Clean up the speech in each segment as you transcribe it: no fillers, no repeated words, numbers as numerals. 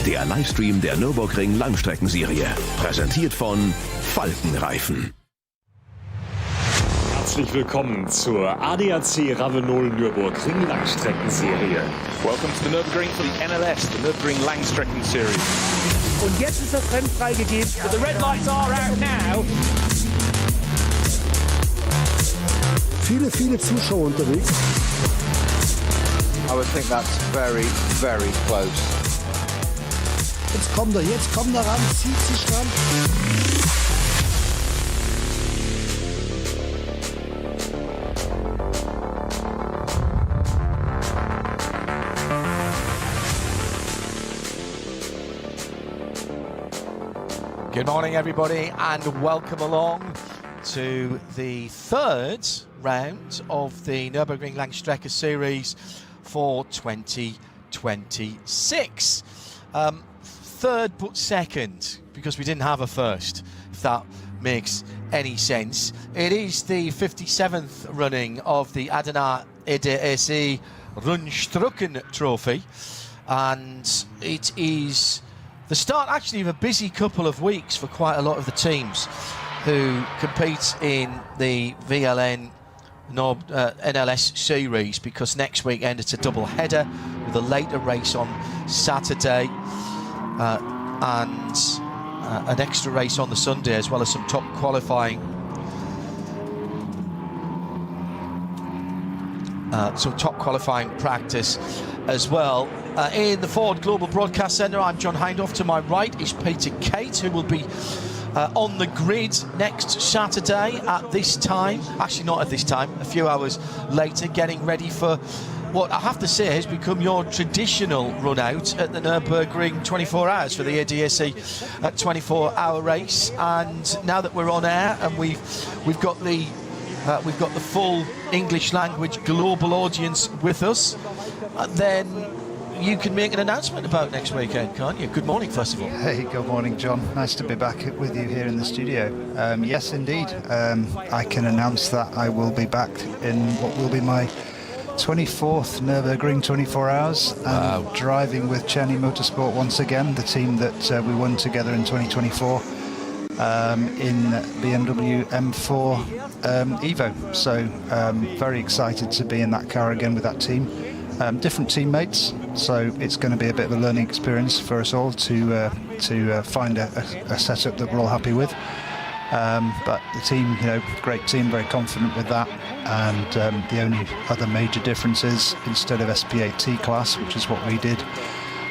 der Livestream der Nürburgring Langstrecken-Serie. Präsentiert von Falkenreifen. Herzlich willkommen zur ADAC Ravenol Nürburgring Langstrecken-Serie. Welcome to the Nürburgring for the NLS, the Nürburgring Langstrecken Series. Und jetzt ist das Rennen freigegeben. The red lights are out now. Viele Zuschauer unterwegs. I would think that's very, very close. Jetzt kommt er ran, zieht sich ran. Good morning, everybody, and welcome along to the third round of the Nürburgring Langstrecken Series for 2026. Third but second, because we didn't have a first, if that makes any sense. It is the 57th running of the Adenauer ADAC Rundstrecken-Trophy, and it is the start actually of a busy couple of weeks for quite a lot of the teams who compete in the VLN NLS series, because next weekend it's a double header with a later race on Saturday and an extra race on the Sunday, as well as some top qualifying practice as well. In the Ford Global Broadcast Centre, I'm John Hindhoff. To my right is Peter Kate, who will be on the grid next Saturday at this time. Actually, not at this time, a few hours later, getting ready for what I have to say has become your traditional run out at the Nürburgring 24 hours for the ADAC 24-hour race. And now that we're on air and we've got the full English language global audience with us, then you can make an announcement about next weekend, can't you? Good morning, first of all. Hey, good morning, John. Nice to be back with you here in the studio. Yes, indeed. I can announce that I will be back in what will be my 24th Nürburgring 24 hours. Wow. Driving with Cheney Motorsport once again, the team that we won together in 2024 in BMW M4 Evo. So very excited to be in that car again with that team. Different teammates, so it's going to be a bit of a learning experience for us all to find a setup that we're all happy with. But the team, great team, very confident with that. And the only other major difference is, instead of SP8T class, which is what we did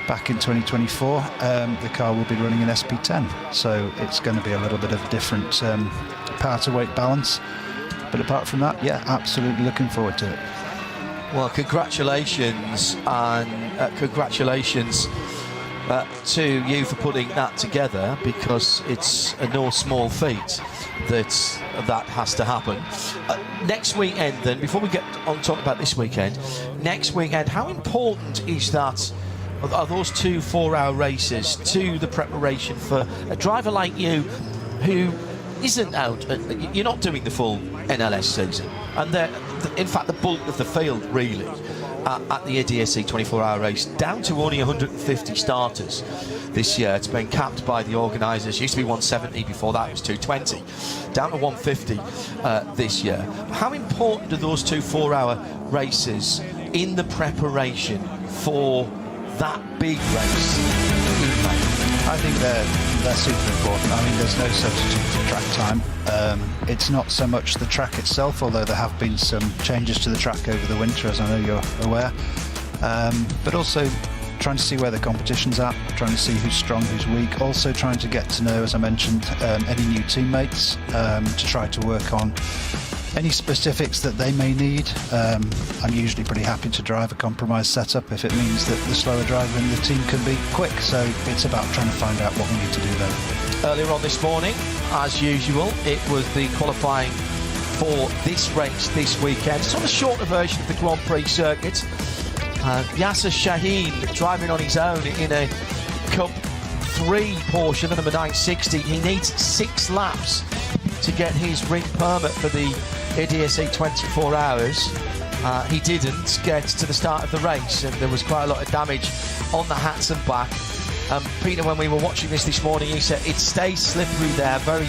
back in 2024, the car will be running in SP10. So it's going to be a little bit of a different power to weight balance. But apart from that, yeah, absolutely looking forward to it. Well, congratulations, and congratulations to you for putting that together, because it's a no small feat that has to happen. Next weekend, then, before we get on talk about this weekend, next weekend, how important is that? Are those 2 4-hour races to the preparation for a driver like you, who isn't out? You're not doing the full NLS season, and in fact the bulk of the field really at the ADAC 24-hour race, down to only 150 starters this year. It's been capped by the organisers. Used to be 170, before that it was 220, down to 150 this year. How important are those 2 4-hour races in the preparation for that big race? I think they're super important. I mean, there's no substitute for track time. It's not so much the track itself, although there have been some changes to the track over the winter, as I know you're aware. But also trying to see where the competition's at, trying to see who's strong, who's weak. Also trying to get to know, as I mentioned, any new teammates, to try to work on any specifics that they may need. I'm usually pretty happy to drive a compromise setup if it means that the slower driver in the team can be quick. So it's about trying to find out what we need to do there. Earlier on this morning, as usual, it was the qualifying for this race this weekend. It's on a shorter version of the Grand Prix circuit. Yasser Shaheen driving on his own in a Cup 3 Porsche, the number 960. He needs 6 laps to get his ring permit for the ADAC 24 hours. He didn't get to the start of the race, and there was quite a lot of damage on the hats and back. Peter, when we were watching this morning, he said it stays slippery there very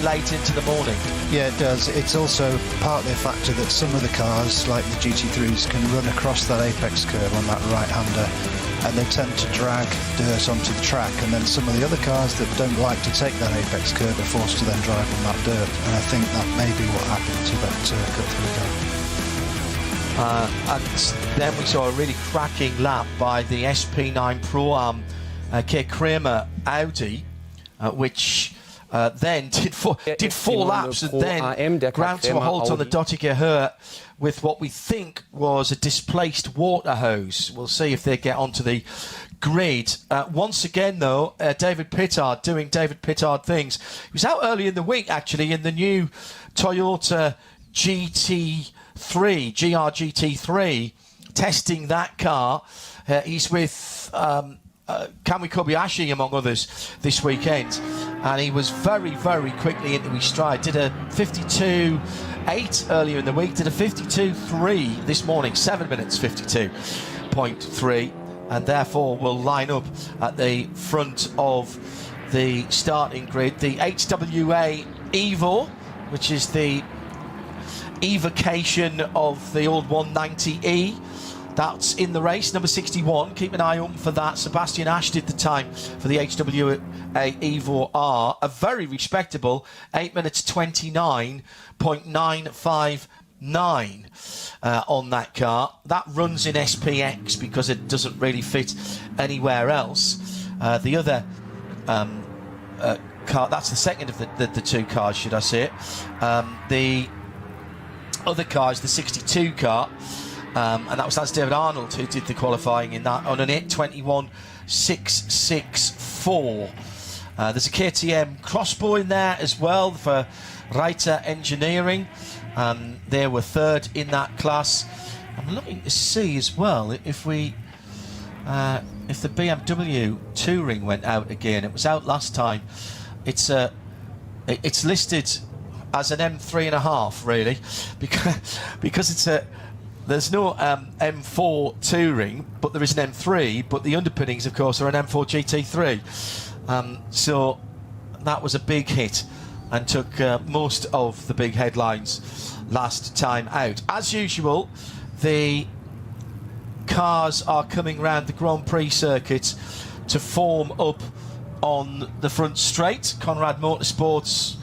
late into the morning. Yeah, it does. It's also partly a factor that some of the cars, like the GT3s, can run across that apex curve on that right-hander, and they tend to drag dirt onto the track, and then some of the other cars that don't like to take that apex curve are forced to then drive on that dirt, and I think that may be what happened to that cut-through car. And then we saw a really cracking lap by the SP9 Pro-Am Keir Kramer Audi, which then did four laps and then ground to a halt on the Dottinger Hurt with what we think was a displaced water hose. We'll see if they get onto the grid. Once again, though, David Pittard doing David Pittard things. He was out early in the week, actually, in the new Toyota GR-GT3, testing that car. He's with Kamui Kobayashi, among others, this weekend. And he was very, very quickly into his stride. Did a 52.8 earlier in the week, did a 52.3 this morning, 7 minutes 52.3, and therefore will line up at the front of the starting grid. The HWA Evo, which is the evocation of the old 190E, that's in the race, number 61. Keep an eye open for that. Sebastian Ash did the time for the HWA Evo R, a very respectable 8 minutes 29.959 on that car. That runs in SPX because it doesn't really fit anywhere else. The other car, that's the second of the two cars, should I say it. The other car is the 62 car. And that's David Arnold who did the qualifying in that on an 8:21.664. There's a KTM Crossbow in there as well for Reiter Engineering. They were third in that class. I'm looking to see as well if the BMW Touring went out again. It was out last time. It's listed as an M3.5 really, because it's a. There's no M4 Touring, but there is an M3, but the underpinnings, of course, are an M4 GT3. So that was a big hit and took most of the big headlines last time out. As usual, the cars are coming round the Grand Prix circuit to form up on the front straight. Conrad Motorsports'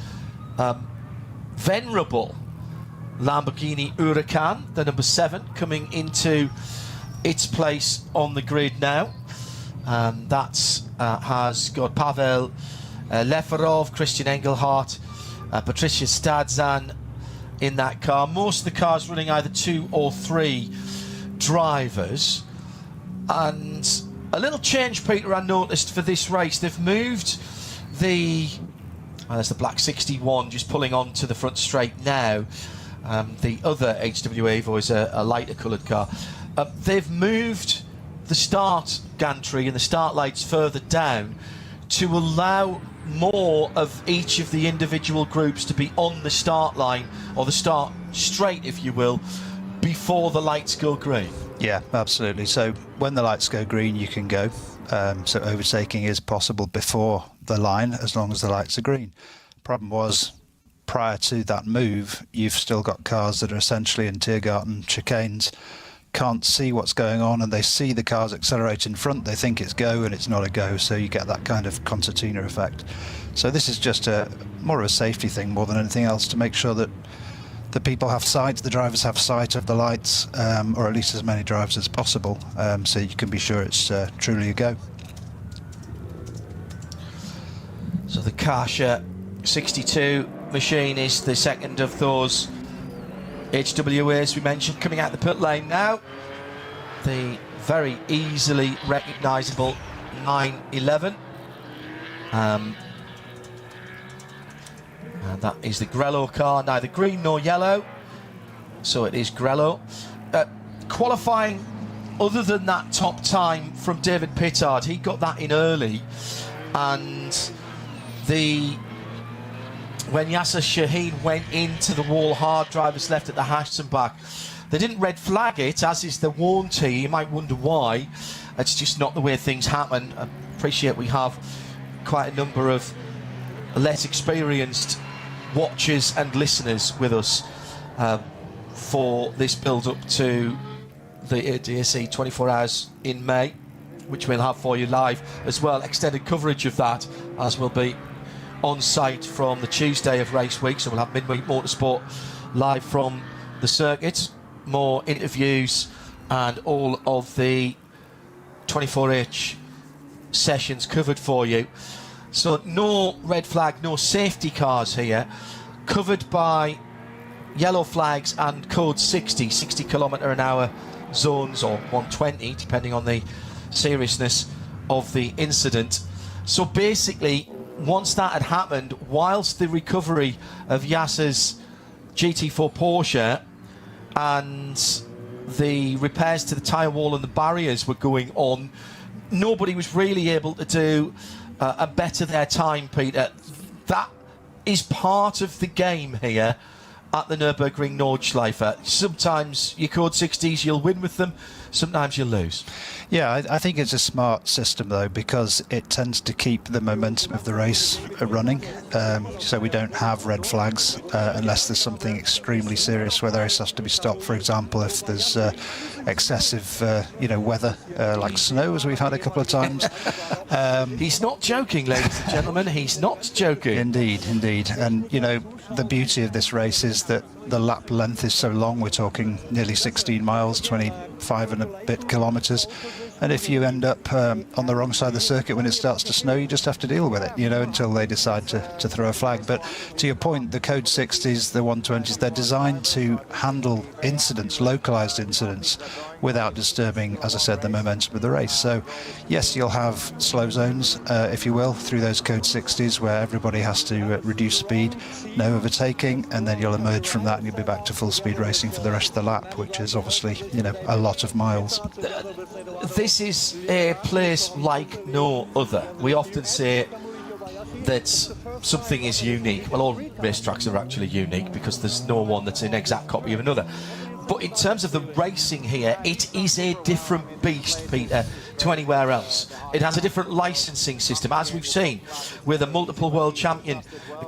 venerable Lamborghini Huracan, the number 7, coming into its place on the grid now. That has got Pavel Leferov, Christian Engelhardt, Patricia Stadzan in that car. Most of the cars running either 2 or 3 drivers. And a little change, Peter, I noticed for this race. They've moved there's the black 61 just pulling on to the front straight now. The other HWA Evo is a lighter coloured car. They've moved the start gantry and the start lights further down to allow more of each of the individual groups to be on the start line, or the start straight, if you will, before the lights go green. Yeah, absolutely. So when the lights go green, you can go. So overtaking is possible before the line, as long as the lights are green. Problem was, prior to that move, you've still got cars that are essentially in Tiergarten chicanes, can't see what's going on, and they see the cars accelerate in front, they think it's go, and it's not a go, so you get that kind of concertina effect. So this is just more of a safety thing more than anything else, to make sure that the people have sight, the drivers have sight of the lights, or at least as many drivers as possible, so you can be sure it's truly a go. So the Kasia 62 machine is the second of those HWAs we mentioned, coming out the pit lane now. The very easily recognisable 911. And that is the Grello car, neither green nor yellow, so it is Grello. Qualifying, other than that top time from David Pittard, he got that in early, and when Yasser Shaheen went into the wall hard, drivers left at the Hashton back. They didn't red flag it, as is the warranty. You might wonder why. It's just not the way things happen. I appreciate we have quite a number of less experienced watchers and listeners with us for this build-up to the ADAC 24 Hours in May, which we'll have for you live as well. Extended coverage of that, as will be on site from the Tuesday of race week. So we'll have midweek motorsport live from the circuit, more interviews and all of the 24H sessions covered for you. So no red flag, no safety cars here, covered by yellow flags and code 60 km/h zones, or 120 depending on the seriousness of the incident. So basically, once that had happened, whilst the recovery of Yasser's GT4 Porsche and the repairs to the tyre wall and the barriers were going on, nobody was really able to do a better their time, Peter. That is part of the game here at the Nürburgring Nordschleife. Sometimes your code 60s, you'll win with them, sometimes you'll lose. Yeah, I think it's a smart system though, because it tends to keep the momentum of the race running. So we don't have red flags unless there's something extremely serious where the race has to be stopped. For example, if there's excessive, weather like snow, as we've had a couple of times. He's not joking, ladies and gentlemen. He's not joking. Indeed. And the beauty of this race is that the lap length is so long. We're talking nearly 16 miles, 25 and a bit kilometres. And if you end up on the wrong side of the circuit when it starts to snow, you just have to deal with it, until they decide to throw a flag. But to your point, the code 60s, the 120s, they're designed to handle incidents, localised incidents, without disturbing, as I said, the momentum of the race. So yes, you'll have slow zones, if you will, through those code 60s where everybody has to reduce speed, no overtaking, and then you'll emerge from that and you'll be back to full speed racing for the rest of the lap, which is obviously, a lot of miles. This is a place like no other. We often say that something is unique. Well, all racetracks are actually unique because there's no one that's an exact copy of another. But in terms of the racing here, it is a different beast, Peter, to anywhere else. It has a different licensing system, as we've seen with a multiple world champion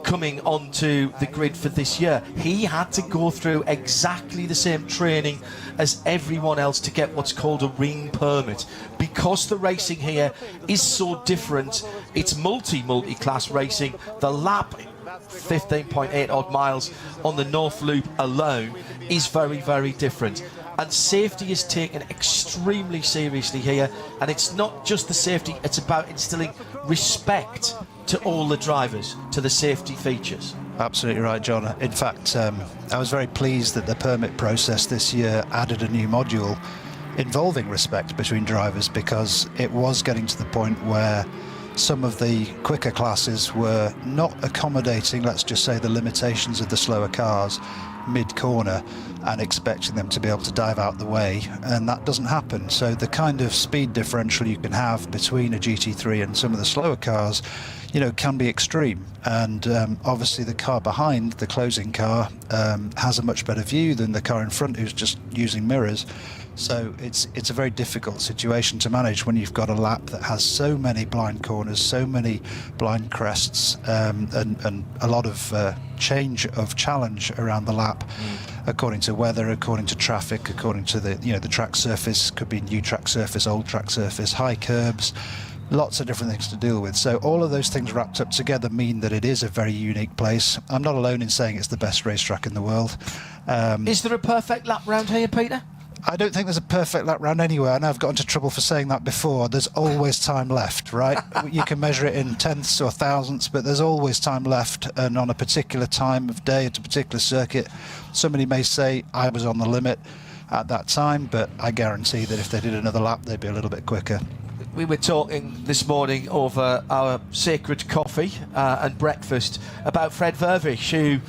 coming onto the grid for this year. He had to go through exactly the same training as everyone else to get what's called a ring permit. Because the racing here is so different, it's multi-class racing. The lap, 15.8 odd miles on the North Loop alone, is very, very different. And safety is taken extremely seriously here, and it's not just the safety, it's about instilling respect to all the drivers, to the safety features. Absolutely right, John. In fact, I was very pleased that the permit process this year added a new module involving respect between drivers, because it was getting to the point where some of the quicker classes were not accommodating, let's just say, the limitations of the slower cars mid-corner and expecting them to be able to dive out the way, and that doesn't happen. So the kind of speed differential you can have between a GT3 and some of the slower cars, can be extreme. And obviously the car behind, the closing car, has a much better view than the car in front who's just using mirrors. So it's a very difficult situation to manage when you've got a lap that has so many blind corners, so many blind crests, and a lot of change of challenge around the lap, according to weather, according to traffic, according to the track surface. Could be new track surface, old track surface, high curbs, lots of different things to deal with. So all of those things wrapped up together mean that it is a very unique place. I'm not alone in saying it's the best racetrack in the world. Is there a perfect lap round here, Peter? I don't think there's a perfect lap round anywhere. I know I've got into trouble for saying that before. There's always time left, right? You can measure it in tenths or thousandths, but there's always time left. And on a particular time of day at a particular circuit, somebody may say, I was on the limit at that time, but I guarantee that if they did another lap, they'd be a little bit quicker. We were talking this morning over our sacred coffee and breakfast about Fred Vervish, who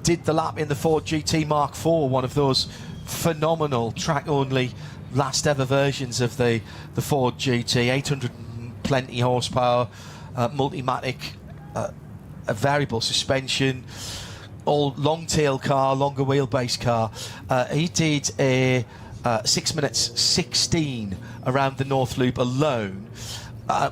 did the lap in the Ford GT Mark IV, one of those phenomenal track-only last ever versions of the Ford GT, 800 and plenty horsepower, Multimatic, a variable suspension, all long tail car, longer wheelbase car. He did a 6 minutes 16 around the North Loop alone.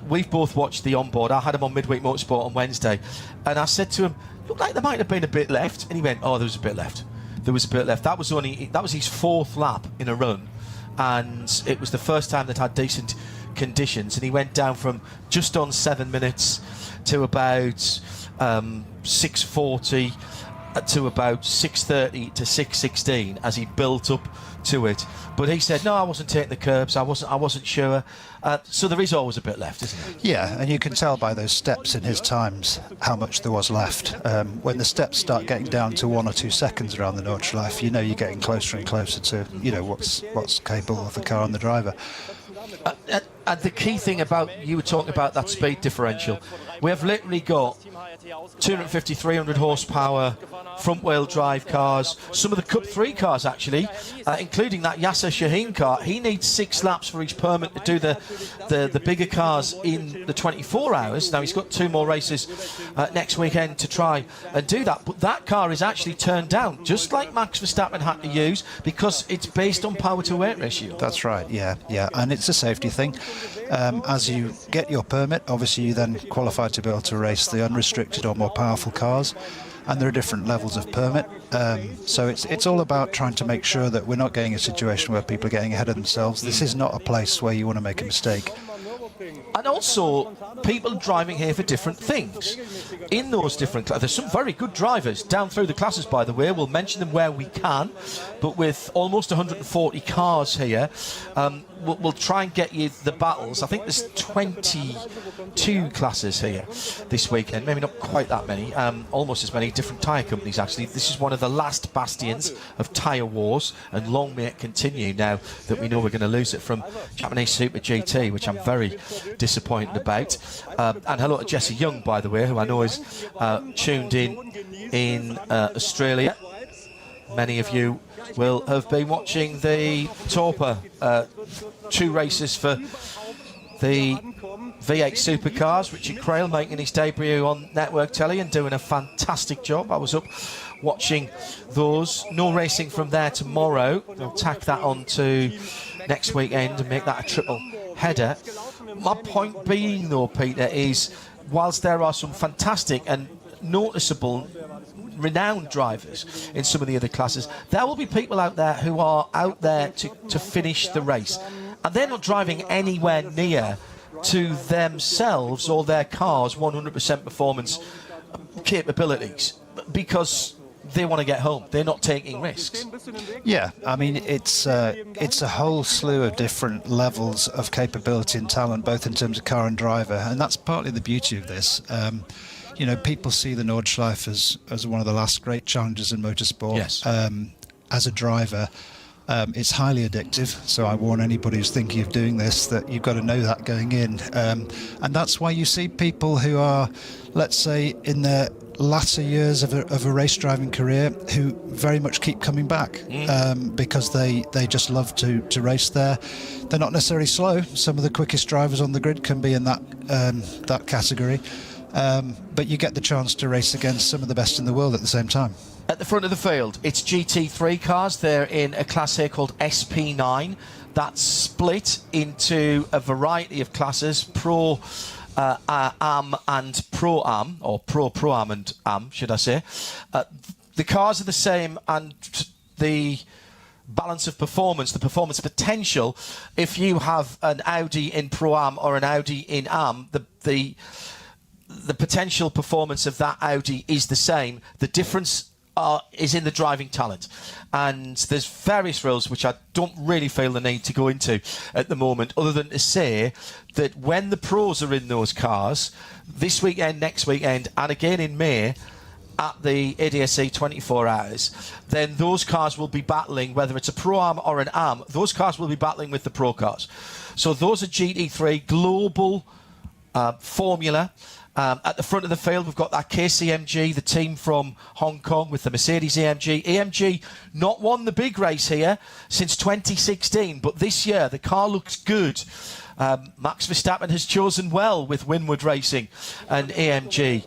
We've both watched the onboard. I had him on Midweek Motorsport on Wednesday, and I said to him, looked like there might have been a bit left, and he went, oh, there was a bit left. There was a bit left. That was his 4th lap in a run, and it was the first time they'd had decent conditions, and he went down from just on 7 minutes to about 6:40 to about 6:30 to 6:16 as he built up to it. But he said, no, I wasn't taking the curbs, I wasn't sure. So there is always a bit left, isn't there? Yeah, and you can tell by those steps in his times how much there was left. When the steps start getting down to 1 or 2 seconds around the Nordschleife, you know you're getting closer and closer to, you know, what's capable of the car and the driver. And the key thing about, you were talking about that speed differential, we have literally got 250, 300 horsepower front wheel drive cars, some of the Cup 3 cars actually, including that Yasser Shaheen car. He needs 6 laps for his permit to do the bigger cars in the 24 hours. Now he's got 2 more races next weekend to try and do that, but that car is actually turned down, just like Max Verstappen had to use, because it's based on power to weight ratio. That's right, yeah, and it's a safety thing. As you get your permit, obviously you then qualify to be able to race the unrestricted or more powerful cars, and there are different levels of permit. So it's all about trying to make sure that we're not getting a situation where people are getting ahead of themselves. This is not a place where you want to make a mistake. And also, people driving here for different things. In those different classes, there's some very good drivers down through the classes, by the way. We'll mention them where we can, but with almost 140 cars here, we'll try and get you the battles. I think there's 22 classes here this weekend, maybe not quite that many, almost as many different tyre companies actually. This is one of the last bastions of tyre wars, and long may it continue now that we know we're going to lose it from Japanese Super GT, which I'm very disappointed about. And hello to Jesse Young, by the way, who I know is tuned in Australia. Many of you will have been watching the Torpa 2 races for the V8 supercars. Richard Crail making his debut on network telly and doing a fantastic job. I was up watching those. No racing from there tomorrow. They'll tack that on to next weekend and make that a triple header. My point being, though, Peter, is whilst there are some fantastic and noticeable renowned drivers in some of the other classes, there will be people out there who are out there to finish the race, and they're not driving anywhere near to themselves or their cars 100% performance capabilities because they want to get home. They're not taking risks. Yeah, I mean, it's a whole slew of different levels of capability and talent, both in terms of car and driver, and that's partly the beauty of this. You know, people see the Nordschleife as one of the last great challenges in motorsport. Yes. As a driver, it's highly addictive, so I warn anybody who's thinking of doing this that you've got to know that going in. And that's why you see people who are, let's say, in their latter years of a race driving career who very much keep coming back because they just love to race there. They're not necessarily slow. Some of the quickest drivers on the grid can be in that category. But you get the chance to race against some of the best in the world at the same time. At the front of the field, it's GT3 cars. They're in a class here called SP9. That's split into a variety of classes, Pro Am and Pro Am, or Pro Am and Am, should I say. The cars are the same, and the balance of performance, the performance potential, if you have an Audi in Pro Am or an Audi in Am, the potential performance of that Audi is the same. The difference is in the driving talent, and there's various rules which I don't really feel the need to go into at the moment, other than to say that when the pros are in those cars this weekend, next weekend, and again in May at the ADAC 24 hours, then those cars will be battling, whether it's a Pro Am or an Am, those cars will be battling with the pro cars. So those are GT3 global formula. At the front of the field, we've got that KCMG, the team from Hong Kong, with the Mercedes-AMG. AMG not won the big race here since 2016, but this year the car looks good. Max Verstappen has chosen well with Winward Racing and AMG.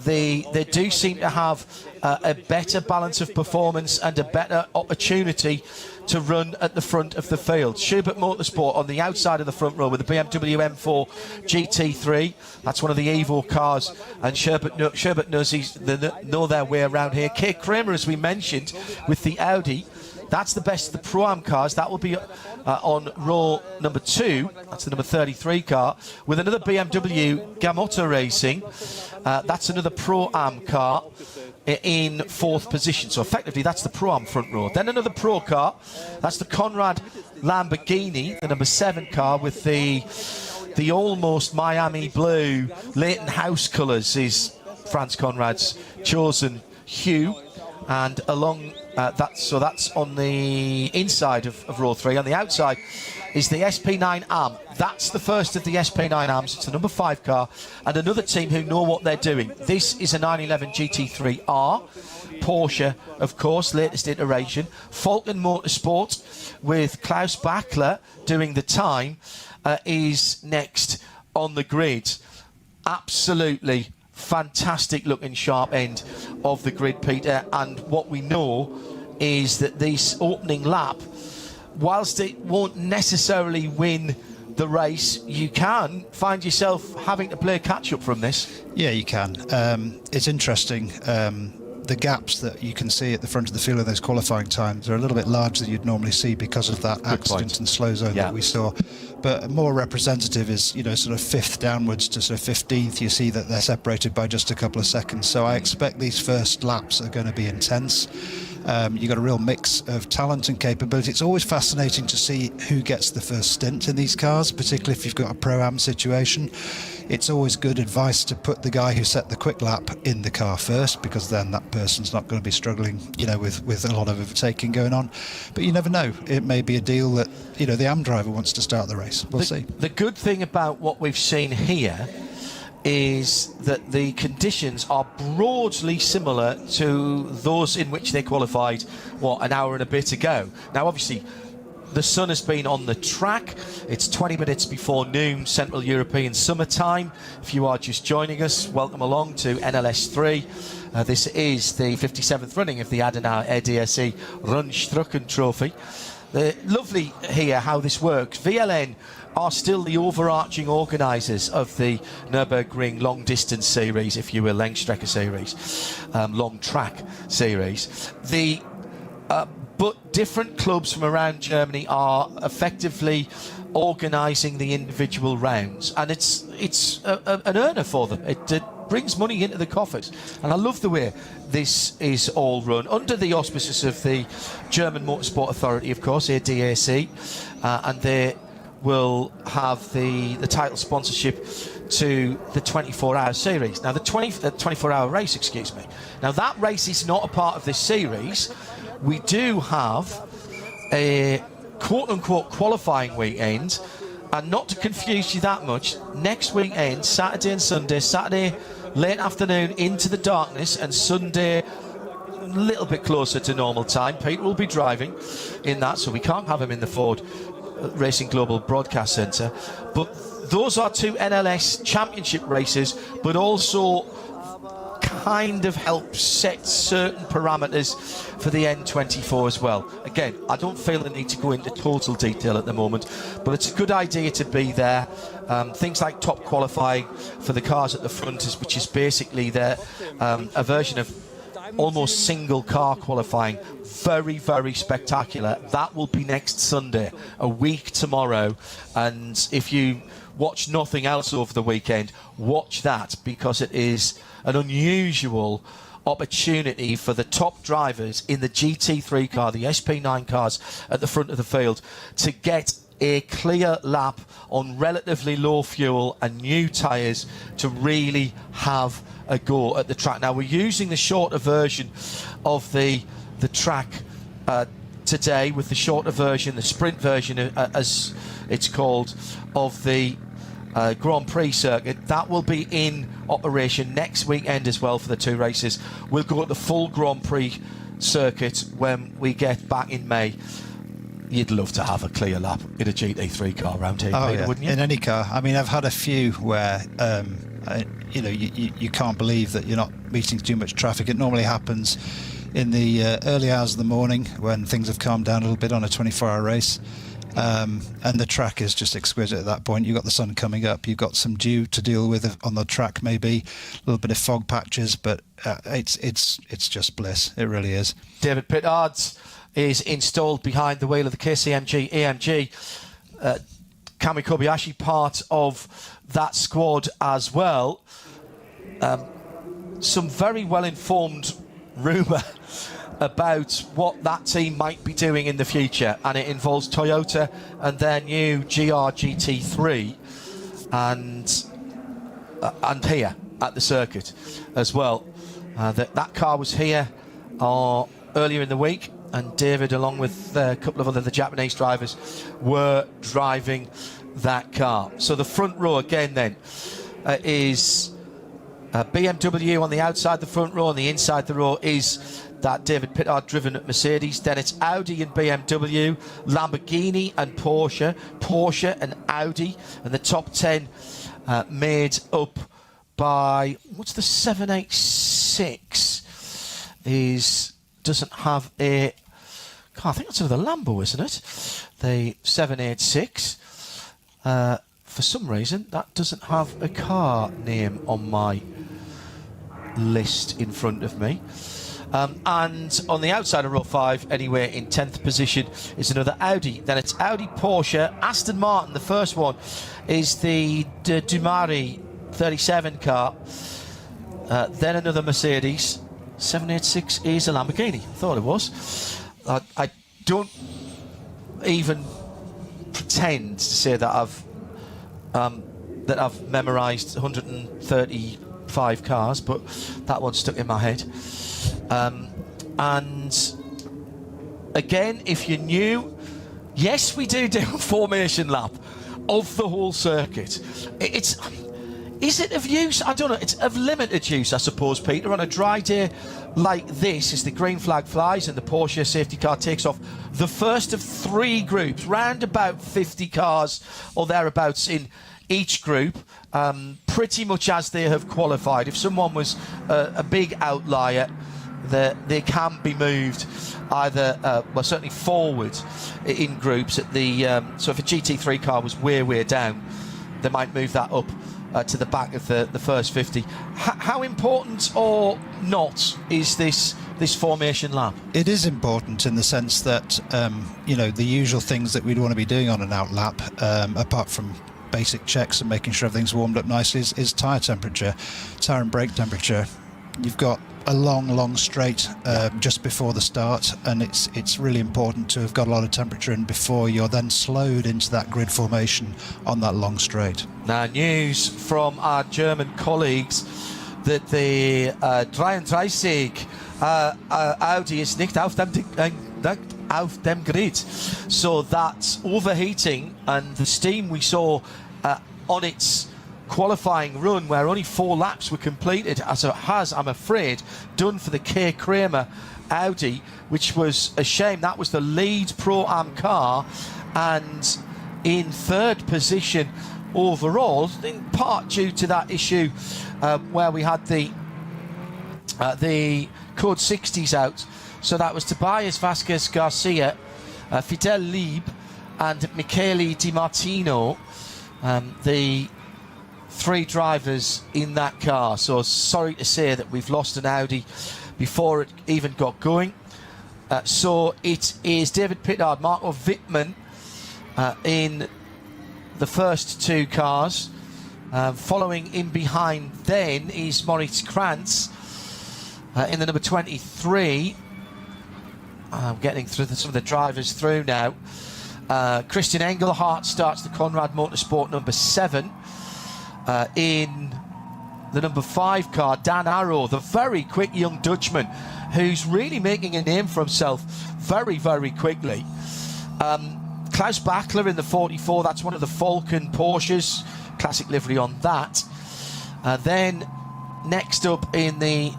They do seem to have a better balance of performance and a better opportunity to run at the front of the field. Sherbert Motorsport on the outside of the front row with the BMW M4 GT3. That's one of the Evo cars, and Sherbert know their way around here. Kay Kramer, as we mentioned, with the Audi. That's the best of the Pro-Am cars. That will be on row number 2. That's the number 33 car. With another BMW Gamotta Racing. That's another Pro-Am car in 4th position. So effectively, that's the Pro-Am front row. Then another Pro car. That's the Conrad Lamborghini, the number 7 car with the almost Miami blue Leighton House colours is Franz Conrad's chosen hue. And along that's on the inside of row 3. On the outside is the SP9 AM. That's the first of the SP9 AMs. It's the number 5 car, and another team who know what they're doing. This is a 911 GT3R. Porsche, of course, latest iteration. Falcon Motorsport with Klaus Bachler doing the time is next on the grid. Absolutely fantastic looking sharp end of the grid, Peter, and what we know is that this opening lap, whilst it won't necessarily win the race, you can find yourself having to play catch up from this. Yeah, you can. It's interesting. The gaps that you can see at the front of the field in those qualifying times are a little bit larger than you'd normally see because of that accident and slow zone that we saw. But more representative is, sort of 5th downwards to sort of 15th. You see that they're separated by just a couple of seconds. So I expect these first laps are going to be intense. You've got a real mix of talent and capability. It's always fascinating to see who gets the first stint in these cars, particularly if you've got a Pro-Am situation. It's always good advice to put the guy who set the quick lap in the car first, because then that person's not going to be struggling, with a lot of overtaking going on. But you never know. It may be a deal that, the AM driver wants to start the race. We'll see. The good thing about what we've seen here is that the conditions are broadly similar to those in which they qualified, an hour and a bit ago. Now, obviously, the sun has been on the track. It's 20 minutes before noon, Central European summertime. If you are just joining us, welcome along to NLS 3. This is the 57th running of the Adenauer ADAC Rundstrecken-Trophy. Lovely here how this works. VLN are still the overarching organisers of the Nürburgring long distance series, if you will, Langstrecken series, long track series. But different clubs from around Germany are effectively organising the individual rounds, and it's an earner for them. It brings money into the coffers, and I love the way this is all run under the auspices of the German Motorsport Authority, of course, ADAC, and they will have the title sponsorship to the 24-hour series. Now, the 24-hour race, excuse me. Now, that race is not a part of this series. We do have a quote-unquote qualifying weekend, and not to confuse you that much, next weekend, Saturday and Sunday, Saturday late afternoon into the darkness, and Sunday a little bit closer to normal time. Peter will be driving in that, so we can't have him in the Ford Racing Global Broadcast Centre. But those are 2 NLS Championship races, but also kind of help set certain parameters for the N24 as well. Again, I don't feel the need to go into total detail at the moment, but it's a good idea to be there. Things like top qualifying for the cars at the front, which is basically a version of almost single car qualifying. Very, very spectacular. That will be next Sunday, a week tomorrow. And if you watch nothing else over the weekend, watch that, because it is an unusual opportunity for the top drivers in the GT3 car, the SP9 cars at the front of the field, to get a clear lap on relatively low fuel and new tyres to really have a go at the track. Now, we're using the shorter version of the track today, with the shorter version, the sprint version, as it's called, of the Grand Prix circuit. That will be in operation next weekend as well for the 2 races. We'll go at the full Grand Prix circuit when we get back in May. You'd love to have a clear lap in a GT3 car around here, Peter, wouldn't you? In any car. I mean, I've had a few where you can't believe that you're not meeting too much traffic. It normally happens in the early hours of the morning when things have calmed down a little bit on a 24-hour race. And the track is just exquisite at that point. You've got the sun coming up, you've got some dew to deal with on the track, maybe a little bit of fog patches, but it's just bliss. It really is. David Pittard is installed behind the wheel of the KCMG AMG. Kami Kobayashi part of that squad as well. Some very well-informed rumour about what that team might be doing in the future, and it involves Toyota and their new GR GT3 and here at the circuit as well. That car was here earlier in the week, and David, along with a couple of the Japanese drivers, were driving that car. So the front row again then is BMW on the outside the front row, and the inside the row is that David Pittard driven at Mercedes. Then it's Audi and BMW, Lamborghini and Porsche, Porsche and Audi, and the top 10 made up by, what's the 786 doesn't have a car. I think that's another Lambo, isn't it? The 786. For some reason, that doesn't have a car name on my list in front of me. And on the outside of row 5, anyway, in 10th position, is another Audi. Then it's Audi, Porsche, Aston Martin. The first one is the Dumari 37 car. Then another Mercedes. 786 is a Lamborghini. I thought it was. I don't even pretend to say that I've memorised 135 cars, but that one stuck in my head. And again, if you're new, yes, we do a formation lap of the whole circuit. Is it of use? I don't know. It's of limited use, I suppose, Peter. On a dry day like this, as the green flag flies and the Porsche safety car takes off, the first of 3 groups, round about 50 cars or thereabouts in each group, pretty much as they have qualified. If someone was a big outlier, they can be moved either, well, certainly forward in groups at the. So if a GT3 car was way down, they might move that up to the back of the first 50. How important or not is this formation lap? It is important in the sense that the usual things that we'd want to be doing on an out lap, apart from basic checks and making sure everything's warmed up nicely, is tyre temperature, tyre and brake temperature. You've got a long straight just before the start, and it's really important to have got a lot of temperature in before you're then slowed into that grid formation on that long straight. Now, news from our German colleagues that the 33 Audi ist nicht auf dem Grid, so that overheating and the steam we saw on its qualifying run, where only 4 laps were completed, as it has, I'm afraid, done for the K. Kramer Audi, which was a shame. That was the lead Pro-Am car, and in 3rd position overall, in part due to that issue where we had the code 60s out. So that was Tobias Vasquez Garcia, Fidel Lieb and Michele Di Martino, the 3 drivers in that car. So sorry to say that we've lost an Audi before it even got going. So it is David Pittard, Marco Wittmann in the first 2 cars. Following in behind then is Moritz Krantz in the number 23. I'm getting through some of the drivers through now. Christian Engelhardt starts the Conrad Motorsport number 7. In the number 5 car, Dan Arrow, the very quick young Dutchman who's really making a name for himself very quickly. Klaus Bachler in the 44, that's one of the Falcon Porsches, classic livery on that. Then next up in the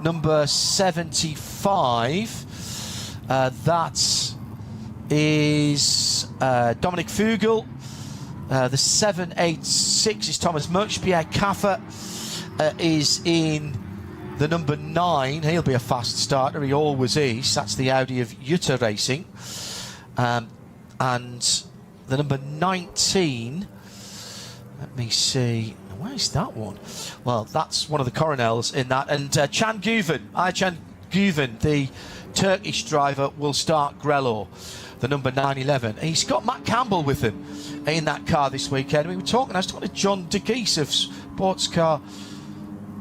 number 75, that is Dominic Fugel. The 786 is Thomas Mutsch. Pierre Kaffer is in The number 9, he'll be a fast starter. He always is. That's the Audi of Jutta Racing. And the number 19, let me see, where's that one? Well, that's one of the coronels in that. And Can Güven, the Turkish driver, will start Grelor, the number 911. He's got Matt Campbell with him in that car this weekend. I was talking to John DeGeese of Sports Car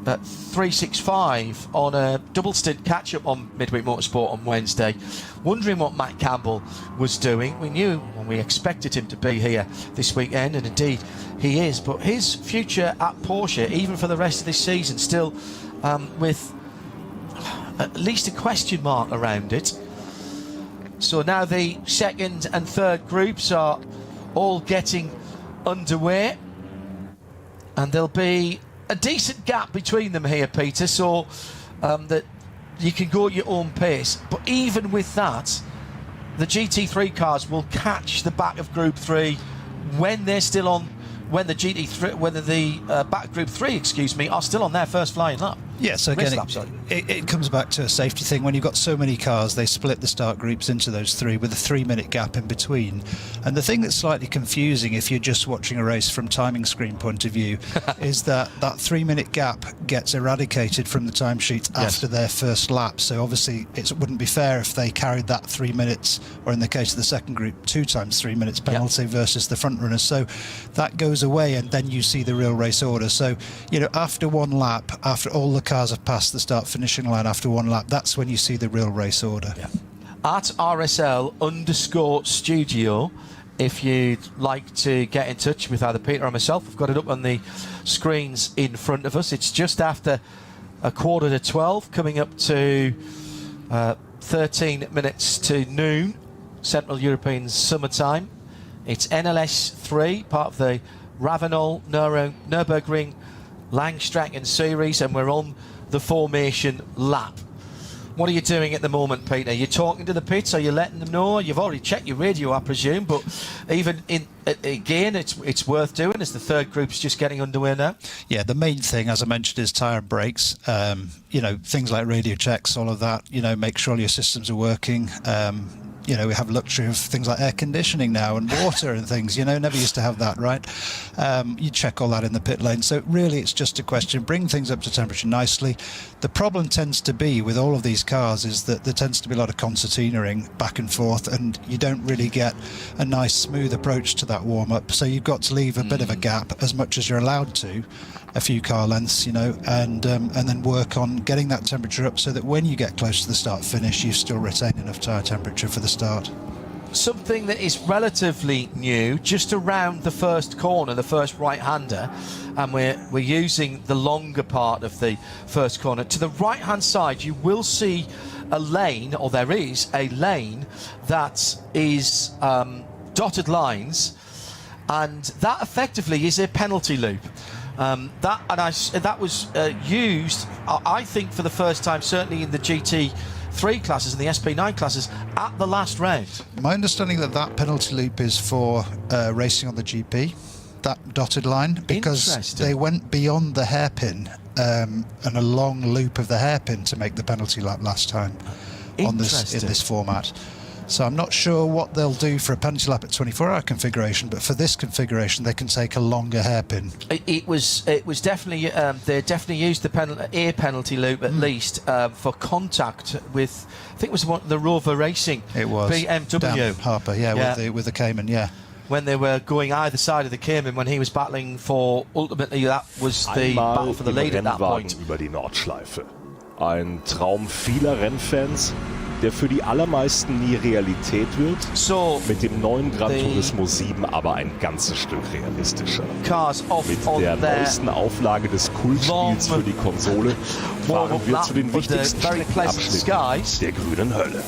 365 on a double stint catch-up on Midweek Motorsport on Wednesday, wondering what Matt Campbell was doing. We knew and we expected him to be here this weekend, and indeed he is, but his future at Porsche, even for the rest of this season, still with at least a question mark around it. So now the second and third groups are all getting underway, and there'll be a decent gap between them here, Peter, so that you can go at your own pace. But even with that, the GT3 cars will catch the back of Group 3 when they're still on, when the back of Group 3, are still on their first flying lap. Yeah, so again, it comes back to a safety thing. When you've got so many cars, they split the start groups into those 3 with a 3-minute gap in between. And the thing that's slightly confusing if you're just watching a race from timing screen point of view is that 3-minute gap gets eradicated from the timesheet after their first lap. So obviously it wouldn't be fair if they carried that 3 minutes, or in the case of the second group, 2 times 3 minutes penalty versus the front runners. So that goes away, and then you see the real race order. So, you know, after one lap, after all the cars have passed the start finishing line after one lap, that's when you see the real race order. At RSL_studio, if you'd like to get in touch with either Peter or myself, we've got it up on the screens in front of us. It's just after 11:45, coming up to 13 minutes to noon Central European summertime. It's NLS 3, part of the Ravenel Nürburgring Langstrecken Series, and we're on the formation lap. What are you doing at the moment, Peter? You're talking to the pits? Are you letting them know? You've already checked your radio, I presume, but even again, it's worth doing as the third group's just getting underway now. Yeah, the main thing, as I mentioned, is tyre and brakes. You know, things like radio checks, all of that. You know, make sure all your systems are working. You know, we have luxury of things like air conditioning now and water and things, you know, never used to have that, right? You check all that in the pit lane. So really it's just a question, bring things up to temperature nicely. The problem tends to be with all of these cars is that there tends to be a lot of concertinaing back and forth, and you don't really get a nice smooth approach to that warm-up. So you've got to leave a bit of a gap, as much as you're allowed to, a few car lengths, you know, and then work on getting that temperature up so that when you get close to the start finish, you still retain enough tyre temperature for the start. Something that is relatively new, just around the first corner, the first right-hander, and we're using the longer part of the first corner. To the right-hand side, you will see a lane, or there is a lane that is dotted lines, and that effectively is a penalty loop. That was used, I think, for the first time, certainly in the GT3 classes and the SP9 classes, at the last round. My understanding that penalty loop is for racing on the GP, that dotted line, because they went beyond the hairpin and a long loop of the hairpin to make the penalty lap last time in this format. So I'm not sure what they'll do for a penalty lap at 24-hour configuration, but for this configuration, they can take a longer hairpin. It was definitely they definitely used the air penalty loop at least for contact with, I think it was the Rover Racing. It was BMW. Dan Harper, with the Cayman, when they were going either side of the Cayman, when he was battling for, ultimately that was the battle for the lead at that point. Über die Nordschleife. Ein Traum vieler Rennfans, der für die allermeisten nie Realität wird, mit dem neuen Gran Turismo 7 aber ein ganzes Stück realistischer. Mit der neuesten Auflage des Kultspiels für die Konsole fahren wir zu den wichtigsten Streckenabschnitten der grünen Hölle.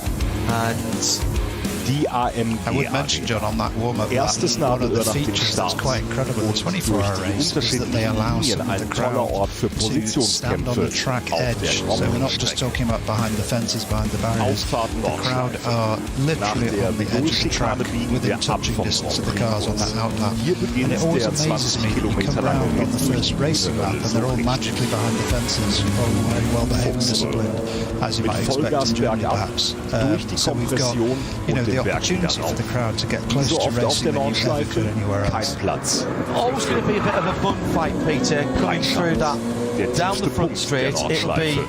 Die AMG. I would mention, John, on that warm-up Erstes lap, one of the Nadelöhr nach dem features Start. that's quite incredible in the 24-hour race is that they allow some of the ein toller crowd Ort für to stand on the Positionskämpfe track auf der edge. So we're not just Nordschleife. talking about behind the fences, behind the barriers. Ausfahrt The crowd Nordschleife. are literally Nach der on the edge of the track, Bedrohungsschikane biegen wir within ab touching vom distance of the Grand cars on that outlap. Hier beginnt And it always der amazes 20 me that you come Kilometer lange round on the first racing lap and they're all Ritt. magically behind the fences, all very well behaved and disciplined, as you Mit might expect Vollgas in Germany bergab, perhaps. durch die So we've got, Kompression you know, und the den Berg opportunity bergauf. for the crowd to get Wie close so to oft auf racing der than you ever Nordschleife, could anywhere else. kein Platz. Always going to be a bit of a bun fight, Peter, coming through that Der down tiefste the front Punkt der straight. It'll be Nordschleife.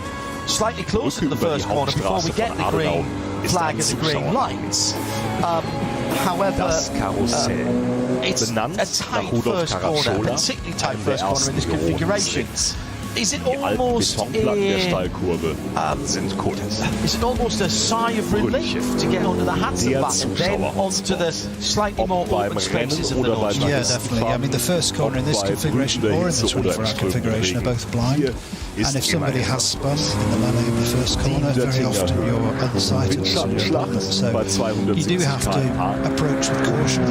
slightly closer to Rück the über die first corner before we Hauptstraße get von the Adenauer green ist flag ein and the green Zuschauerlight. light. However, Das Karussell. it's Benannt a nach tight Rudolf first corner, Caracciola, particularly tight einem der first corner in this ersten configuration. Überholungsrings. Is it Die alten almost Betonplatten der Steilkurve sind kurz. is it almost a sigh of relief to get under the Der Hansenbach and then onto the slightly more Ob beim open spaces of Rennen the oder beim Nordschleife? Yeah, definitely. I mean, the first corner in this Ob bei configuration brütender or in the Hitze oder im 24-hour configuration are strömenden both blind. Hier ist And if somebody immerhin has spun in the melee of the first corner, very often you're unsighted as soon as you run them. So bei you do 270 have to km/h. approach with caution.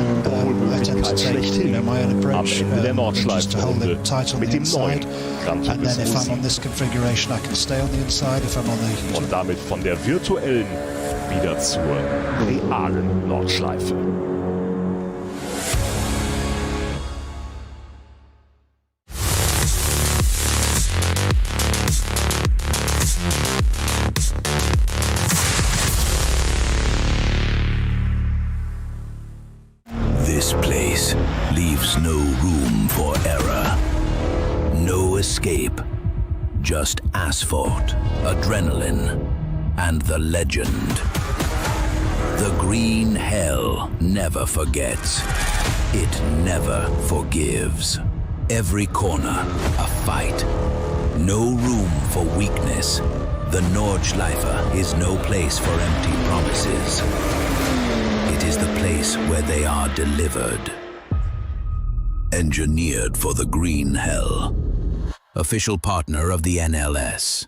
I tend to take, my own Am approach, Ende der just to hold it tight on Nordschleifenrunde the mit dem neuen inside. Gran And then if I'm Turismo on this configuration, I can stay on the inside. If I'm on the und damit von der virtuellen wieder zur realen Nordschleife. This place leaves no room for error. No escape. Just asphalt, adrenaline, and the legend. The green hell never forgets. It never forgives. Every corner, a fight. No room for weakness. The Nordschleife is no place for empty promises. It is the place where they are delivered. Engineered for the green hell. Official partner of the NLS.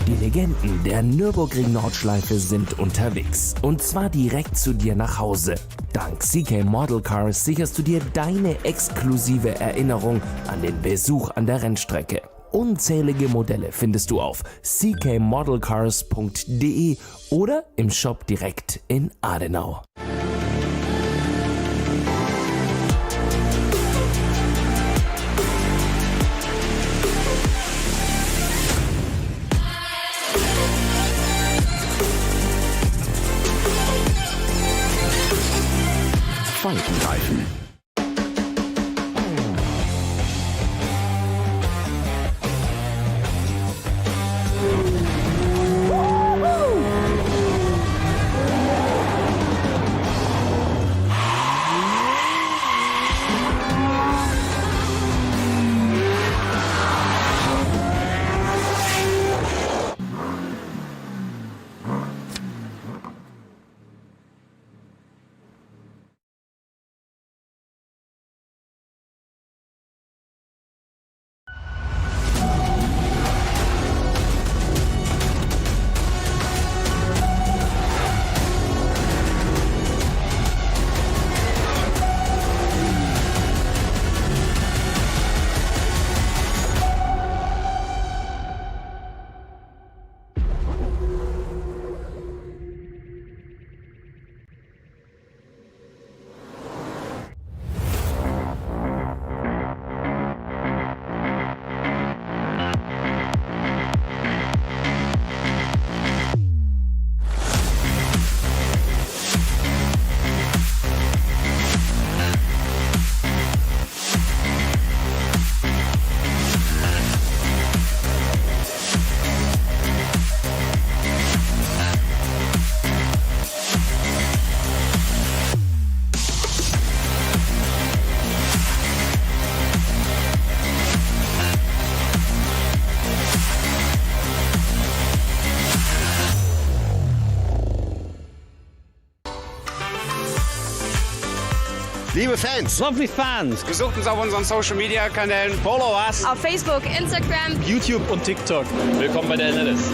Die Legenden der Nürburgring Nordschleife sind unterwegs. Und zwar direkt zu dir nach Hause. Dank CK Model Cars sicherst du dir deine exklusive Erinnerung an den Besuch an der Rennstrecke. Unzählige Modelle findest du auf ckmodelcars.de oder im Shop direkt in Adenauer. Falkenreifen. Liebe Fans, Lovely Fans, besucht uns auf unseren Social Media Kanälen, follow us auf Facebook, Instagram, YouTube und TikTok. Willkommen bei der NLS.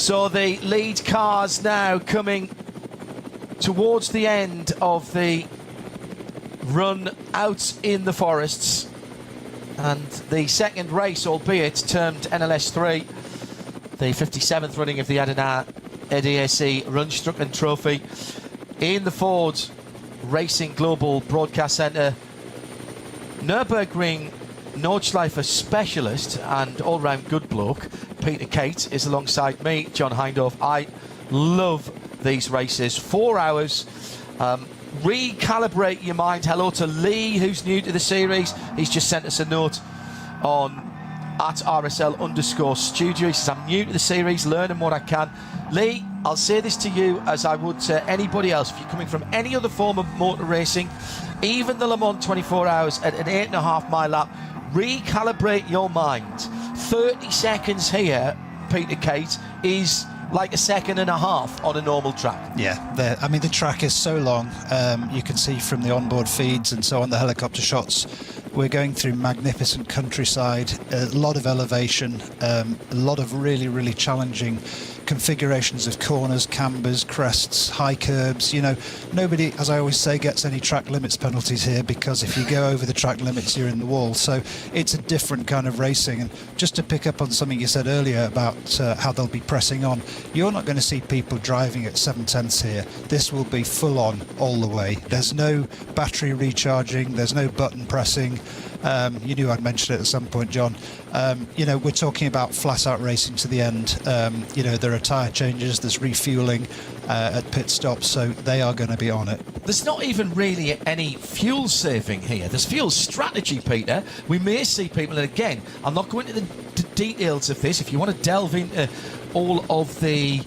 So the lead cars now coming towards the end of the run out in the forests. And the second race, albeit termed NLS3, the 57th running of the Adenauer ADAC Rundstrecken-Trophy in the Ford Racing Global Broadcast Centre. Nürburgring Nordschleife specialist and all-round good bloke Peter Kate is alongside me, John Hindorf. I love these races. 4 hours. Recalibrate your mind. Hello to Lee, who's new to the series. He's just sent us a note on at RSL_studio. He says, I'm new to the series, learning what I can. Lee, I'll say this to you as I would to anybody else. If you're coming from any other form of motor racing, even the Le Mans 24 hours at an 8.5 mile lap, recalibrate your mind. 30 seconds here, Peter Kate, is like a second and a half on a normal track. Yeah, I mean, the track is so long. You can see from the onboard feeds and so on, the helicopter shots. We're going through magnificent countryside, a lot of elevation, a lot of really, really challenging configurations of corners, cambers, crests, high curbs. You know, nobody, as I always say, gets any track limits penalties here, because if you go over the track limits, you're in the wall. So it's a different kind of racing. And just to pick up on something you said earlier about how they'll be pressing on, you're not going to see people driving at 7/10 here. This will be full on all the way. There's no battery recharging, there's no button pressing. You knew I'd mention it at some point, John. You know, we're talking about flat out racing to the end. You know, there are tyre changes, there's refueling at pit stops, so they are going to be on it. There's not even really any fuel saving here. There's fuel strategy, Peter. We may see people, and again, I'm not going into the details of this. If you want to delve into all of the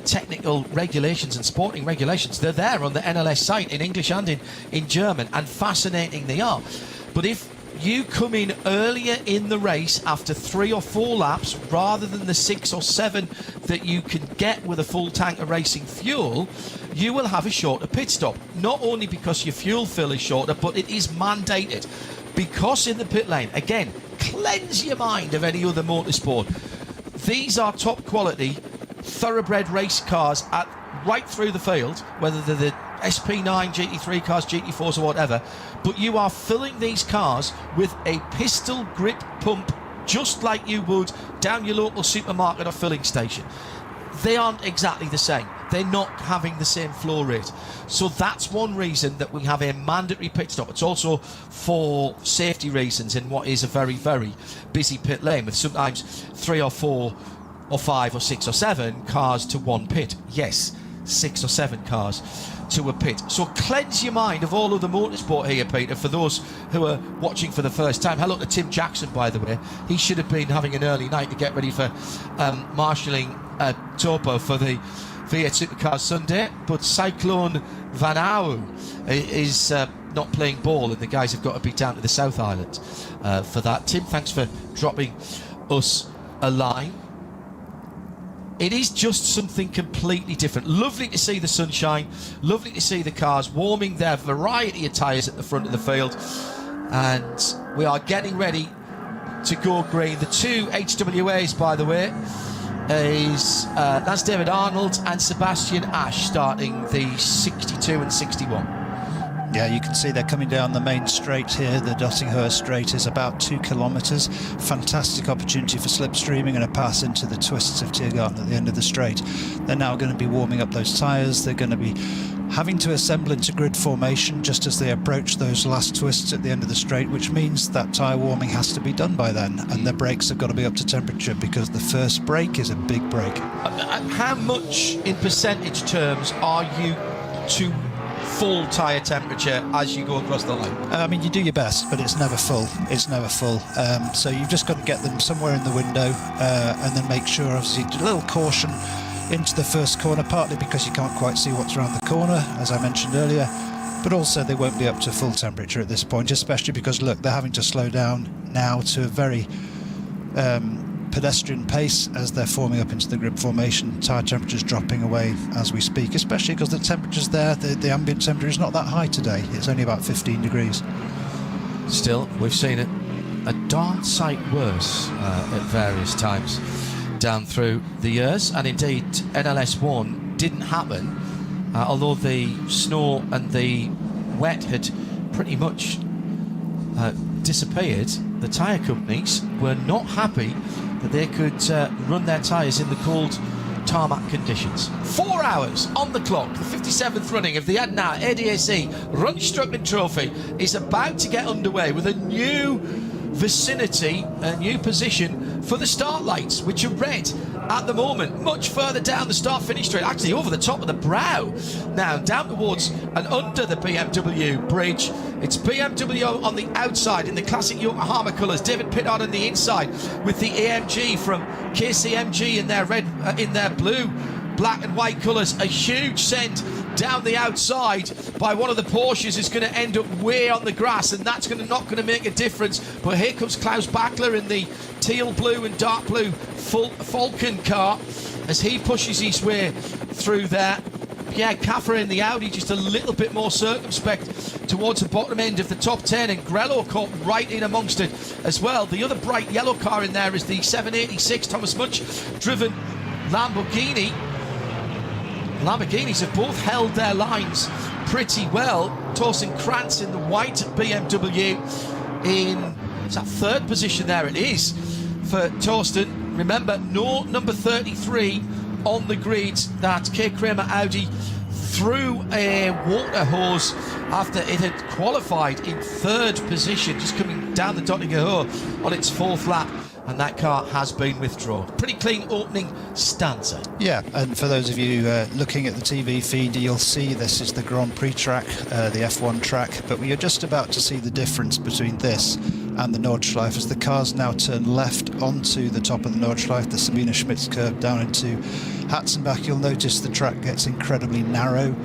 technical regulations and sporting regulations, they're there on the NLS site in English and in German, and fascinating they are. But if you come in earlier in the race after 3 or 4 laps rather than the 6 or 7 that you can get with a full tank of racing fuel, you will have a shorter pit stop. Not only because your fuel fill is shorter, but it is mandated. Because in the pit lane, again, cleanse your mind of any other motorsport. These are top quality, thoroughbred race cars right through the field, whether they're the SP9, GT3 cars, GT4s or whatever, but you are filling these cars with a pistol grip pump just like you would down your local supermarket or filling station. They aren't exactly the same. They're not having the same flow rate. So that's one reason that we have a mandatory pit stop. It's also for safety reasons in what is a very, very busy pit lane with sometimes 3 or 4 or 5 or 6 or 7 cars to one pit. Yes, 6 or 7 cars to a pit. So cleanse your mind of all of the motorsport here, Peter, for those who are watching for the first time. Hello to Tim Jackson, by the way. He should have been having an early night to get ready for marshalling Topo for the V8 Supercars Sunday, but Cyclone Van Au is not playing ball, and the guys have got to be down to the South Island for that. Tim, thanks for dropping us a line. It is just something completely different. Lovely to see the sunshine, lovely to see the cars warming their variety of tyres at the front of the field, and we are getting ready to go green. The 2 HWAs, by the way, is that's David Arnold and Sebastian Ash starting the 62 and 61. Yeah, you can see they're coming down the main straight here. The Dottinghurst straight is about 2 kilometres. Fantastic opportunity for slipstreaming and a pass into the twists of Tiergarten at the end of the straight. They're now going to be warming up those tyres. They're going to be having to assemble into grid formation just as they approach those last twists at the end of the straight, which means that tyre warming has to be done by then, and the brakes have got to be up to temperature because the first brake is a big brake. How much in percentage terms are you to full tyre temperature as you go across the line? I mean, you do your best, but it's never full. It's never full. So you've just got to get them somewhere in the window and then make sure, obviously, a little caution into the first corner, partly because you can't quite see what's around the corner, as I mentioned earlier, but also they won't be up to full temperature at this point, especially because, look, they're having to slow down now to a very pedestrian pace as they're forming up into the grid formation. Tyre temperature's dropping away as we speak, especially because the temperature's there. The ambient temperature is not that high today. It's only about 15 degrees. Still, we've seen it a darn sight worse at various times down through the years, and indeed NLS1 didn't happen, although the snow and the wet had pretty much disappeared. The tyre companies were not happy that they could run their tyres in the cold tarmac conditions. 4 hours on the clock. The 57th running of the Adenauer ADAC Rundstrecken-Trophy is about to get underway with a new vicinity, a new position for the start lights, which are red at the moment, much further down the start-finish straight, actually over the top of the brow now, down towards and under the BMW bridge. It's BMW on the outside in the classic Yokohama colours, David Pittard on the inside with the AMG from KCMG in their red, in their blue, black and white colours. A huge send down the outside by one of the Porsches is going to end up way on the grass, and that's not going to make a difference. But here comes Klaus Bachler in the teal blue and dark blue Falcon car as he pushes his way through there. Pierre Caffer in the Audi just a little bit more circumspect towards the bottom end of the top 10, and Grello caught right in amongst it as well. The other bright yellow car in there is the 786 Thomas Much driven Lamborghini. Lamborghinis have both held their lines pretty well. Thorsten Kranz in the white BMW in that third position there. It is for Thorsten. Remember, no number 33 on the grid. That K. Kramer Audi threw a water hose after it had qualified in third position, just coming down the Dottinger on its fourth lap. And that car has been withdrawn. Pretty clean opening stanza. Yeah, and for those of you looking at the TV feed, you'll see this is the Grand Prix track, the F1 track, but we are just about to see the difference between this and the Nordschleife as the cars now turn left onto the top of the Nordschleife, the Sabine Schmitz curve down into Hatzenbach. You'll notice the track gets incredibly narrow.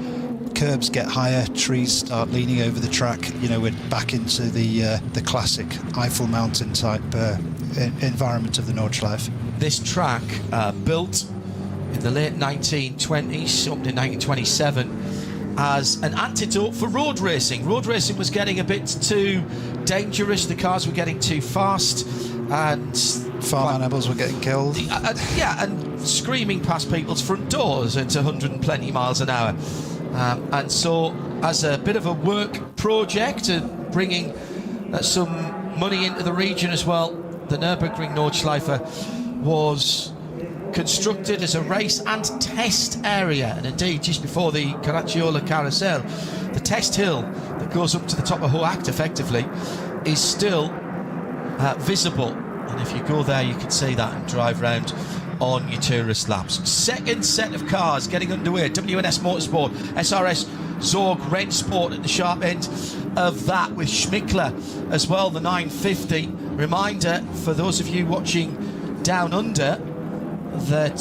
Curbs get higher, trees start leaning over the track. You know, we're back into the classic Eifel Mountain type environment of the Nordschleife. This track, built in the late 1920s, up in 1927, as an antidote for road racing. Road racing was getting a bit too dangerous, the cars were getting too fast, and farm animals were getting killed. Yeah, and screaming past people's front doors at 120 miles an hour. And so, as a bit of a work project, bringing some money into the region as well, the Nürburgring Nordschleife was constructed as a race and test area. And indeed, just before the Caracciola Carousel, the test hill that goes up to the top of Hoacht effectively is still visible. And if you go there, you can see that and drive round on your tourist laps. Second set of cars getting underway. WNS Motorsport, SRS Zorg Rennsport at the sharp end of that, with Schmickler as well, the 950. Reminder for those of you watching down under that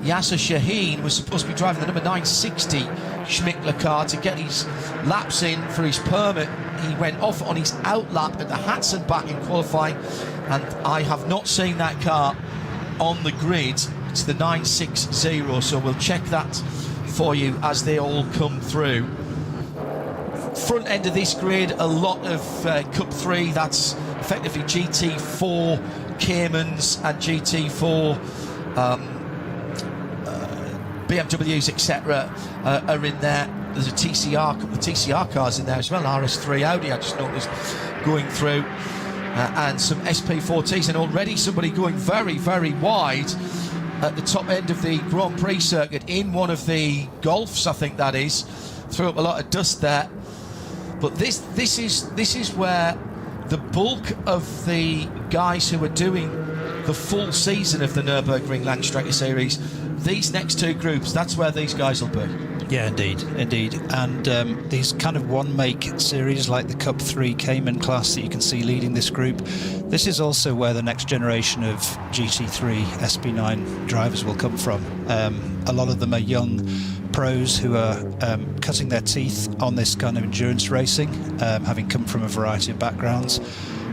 Yasser Shaheen was supposed to be driving the number 960 Schmickler car to get his laps in for his permit. He went off on his outlap at the Hatzenbach in qualifying, and I have not seen that car on the grid. It's the 960, so we'll check that for you as they all come through. Front end of this grid, a lot of Cup 3, that's effectively GT4 Caymans and GT4 BMWs, etc. are in there. There's a TCR, a couple of TCR cars in there as well, RS3 Audi I just noticed going through, and some SP4Ts, and already somebody going very, very wide at the top end of the Grand Prix circuit in one of the Golfs, I think that is. Threw up a lot of dust there. But this is where the bulk of the guys who are doing the full season of the Nürburgring Langstrecken Series, these next two groups, that's where these guys will be. Yeah, indeed. And these kind of one-make series like the Cup 3 Cayman class that you can see leading this group, this is also where the next generation of GT3 SP9 drivers will come from. A lot of them are young pros who are cutting their teeth on this kind of endurance racing, having come from a variety of backgrounds.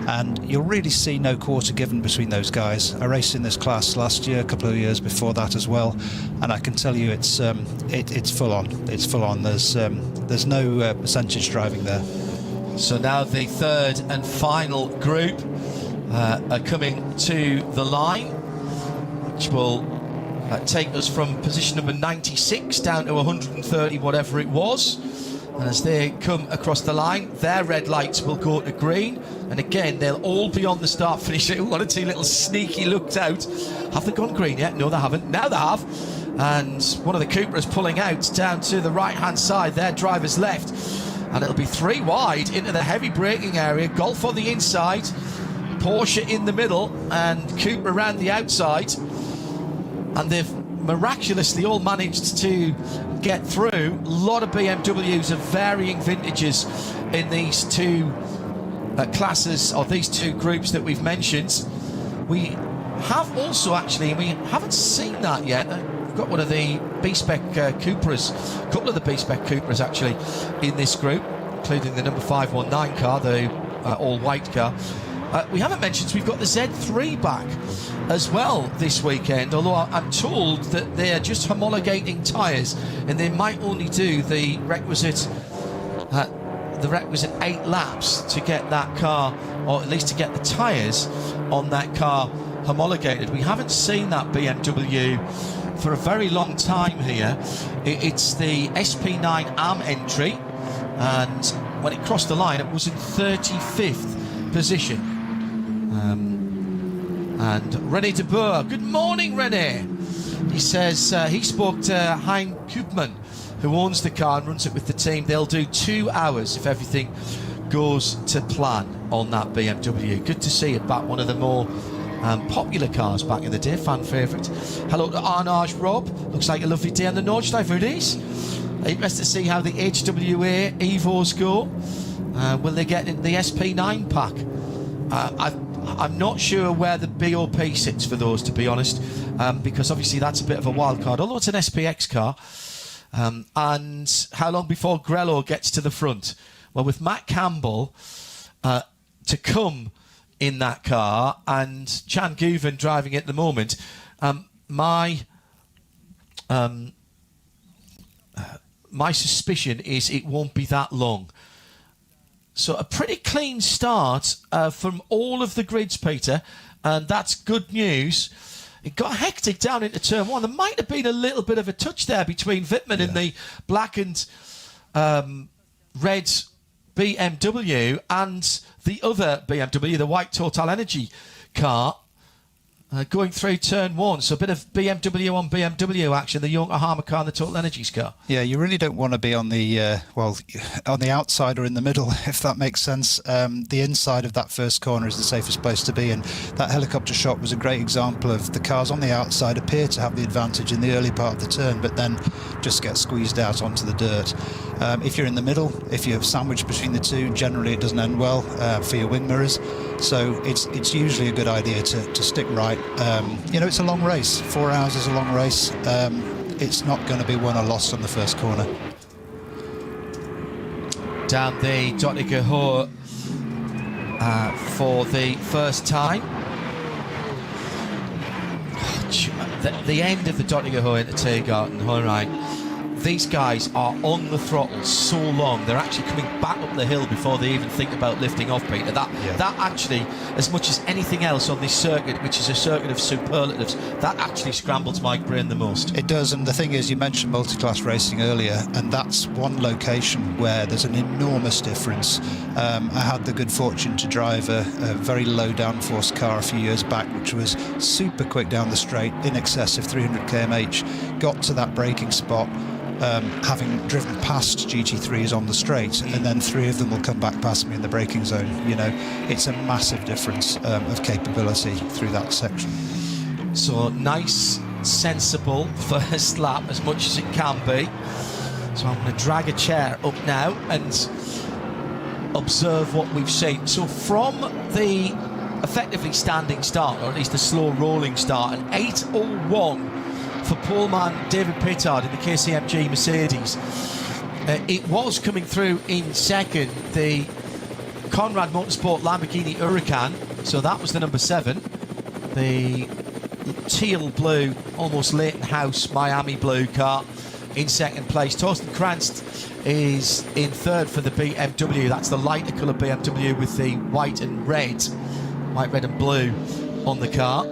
And you'll really see no quarter given between those guys. I raced in this class last year, a couple of years before that as well, and I can tell you it's full on. It's full on. There's no percentage driving there. So now the third and final group, are coming to the line, which will take us from position number 96 down to 130, whatever it was. And as they come across the line, their red lights will go to green. And again, they'll all be on the start finish. One or two little sneaky looks out. Have they gone green yet? No, they haven't. Now they have. And one of the Cupras pulling out down to the right-hand side. Their driver's left. And it'll be 3 wide into the heavy braking area. Golf on the inside. Porsche in the middle. And Cupra around the outside. And they've miraculously all managed to get through. A lot of BMWs of varying vintages in these two classes, or these two groups that we've mentioned. We have also actually, we haven't seen that yet, we've got one of the B-Spec Cupras, a couple of the B-Spec Cupras actually in this group, including the number 519 car, the all-white car. We haven't mentioned we've got the Z3 back as well this weekend, although I'm told that they are just homologating tyres and they might only do the requisite 8 laps to get that car, or at least to get the tyres on that car homologated. We haven't seen that BMW for a very long time here. It's the SP9 entry, and when it crossed the line it was in 35th position. And René de Boer, good morning René. He says he spoke to Hein Koopman, who owns the car and runs it with the team. They'll do 2 hours if everything goes to plan on that BMW. Good to see it back, one of the more popular cars back in the day, fan favourite. Hello to Arnage Rob, looks like a lovely day on the Nordschleife it is. Interested to see how the HWA Evos go. Will they get in the SP9 pack? I'm not sure where the BOP sits for those, to be honest, because obviously that's a bit of a wild card, although it's an SPX car. And how long before Grello gets to the front? Well, with Matt Campbell to come in that car and Chan Guven driving it at the moment, my suspicion is it won't be that long. So a pretty clean start from all of the grids, Peter, and that's good news. It got hectic down into turn 1. There might have been a little bit of a touch there between Wittmann and the black and red BMW and the other BMW, the white Total Energy car, going through turn 1. So a bit of BMW on BMW action, the Yokohama car and the Total Energies car. Yeah, you really don't want to be on the on the outside or in the middle, if that makes sense. The inside of that first corner is the safest place to be, and that helicopter shot was a great example of the cars on the outside appear to have the advantage in the early part of the turn, but then just get squeezed out onto the dirt. If you're in the middle, if you're sandwiched between the two, generally it doesn't end well for your wing mirrors. So it's usually a good idea to stick right. It's a long race. 4 hours is a long race. It's not going to be won or lost on the first corner. Down the Dottinger Hohe for the first time. The end of the Dottinger Hohe into Tiergarten, all right. These guys are on the throttle so long, they're actually coming back up the hill before they even think about lifting off, Peter. That actually, as much as anything else on this circuit, which is a circuit of superlatives, that actually scrambles my brain the most. It does, and the thing is, you mentioned multi-class racing earlier, and that's one location where there's an enormous difference. I had the good fortune to drive a very low downforce car a few years back, which was super quick down the straight, in excess of 300 km/h, got to that braking spot, having driven past GT3s on the straight, and then 3 of them will come back past me in the braking zone. It's a massive difference of capability through that section. So nice, sensible first lap as much as it can be. So I'm going to drag a chair up now and observe what we've seen. So from the effectively standing start, or at least the slow rolling start, an 8:01 for poleman David Pittard in the KCMG Mercedes. It was coming through in second, the Conrad Motorsport Lamborghini Huracan, so that was the number 7. The teal blue, almost Leighton House Miami blue car in second place. Torsten Kranst is in third for the BMW. That's the lighter colour BMW with the white and red white, red and blue on the car.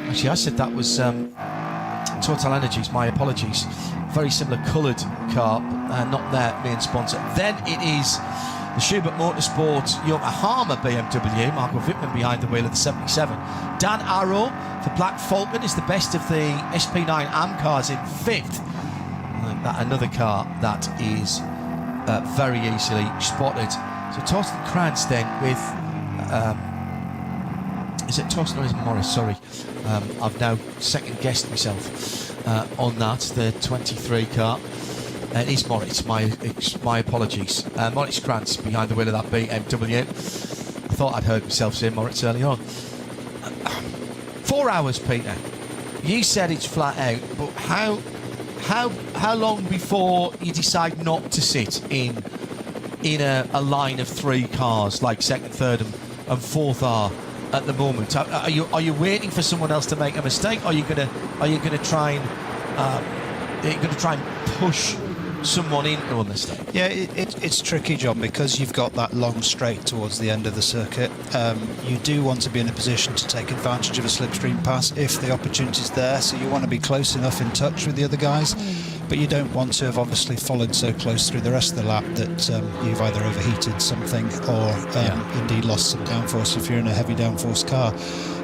Actually, I said that was Total Energies, my apologies. Very similar coloured car, not their main sponsor. Then it is the Schubert Motorsport Yokohama BMW, Marco Wittmann behind the wheel of the 77. Dan Arrow for Black Falcon is the best of the SP9 AM cars in 5th. Another car that is very easily spotted. So Torsten Krantz then with, is it Torsten or is it Morris? Sorry, I've now second guessed myself on that, the 23 car. It is Moritz, my apologies. Moritz Krantz behind the wheel of that BMW. I thought I'd heard myself say Moritz early on. 4 hours, Peter. You said it's flat out, but how long before you decide not to sit in a line of 3 cars like second, third, and fourth are at the moment? Are you waiting for someone else to make a mistake? Or are you gonna try and push someone in on this thing? Yeah, it's tricky, John, because you've got that long straight towards the end of the circuit. You do want to be in a position to take advantage of a slipstream pass if the opportunity's there, so you want to be close enough in touch with the other guys, but you don't want to have obviously followed so close through the rest of the lap that you've either overheated something or indeed lost some downforce if you're in a heavy downforce car.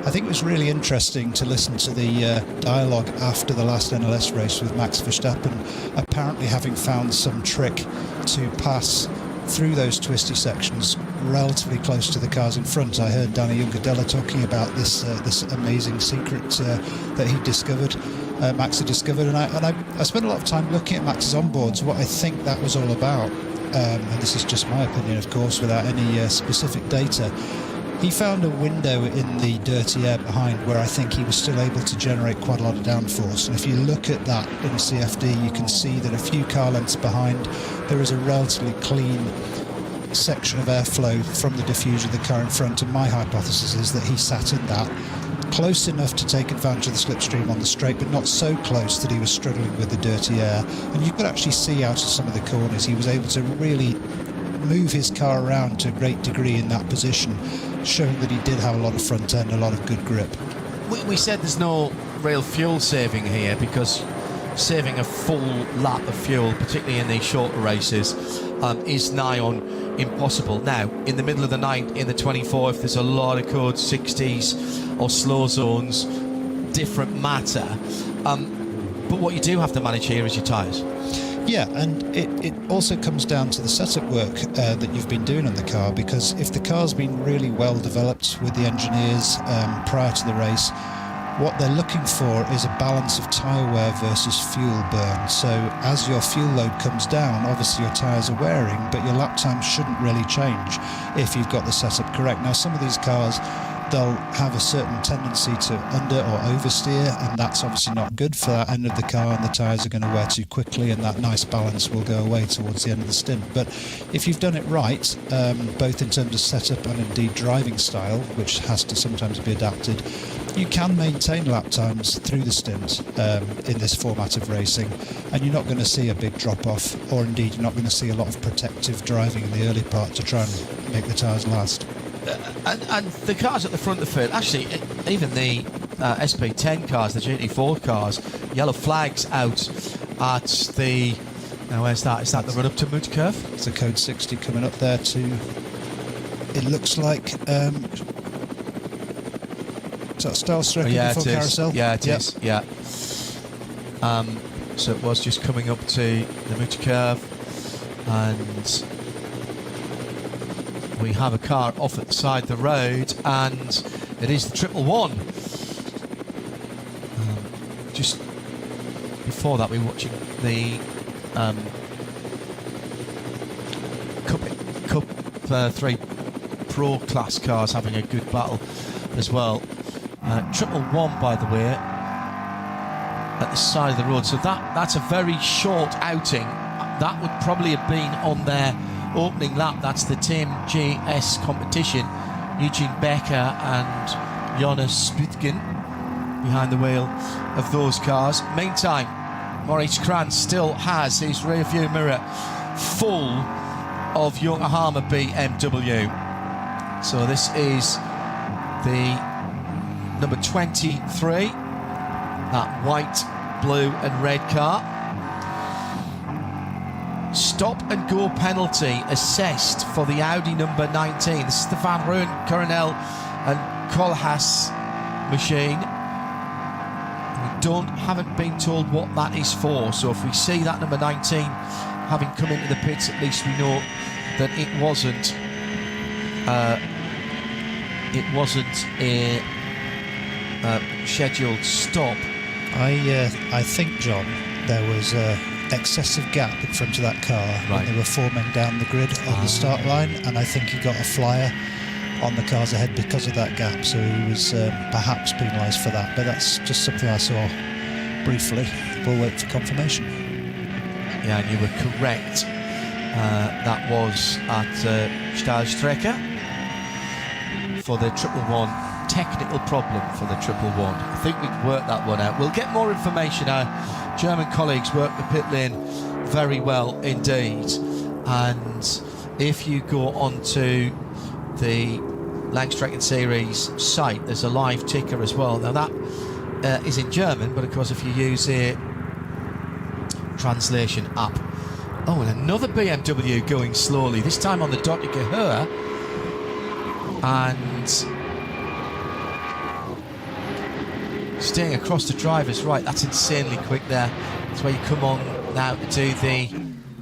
I think it was really interesting to listen to the dialogue after the last NLS race with Max Verstappen, apparently having found some trick to pass through those twisty sections relatively close to the cars in front. I heard Danny Juncadella talking about this amazing secret that he discovered, Max had discovered, and I spent a lot of time looking at Max's onboards, what I think that was all about, and this is just my opinion, of course, without any specific data. He found a window in the dirty air behind where I think he was still able to generate quite a lot of downforce, and if you look at that in a CFD, you can see that a few car lengths behind there is a relatively clean section of airflow from the diffuser of the car in front, and my hypothesis is that he sat in that close enough to take advantage of the slipstream on the straight, but not so close that he was struggling with the dirty air. And you could actually see out of some of the corners he was able to really move his car around to a great degree in that position, showing that he did have a lot of front end, a lot of good grip. We said there's no real fuel saving here, because saving a full lap of fuel, particularly in these shorter races, is nigh on impossible. Now, in the middle of the night, in the 24th, there's a lot of code 60s or slow zones, different matter. But what you do have to manage here is your tyres. Yeah, and it also comes down to the setup work that you've been doing on the car, because if the car's been really well developed with the engineers prior to the race, what they're looking for is a balance of tyre wear versus fuel burn. So as your fuel load comes down, obviously your tyres are wearing, but your lap time shouldn't really change if you've got the setup correct. Now, some of these cars, they'll have a certain tendency to under or oversteer, and that's obviously not good for that end of the car, and the tyres are going to wear too quickly, and that nice balance will go away towards the end of the stint. But if you've done it right, both in terms of setup and indeed driving style, which has to sometimes be adapted, you can maintain lap times through the stint in this format of racing, and you're not going to see a big drop off, or indeed you're not going to see a lot of protective driving in the early part to try and make the tyres last. And the cars at the front of the field, actually, even the SP10 cars, the GT4 cars, yellow flags out at the... Now, where's that? Is that the run up to Moot Curve? It's a code 60 coming up there to... It looks like... is that Starstruck before Carousel? Yeah, it is. Yeah. So it was just coming up to the Moot Curve, and we have a car off at the side of the road, and it is the 111. Just before that, we were watching the Cup 3 Pro class cars having a good battle as well. 111, by the way, at the side of the road. So that's a very short outing. That would probably have been on their opening lap. That's the Team GS competition. Eugene Becker and Jonas Spütgen behind the wheel of those cars. Meantime, Moritz Krantz still has his rear view mirror full of Yokohama BMW. So this is the number 23, that white, blue and red car. Stop and go penalty assessed for the Audi number 19. This is the Van Rooyen, Coronel and Koolhaas machine. We haven't been told what that is for, so if we see that number 19 having come into the pits, at least we know that it wasn't a scheduled stop. I think, John, there was excessive gap in front of that car when they were 4 men down the grid on the start line, and I think he got a flyer on the cars ahead because of that gap, so he was perhaps penalised for that, but that's just something I saw briefly. We'll wait for confirmation. Yeah, and you were correct. That was at Stahlstrecke for the 111, technical problem for the 111. I think we've worked that one out. We'll get more information. Our German colleagues work the pit lane very well indeed, and if you go onto the Langstrecken Series site, there's a live ticker as well. Now that is in German, but of course if you use a translation app. Oh, and another BMW going slowly, this time on the Dottige Höhe, and staying across the driver's right. That's insanely quick there. That's where you come on now to do the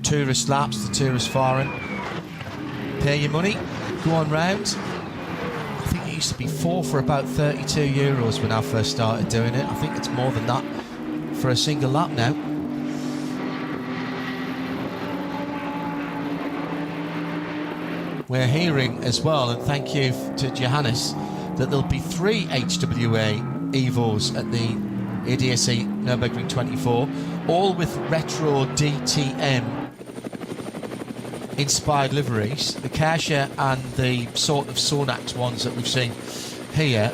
tourist laps, the tourist fahren. Pay your money, go on round. I think it used to be 4 for about €32 when I first started doing it. I think it's more than that for a single lap now. We're hearing as well, and thank you to Johannes, that there'll be 3 HWA Evos at the ADAC Nürburgring 24, all with retro DTM inspired liveries, the Kasia and the sort of Sonax ones that we've seen here,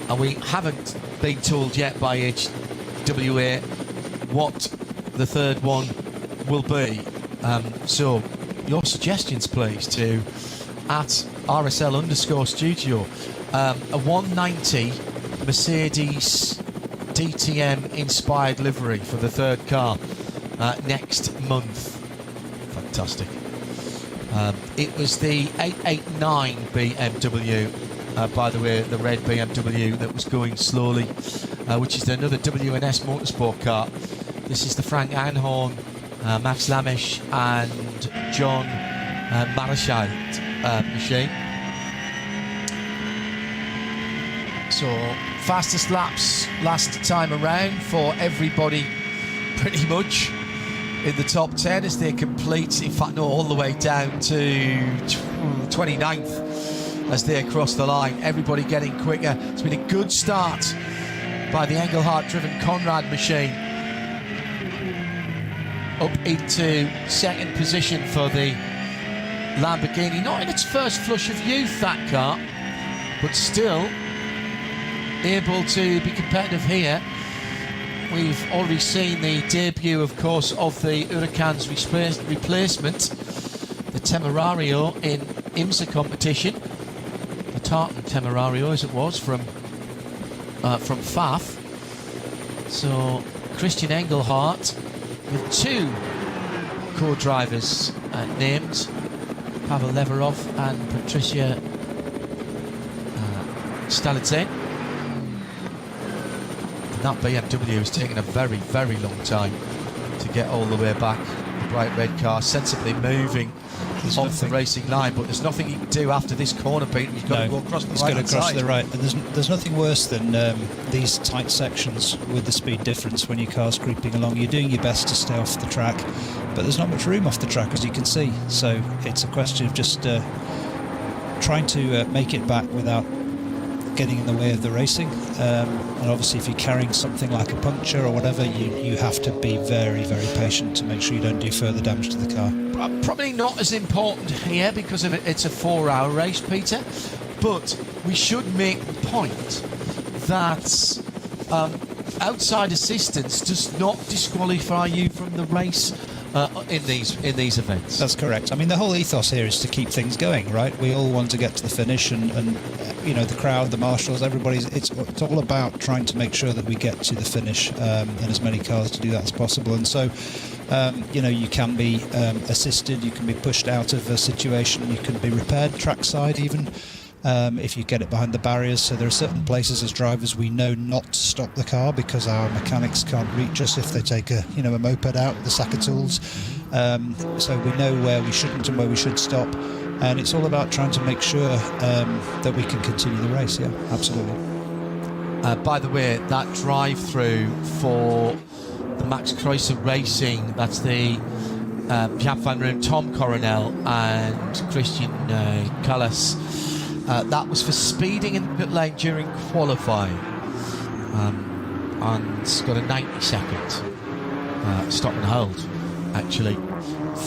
and we haven't been told yet by HWA what the third one will be. So your suggestions please to @RSL_studio. A 190 Mercedes DTM inspired livery for the third car next month. Fantastic. It was the 889 BMW, by the way, the red BMW that was going slowly, which is another WNS Motorsport car. This is the Frank Einhorn, Max Lamisch and John Marischal machine. So fastest laps last time around for everybody pretty much in the top 10 as they complete, in fact no, all the way down to 29th as they cross the line. Everybody getting quicker. It's been a good start by the Engelhardt driven Conrad machine, up into second position for the Lamborghini. Not in its first flush of youth, that car, but still able to be competitive here. We've already seen the debut, of course, of the Huracan's replacement, the Temerario in IMSA competition, the Tartan Temerario as it was from Pfaff. So Christian Engelhardt with 2 co-drivers named, Pavel Leverov and Patricia Stalitzin. That BMW has taken a very, very long time to get all the way back. The bright red car sensibly moving off the racing line, but there's nothing he can do after this corner, Pete. He's got to go across the right side. He's got to cross to the right, and there's nothing worse than these tight sections with the speed difference when your car's creeping along. You're doing your best to stay off the track, but there's not much room off the track, as you can see. So it's a question of just trying to make it back without getting in the way of the racing, and obviously if you're carrying something like a puncture or whatever, you have to be very, very patient to make sure you don't do further damage to the car. Probably not as important here because of it's a 4-hour race, Peter, but we should make the point that outside assistance does not disqualify you from the race in these events. That's correct. I mean, the whole ethos here is to keep things going, right? We all want to get to the finish, and you know, the crowd, the marshals, everybody's. It's all about trying to make sure that we get to the finish, and as many cars to do that as possible. And so, you know, you can be assisted, you can be pushed out of a situation, you can be repaired trackside even. If you get it behind the barriers. So there are certain places as drivers we know not to stop the car because our mechanics can't reach us if they take a moped out with a sack of tools. So we know where we shouldn't and where we should stop, and it's all about trying to make sure that we can continue the race. Yeah, absolutely. By the way, that drive-through for the Max Kreuzer Racing, that's the Jaap van Roon, Tom Coronel and Christian Callas. That was for speeding in the pit lane during qualifying, and it's got a 90-second stop and hold, actually,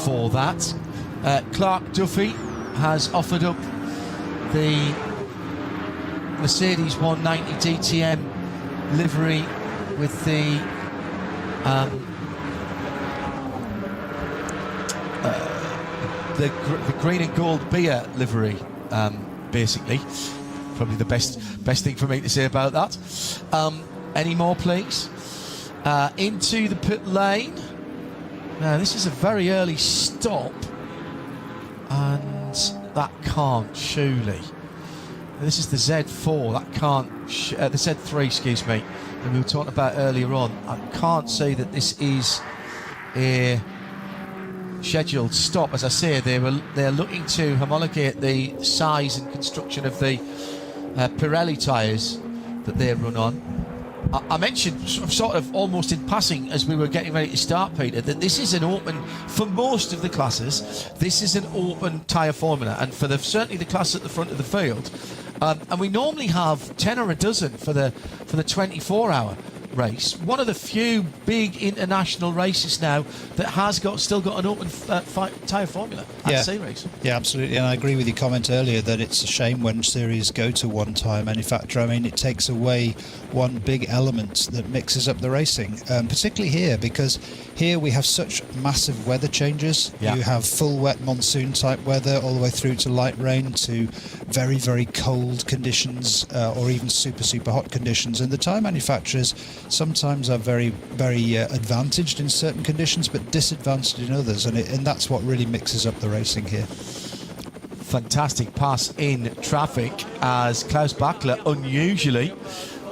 for that. Clark Duffy has offered up the Mercedes 190 DTM livery with the green and gold beer livery. Basically, probably the best thing for me to say about that. Any more, please? Into the pit lane. Now, this is a very early stop, and that can't surely. This is the Z4. That can't. The Z3, excuse me. That we were talking about earlier on. I can't say that this is a scheduled stop. As I say, they're looking to homologate the size and construction of the Pirelli tyres that they run on. I mentioned sort of almost in passing as we were getting ready to start, Peter, that this is an open, for most of the classes, this is an open tyre formula, and for certainly the class at the front of the field, and we normally have 10 or a dozen for the 24-hour race. One of the few big international races now that has still got an open tyre formula at series. Yeah, absolutely. And I agree with your comment earlier that it's a shame when series go to one tyre manufacturer. I mean, it takes away one big element that mixes up the racing, particularly here, because here we have such massive weather changes. You have full wet monsoon type weather all the way through to light rain to very, very cold conditions, or even super hot conditions. And the tyre manufacturers sometimes are very, very advantaged in certain conditions, but disadvantaged in others, and that's what really mixes up the racing here. Fantastic pass in traffic as Klaus Bachler unusually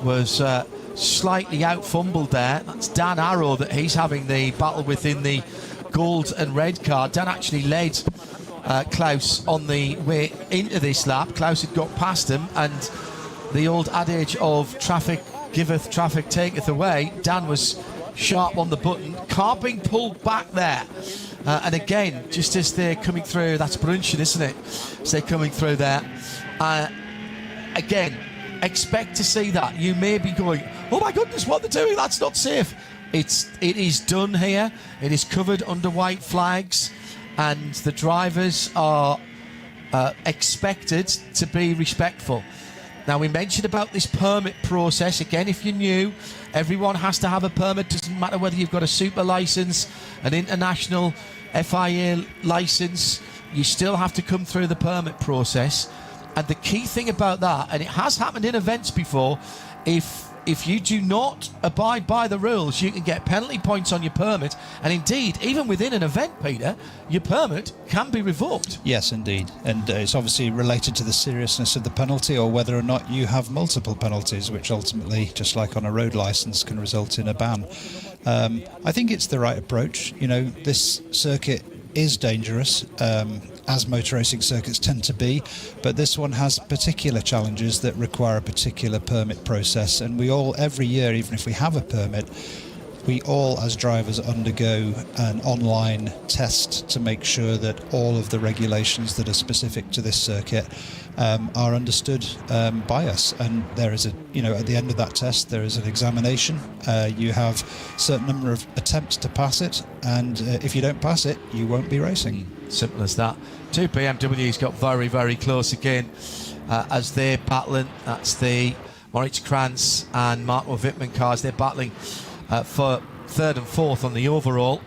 was slightly out fumbled there. That's Dan Arrow that he's having the battle with in the gold and red car. Dan actually led Klaus on the way into this lap. Klaus had got past him, and the old adage of traffic giveth, traffic taketh away. Dan was sharp on the button. Car being pulled back there. And again, just as they're coming through, that's Brunchen, isn't it? As they're coming through there. Again, expect to see that. You may be going, oh my goodness, what they're doing, that's not safe. It is done here. It is covered under white flags, and the drivers are expected to be respectful. Now, we mentioned about this permit process. Again, if you're new, everyone has to have a permit. Doesn't matter whether you've got a super license, an international FIA license, you still have to come through the permit process. And the key thing about that, and it has happened in events before, if you do not abide by the rules, you can get penalty points on your permit. And indeed, even within an event, Peter, your permit can be revoked. Yes, indeed. And it's obviously related to the seriousness of the penalty, or whether or not you have multiple penalties, which ultimately, just like on a road license, can result in a ban. I think it's the right approach. You know, this circuit is dangerous, as motor racing circuits tend to be, but this one has particular challenges that require a particular permit process, and we all, every year, even if we have a permit, we all as drivers undergo an online test to make sure that all of the regulations that are specific to this circuit are understood by us. And there is at the end of that test, there is an examination. You have a certain number of attempts to pass it, and if you don't pass it, you won't be racing. Simple as that. Two BMWs got very, very close again as they're battling. That's the Moritz Kranz and Marco Wittmann cars. They're battling for third and fourth on the overall.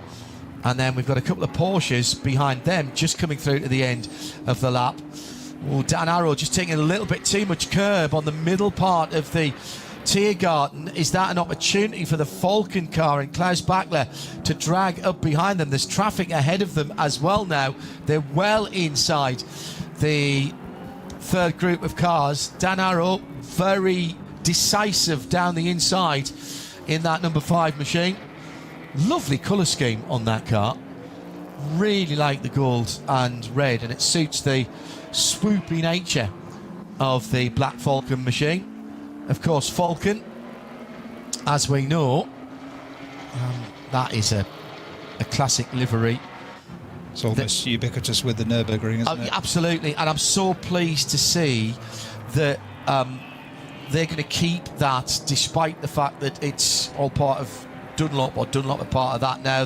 And then we've got a couple of Porsches behind them just coming through to the end of the lap. Oh, Dan Arrow just taking a little bit too much curb on the middle part of the Tiergarten. Is that an opportunity for the Falcon car and Klaus Bachler to drag up behind them? There's traffic ahead of them as well now. They're well inside the third group of cars. Dan Arrow very decisive down the inside in that number 5 machine. Lovely colour scheme on that car. Really like the gold and red, and it suits the swoopy nature of the Black Falcon machine. Of course, Falcon, as we know, that is a classic livery. It's almost ubiquitous with the Nürburgring, isn't it? Absolutely, and I'm so pleased to see that they're going to keep that, despite the fact that it's all part of Dunlop, or Dunlop are part of that now.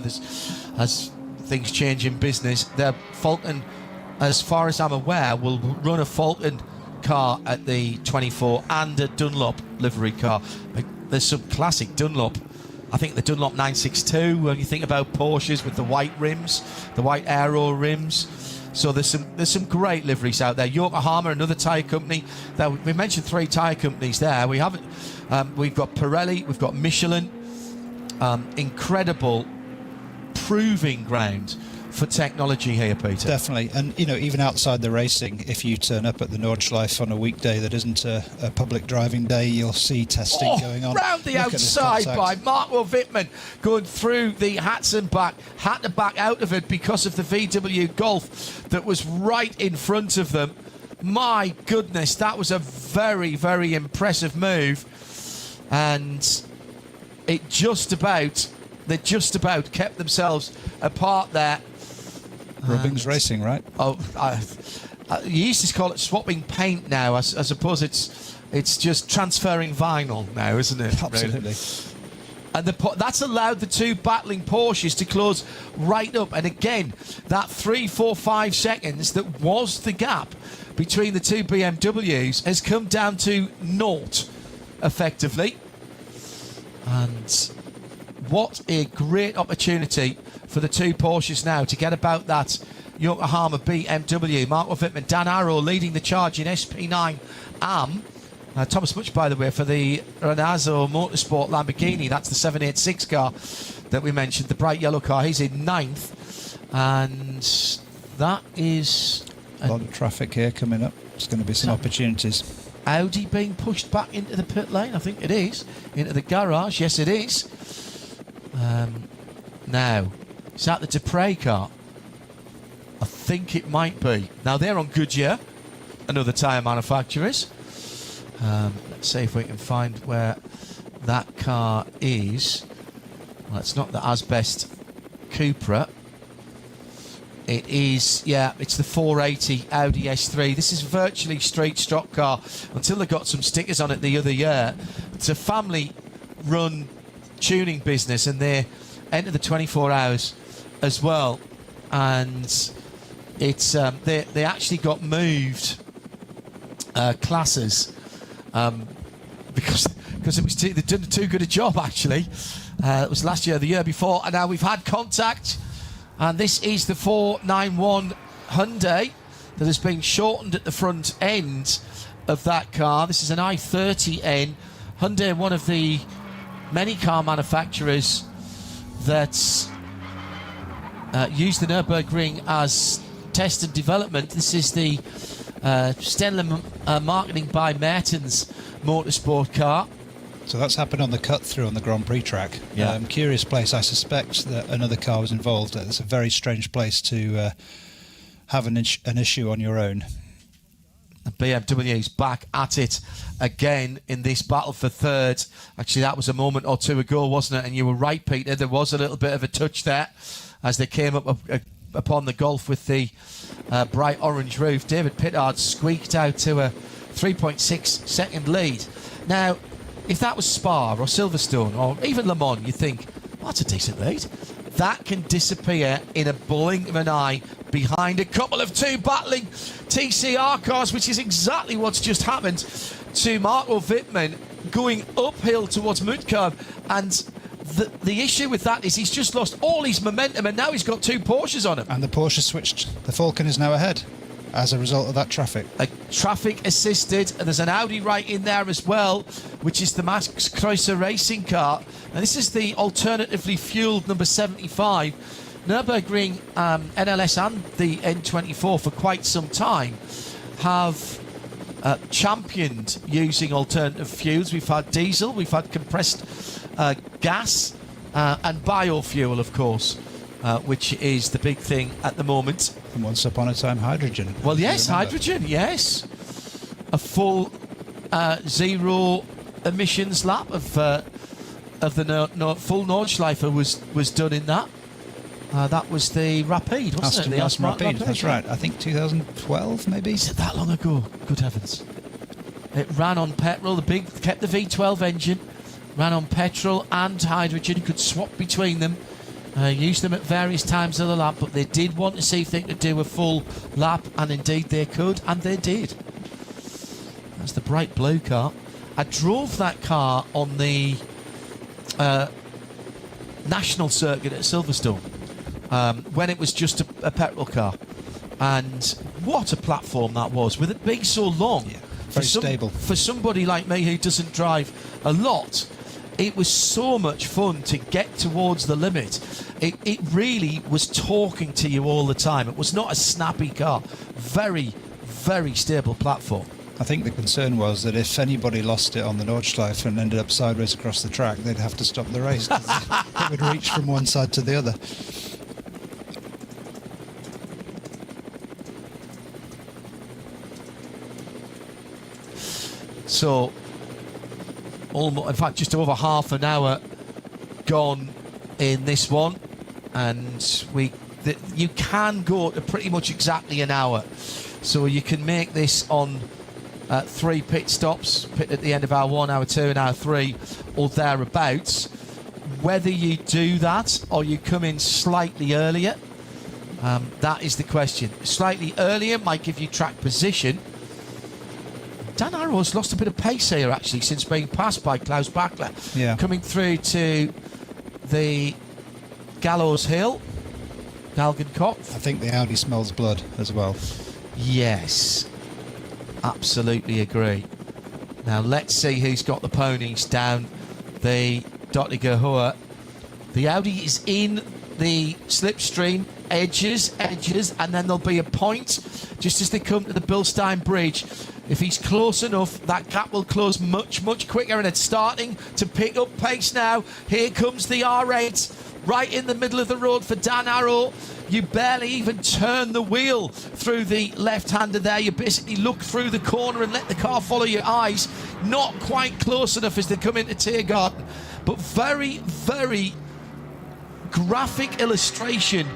As things change in business, their Falcon, as far as I'm aware, will run a Falcon car at the 24 and a Dunlop livery car. There's some classic Dunlop. I think the Dunlop 962, when you think about Porsches with the white rims, the white aero rims. So there's some great liveries out there. Yokohama, another tyre company. We mentioned 3 tyre companies there. We've got Pirelli, we've got Michelin. Incredible proving ground for technology here, Peter. Definitely. And, you know, even outside the racing, if you turn up at the Nordschleife on a weekday that isn't a public driving day, you'll see testing going on. Round the outside by Marco Wittmann, going through the hat to back out of it because of the VW Golf that was right in front of them. My goodness, that was a very, very impressive move. And they just about kept themselves apart there. Rubbings Racing, right? You used to call it swapping paint now. I suppose it's just transferring vinyl now, isn't it? Absolutely. Really? And that's allowed the 2 battling Porsches to close right up. And again, that 3, 4, 5 seconds that was the gap between the 2 BMWs has come down to 0, effectively. And what a great opportunity for the 2 Porsches now to get about that Yokohama BMW. Marco Wittmann, Dan Arrow leading the charge in SP9 AM. Thomas Much, by the way, for the Renazzo Motorsport Lamborghini. That's the 786 car that we mentioned, the bright yellow car. He's in 9th. And that is... A lot of traffic here coming up. There's going to be some opportunities. Audi being pushed back into the pit lane, I think it is. Into the garage, yes it is. Now, is that the Dupre car? I think it might be. Now, they're on Goodyear, another tyre manufacturers. Let's see if we can find where that car is. Well, it's not the Asbest Cupra. It is, yeah, it's the 480 Audi S3. This is virtually straight stock car until they got some stickers on it the other year. It's a family-run tuning business, and they enter the 24 hours as well. And it's they actually got moved classes because it was they'd done too good a job, actually. It was last year, the year before, and now we've had contact. And this is the 491 Hyundai that has been shortened at the front end of that car. This is an i30N. Hyundai, one of the many car manufacturers that use the Nürburgring as test and development. This is the Stenler Marketing by Mertens Motorsport car. So that's happened on the cut through on the Grand Prix track. Yeah. Curious place. I suspect that another car was involved. It's a very strange place to have an issue on your own. BMW's back at it again in this battle for third. Actually, that was a moment or two ago, wasn't it? And you were right, Peter. There was a little bit of a touch there as they came up upon the Golf with the bright orange roof. David Pittard squeaked out to a 3.6 second lead. Now, if that was Spa or Silverstone or even Le Mans, you think, well, that's a decent lead. That can disappear in a blink of an eye behind a couple of 2 battling TCR cars, which is exactly what's just happened to Marco Wittmann going uphill towards Mutkerb. And the issue with that is he's just lost all his momentum, and now he's got 2 Porsches on him. And the Porsche switched. The Falcon is now ahead as a result of that traffic. Traffic assisted, and there's an Audi right in there as well, which is the Max Kreuzer racing car. And this is the alternatively fueled number 75. Nürburgring NLS and the N24 for quite some time have championed using alternative fuels. We've had diesel, we've had compressed gas, and biofuel, of course, which is the big thing at the moment. And once upon a time, hydrogen. Well, yes, hydrogen, yes. A full zero emissions lap of the full Nordschleife was done in that. That was the Rapide, wasn't it? The Aston Rapide, that's right. I think 2012, maybe? Is it that long ago? Good heavens. It ran on petrol, kept the V12 engine, ran on petrol and hydrogen. You could swap between them, use them at various times of the lap, but they did want to see if they could do a full lap, and indeed they could, and they did. That's the bright blue car. I drove that car on the national circuit at Silverstone. When it was just a petrol car, and what a platform that was, with it being so long. Yeah, very stable. For somebody like me who doesn't drive a lot, it was so much fun to get towards the limit. It really was talking to you all the time. It was not a snappy car. Very, very stable platform. I think the concern was that if anybody lost it on the Nordschleife and ended up sideways across the track, they'd have to stop the race, 'cause it would reach from one side to the other. So, almost, in fact, just over half an hour gone in this one, and you can go to pretty much exactly an hour. So you can make this on 3 pit stops, pit at the end of hour 1, hour 2, and hour 3, or thereabouts. Whether you do that or you come in slightly earlier, that is the question. Slightly earlier might give you track position. Dan Arrow's lost a bit of pace here, actually, since being passed by Klaus Bachler. Yeah. Coming through to the Gallows Hill, Galgenkopf. I think the Audi smells blood as well. Yes, absolutely agree. Now let's see who's got the ponies down the Dottinger Hohe. The Audi is in the slipstream, edges, and then there'll be a point just as they come to the Bilstein Bridge. If he's close enough, that gap will close much, much quicker, and it's starting to pick up pace now. Here comes the R8, right in the middle of the road for Dan Arrow. You barely even turn the wheel through the left-hander there. You basically look through the corner and let the car follow your eyes. Not quite close enough as they come into Tiergarten, but very, very graphic illustration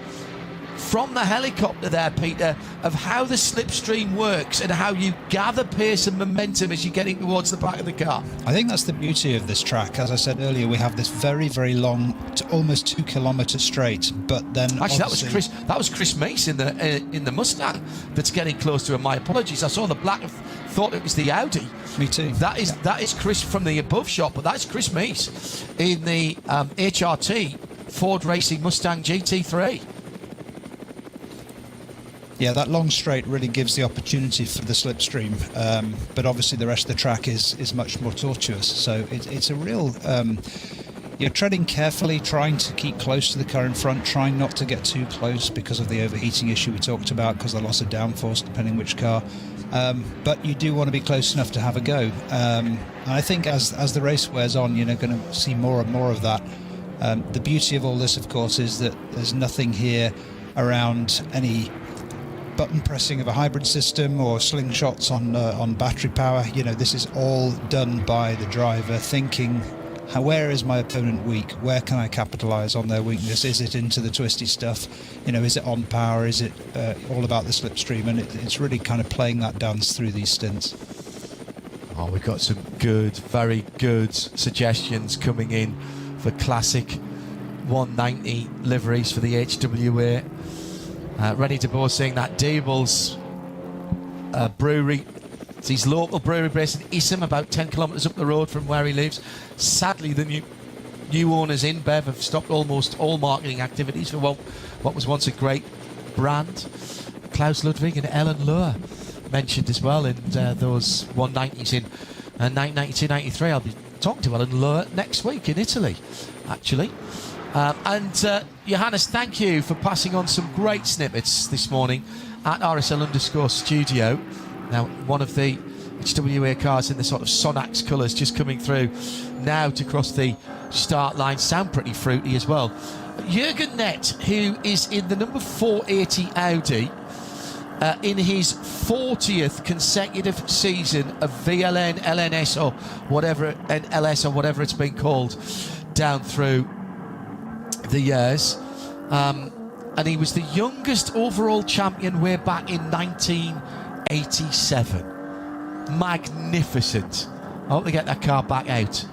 from the helicopter there, Peter, of how the slipstream works and how you gather pace and momentum as you're getting towards the back of the car. I think that's the beauty of this track. As I said earlier, we have this very, very long, almost 2 kilometre straight, but then actually that was Chris Mace in the Mustang that's getting close to him. My apologies, I saw the black, thought it was the Audi. Me too. That is Chris from the above shot, but that's Chris Mace in the HRT Ford Racing Mustang GT3. Yeah, that long straight really gives the opportunity for the slipstream, but obviously the rest of the track is much more tortuous. So it's a real... you're treading carefully, trying to keep close to the car in front, trying not to get too close because of the overheating issue we talked about, because of the loss of downforce, depending which car. But you do want to be close enough to have a go. And I think as the race wears on, you're going to see more and more of that. The beauty of all this, of course, is that there's nothing here around any button pressing of a hybrid system or slingshots on battery power. You know, this is all done by the driver thinking, where is my opponent weak? Where can I capitalize on their weakness? Is it into the twisty stuff? You know, is it on power? Is it all about the slipstream? And it's really kind of playing that dance through these stints. Oh, we've got some good, very good suggestions coming in for classic 190 liveries for the HWA. Rennie de Boer saying that Diebel's brewery, it's his local brewery based in Issem, about 10 kilometres up the road from where he lives. Sadly, the new new owners in Bev have stopped almost all marketing activities for what was once a great brand. Klaus Ludwig and Ellen Lohr mentioned as well in those 190s in 1992-93. I'll be talking to Ellen Lohr next week in Italy, actually. And Johannes, thank you for passing on some great snippets this morning at RSL_studio. Now, one of the HWA cars in the sort of Sonax colours just coming through now to cross the start line. Sound pretty fruity as well. Jürgen Nett, who is in the number 480 Audi, in his 40th consecutive season of VLN, LNS or whatever, and LS or whatever it's been called down through the years. And he was the youngest overall champion way back in 1987. Magnificent. I hope they get that car back out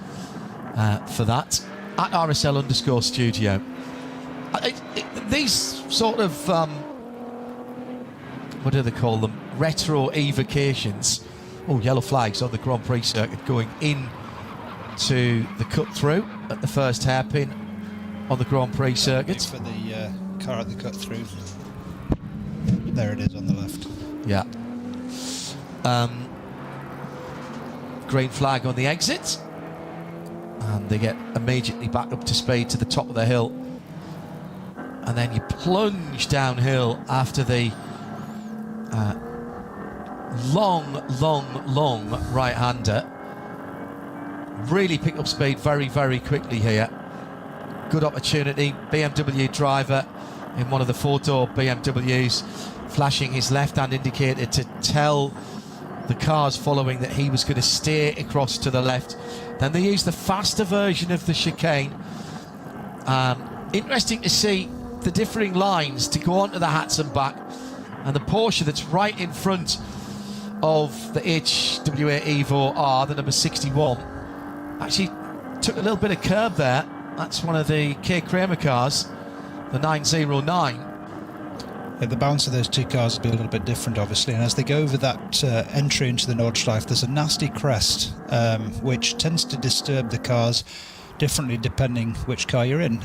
for that. At RSL_studio. These sort of, what do they call them? Retro evocations. Oh, yellow flags on the Grand Prix circuit going in to the cut through at the first hairpin on the Grand Prix circuit. For the car at the cut through. There it is on the left. Yeah. Green flag on the exit. And they get immediately back up to speed to the top of the hill. And then you plunge downhill after the long right-hander. Really pick up speed very, very quickly here. Good opportunity. BMW driver in one of the four-door BMWs flashing his left-hand indicator to tell the cars following that he was going to steer across to the left. Then they use the faster version of the chicane. Interesting to see the differing lines to go onto the hats and back, and the Porsche that's right in front of the HWA Evo R, the number 61, actually took a little bit of curb there. That's one of the K. Kramer cars, the 909. Yeah, the balance of those two cars will be a little bit different, obviously, and as they go over that entry into the Nordschleife, there's a nasty crest which tends to disturb the cars differently depending which car you're in.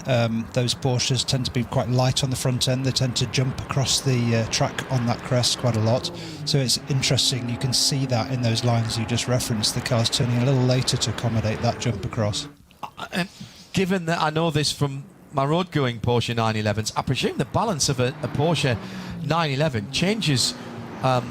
Those Porsches tend to be quite light on the front end. They tend to jump across the track on that crest quite a lot, so it's interesting. You can see that in those lines you just referenced, the car's turning a little later to accommodate that jump across. Given that I know this from my road-going Porsche 911s, I presume the balance of a Porsche 911 changes, and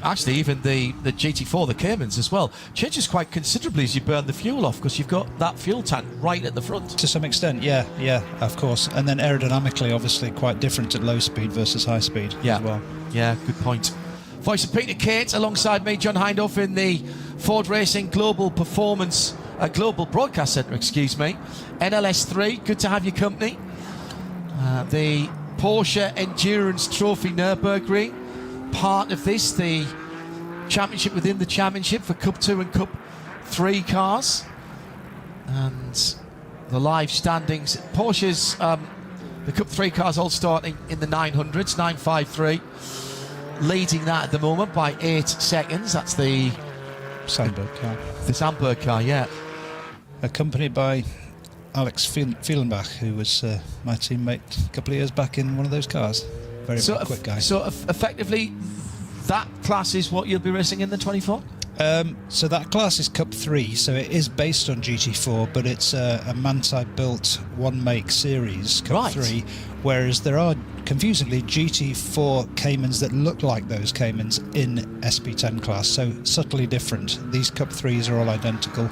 actually even the GT4, the Caymans as well, changes quite considerably as you burn the fuel off, because you've got that fuel tank right at the front. To some extent, yeah, of course. And then aerodynamically, obviously, quite different at low speed versus high speed as well. Yeah, good point. Voice of Peter Kate alongside me, John Hindhoff, in the Ford Racing Global Performance, Global Broadcast Centre, NLS3, good to have your company. The Porsche Endurance Trophy Nürburgring, part of this, the championship within the championship for Cup 2 and Cup 3 cars. And the live standings, Porsche's, the Cup 3 cars all starting in the 900s, 953. Leading that at the moment by 8 seconds. That's the Sandberg car. The Sandberg car, yeah. Accompanied by Alex Fielenbach, who was my teammate a couple of years back in one of those cars. Very quick guy. So effectively, that class is what you'll be racing in the 24? So that class is Cup 3, so it is based on GT4, but it's a Manthey-built one-make series, Cup 3, whereas there are, confusingly, GT4 Caymans that look like those Caymans in SP10 class, so subtly different. These Cup 3s are all identical.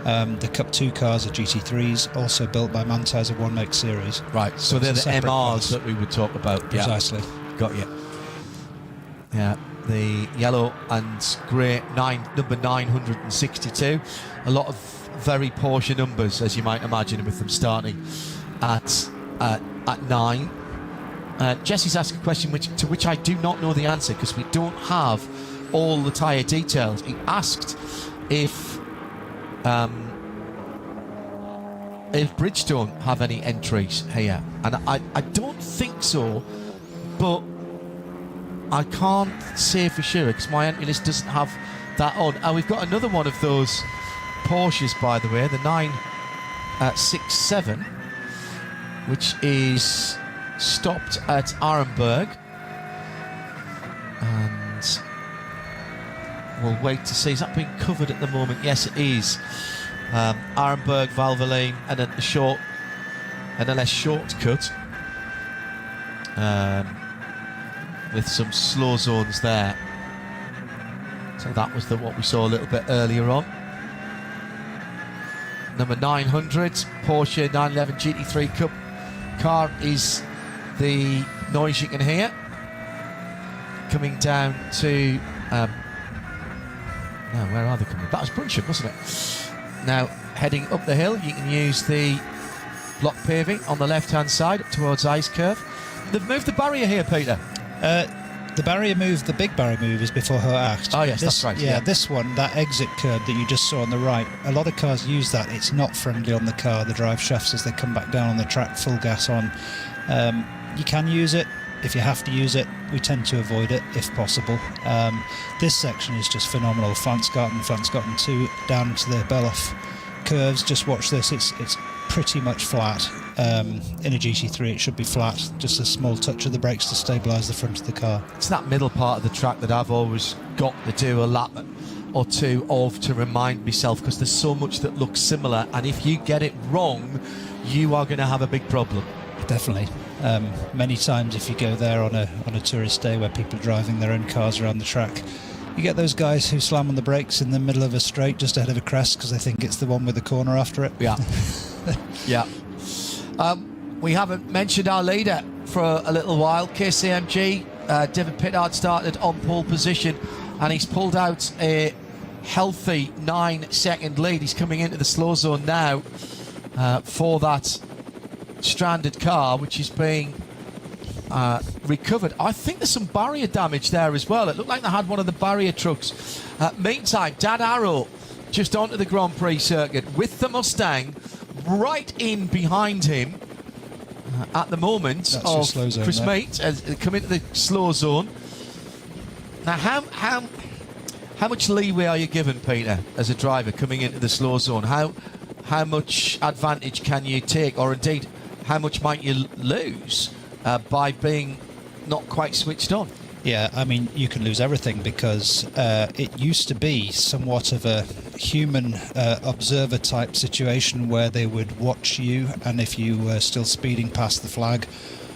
The Cup 2 cars are GT3s, also built by Manthey as a one-make series. Right, so they're the MRs that we would talk about. Precisely. Yeah. Got you. Yeah, the yellow and grey number 962. A lot of very Porsche numbers, as you might imagine, with them starting at 9. Jesse's asked a question to which I do not know the answer, because we don't have all the tyre details. He asked if Bridgestone have any entries here, and I don't think so, but I can't say for sure because my entry list doesn't have that on. And we've got another one of those Porsches, by the way, the 6-7, which is stopped at Arenberg. And we'll wait to see. Is that being covered at the moment? Yes, it is. Arenberg, Valvoline, and then a less shortcut with some slow zones there. So that was what we saw a little bit earlier on. Number 900, Porsche 911 GT3 Cup car is the noise you can hear. Coming down to... now, where are they coming? That was Brunsham, wasn't it? Now, heading up the hill, you can use the block paving on the left-hand side up towards Ice Curve. They've moved the barrier here, Peter. The big barrier move is before her act. Oh, yes, that's right. Yeah, this one, that exit curb that you just saw on the right, a lot of cars use that. It's not friendly on the car, the drive shafts, as they come back down on the track, full gas on. You can use it. If you have to use it, we tend to avoid it if possible. This section is just phenomenal. Flansgarten 2 down to the Beloff curves. Just watch this. It's pretty much flat. In a GT3 it should be flat, just a small touch of the brakes to stabilise the front of the car. It's that middle part of the track that I've always got to do a lap or two of to remind myself, because there's so much that looks similar, and if you get it wrong you are going to have a big problem. Definitely. Many times if you go there on a tourist day where people are driving their own cars around the track, you get those guys who slam on the brakes in the middle of a straight just ahead of a crest because they think it's the one with the corner after it. Yeah. Yeah. We haven't mentioned our leader for a little while, KCMG. David Pittard started on pole position and he's pulled out a healthy 9-second lead. He's coming into the slow zone now for that stranded car, which is being recovered. I think there's some barrier damage there as well. It looked like they had one of the barrier trucks. Meantime, Dad Arrow just onto the Grand Prix circuit with the Mustang right in behind him at the moment. That's of slow zone, Chris there. Mate has come into the slow zone. Now, how much leeway are you given, Peter, as a driver coming into the slow zone? How much advantage can you take, or indeed how much might you lose by being not quite switched on? Yeah, I mean, you can lose everything because it used to be somewhat of a human observer type situation where they would watch you, and if you were still speeding past the flag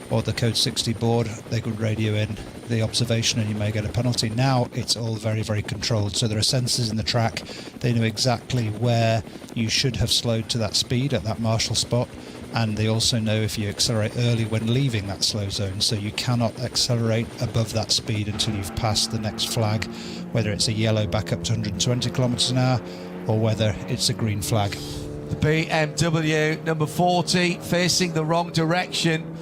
or the code 60 board, they could radio in the observation and you may get a penalty. Now it's all very, very controlled. So there are sensors in the track. They know exactly where you should have slowed to that speed at that marshal spot. And they also know if you accelerate early when leaving that slow zone, so you cannot accelerate above that speed until you've passed the next flag, whether it's a yellow back up to 120 kilometers an hour or whether it's a green flag. The BMW number 40 facing the wrong direction.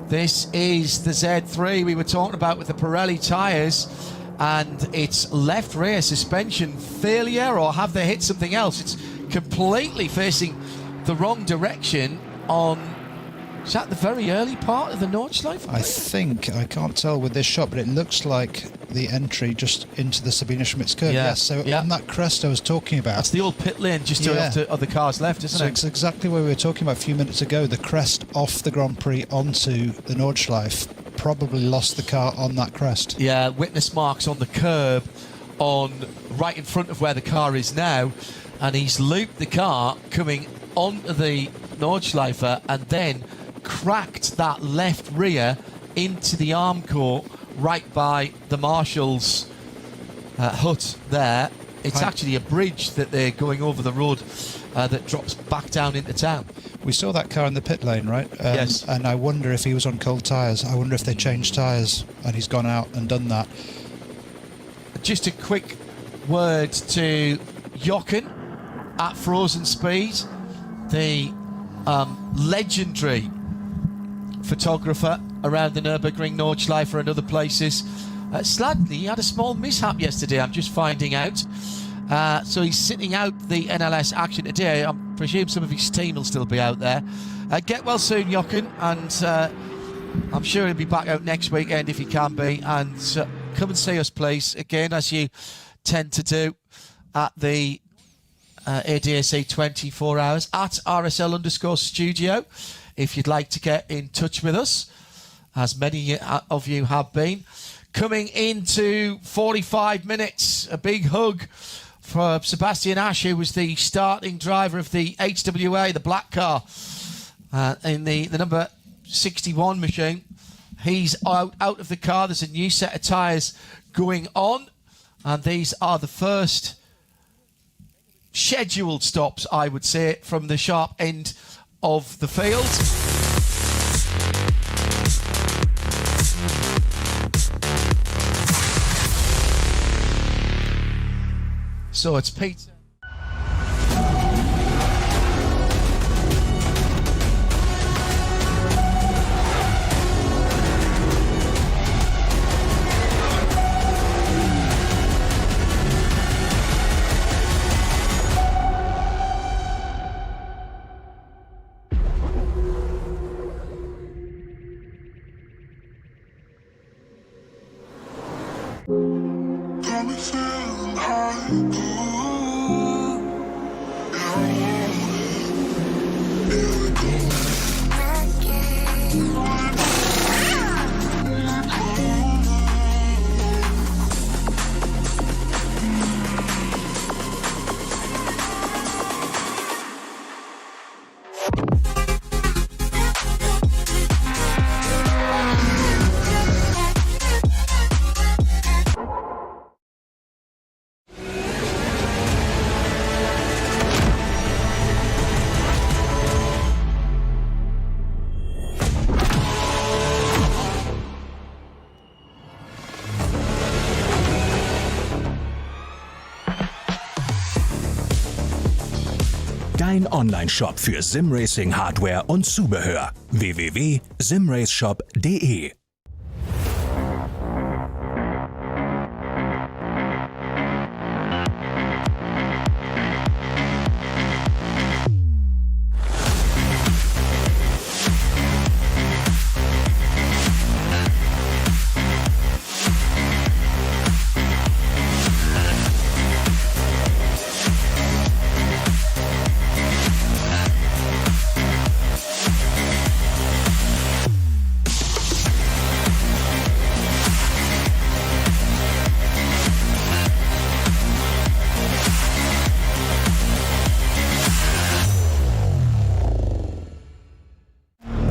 This is the Z3 we were talking about with the Pirelli tyres, and it's left rear suspension failure, or have they hit something else? It's completely facing the wrong direction on, is that the very early part of the Nordschleife? I think, I can't tell with this shot, but it looks like the entry just into the Sabine Schmitz curve. Yeah. Yes, so on that crest I was talking about. That's the old pit lane just to other cars left, isn't so it? it's exactly where we were talking about a few minutes ago. The crest off the Grand Prix onto the Nordschleife probably lost the car on that crest. Yeah, witness marks on the curb on right in front of where the car is now, and he's looped the car coming onto the Nordschleife and then cracked that left rear into the Armco right by the Marshal's hut there. It's actually a bridge that they're going over the road that drops back down into town. We saw that car in the pit lane, right? Yes. And I wonder if he was on cold tyres. I wonder if they changed tyres and he's gone out and done that. Just a quick word to Jochen at Frozen Speed, the legendary photographer around the Nürburgring Nordschleife and other places. Sadly, he had a small mishap yesterday, I'm just finding out. So he's sitting out the NLS action today. I presume some of his team will still be out there. Get well soon, Jochen, and I'm sure he'll be back out next weekend if he can be. And come and see us, please, again, as you tend to do at the ADAC 24 hours at RSL_studio if you'd like to get in touch with us, as many of you have been. Coming into 45 minutes, a big hug for Sebastian Ash, who was the starting driver of the HWA, the black car, in the number 61 machine. He's out of the car. There's a new set of tyres going on, and these are the first scheduled stops, I would say, from the sharp end of the field. So it's Peter. Dein Online-Shop für Simracing-Hardware und Zubehör. www.simraceshop.de.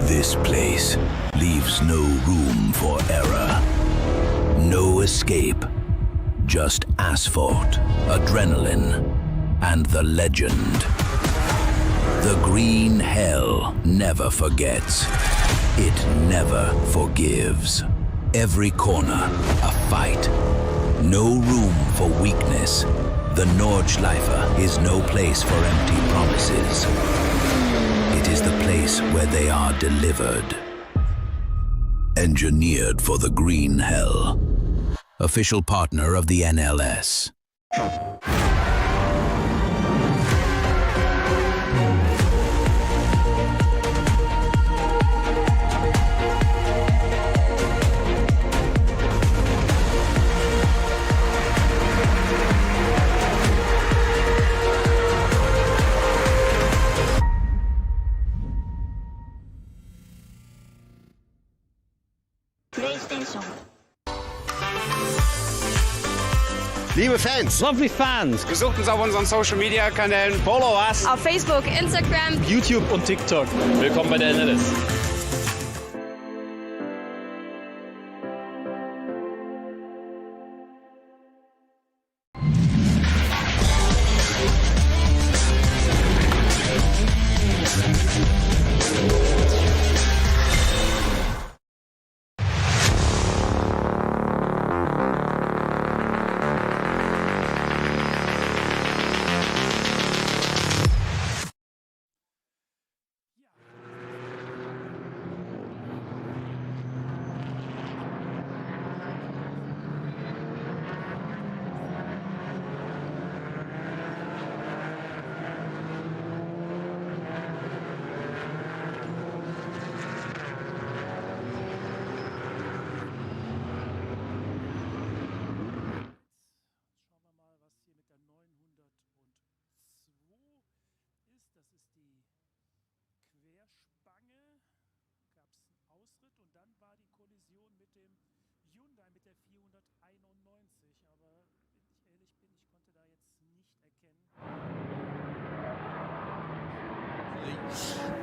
This place leaves no room for error. No escape. Just asphalt, adrenaline, and the legend. The green hell never forgets. It never forgives. Every corner, a fight. No room for weakness. The Nordschleife is no place for empty promises. It is the place where they are delivered. Engineered for the green hell. Official partner of the NLS. Liebe Fans, Lovely fans. besucht uns auf unseren Social Media Kanälen, follow us. Auf Facebook, Instagram, YouTube und TikTok. Willkommen bei der NLS.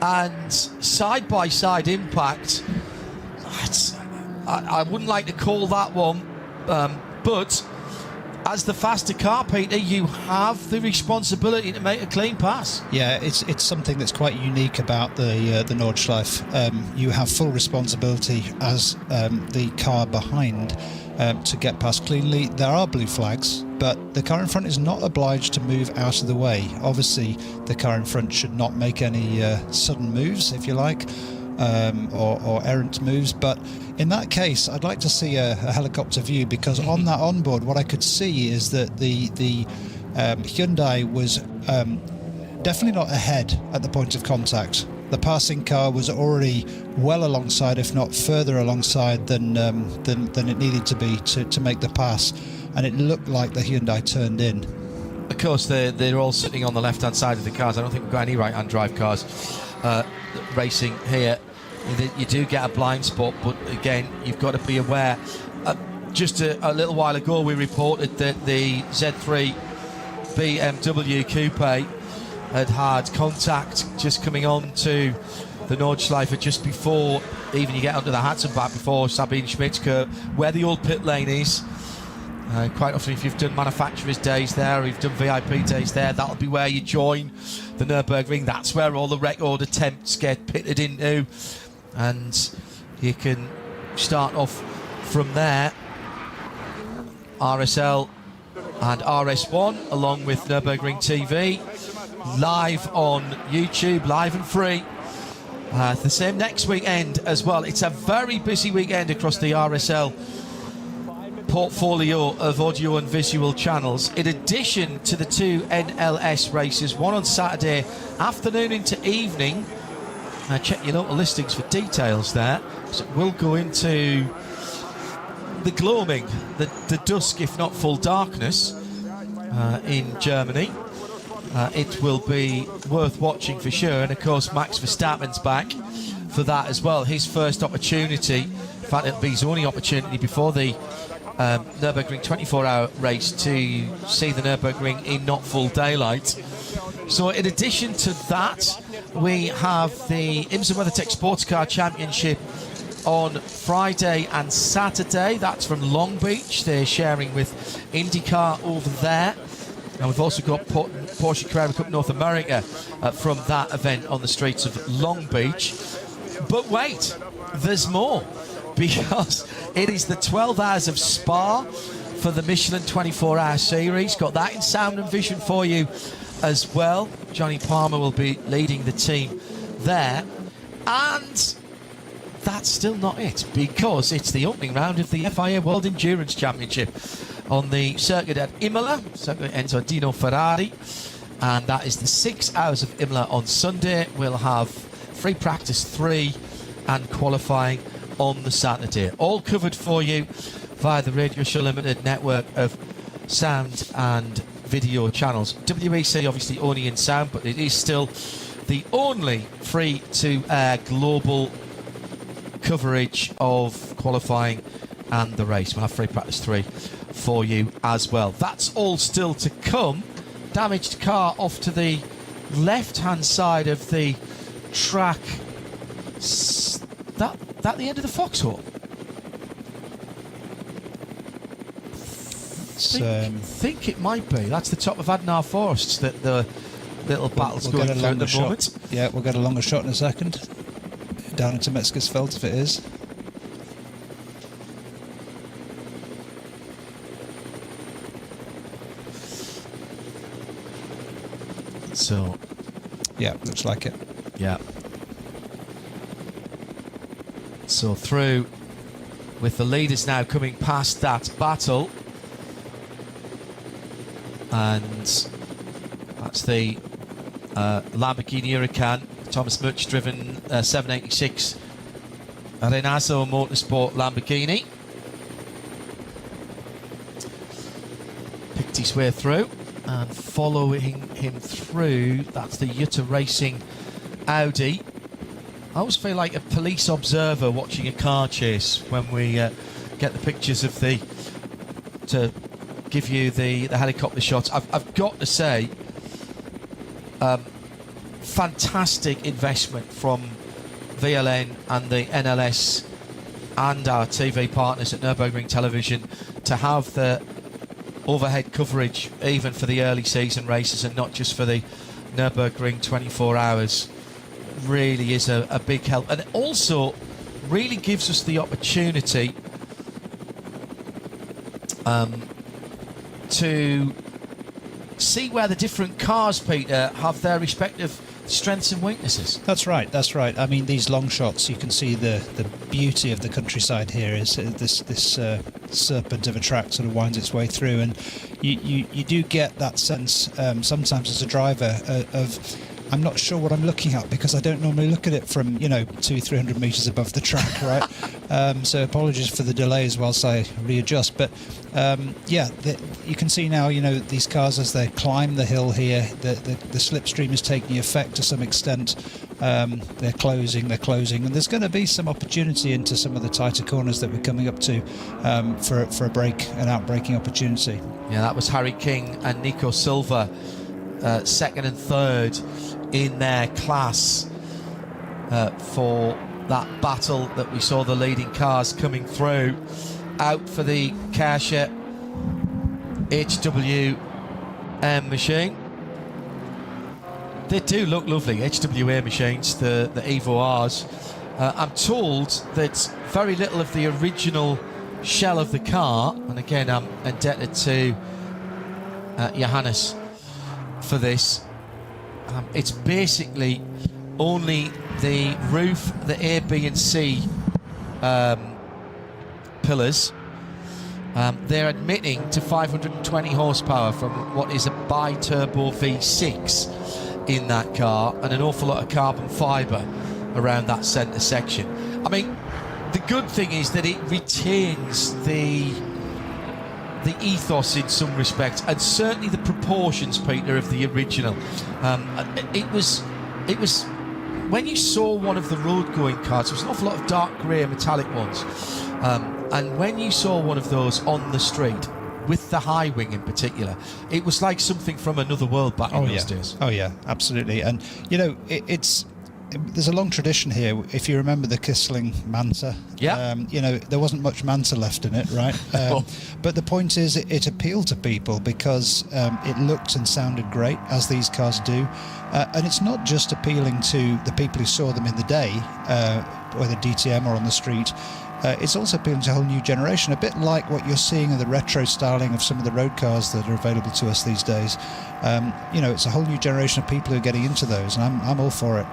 And side-by-side impact, I wouldn't like to call that one, but as the faster car, Peter, you have the responsibility to make a clean pass. Yeah, it's something that's quite unique about the Nordschleife. You have full responsibility as the car behind to get past cleanly. There are blue flags, but the car in front is not obliged to move out of the way. Obviously, the car in front should not make any sudden moves, if you like, or errant moves. But in that case, I'd like to see a helicopter view, because on that onboard, what I could see is that the Hyundai was definitely not ahead at the point of contact. The passing car was already well alongside, if not further alongside than it needed to be to make the pass, and it looked like the Hyundai turned in. Of course, they're all sitting on the left-hand side of the cars. I don't think we've got any right-hand drive cars racing here. You do get a blind spot, but again, you've got to be aware. Just a little while ago, we reported that the Z3 BMW Coupe had contact just coming on to the Nordschleife just before even you get onto the Hatzenbach, before Sabine Schmidt's curve, where the old pit lane is. Quite often, if you've done manufacturers' days there, or you've done VIP days there, that'll be where you join the Nürburgring. That's where all the record attempts get pitted into, and you can start off from there. RSL and RS1, along with Nürburgring TV, live on YouTube, live and free. The same next weekend as well. It's a very busy weekend across the RSL portfolio of audio and visual channels, in addition to the two NLS races, one on Saturday afternoon into evening. Check your local listings for details there. So we'll go into the gloaming, the dusk, if not full darkness, in Germany. It will be worth watching for sure. And of course, Max Verstappen's back for that as well. His first opportunity, in fact, it'll be his only opportunity before the Nürburgring 24-hour race to see the Nürburgring in not full daylight. So in addition to that, we have the IMSA WeatherTech Sports Car Championship on Friday and Saturday. That's from Long Beach. They're sharing with IndyCar over there. And we've also got Porsche Carrera Cup North America from that event on the streets of Long Beach. But wait, there's more, because it is the 12 hours of Spa for the Michelin 24-hour series. Got that in sound and vision for you as well. Johnny Palmer will be leading the team there. And that's still not it, because it's the opening round of the FIA World Endurance Championship on the circuit at Imola, circuit Enzo Dino Ferrari, and that is the 6 hours of Imola on Sunday. We'll have free practice 3 and qualifying on the Saturday. All covered for you via the Radio Show Limited network of sound and video channels. WEC obviously only in sound, but it is still the only free-to-air global coverage of qualifying and the race. We'll have free practice 3 for you as well. That's all still to come. Damaged car off to the left-hand side of the track. That the end of the foxhole? Think it might be. That's the top of Adenauer Forests that the little battle's going through at the moment. Yeah, we'll get a longer shot in a second. Down into Metzgersfeld if it is. So, yeah, looks like it. Yeah. So through with the leaders now coming past that battle, and that's the Lamborghini Huracan, Thomas Mutch driven 786 Renault Motorsport Lamborghini. Picked his way through, and following him through, that's the Jutta Racing Audi. I always feel like a police observer watching a car chase when we get the pictures of to give you the helicopter shots. I've got to say, fantastic investment from VLN and the NLS and our TV partners at Nürburgring Television to have the overhead coverage even for the early season races and not just for the Nürburgring 24 hours. Really is a big help, and it also really gives us the opportunity to see where the different cars, Peter, have their respective strengths and weaknesses. That's right. I mean, these long shots, you can see the beauty of the countryside here is this serpent of a track sort of winds its way through, and you do get that sense sometimes as a driver of I'm not sure what I'm looking at because I don't normally look at it from 200-300 meters above the track, right? So apologies for the delays whilst I readjust, but you can see now these cars as they climb the hill here, the slipstream is taking effect to some extent. They're closing, and there's going to be some opportunity into some of the tighter corners that we're coming up to for an outbraking opportunity. Yeah, that was Harry King and Nico Silva, second and third in their class for that battle that we saw the leading cars coming through. Out for the Porsche HWM machine. They do look lovely, HWA machines, the Evo R's. I'm told that very little of the original shell of the car, and again I'm indebted to Johannes for this, it's basically only the roof, the A, B and C pillars. They're admitting to 520 horsepower from what is a bi-turbo V6 in that car, and an awful lot of carbon fibre around that centre section. I mean, the good thing is that it retains the ethos in some respects, and certainly the proportions, Peter, of the original. It was when you saw one of the road-going cars, there was an awful lot of dark grey metallic ones, and when you saw one of those on the street, with the high wing in particular, it was like something from another world back in those days. Oh yeah, absolutely. And there's a long tradition here. If you remember the Kissling Manta, there wasn't much Manta left in it, right? But the point is, it appealed to people because it looked and sounded great, as these cars do. And it's not just appealing to the people who saw them in the day, whether DTM or on the street. It's also appealing to a whole new generation, a bit like what you're seeing in the retro styling of some of the road cars that are available to us these days. It's a whole new generation of people who are getting into those, and I'm all for it.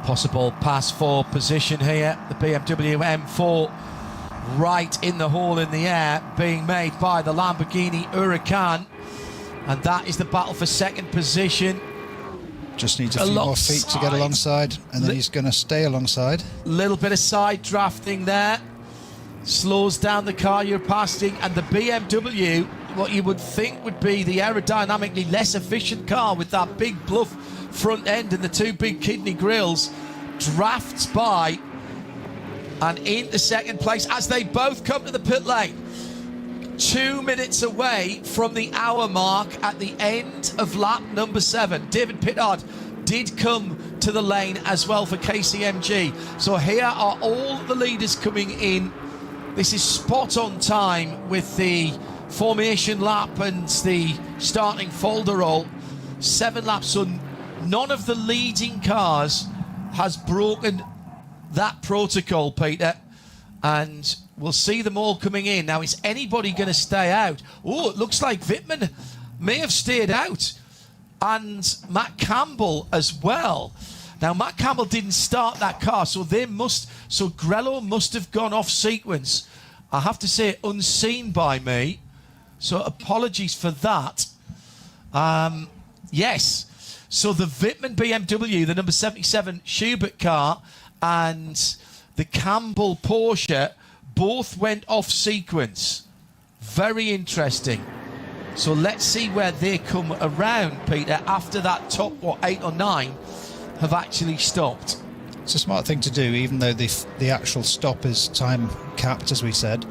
Possible pass for position here. The BMW M4 right in the hole in the air, being made by the Lamborghini Huracan, and that is the battle for second position. Just needs a few more feet to get alongside, and then he's going to stay alongside. Little bit of side drafting there, slows down the car you're passing, and the BMW, what you would think would be the aerodynamically less efficient car with that big bluff front end and the two big kidney grills, drafts by and into second place as they both come to the pit lane. 2 minutes away from the hour mark at the end of lap number 7. David Pittard did come to the lane as well for KCMG. So here are all the leaders coming in. This is spot on time with the formation lap and the starting folderol. 7 laps, so none of the leading cars has broken that protocol, Peter, and we'll see them all coming in. Now, is anybody going to stay out? Oh, it looks like Wittmann may have stayed out, and Matt Campbell as well. Now, Matt Campbell didn't start that car, so Grello must have gone off sequence. I have to say, unseen by me, so apologies for that. Yes. So the Wittmann BMW, the number 77 Schubert car, and the Campbell Porsche both went off sequence. Very interesting. So let's see where they come around, Peter, after that top, 8 or 9 have actually stopped. It's a smart thing to do, even though the actual stop is time capped, as we said.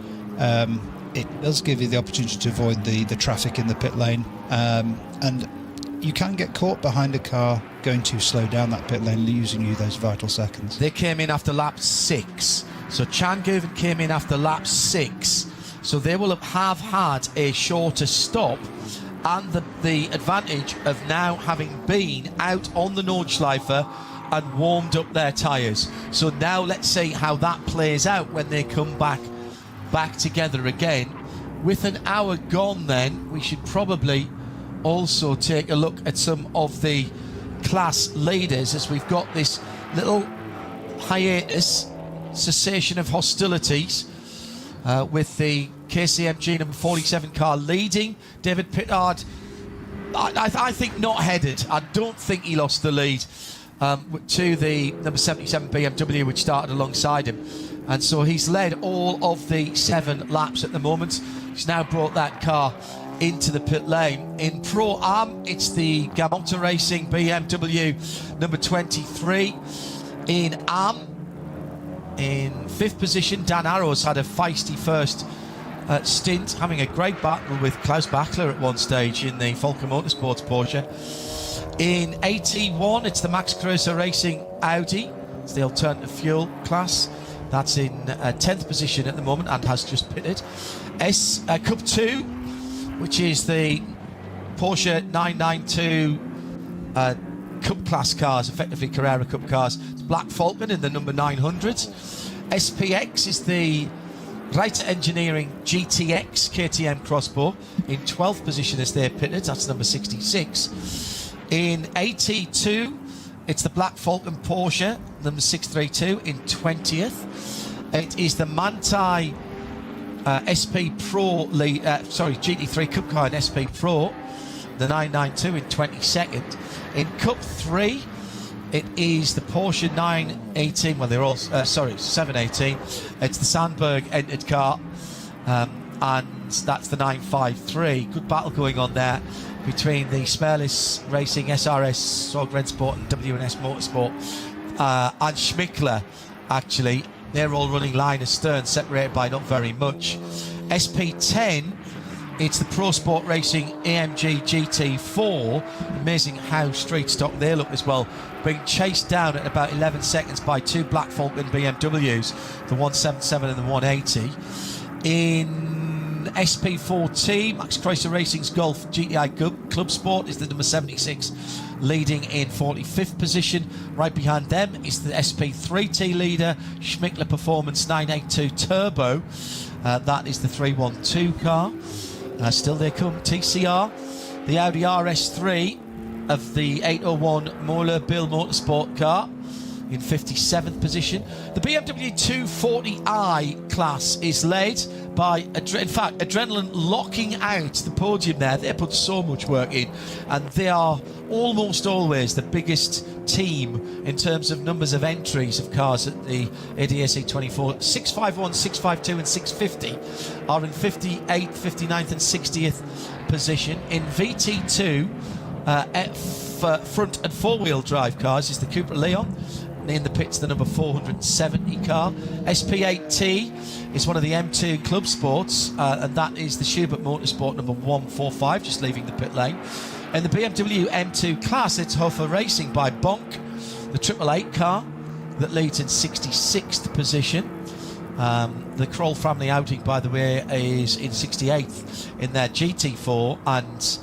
It does give you the opportunity to avoid the traffic in the pit lane, and you can get caught behind a car going too slow down that pit lane, losing you those vital seconds. They came in after lap 6, so Chan-Goven came in after lap 6, so they will have had a shorter stop, and the advantage of now having been out on the Nordschleife and warmed up their tyres. So now let's see how that plays out when they come back together again. With an hour gone then, we should probably also take a look at some of the class leaders, as we've got this little hiatus, cessation of hostilities, with the KCMG number 47 car leading. David Pittard, I think not headed. I don't think he lost the lead to the number 77 BMW, which started alongside him. And so he's led all of the 7 laps at the moment. He's now brought that car into the pit lane. In Pro-Am, it's the Gamotta Racing BMW number 23. In Am, in 5th position, Dan Arrows had a feisty first stint, having a great battle with Klaus Bachler at one stage in the Volker Motorsports Porsche. In 81, it's the Max Kreuzer Racing Audi. It's the alternative fuel class. That's in 10th position at the moment and has just pitted. Cup 2, which is the Porsche 992 Cup class cars, effectively Carrera Cup cars. It's Black Falcon in the number 900. SPX is the Reiter Engineering GTX KTM Crossbow in 12th position as they're pitted. That's number 66. In 82, it's the Black Falcon Porsche, number 632, in 20th. It is the Manthey SP Pro GT3 Cup car in SP Pro, the 992, in 22nd. In Cup 3, it is the Porsche 918. Well, they're all 718. It's the Sandberg entered car, and that's the 953. Good battle going on there between the Smerlis Racing, SRS, Sorg Rennsport and W&S Motorsport, and Schmickler, actually. They're all running line astern, separated by not very much. SP10, it's the Pro Sport Racing AMG GT4. Amazing how straight stock they look as well. Being chased down at about 11 seconds by 2 Black Falcon BMWs, the 177 and the 180. In SP14, Max Kreuzer Racing's Golf GTI Club Sport is the number 76, leading in 45th position. Right behind them is the SP3T leader, Schmickler Performance 982 Turbo. That is the 312 car. Still they come, TCR, the Audi RS3 of the 801 Moeller Bill Motorsport car in 57th position. The BMW 240i class is led by, in fact, Adrenaline locking out the podium there. They put so much work in, and they are almost always the biggest team in terms of numbers of entries of cars at the ADAC 24. 651, 652 and 650 are in 58th, 59th and 60th position. In VT2, front and four-wheel drive cars is the Cupra Leon. In the pits, the number 470 car. SP8T is one of the M2 Club Sports, and that is the Schubert Motorsport number 145, just leaving the pit lane. In the BMW M2 class, it's Hofer Racing by Bonk, the 888 car that leads in 66th position. The Kroll family outing, by the way, is in 68th in their GT4, and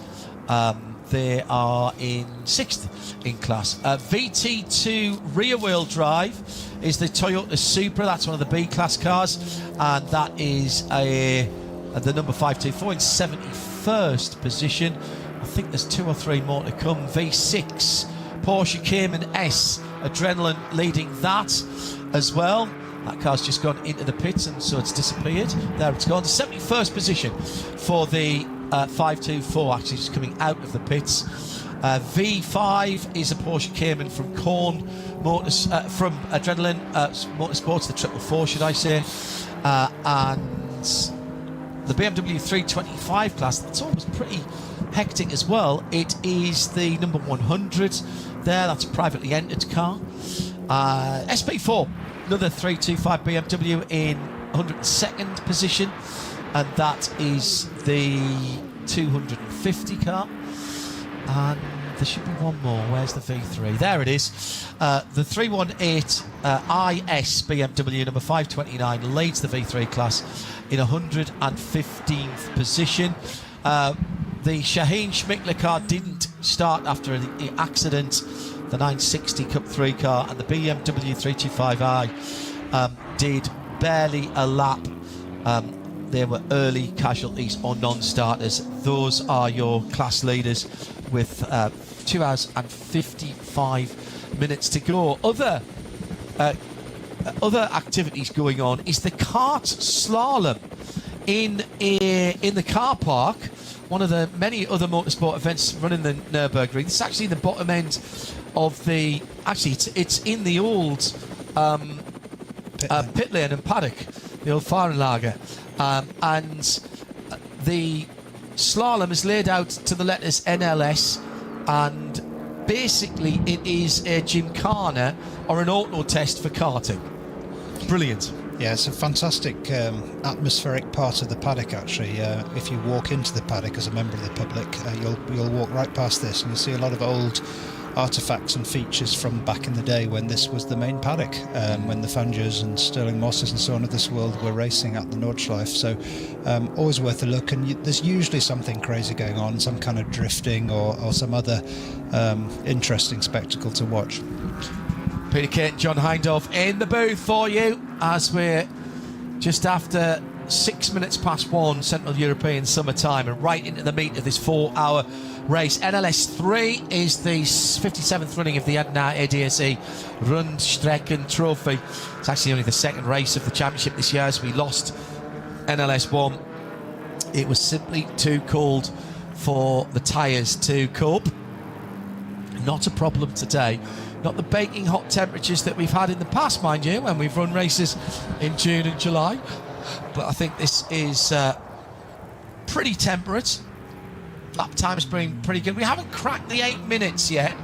they are in 6th in class. VT2 rear-wheel drive is the Toyota Supra. That's one of the B-class cars, and that is the number 524 in 71st position. I think there's 2 or 3 more to come. V6 Porsche Cayman S, Adrenaline leading that as well. That car's just gone into the pits, and so it's disappeared. There it's gone. 71st position for the 524, actually just coming out of the pits. V5 is a Porsche Cayman from Korn Motors, from Adrenaline Motorsports, the 444 should I say, and the BMW 325 class, that's always pretty hectic as well. It is the number 100 there, that's a privately entered car. SP4, another 325 BMW in 102nd position, and that is the 250 car. And there should be one more. Where's the V3? There it is. The 318 IS BMW number 529 leads the V3 class in 115th position. The Shaheen Schmickler car didn't start after the accident. The 960 Cup 3 car and the BMW 325i did barely a lap. There were early casualties or non-starters. Those are your class leaders with 2 hours and 55 minutes to go. Other activities going on is the kart slalom in the car park. One of the many other motorsport events running the Nürburgring. It's actually the bottom end of the. Actually, it's in the old pit lane and paddock, the old Fahrenlager, and the slalom is laid out to the letters NLS, and basically it is a gymkhana or an auto test for karting. Brilliant. Yeah, it's a fantastic atmospheric part of the paddock, actually. If you walk into the paddock as a member of the public, you'll walk right past this and you'll see a lot of old artifacts and features from back in the day when this was the main paddock, when the Fangers and Sterling Mosses and so on of this world were racing at the Nordschleife. So always worth a look, and there's usually something crazy going on, some kind of drifting or some other interesting spectacle to watch. Peter Kate and John Hindhaugh in the booth for you as we're just after 6 minutes past 1 Central European summertime and right into the meat of this 4-hour race. NLS 3 is the 57th running of the Adenauer ADAC Rundstrecken-Trophy. It's actually only the second race of the championship this year, as we lost NLS 1. It was simply too cold for the tyres to cope. Not a problem today. Not the baking hot temperatures that we've had in the past, mind you, when we've run races in June and July. But I think this is pretty temperate. Lap time's been pretty good. We haven't cracked the 8 minutes yet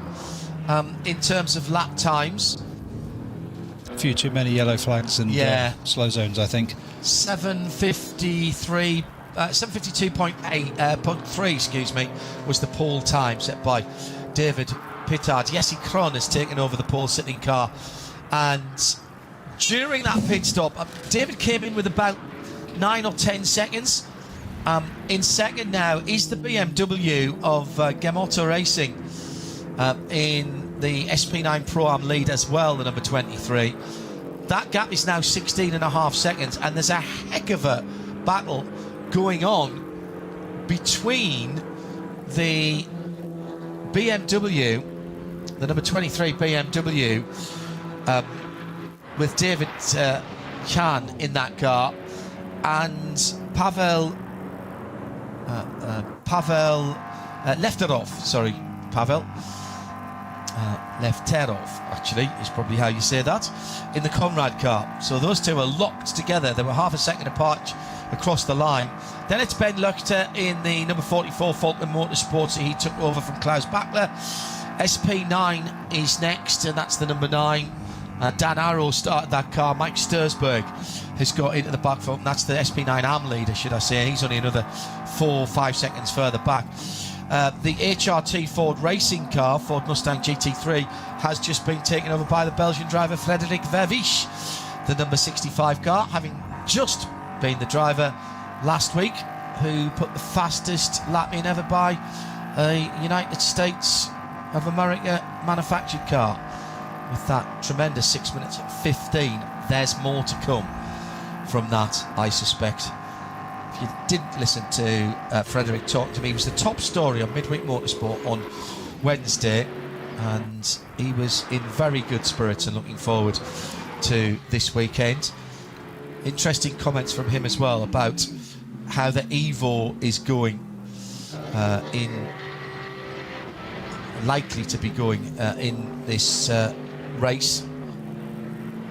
in terms of lap times. A few too many yellow flags and slow zones, I think. 752.3, excuse me, was the pole time set by David Pittard. Jesse Kron has taken over the pole sitting car, and during that pit stop, David came in with about 9 or 10 seconds. In second now is the BMW of Gemotto Racing in the SP9 Pro-Am lead as well, the number 23. That gap is now 16.5 seconds, and there's a heck of a battle going on between the BMW, the number 23 BMW, with David Khan in that car, and Pavel Lefterov, Lefterov, actually, is probably how you say that, in the Conrad car. So those two are locked together. They were half a second apart across the line. Then it's Ben Luchter in the number 44 Falcon Motorsports. He took over from Klaus Bachler. SP9 is next, and that's the number 9. Dan Arrow started that car. Mike Stursberg has got into the back front. That's the SP9 AM leader, should I say. He's only another 4 or 5 seconds further back. The HRT Ford racing car, Ford Mustang GT3, has just been taken over by the Belgian driver Frederik Vervisch, the number 65 car, having just been the driver last week who put the fastest lap in ever by a United States of America manufactured car with that tremendous 6 minutes 15. There's more to come from that, I suspect. If you didn't listen to Frederick talk to me, it was the top story on Midweek Motorsport on Wednesday, and he was in very good spirits and looking forward to this weekend. Interesting comments from him as well about how the Evo is going, likely to be going in this race.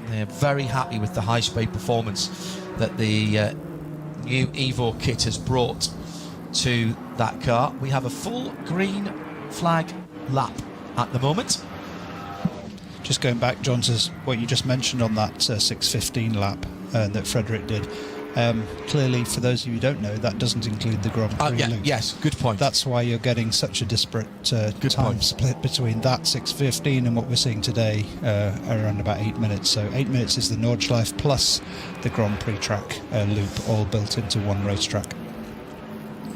They're very happy with the high-speed performance that the new Evo kit has brought to that car. We have a full green flag lap at the moment. Just going back, John, to what you just mentioned on that 6:15 lap that Frederick did. Clearly, for those of you who don't know, that doesn't include the Grand Prix loop. Yes, good point. That's why you're getting such a disparate time split between that 6:15 and what we're seeing today, around about 8 minutes. So 8 minutes is the Nordschleife plus the Grand Prix track loop, all built into one racetrack.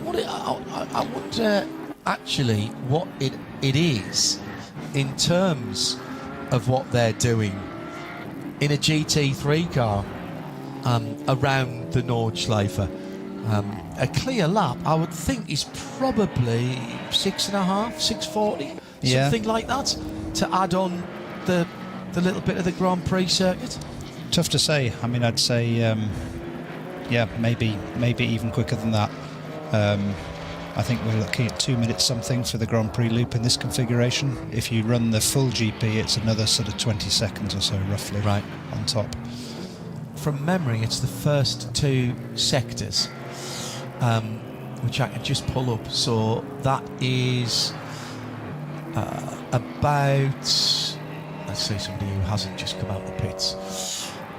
I wonder actually what it is in terms of what they're doing in a GT3 car around the Nordschleife. A clear lap, I would think, is probably 6.5, 6:40, something like that, to add on the little bit of the Grand Prix circuit. Tough to say. I mean, I'd say, maybe even quicker than that. I think we're looking at 2 minutes something for the Grand Prix loop in this configuration. If you run the full GP, it's another sort of 20 seconds or so, roughly, right on top. From memory, it's the first two sectors, which I can just pull up. So that is about, let's say somebody who hasn't just come out of the pits,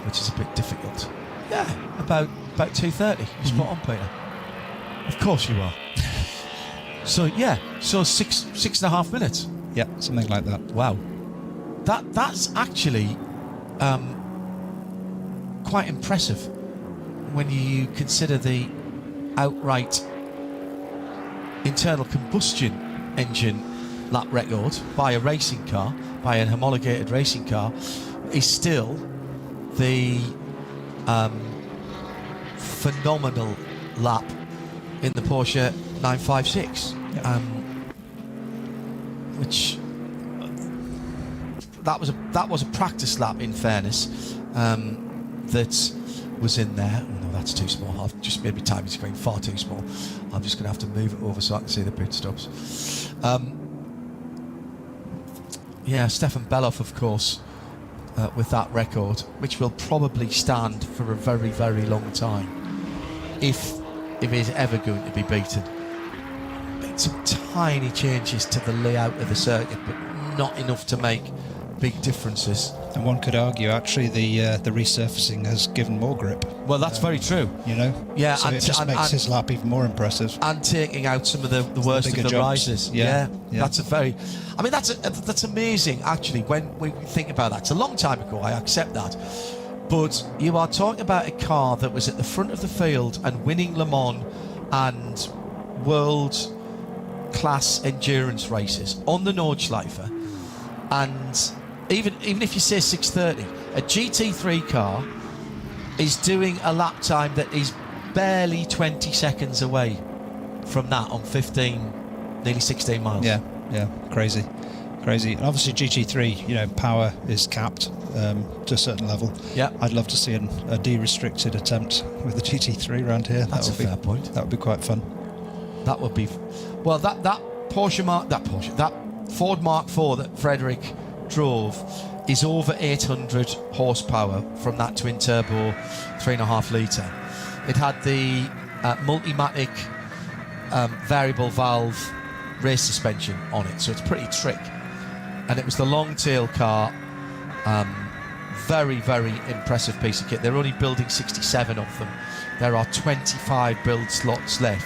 which is a bit difficult. Yeah, about 2:30. You're spot on, Peter. Of course you are. So yeah, so 6.5 minutes. Yeah, something like that. Wow, that's actually quite impressive when you consider the outright internal combustion engine lap record by a racing car, by an homologated racing car, is still the phenomenal lap in the Porsche 956, which that was a practice lap, in fairness, that was in there. Oh no, that's too small. I've just made my timing screen far too small. I'm just going to have to move it over so I can see the pit stops. Stefan Beloff, of course, with that record, which will probably stand for a very, very long time, if it is ever going to be beaten. Made some tiny changes to the layout of the circuit, but not enough to make big differences. And one could argue, actually, the resurfacing has given more grip. Well, that's very true. You know? Yeah, so it just makes his lap even more impressive. And taking out some of the worst of the rises. Yeah. That's that's amazing, actually, when we think about that. It's a long time ago, I accept that. But you are talking about a car that was at the front of the field and winning Le Mans and world-class endurance races on the Nordschleife. And even if you say 6:30, a GT3 car is doing a lap time that is barely 20 seconds away from that on 15, nearly 16 miles. Yeah, crazy. And obviously GT3, power is capped to a certain level. Yeah, I'd love to see a de-restricted attempt with the GT3 around here. That's a fair point. That would be quite fun. That would be, well, that Ford Mark IV that Frederick drove is over 800 horsepower from that twin turbo 3.5 litre. It had the Multimatic variable valve race suspension on it, so it's pretty trick. And it was the long tail car. Very, very impressive piece of kit. They're only building 67 of them. There are 25 build slots left.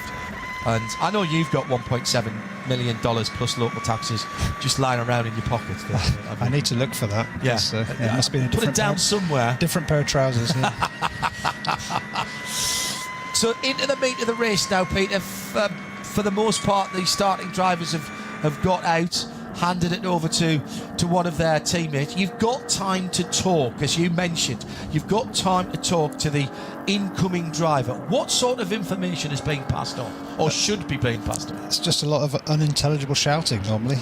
And I know you've got $1.7 million plus local taxes just lying around in your pocket. I need to look for that. Yeah, it must be in a different put it down somewhere. Different pair of trousers. Yeah. So into the meat of the race now, Peter. For the most part, the starting drivers have got out, handed it over to one of their teammates. You've got time to talk, as you mentioned. You've got time to talk to the incoming driver. What sort of information is being passed on, or should be being passed on? It's just a lot of unintelligible shouting normally.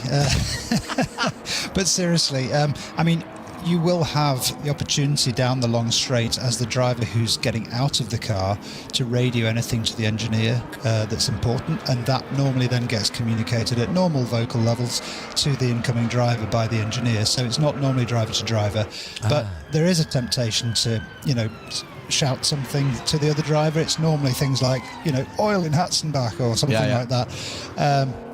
But seriously, I mean, you will have the opportunity down the long straight as the driver who's getting out of the car to radio anything to the engineer that's important, and that normally then gets communicated at normal vocal levels to the incoming driver by the engineer. So it's not normally driver to driver, but there is a temptation to, shout something to the other driver. It's normally things like, oil in Hatzenbach or something like that.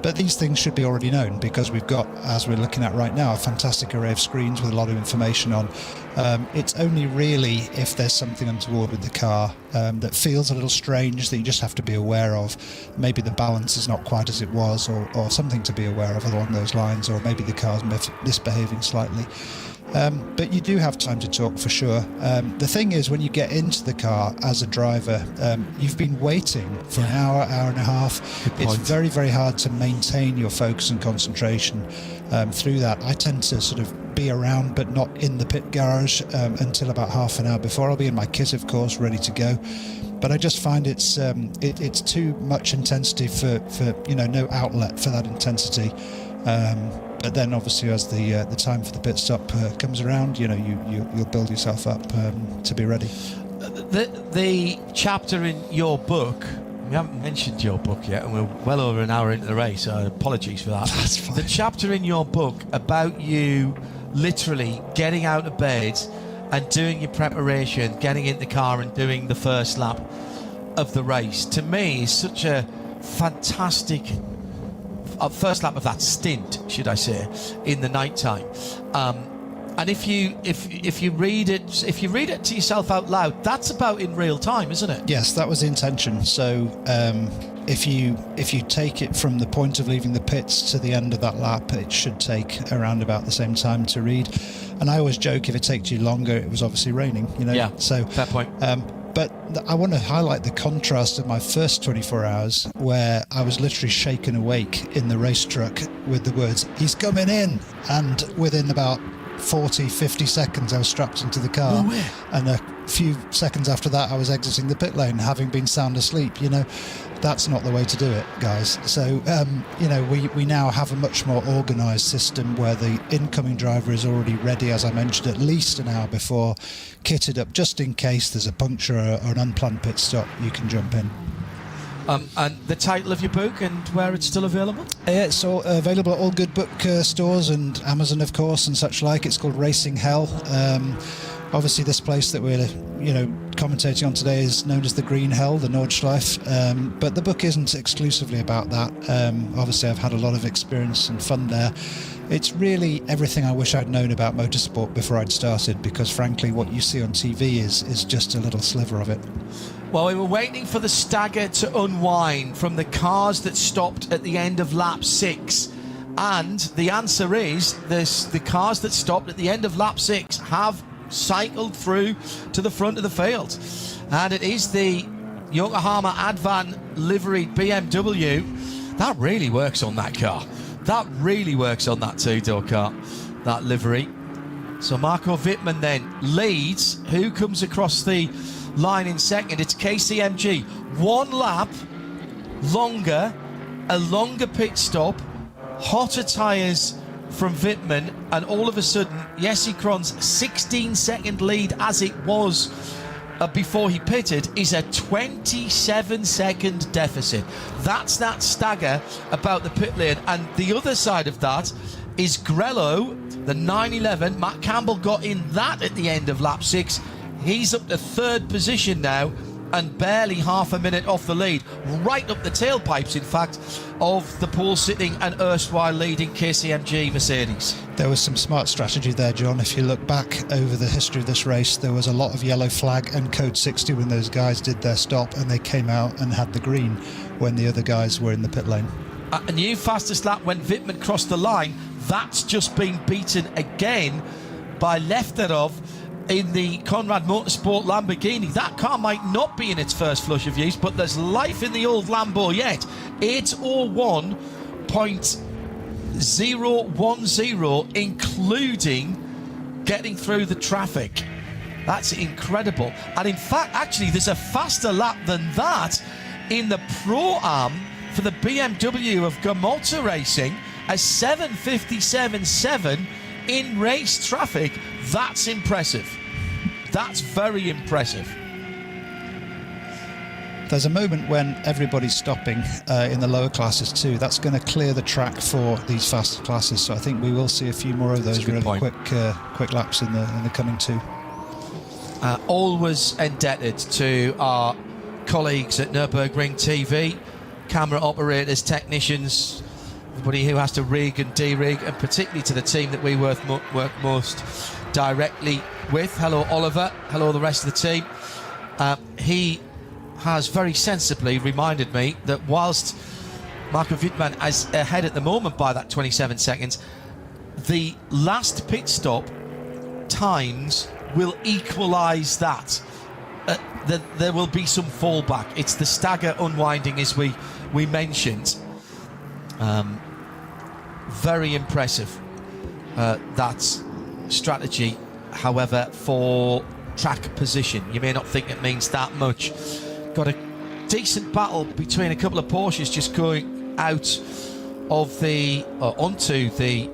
But these things should be already known, because we've got, as we're looking at right now, a fantastic array of screens with a lot of information on. It's only really if there's something untoward with the car that feels a little strange that you just have to be aware of. Maybe the balance is not quite as it was, or something to be aware of along those lines, or maybe the car's misbehaving slightly. But you do have time to talk for sure. The thing is, when you get into the car as a driver, you've been waiting for an hour and a half. It's very, very hard to maintain your focus and concentration through that. I tend to sort of be around, but not in the pit garage until about half an hour before. I'll be in my kit, of course, ready to go. But I just find it's too much intensity for no outlet for that intensity. But then, obviously, as the time for the pit stop comes around, you'll build yourself up to be ready. The chapter in your book, we haven't mentioned your book yet, and we're well over an hour into the race, so apologies for that. That's fine. The chapter in your book about you literally getting out of bed and doing your preparation, getting in the car and doing the first lap of the race, to me is such a fantastic first lap of that stint, should I say, in the night time. And if you read it to yourself out loud, that's about in real time, isn't it? Yes, that was the intention. So if you take it from the point of leaving the pits to the end of that lap, it should take around about the same time to read. And I always joke, if it takes you longer, it was obviously raining. Yeah. So fair point. But I want to highlight the contrast of my first 24 hours, where I was literally shaken awake in the race truck with the words, "He's coming in!" And within about 40, 50 seconds, I was strapped into the car. No way. And a few seconds after that, I was exiting the pit lane, having been sound asleep. That's not the way to do it, guys. So, we now have a much more organised system where the incoming driver is already ready, as I mentioned, at least an hour before, kitted up just in case there's a puncture or an unplanned pit stop. You can jump in. And the title of your book and where it's still available? It's all available at all good book stores and Amazon, of course, and such like. It's called Racing Hell. Obviously, this place that we're, commentating on today is known as the Green Hell, the Nordschleife. But the book isn't exclusively about that. Obviously, I've had a lot of experience and fun there. It's really everything I wish I'd known about motorsport before I'd started, because frankly, what you see on TV is just a little sliver of it. Well, we were waiting for the stagger to unwind from the cars that stopped at the end of lap 6. And the answer is the cars that stopped at the end of lap 6 have cycled through to the front of the field. And it is the Yokohama Advan liveried BMW. That really works on that car. That really works on that two-door car, that livery. So Marco Wittmann then leads. Who comes across the line in second? It's KCMG. One lap longer, a longer pit stop, hotter tyres from Wittmann, and all of a sudden Jesse Kron's 16-second lead, as it was before he pitted, is a 27-second deficit. That's that stagger about the pit lane. And the other side of that is Grello, the 911. Matt Campbell got in that at the end of lap 6. He's up to third position now and barely half a minute off the lead, right up the tailpipes, in fact, of the pole-sitting and erstwhile leading KCMG Mercedes. There was some smart strategy there, John. If you look back over the history of this race, there was a lot of yellow flag and code 60 when those guys did their stop, and they came out and had the green when the other guys were in the pit lane. A new fastest lap when Wittmann crossed the line. That's just been beaten again by Lefterov in the Conrad Motorsport Lamborghini. That car might not be in its first flush of use, but there's life in the old Lambo yet. 801.010, including getting through the traffic. That's incredible. And in fact, actually, there's a faster lap than that in the Pro-Am for the BMW of Gamota Racing, a 7:57.7 in race traffic. That's impressive. That's very impressive. There's a moment when everybody's stopping in the lower classes too. That's going to clear the track for these faster classes. So I think we will see a few more of those really quick laps in the coming two. Always indebted to our colleagues at Nürburgring TV, camera operators, technicians, everybody who has to rig and de-rig, and particularly to the team that we work most directly with. Hello, Oliver. Hello, the rest of the team. He has very sensibly reminded me that whilst Marco Wittmann is ahead at the moment by that 27 seconds, the last pit stop times will equalise that. There will be some fallback. It's the stagger unwinding, as we mentioned. Very impressive, that strategy. However, for track position, you may not think it means that much. Got a decent battle between a couple of Porsches just going out of onto the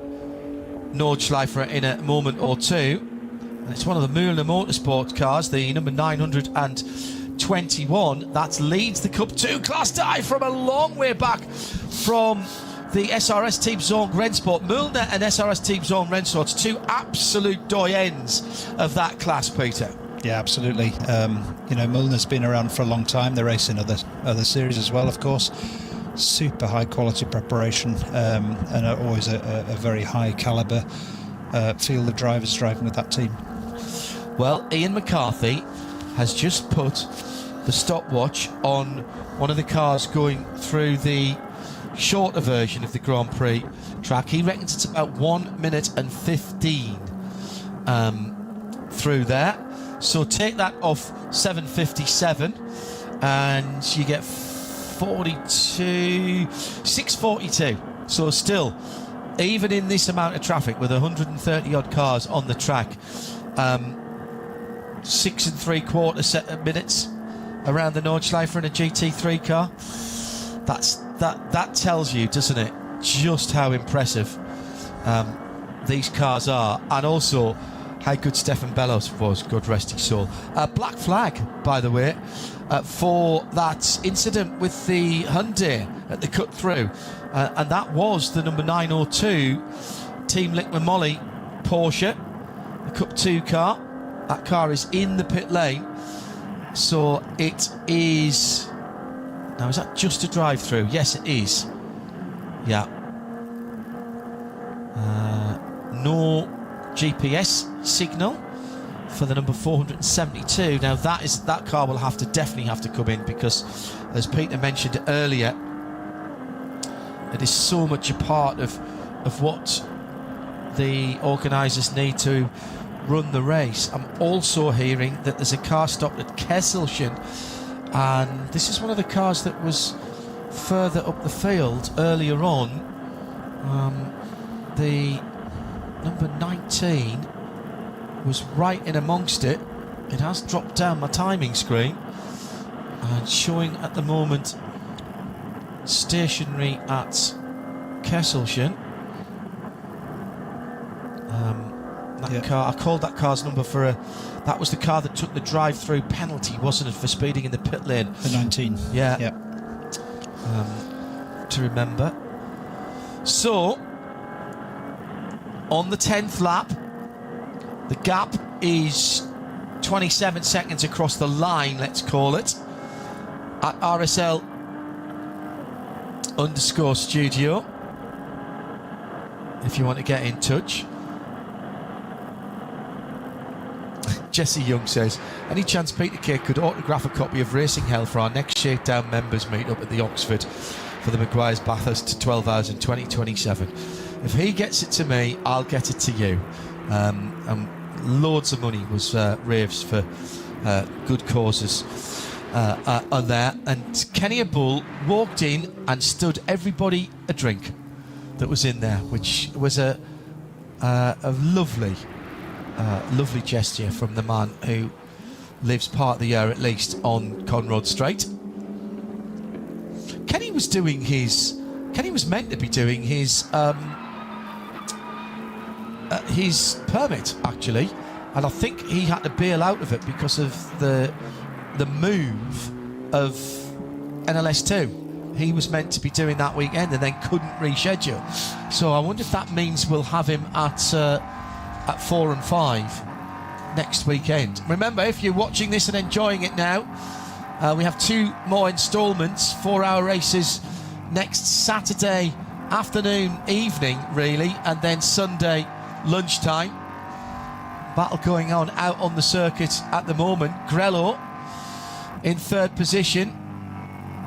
Nordschleife in a moment or two. And it's one of the Müller Motorsport cars, the number 921. That leads the Cup 2 Class die from a long way back from the SRS Team Zone Rennsport. Müller and SRS Team Zone Rennsport, two absolute doyens of that class, Peter. Yeah, absolutely. Müllner's been around for a long time. They're racing other series as well, of course. Super high quality preparation, and always a very high caliber field of drivers driving with that team. Well, Ian McCarthy has just put the stopwatch on one of the cars going through the shorter version of the Grand Prix track. He reckons it's about 1 minute and 15 through there. So take that off 7:57 and you get 6:42. So still, even in this amount of traffic with 130 odd cars on the track, 6 3/4 minutes around the Nordschleife in a GT3 car. That tells you, doesn't it, just how impressive these cars are, and also how good Stefan Bellos was, God rest his soul. Black flag, by the way, for that incident with the Hyundai at the cut through, and that was the number 902 Team Liqman Moly Porsche, the Cup 2 car. That car is in the pit lane, so it is. Now, is that just a drive-through? Yes, it is. Yeah. No GPS signal for the number 472. Now, that car will definitely have to come in, because, as Peter mentioned earlier, it is so much a part of what the organisers need to run the race. I'm also hearing that there's a car stopped at Kesselchen, and this is one of the cars that was further up the field earlier on. The number 19 was right in amongst it. It has dropped down my timing screen and showing at the moment stationary at Kesselchen. That car, I called that car's number that was the car that took the drive-through penalty, wasn't it, for speeding in the pit lane? The 19. Yeah. To remember. So, on the 10th lap, the gap is 27 seconds across the line, let's call it, at RSL_studio, if you want to get in touch. Jesse Young says, any chance Peter Kay could autograph a copy of Racing Hell for our next Shakedown members meet up at the Oxford for the Maguire's Bathurst to 12 hours in 2027? If he gets it to me, I'll get it to you. And loads of money was raised for good causes on there. And Kenny Bull walked in and stood everybody a drink that was in there, which was a lovely gesture from the man who lives part of the year at least on Conrod Strait. Kenny was meant to be doing his permit, actually, and I think he had to bail out of it because of the move of NLS2. He was meant to be doing that weekend and then couldn't reschedule. So I wonder if that means we'll have him at 4 and 5 next weekend. Remember, if you're watching this and enjoying it now, we have 2 more instalments, 4-hour races next Saturday afternoon, evening, really, and then Sunday lunchtime. Battle going on out on the circuit at the moment. Grello in 3rd position.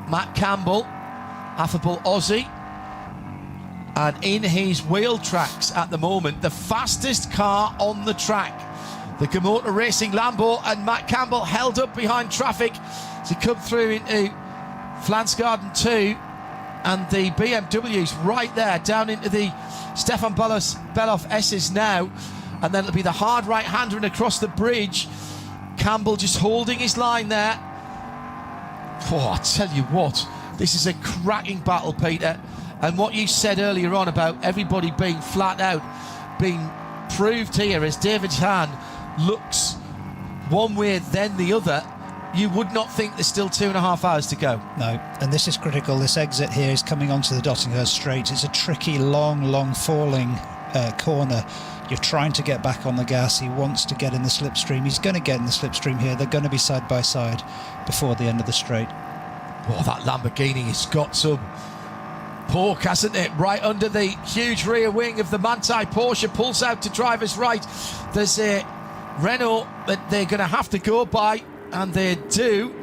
Matt Campbell, affable Aussie. And in his wheel tracks at the moment, the fastest car on the track, the Gamota Racing Lambo, and Matt Campbell held up behind traffic as he come through into Flansgarden 2, and the BMW's right there down into the Stefan Beloff S's now, and then it'll be the hard right-hander and across the bridge. Campbell just holding his line there. Oh, I tell you what, this is a cracking battle, Peter. And what you said earlier on about everybody being flat out, being proved here as David Hahn looks one way then the other, you would not think there's still 2.5 hours to go. No, and this is critical. This exit here is coming onto the Dottinghurst Straight. It's a tricky, long falling corner. You're trying to get back on the gas. He wants to get in the slipstream. He's going to get in the slipstream here. They're going to be side by side before the end of the straight. Oh, that Lamborghini has got some pork, hasn't it? Right under the huge rear wing of the Manti Porsche, pulls out to driver's right. There's a Renault that they're going to have to go by, and they do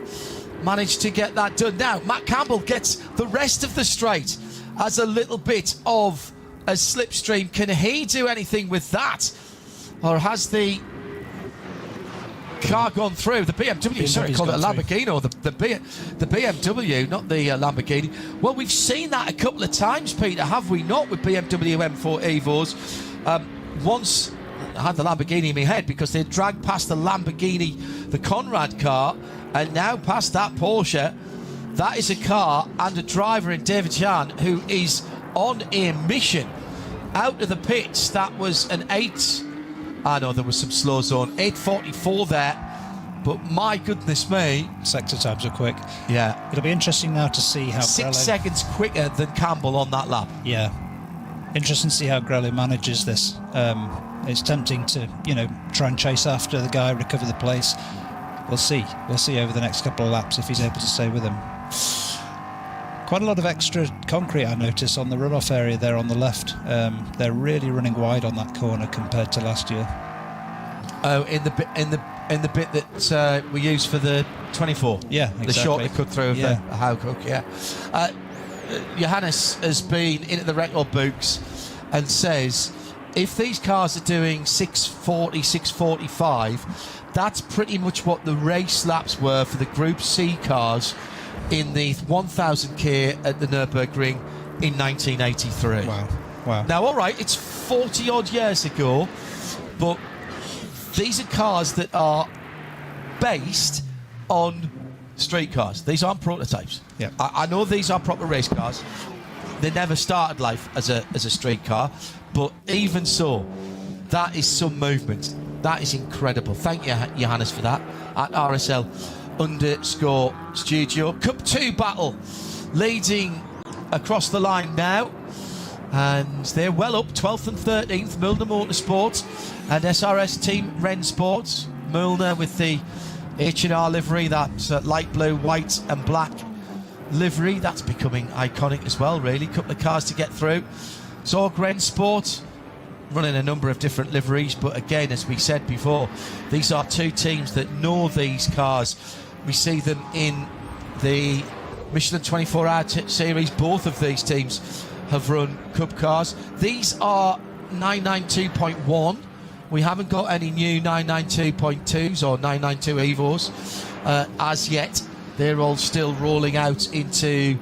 manage to get that done. Now, Matt Campbell gets the rest of the straight as a little bit of a slipstream. Can he do anything with that? Or has the car gone through? The BMW, sorry, called it a Lamborghini, or the BMW, not the Lamborghini. Well, we've seen that a couple of times, Peter, have we not, with BMW M4 Evos? Once I had the Lamborghini in my head because they dragged past the Lamborghini, the Conrad car, and now past that Porsche. That is a car and a driver in David Jan who is on a mission out of the pits. That was an 8. I know there was some slow zone, 8:44 there, but my goodness me, sector times are quick. Yeah, it'll be interesting now to see how 6 seconds quicker than Campbell on that lap. Yeah, interesting to see how Grello manages this. It's tempting to, try and chase after the guy, recover the place. We'll see over the next couple of laps if he's able to stay with him. Quite a lot of extra concrete, I notice, on the runoff area there on the left. They're really running wide on that corner compared to last year. Oh, in the bit that we used for the 24. Yeah, exactly. The short cut through of the Howcock. Yeah. Johannes has been into the record books and says if these cars are doing 640, 645, that's pretty much what the race laps were for the Group C cars in the 1000k at the Nürburgring in 1983. Wow. Now, all right, it's 40 odd years ago, but these are cars that are based on street cars. These aren't prototypes. Yeah. I know these are proper race cars. They never started life as a street car, but even so, that is some movement. That is incredible. Thank you, Johannes, for that. At RSL_studio. Cup 2 battle leading across the line now. And they're well up, 12th and 13th, Milner Motorsport and SRS Team Rennsport. Milner with the H&R livery, that light blue, white and black livery. That's becoming iconic as well, really. Couple of cars to get through. Zorg Rennsport running a number of different liveries, but again, as we said before, these are two teams that know these cars. We see them in the Michelin 24-hour series. Both of these teams have run Cup cars. These are 992.1. We haven't got any new 992.2s or 992 Evos as yet. They're all still rolling out into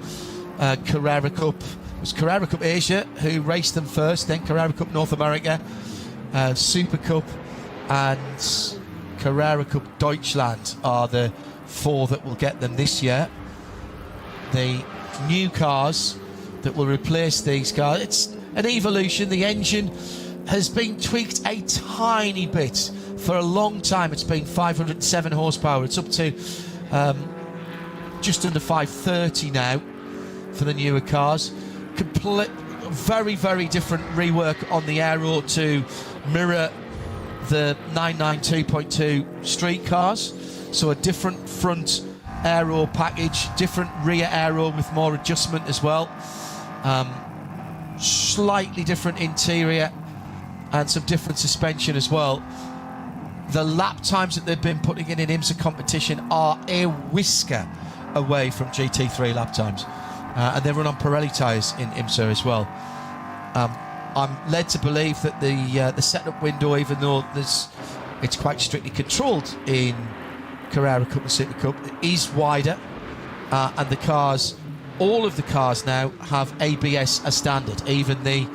Carrera Cup. It was Carrera Cup Asia who raced them first, then Carrera Cup North America, Super Cup and Carrera Cup Deutschland are the four that will get them this year. The new cars that will replace these cars, it's an evolution. The engine has been tweaked a tiny bit. For a long time it's been 507 horsepower. It's up to just under 530 now for the newer cars. Very, very different rework on the aero to mirror the 992.2 street cars, so a different front aero package, different rear aero with more adjustment as well, slightly different interior and some different suspension as well. The lap times that they've been putting in IMSA competition are a whisker away from GT3 lap times, and they run on Pirelli tyres in IMSA as well. I'm led to believe that the setup window, even though it's quite strictly controlled in Carrera Cup and Super Cup, is wider, and the cars, all of the cars now have ABS as standard. Even the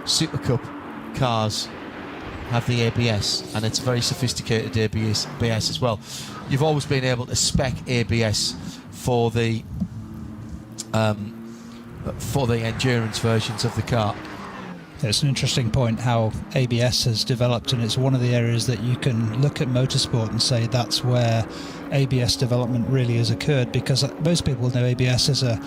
Super Cup cars have the ABS, and it's a very sophisticated ABS as well. You've always been able to spec ABS for the endurance versions of the car. It's an interesting point how ABS has developed, and it's one of the areas that you can look at motorsport and say that's where ABS development really has occurred, because most people know ABS as a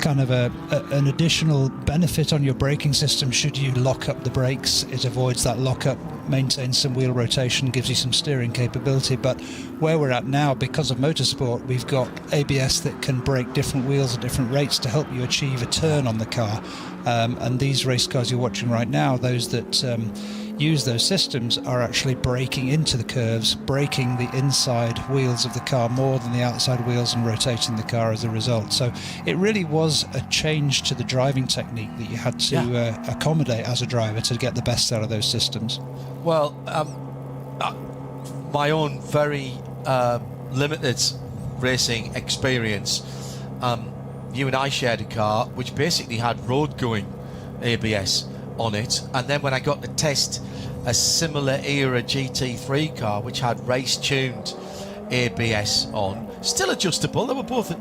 kind of an additional benefit on your braking system should you lock up the brakes. It avoids that lockup, maintains some wheel rotation, gives you some steering capability. But where we're at now, because of motorsport, we've got ABS that can brake different wheels at different rates to help you achieve a turn on the car. And these race cars you're watching right now, those that use those systems are actually braking into the curves, braking the inside wheels of the car more than the outside wheels, and rotating the car as a result. So it really was a change to the driving technique that you had to accommodate as a driver to get the best out of those systems. Well, my own very limited racing experience, you and I shared a car which basically had road going ABS on it, and then when I got to test a similar era GT3 car which had race tuned ABS on, still adjustable, they were both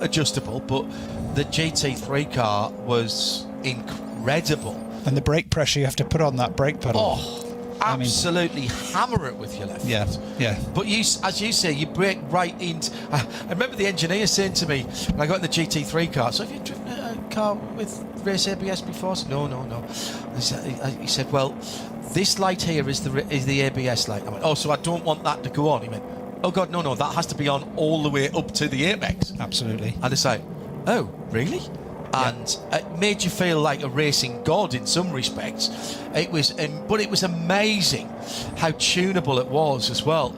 adjustable, but the GT3 car was incredible. And the brake pressure you have to put on that brake pedal. Absolutely hammer it with your left foot. Yeah. But you, as you say, you brake right into... I remember the engineer saying to me when I got in the GT3 car, so have you driven a car with race ABS before? So, no. He said, well, this light here is the ABS light. I went, oh, so I don't want that to go on. He went, oh God, no, that has to be on all the way up to the apex. Absolutely. And it's like, oh, really? And it made you feel like a racing god in some respects. It was, but it was amazing how tunable it was as well.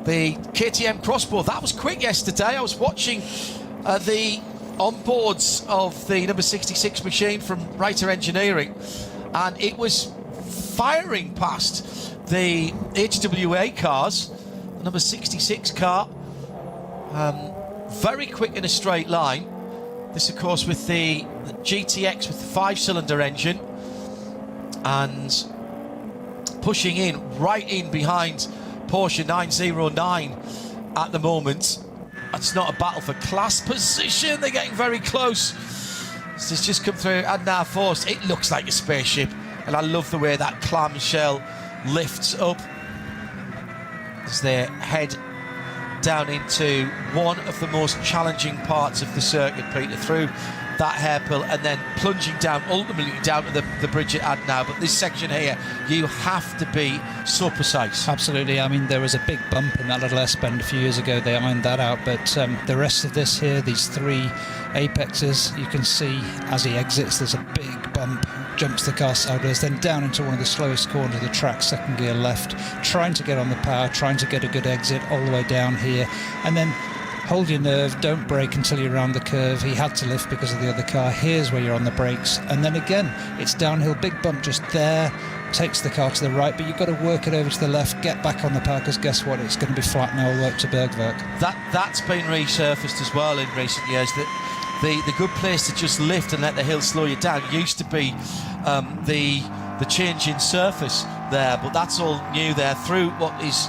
The KTM Crossbow, that was quick yesterday. I was watching the onboards of the number 66 machine from Reiter Engineering, and it was firing past the HWA cars. The number 66 car, very quick in a straight line. This, of course, with the GTX with the 5-cylinder engine, and pushing in right in behind Porsche 909 at the moment. It's not a battle for class position. They're getting very close. This has just come through Adenauer Force. It looks like a spaceship, and I love the way that clamshell lifts up as they head down into one of the most challenging parts of the circuit, Peter, through that hairpin and then plunging down, ultimately down to the bridge at Adenauer. But this section here, you have to be so precise. Absolutely. I mean, there was a big bump in that little S-bend a few years ago. They ironed that out. But the rest of this here, these three apexes, you can see as he exits, there's a big bump, jumps the car sideways, then down into one of the slowest corners of the track, second gear left, trying to get on the power, trying to get a good exit all the way down here, and then hold your nerve, don't brake until you're around the curve. He had to lift because of the other car. Here's where you're on the brakes, and then again it's downhill, big bump just there, takes the car to the right, but you've got to work it over to the left, get back on the power, because guess what, it's going to be flat now all the way up to Bergwerk. That's been resurfaced as well in recent years, that the good place to just lift and let the hill slow you down used to be the change in surface there, but that's all new there through what is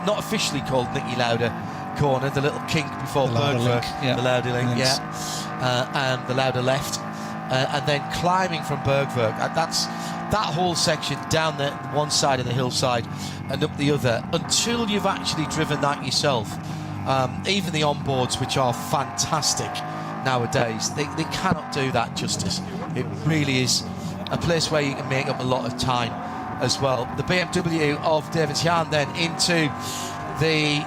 not officially called Nicky Lauda corner, the little kink before Bergwerk, the Lauda link, and the Lauda left, and then climbing from Bergwerk. That's that whole section down the one side of the hillside and up the other, until you've actually driven that yourself. Even the onboards, which are fantastic nowadays, they cannot do that justice. It really is a place where you can make up a lot of time as well. The BMW of David Jan then into the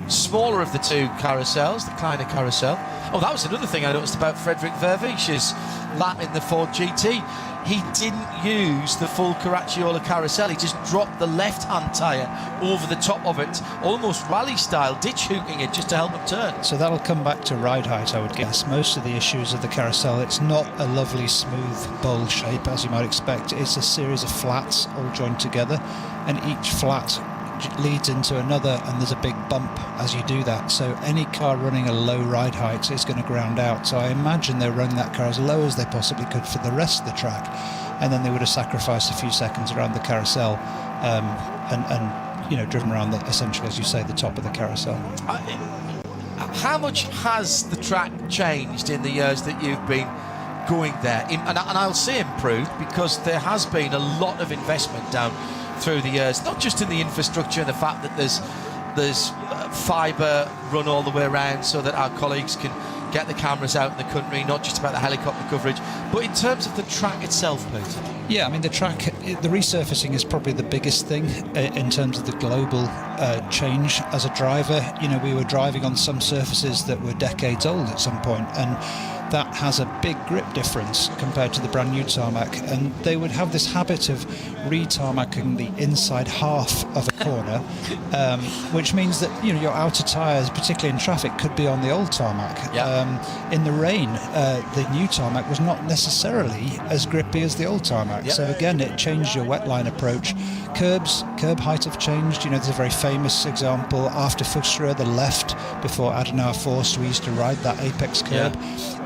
smaller of the two carousels, the Kleiner carousel. Oh, that was another thing I noticed about Frederick Vervich's lap in the Ford GT. He didn't use the full Caracciola carousel. He just dropped the left-hand tyre over the top of it, almost rally-style, ditch-hooking it just to help him turn. So that'll come back to ride height, I would guess. Most of the issues of the carousel, it's not a lovely, smooth, bowl shape, as you might expect. It's a series of flats all joined together, and each flat leads into another, and there's a big bump as you do that. So any car running a low ride height is going to ground out. So I imagine they're running that car as low as they possibly could for the rest of the track, and then they would have sacrificed a few seconds around the carousel, and you know, driven around the, essentially, as you say, the top of the carousel. How much has the track changed in the years that you've been going there? And I'll say improved, because there has been a lot of investment down through the years, not just in the infrastructure and the fact that there's fibre run all the way around so that our colleagues can get the cameras out in the country, not just about the helicopter coverage, but in terms of the track itself, Peter. Yeah, I mean, the track, the resurfacing is probably the biggest thing in terms of the global change as a driver. You know, we were driving on some surfaces that were decades old at some point, and that has a big grip difference compared to the brand new tarmac, and they would have this habit of re-tarmacking the inside half of a corner, which means that, you know, your outer tyres, particularly in traffic, could be on the old tarmac. In the rain, the new tarmac was not necessarily as grippy as the old tarmac. So again, it changed your wetline approach. Curb height have changed. You know, there's a very famous example after Fuchsröhr, the left before Adenauer Forst, we used to ride that apex curb.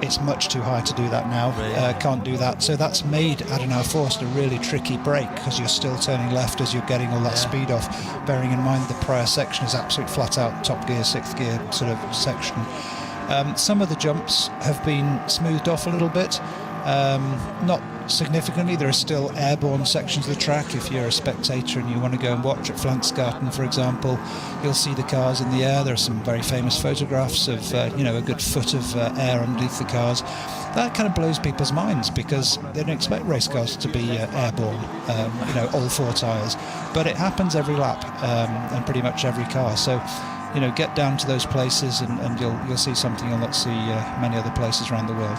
It's much too high to do that now. Can't do that. So that's made Adenauer Forst a really tricky break, because you're still turning left as you're getting all that speed off, bearing in mind the prior section is absolute flat out top gear, sixth gear sort of section. Some of the jumps have been smoothed off a little bit, not significantly. There are still airborne sections of the track. If you're a spectator and you want to go and watch at Flanksgarten, for example, you'll see the cars in the air. There are some very famous photographs of you know, a good foot of air underneath the cars. That kind of blows people's minds, because they don't expect race cars to be airborne, you know, all four tyres, but it happens every lap, and pretty much every car. So, you know, get down to those places and you'll see something you'll not see many other places around the world.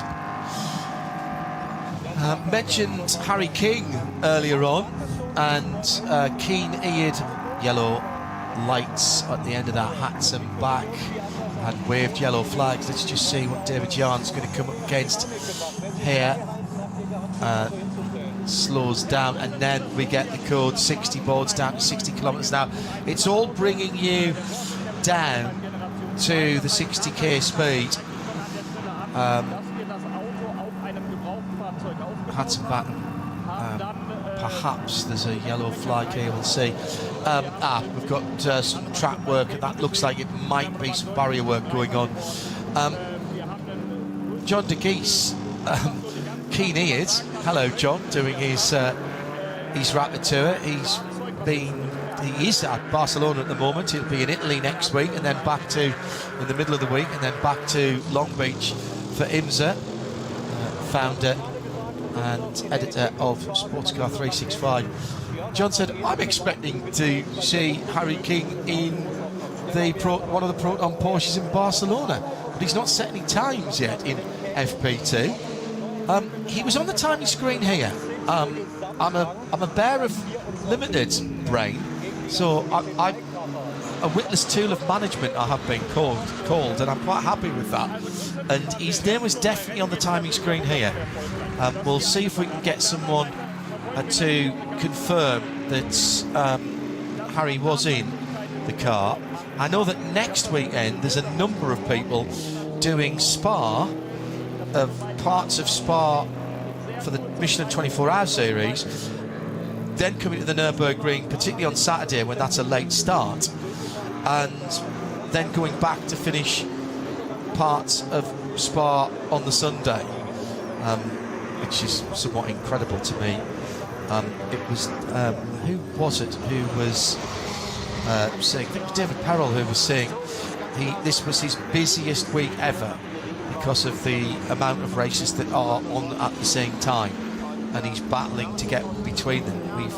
Mentioned Harry King earlier on, and keen-eared yellow lights at the end of that Hatson back and waved yellow flags. Let's just see what David Jan's going to come up against here. Slows down, and then we get the code 60 boards down to 60 kilometres an hour. It's all bringing you down to the 60k speed. Hatson back. Perhaps there's a yellow flag here, we'll see. We've got some track work, and that looks like it might be some barrier work going on. John de Geese, keen-eared. Hello, John, doing his rapid tour. He is at Barcelona at the moment. He'll be in Italy next week, and then back to, in the middle of the week, and then back to Long Beach for IMSA, founder and editor of Sportscar 365. John said, I'm expecting to see Harry King in one of the Proton Porsches in Barcelona, but he's not set any times yet in FP2. He was on the timing screen here. I'm a bear of limited brain, so I'm a witless tool of management, I have been called, and I'm quite happy with that. And his name was definitely on the timing screen here. We'll see if we can get someone to confirm that Harry was in the car. I know that next weekend there's a number of people doing parts of Spa for the Michelin 24-hour series, then coming to the Nürburgring, particularly on Saturday when that's a late start, and then going back to finish parts of Spa on the Sunday, which is somewhat incredible to me. It was, who was it who was saying, I think it was David Perrell who was saying this was his busiest week ever because of the amount of races that are on at the same time. and he's battling to get between them. We've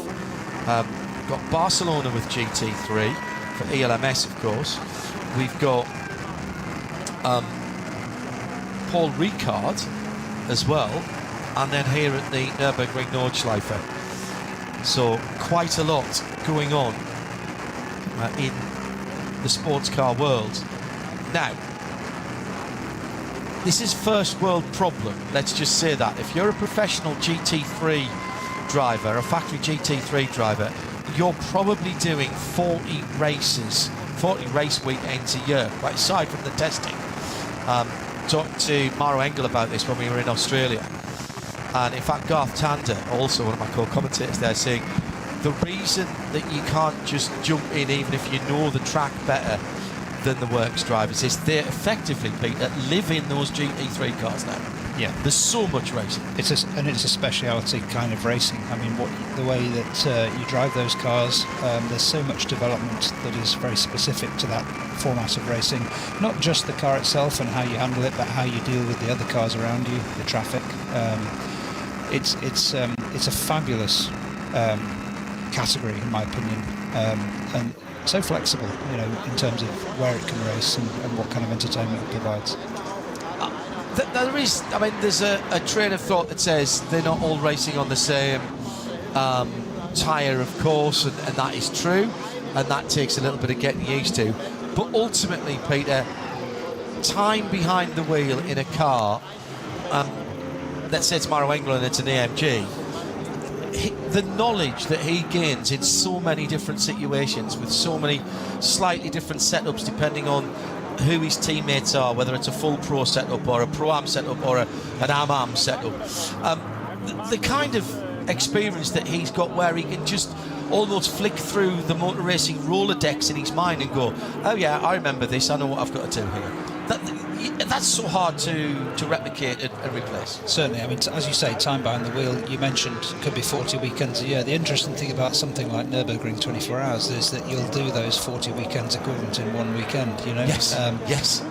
got Barcelona with GT3 for ELMS, of course. We've got Paul Ricard as well, and then here at the Nürburgring Nordschleife. So quite a lot going on in the sports car world. Now, this is first world problem, let's just say that. If you're a professional GT3 driver, a factory GT3 driver, you're probably doing 40 races, 40 race weekends a year, right, aside from the testing. Talked to Maro Engel about this when we were in Australia. And in fact, Garth Tander, also one of my co-commentators there, saying the reason that you can't just jump in even if you know the track better than the works drivers is they effectively, Peter, live in those GT3 cars now. Yeah, there's so much racing. It's a speciality kind of racing. I mean, the way that you drive those cars, there's so much development that is very specific to that format of racing. Not just the car itself and how you handle it, but how you deal with the other cars around you, the traffic. It's a fabulous category, in my opinion, and so flexible, you know, in terms of where it can race and what kind of entertainment it provides. There is, I mean, there's a train of thought that says they're not all racing on the same tyre, of course, and that is true, and that takes a little bit of getting used to. But ultimately, Peter, time behind the wheel in a car, let's say it's Maro Engel and it's an AMG, the knowledge that he gains in so many different situations with so many slightly different setups depending on who his teammates are, whether it's a full pro setup or a pro-am setup or an am-am setup, the kind of experience that he's got where he can just almost flick through the motor racing Rolodex in his mind and go, oh yeah, I remember this, I know what I've got to do here. That's so hard to replicate and replace. Certainly, I mean, as you say, time behind the wheel, you mentioned could be 40 weekends a year. The interesting thing about something like Nürburgring 24 Hours is that you'll do those 40 weekends equivalent in one weekend, you know? Yes, yes.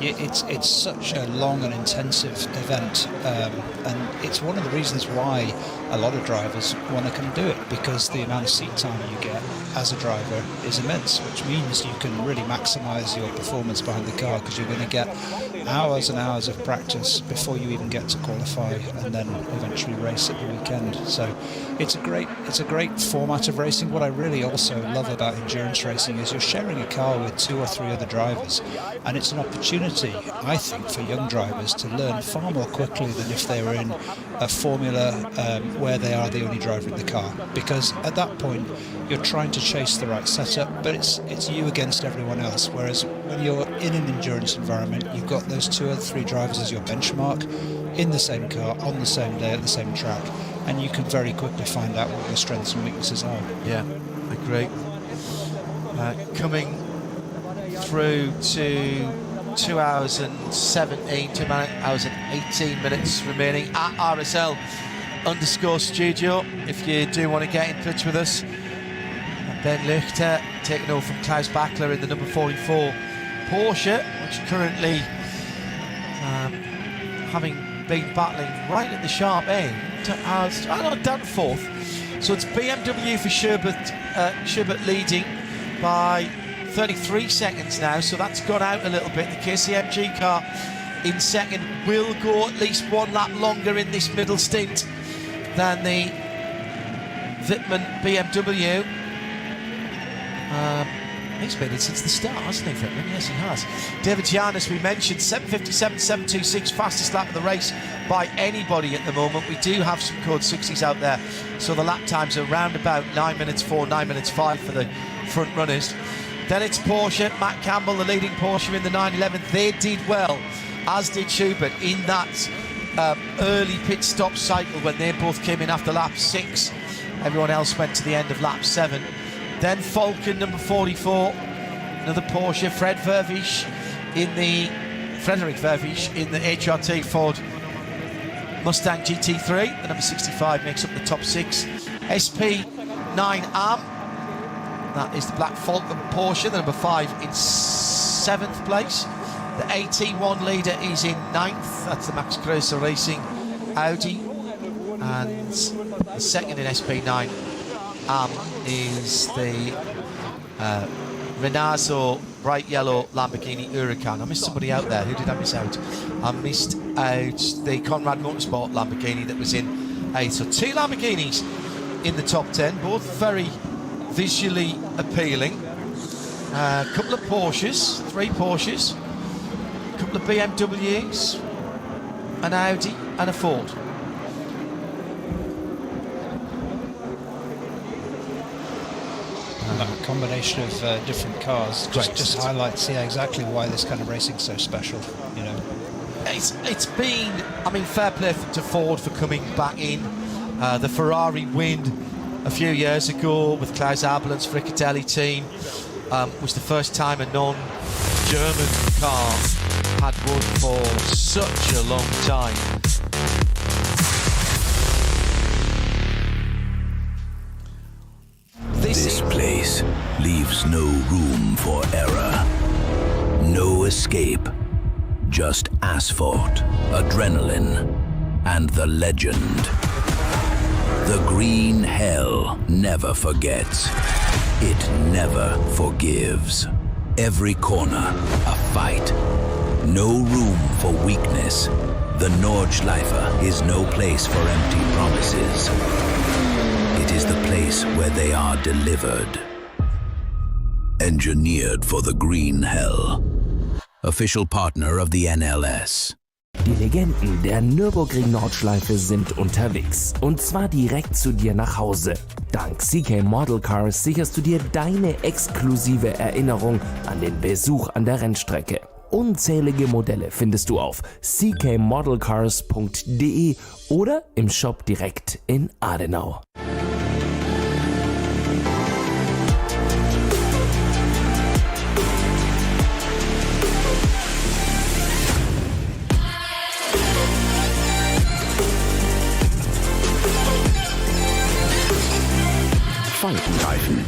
It's such a long and intensive event, and it's one of the reasons why a lot of drivers want to come do it, because the amount of seat time you get as a driver is immense, which means you can really maximise your performance behind the car, because you're going to get hours and hours of practice before you even get to qualify and then eventually race at the weekend. So it's a great format of racing. What I really also love about endurance racing is you're sharing a car with 2 or 3 other drivers, and it's an opportunity, I think, for young drivers to learn far more quickly than if they were in a formula where they are the only driver in the car, because at that point you're trying to chase the right setup, but it's you against everyone else. Whereas when you're in an endurance environment, you've got those 2 or 3 drivers as your benchmark in the same car on the same day at the same track, and you can very quickly find out what your strengths and weaknesses are. Yeah, agree. Coming through to 2 hours and 17, 2 hours and 18 minutes remaining at RSL_studio. If you do want to get in touch with us, Ben Lichter taking over from Klaus Bachler in the number 44 Porsche, which currently having been battling right at the sharp end, down to 4th. So it's BMW for Sherbert leading by 33 seconds now, so that's gone out a little bit. The KCMG car in second will go at least 1 lap longer in this middle stint than the Wittmann BMW. He's been in since the start, hasn't he, Wittmann? Yes, he has. David Giannis, we mentioned, 7:57, 7:26, fastest lap of the race by anybody at the moment. We do have some code 60s out there, so the lap times are around about 9 minutes 4, 9 minutes 5 for the front runners. Then it's Porsche, Matt Campbell, the leading Porsche in the 911. They did well, as did Schubert, in that early pit stop cycle when they both came in after lap 6. Everyone else went to the end of lap 7. Then Falcon, number 44, another Porsche. Frederick Vervisch in the HRT Ford Mustang GT3. The number 65 makes up the top 6. SP9AM, that is the Black Falcon Porsche, the number 5 in 7th place. The AT1 leader is in 9th, that's the Max Grosser Racing Audi. And The second in SP9 is the Renazo bright yellow Lamborghini Huracan. I missed somebody out there. Who did I miss out? I missed out the Conrad Motorsport Lamborghini that was in 8. So 2 Lamborghinis in the top 10, both very visually appealing. A couple of Porsches, 3 Porsches, a couple of BMWs, an Audi and a Ford. That combination of different cars just highlights exactly why this kind of racing's so special, you know. It's been, I mean, fair play to Ford for coming back in. The Ferrari win a few years ago with Klaus Abelland's Fricatelli team was the first time a non-German car had won for such a long time. This place leaves no room for error. No escape. Just asphalt, adrenaline, and the legend. The green hell never forgets. It never forgives. Every corner, a fight. No room for weakness. The Nordschleife is no place for empty promises. It is the place where they are delivered. Engineered for the green hell. Official partner of the NLS. Die Legenden der Nürburgring Nordschleife sind unterwegs. Und zwar direkt zu dir nach Hause. Dank CK Model Cars sicherst du dir deine exklusive Erinnerung an den Besuch an der Rennstrecke. Unzählige Modelle findest du auf ckmodelcars.de oder im Shop direkt in Adenauer. Faltenreifen.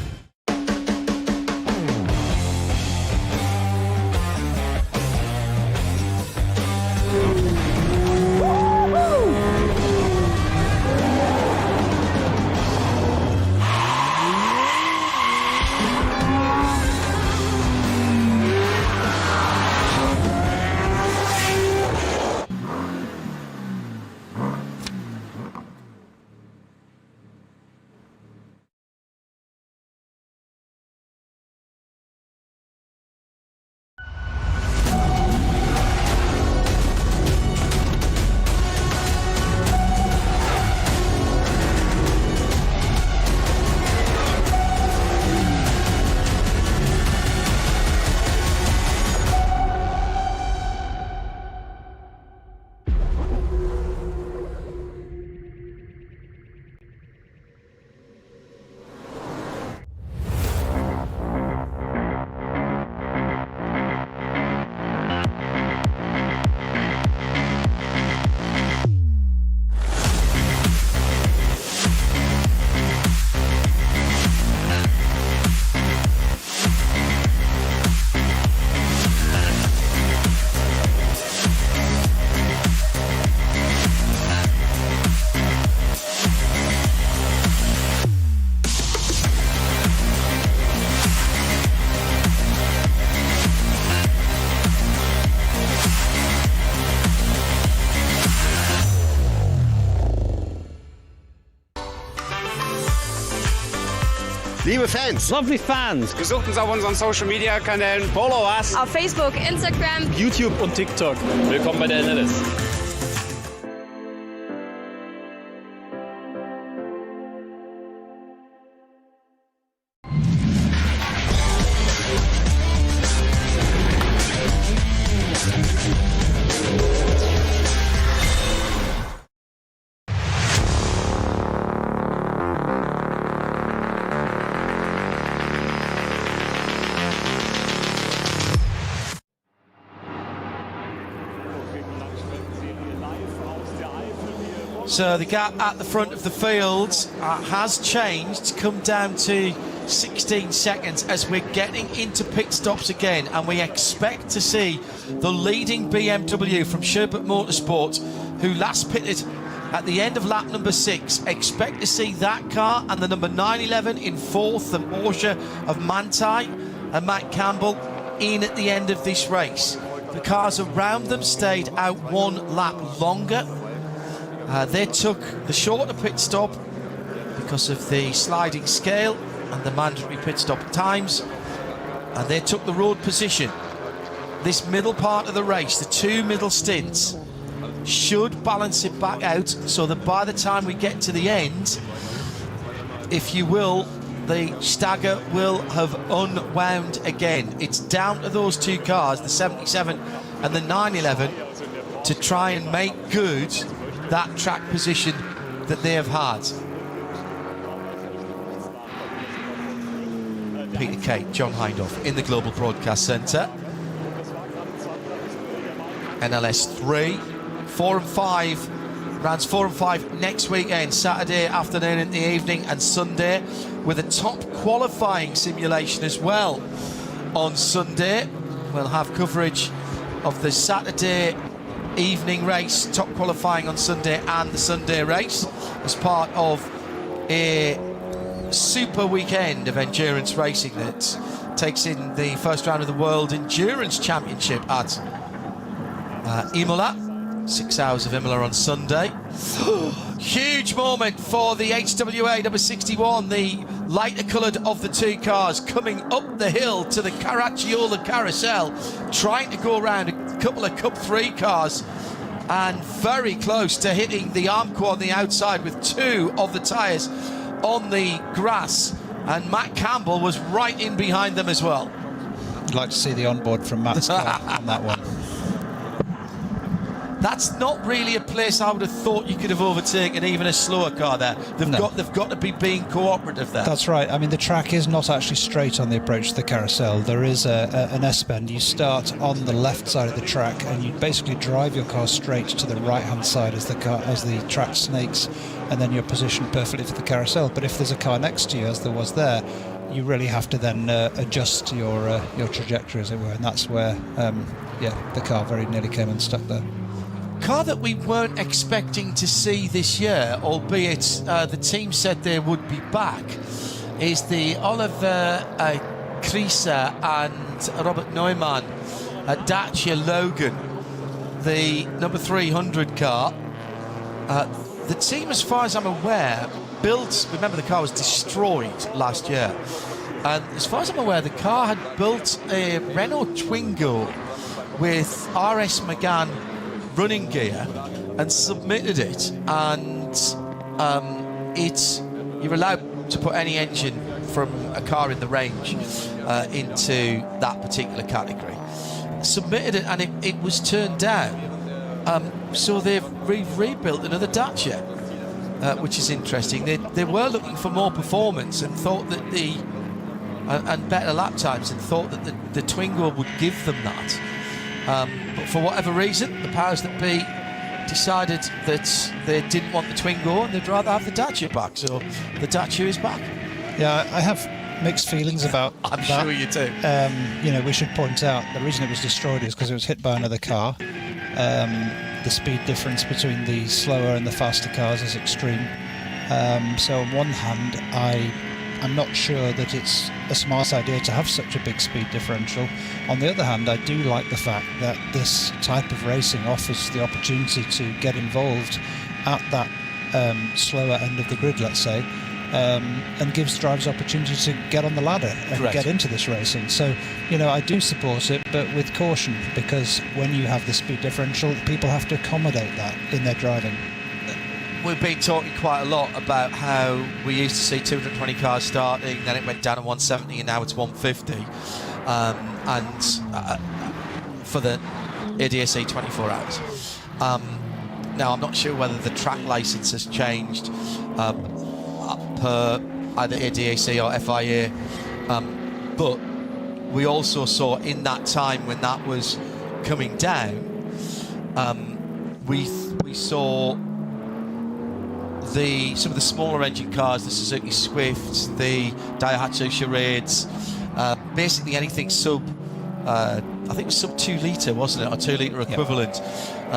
Liebe Fans, Lovely fans. besucht uns auf unseren Social Media Kanälen. Follow us. Auf Facebook, Instagram, YouTube und TikTok. Willkommen bei der NLS. So the gap at the front of the field has changed to come down to 16 seconds as we're getting into pit stops again, and we expect to see the leading BMW from Sherbert Motorsport, who last pitted At the end of lap number 6, expect to see that car and the number 911 in 4th, the Porsche of Manthey and Matt Campbell, in at the end of this race. The cars around them stayed out 1 lap longer. They took the shorter pit stop because of the sliding scale and the mandatory pit stop times, and they took the road position. This middle part of the race, the 2 middle stints, should balance it back out so that by the time we get to the end, if you will, the stagger will have unwound again. It's down to those 2 cars, the 77 and the 911, to try and make good that track position that they have had. Peter Kate, John Hindhaugh in the Global Broadcast Centre. NLS 3, 4 and 5, rounds 4 and 5 next weekend, Saturday afternoon in the evening and Sunday, with a top qualifying simulation as well on Sunday. We'll have coverage of the Saturday evening race, top qualifying on Sunday, and the Sunday race as part of a super weekend of endurance racing that takes in the first round of the World Endurance Championship at Imola. 6 hours of Imola on Sunday. Huge moment for the HWA number 61, the lighter coloured of the 2 cars, coming up the hill to the Caracciola Carousel, trying to go around a couple of Cup 3 cars, and very close to hitting the Armco on the outside with 2 of the tyres on the grass, and Matt Campbell was right in behind them as well. I'd like to see the onboard from Matt's car on that one. That's not really a place I would have thought you could have overtaken even a slower car there. They've got to be being cooperative there. That's right. I mean, the track is not actually straight on the approach to the carousel. There is an S-bend. You start on the left side of the track and you basically drive your car straight to the right-hand side as the track snakes, and then you're positioned perfectly for the carousel. But if there's a car next to you, as there was there, you really have to then adjust your trajectory, as it were, and that's where the car very nearly came unstuck there. Car that we weren't expecting to see this year, albeit the team said they would be back, is the Oliver Krieser and Robert Neumann Dacia Logan, the number 300 car. The team, as far as I'm aware, remember the car was destroyed last year, and as far as I'm aware, the car had built a Renault Twingo with RS Megane running gear and submitted it, and you're allowed to put any engine from a car in the range into that particular category. Submitted it, and it was turned down, so they've rebuilt another Dacia, which is interesting. They were looking for more performance and thought that and better lap times, and thought that the Twingo would give them that. But for whatever reason, the powers that be decided that they didn't want the Twingo and they'd rather have the Dacia back. So the Dacia is back. Yeah, I have mixed feelings about I'm that. sure you do. We should point out the reason it was destroyed is because it was hit by another car. The speed difference between the slower and the faster cars is extreme. So on one hand, I'm not sure that it's a smart idea to have such a big speed differential. On the other hand, I do like the fact that this type of racing offers the opportunity to get involved at that slower end of the grid, let's say, and gives drivers opportunity to get on the ladder and get into this racing. So, I do support it, but with caution, because when you have the speed differential, people have to accommodate that in their driving. We've been talking quite a lot about how we used to see 220 cars starting, then it went down to 170, and now it's 150. For the ADAC 24 hours. Now, I'm not sure whether the track license has changed per either ADAC or FIA, but we also saw in that time when that was coming down, we saw some of the smaller engine cars, the Suzuki Swifts, the Daihatsu Charades, basically anything sub, I think it was sub 2 litre, wasn't it, or 2 litre equivalent.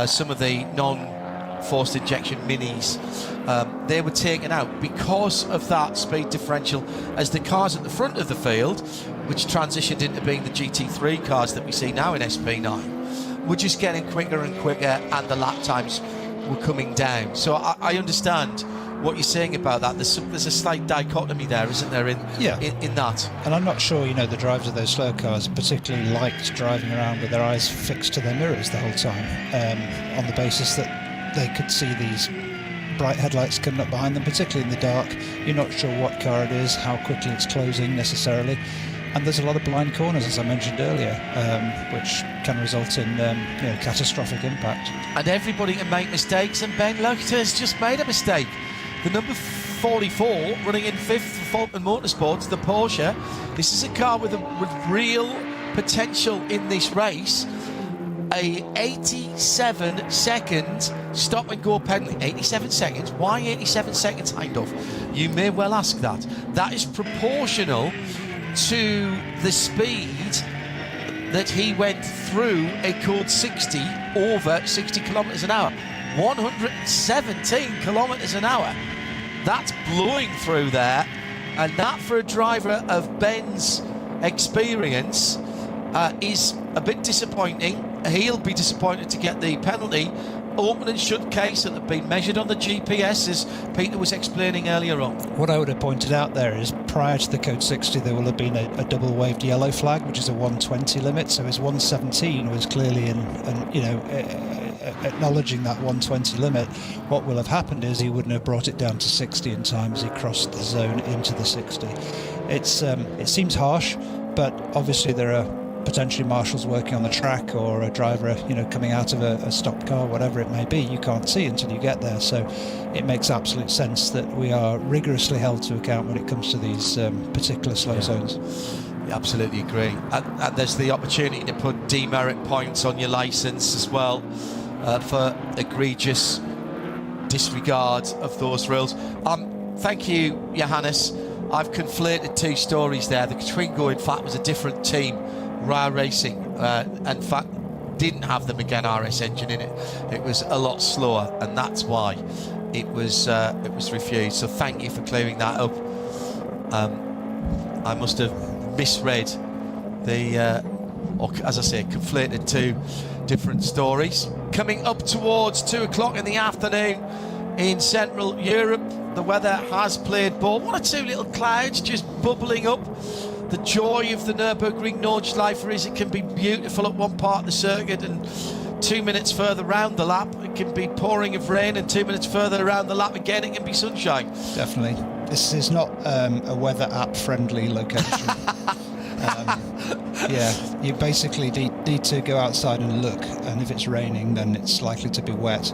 Some of the forced injection minis, they were taken out because of that speed differential, as the cars at the front of the field, which transitioned into being the GT3 cars that we see now in SP9, were just getting quicker and quicker, and the lap times were coming down. So I understand what you're saying about that. There's a slight dichotomy there, isn't there, in that? And I'm not sure, the drivers of those slow cars particularly liked driving around with their eyes fixed to their mirrors the whole time, on the basis that they could see these bright headlights coming up behind them, particularly in the dark. You're not sure what car it is, how quickly it's closing necessarily. And there's a lot of blind corners, as I mentioned earlier, which can result in catastrophic impact. And everybody can make mistakes, and Ben Luchter has just made a mistake. The number 44, running in 5th for Fulton Motorsports, the Porsche. This is a car with real potential in this race. A 87-second stop-and-go penalty. 87 seconds? Why 87 seconds, Hindhoff? You may well ask that. That is proportional to the speed that he went through a code 60 over 60 kilometres an hour. 117 kilometres an hour. That's blowing through there, and that, for a driver of Ben's experience, is a bit disappointing. He'll be disappointed to get the penalty. Open and shut case that have been measured on the GPS, as Peter was explaining earlier on. What I would have pointed out there is, prior to the code 60, there will have been a double waved yellow flag, which is a 120 limit. So his 117 was clearly acknowledging that 120 limit. What will have happened is he wouldn't have brought it down to 60 in time as he crossed the zone into the 60. It seems harsh, but obviously there are potentially marshals working on the track, or a driver coming out of a stopped car, whatever it may be. You can't see until you get there, so it makes absolute sense that we are rigorously held to account when it comes to these particular slow zones. Absolutely agree. And there's the opportunity to put demerit points on your licence as well, for egregious disregard of those rules. Thank you, Johannes. I've conflated two stories there. The Twingo, in fact, was a different team. Ra Racing, in fact, didn't have the Megane RS engine in it. It was a lot slower, and that's why it was refused. So thank you for clearing that up. I must have misread or as I say, conflated two different stories. Coming up towards 2 o'clock in the afternoon in Central Europe, the weather has played ball. One or two little clouds just bubbling up. The joy of the Nürburgring Nordschleife is it can be beautiful at one part of the circuit, and 2 minutes further round the lap it can be pouring of rain, and 2 minutes further around the lap again it can be sunshine. Definitely. This is not a weather app friendly location. You basically need to go outside and look, and if it's raining then it's likely to be wet.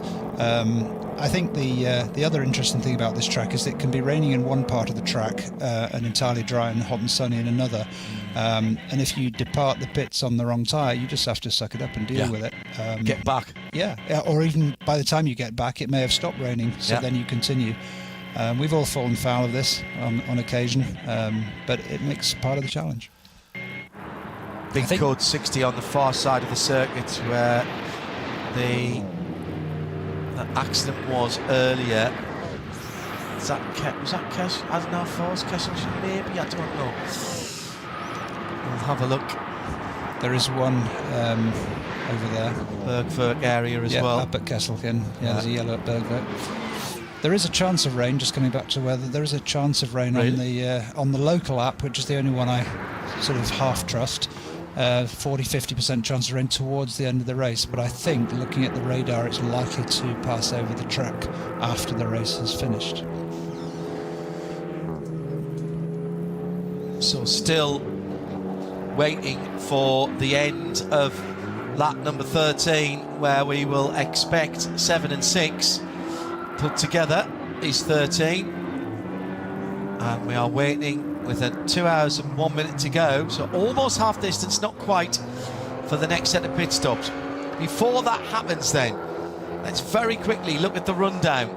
I think the other interesting thing about this track is it can be raining in one part of the track and entirely dry and hot and sunny in another. And if you depart the pits on the wrong tyre, you just have to suck it up and deal with it. Get back. Yeah, or even by the time you get back, it may have stopped raining, so then you continue. We've all fallen foul of this on occasion, but it makes part of the challenge. Big code 60 on the far side of the circuit, where the accident was earlier. Was that Adenauer Force? Kessel? Maybe, I don't know. We'll have a look. There is one over there. Bergwerk area as well. Up at Kesselchen. There's a yellow at Bergwerk. There is a chance of rain, just coming back to weather, there is a chance of rain on the local app, which is the only one I sort of half trust. 40-50% chance of rain towards the end of the race, but I think, looking at the radar, it's likely to pass over the track after the race has finished. So still waiting for the end of lap number 13, where we will expect 7 and 6 put together is 13, and we are waiting with 2 hours and 1 minute to go, so almost half distance, not quite, for the next set of pit stops. Before that happens then, let's very quickly look at the rundown.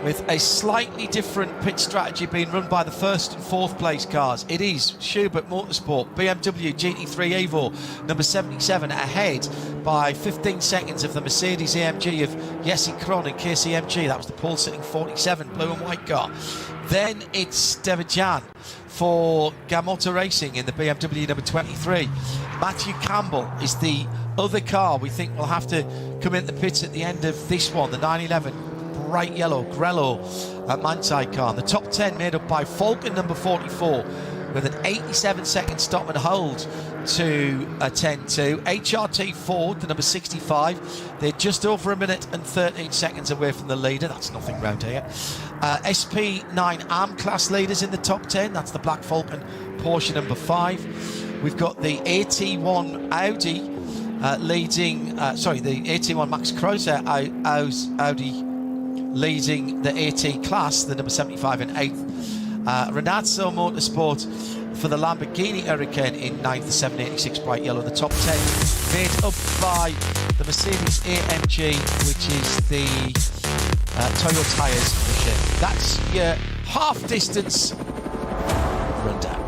with a slightly different pit strategy being run by the first and fourth place cars. It is Schubert Motorsport, BMW GT3 Evo, number 77, ahead by 15 seconds of the Mercedes-AMG of Jesse Kron and KCMG. That was the pole sitting 47, blue and white car. Then it's Devijan for Gamotta Racing in the BMW number 23. Matthew Campbell is the other car we think will have to come in the pits at the end of this one, the 911 bright yellow Grello Manthey car. And the top 10 made up by Falcon number 44 with an 87-second stop and hold to a 10-2. HRT Ford, the number 65, they're just over a minute and 13 seconds away from the leader. That's nothing round here. SP9 ARM class leaders in the top 10. That's the Black Falcon Porsche number 5. We've got the AT1 Audi leading, the AT1 Max Kreuzer Audi leading the AT class, the number 75 in 8th. Renazzo Motorsport for the Lamborghini Hurricane in 9th, the 786 bright yellow. The top 10 made up by the Mercedes-AMG, which is the Toyo Tyres machine. That's your half-distance rundown.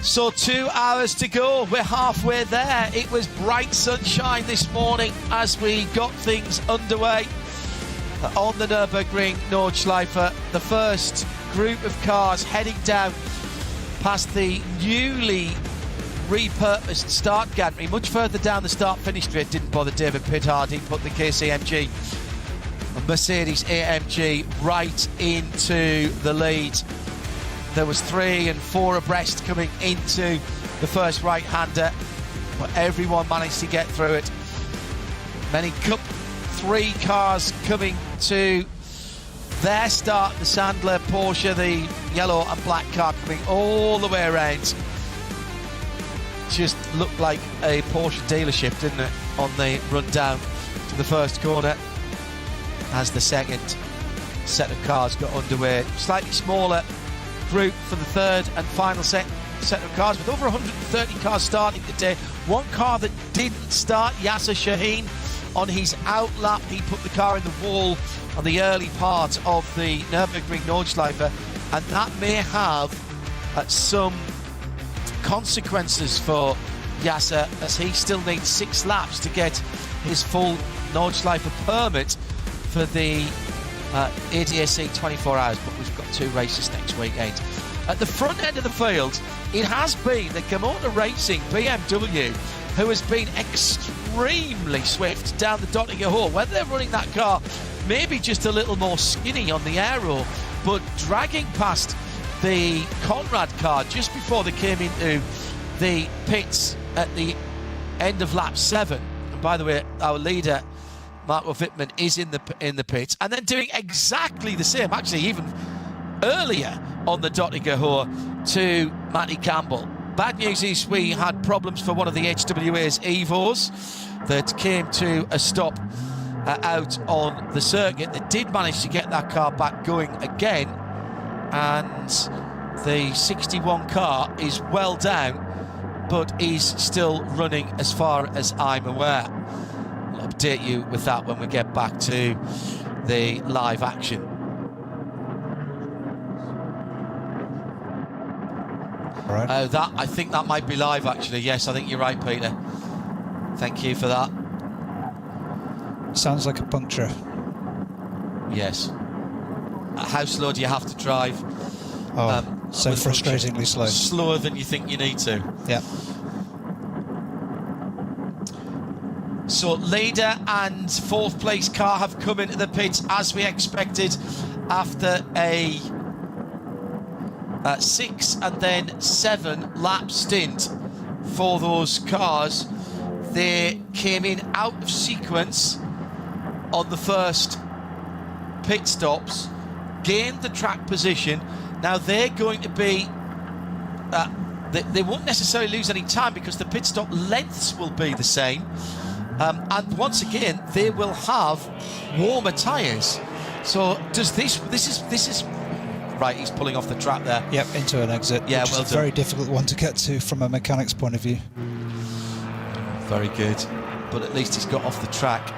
So 2 hours to go, we're halfway there. It was bright sunshine this morning as we got things underway on the Nürburgring Nordschleife. The first group of cars heading down past the newly repurposed start gantry. Much further down the start-finish straight, didn't bother David Pittard. He put the KCMG Mercedes-AMG right into the lead. There was 3 and 4 abreast coming into the first right-hander, but everyone managed to get through it. Many Cup 3 cars coming to their start. The Sandler Porsche, the yellow and black car coming all the way around. Just looked like a Porsche dealership, didn't it, on the run down to the first corner as the second set of cars got underway. Slightly smaller group for the third and final set of cars, with over 130 cars starting today. One car that didn't start, Yasser Shaheen, on his out lap, he put the car in the wall on the early part of the Nürburgring Nordschleife, and that may have some consequences for Yasser, as he still needs 6 laps to get his full Nordschleife permit for the ADAC 24 hours, but we've got 2 races next weekend. At the front end of the field, it has been the Gamotta Racing BMW who has been extremely swift down the Dottinger Hole. Whether they're running that car maybe just a little more skinny on the aero, but dragging past the Conrad car just before they came into the pits at the end of lap 7. And by the way, our leader Marco Wittmann is in the pits, and then doing exactly the same, actually even earlier on the Dottinger Hole, to Matty Campbell. Bad news is we had problems for one of the HWA's Evos that came to a stop out on the circuit. They did manage to get that car back going again, and the 61 car is well down, but is still running as far as I'm aware. I'll update you with that when we get back to the live action. Right. I think that might be live, actually. Yes, I think you're right, Peter. Thank you for that. Sounds like a puncture. Yes. How slow do you have to drive? So frustratingly slow. Slower than you think you need to. Yeah. So leader and 4th place car have come into the pits as we expected after a 6 and then 7 lap stint for those cars. They came in out of sequence on the first pit stops, gained the track position. Now they're going to be they won't necessarily lose any time because the pit stop lengths will be the same, and once again they will have warmer tyres. So does this is right, he's pulling off the track there. Yep, into an exit. Yeah, which well is a very difficult one to get to from a mechanic's point of view. Very good, but at least he's got off the track.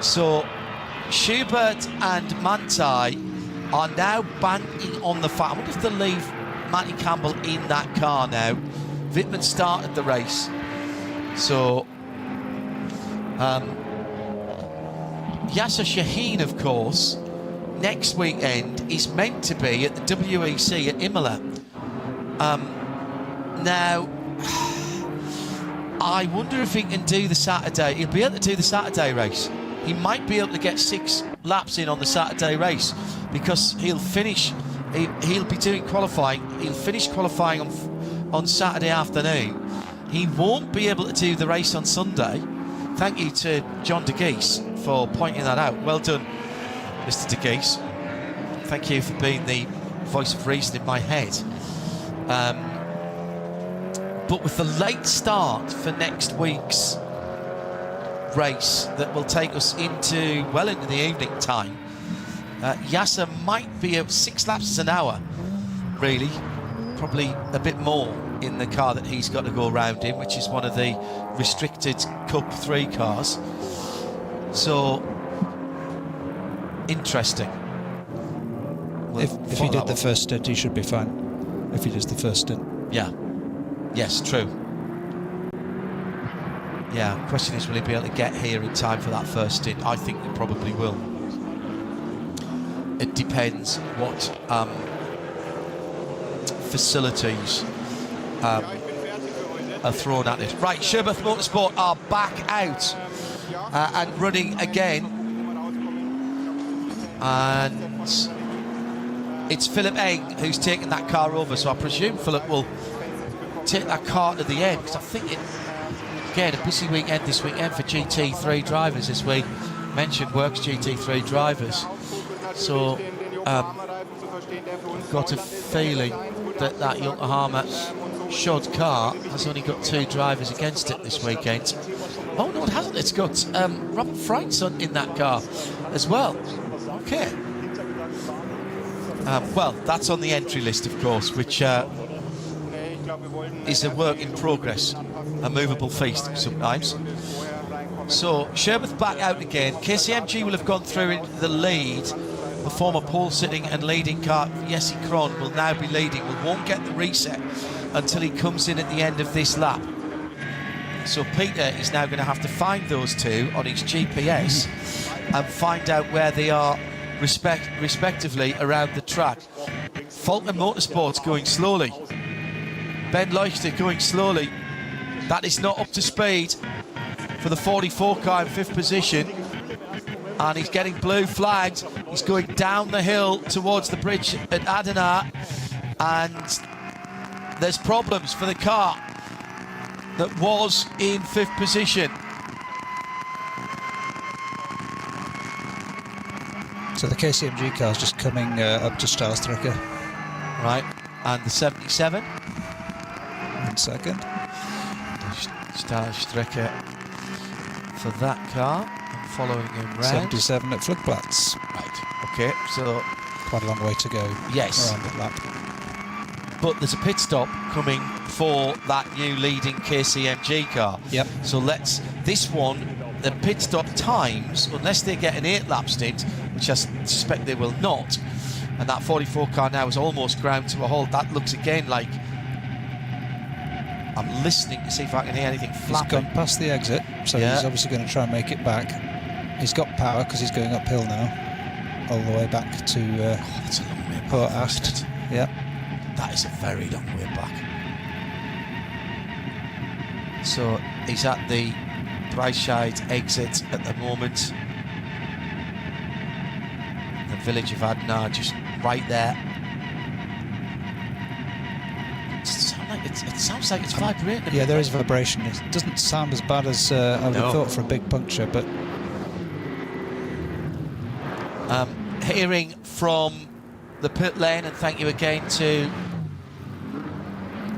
So Schubert and Manthey are now banking on the fact. I wonder if they'll leave Matty Campbell in that car now. Wittmann started the race, so Yasser Shaheen, of course, next weekend is meant to be at the WEC at Imola. Now, I wonder if he can do the Saturday. He'll be able to do the Saturday race. He might be able to get 6 laps in on the Saturday race, because he'll finish. He'll be doing qualifying. He'll finish qualifying on Saturday afternoon. He won't be able to do the race on Sunday. Thank you to John de Geese for pointing that out. Well done, Mr. de Geese. Thank you for being the voice of reason in my head. But with the late start for next week's race that will take us into the evening time, Yasser might be at 6 laps an hour, really, probably a bit more in the car that he's got to go around in, which is one of the restricted Cup 3 cars. So, interesting. If he did the first stint, he should be fine. If he does the first stint. Yeah. Yes, true. Yeah, question is, will he be able to get here in time for that first stint? I think he probably will. It depends what facilities are thrown at it. Right, Sherbeth Motorsport are back out and running again. And it's Philip Eng who's taken that car over, so I presume Philip will take that car to the end, because I think again, a busy weekend this weekend for GT3 drivers, as we mentioned, Works GT3 drivers. So I've got a feeling that Yokohama Shod car has only got 2 drivers against it this weekend. Oh no, it hasn't. It's got Robert Freitson in that car as well. Okay. Well, that's on the entry list, of course, which is a work in progress, a movable feast sometimes. So Sherbeth back out again. KCMG will have gone through into the lead. The former pole sitting and leading car, Jesse Kron, will now be leading. We won't get the reset until he comes in at the end of this lap. So Peter is now going to have to find those 2 on his GPS and find out where they are respectively around the track. Falcon Motorsports going slowly. Ben Leuchter going slowly. That is not up to speed for the 44 car in 5th position. And he's getting blue flagged. He's going down the hill towards the bridge at Adenauer. And there's problems for the car that was in 5th position. So the KCMG car is just coming up to Stahlstrecke. Right, and the 77. 1 second. Stahlstrecke for that car, and following him round. 77 at Flugplatz. Right, okay, so quite a long way to go. Yes. Around the lap. But there's a pit stop coming for that new leading KCMG car. Yep. So this one, the pit stop times, unless they get an 8-lap stint, which I suspect they will not, and that 44 car now is almost ground to a halt. That looks again like, I'm listening to see if I can hear anything flapping. He's gone past the exit, so he's obviously going to try and make it back. He's got power because he's going uphill now, all the way back to that's a long way back, Port Acht. Yep. That is a very long way back. So he's at the Breitscheid exit at the moment. The village of Adenauer just right there. It sounds like it's vibrating. Yeah, there is vibration. It doesn't sound as bad as I would have thought for a big puncture, but hearing from the pit lane, and thank you again to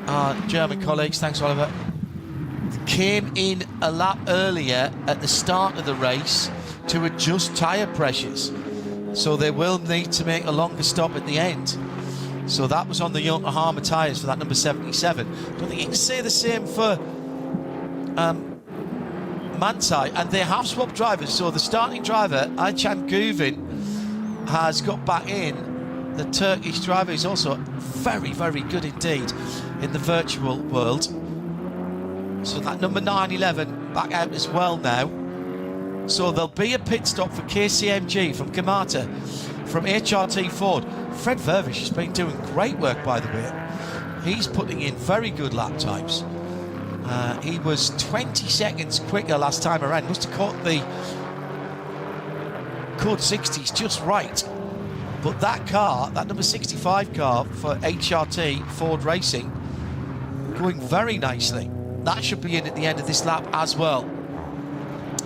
our German colleagues. Thanks, Oliver. Came in a lap earlier at the start of the race to adjust tyre pressures, so they will need to make a longer stop at the end. So that was on the Yokohama tyres for that number 77. I don't think you can say the same for Mantai, and they have swapped drivers. So the starting driver, Aycan Guvin, has got back in. The Turkish driver is also very, very good indeed in the virtual world. So that number 911 back out as well now. So there'll be a pit stop for KCMG from Gamata, from HRT Ford. Fred Vervish has been doing great work, by the way. He's putting in very good lap times. He was 20 seconds quicker last time around. Must have caught the code 60s just right. But that car, that number 65 car for HRT Ford Racing, going very nicely. That should be in at the end of this lap as well.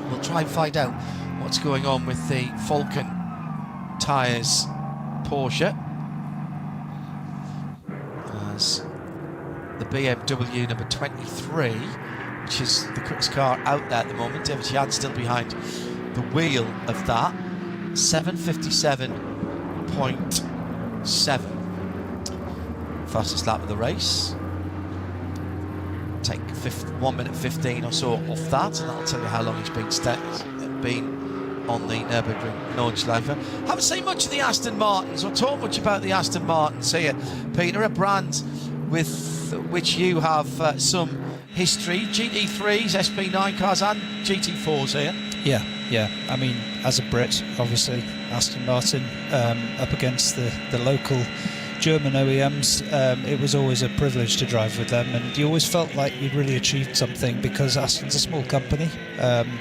We'll try and find out what's going on with the Falcon tyres Porsche. As the BMW number 23, which is the quickest car out there at the moment. David Chian still behind the wheel of that. 7:57.7. Fastest lap of the race. Take 1 minute 15 or so off that, and that'll tell you how long he's been on the Nürburgring Nordschleife. Haven't seen much of the Aston Martins or talked much about the Aston Martins here, Peter, a brand with which you have some history. GT3s, SP9 cars and GT4s here. Yeah. I mean, as a Brit, obviously, Aston Martin up against the local German OEMs, it was always a privilege to drive with them, and you always felt like you'd really achieved something because Aston's a small company,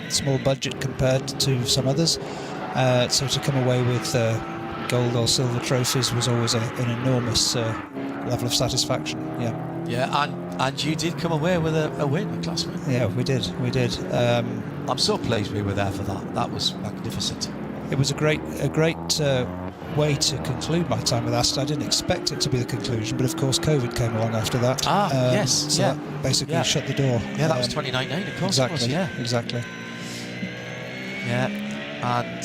small budget compared to some others. So to come away with gold or silver trophies was always an enormous level of satisfaction. Yeah, and you did come away with a win, a class win. Yeah, we did. I'm so pleased we were there for that. That was magnificent. It was a great way to conclude my time with Aston. I didn't expect it to be the conclusion, but of course COVID came along after that. Yes, so that basically shut the door. Yeah, that was 2019, of course. Exactly. It was, yeah, exactly. Yeah, and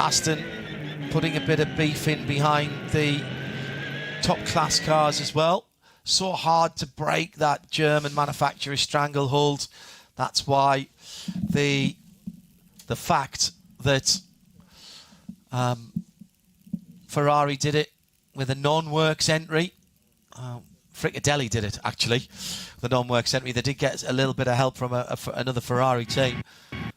Aston putting a bit of beef in behind the top class cars as well. So hard to break that German manufacturer's stranglehold. That's why the fact that Ferrari did it with a non-works entry. Fricadelli did it, actually, the non-works entry. They did get a little bit of help from another Ferrari team,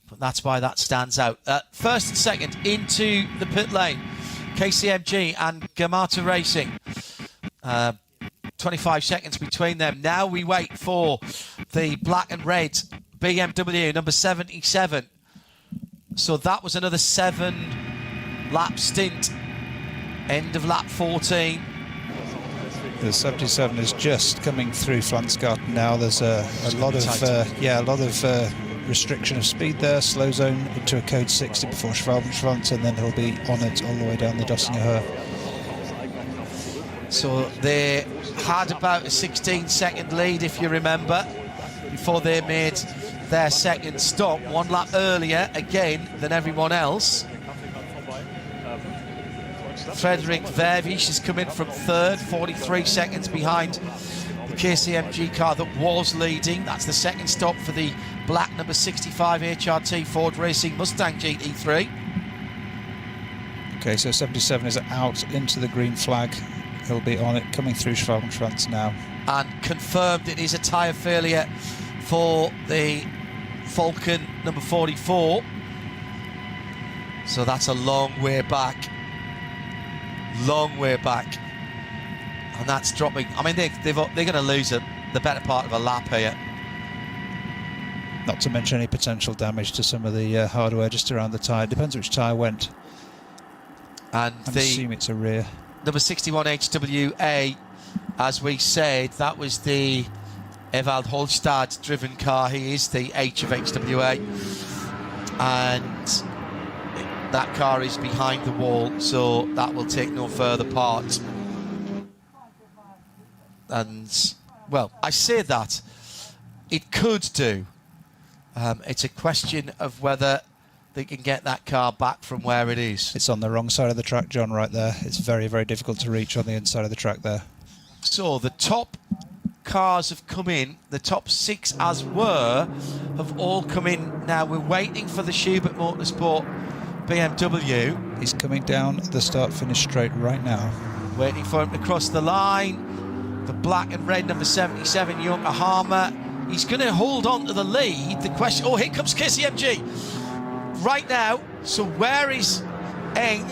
but that's why that stands out. First and second into the pit lane, KCMG and Gamata Racing. 25 seconds between them. Now we wait for the black and red BMW number 77. So that was another 7-lap stint. End of lap 14. The 77 is just coming through Flansgarten now. There's a lot of restriction of speed there. Slow zone into a code 60 before Schwalbenschwanz, and then he'll be on it all the way down the Dossinger Höhe. So they had about a 16-second lead, if you remember, before they made their second stop, 1 lap earlier again than everyone else. Frederik Vervisch has come in from third, 43 seconds behind the KCMG car that was leading. That's the second stop for the black number 65 HRT Ford Racing Mustang GT3. Okay, so 77 is out into the green flag. He'll be on it, coming through Schwalbenschwanz now. And confirmed it is a tyre failure for the Falcon number 44. So that's a long way back. Long way back. And that's dropping. I mean, they're going to lose the better part of a lap here. Not to mention any potential damage to some of the hardware just around the tyre. Depends which tyre went. And I assume it's a rear. Number 61 HWA, as we said, that was the Ewald Holstad driven car. He is the H of HWA. And that car is behind the wall, so that will take no further part. And, well, I say that. It could do. It's a question of whether they can get that car back from where it is. It's on the wrong side of the track, John, right there. It's very, very difficult to reach on the inside of the track there. So the top cars have come in, the top 6 as were, have all come in. Now we're waiting for the Schubert Motorsport BMW. He's coming down the start-finish straight right now. Waiting for him to cross the line. The black and red number 77, Yokohama. He's going to hold on to the lead. The question, oh, here comes KCMG right now. So where is Eng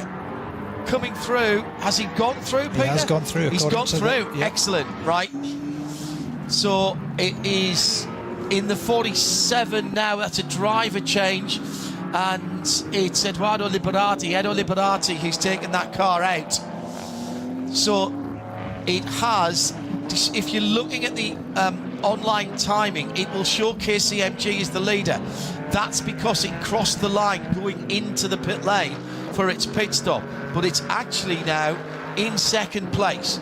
coming through? Has he gone through, Peter? He has gone through. He's gone through. Yeah. Excellent. Right. So it is in the 47 now. That's a driver change. And it's Edoardo Liberati who's taken that car out. So it has, if you're looking at the online timing, it will show KCMG as the leader. That's because it crossed the line going into the pit lane for its pit stop. But it's actually now in second place.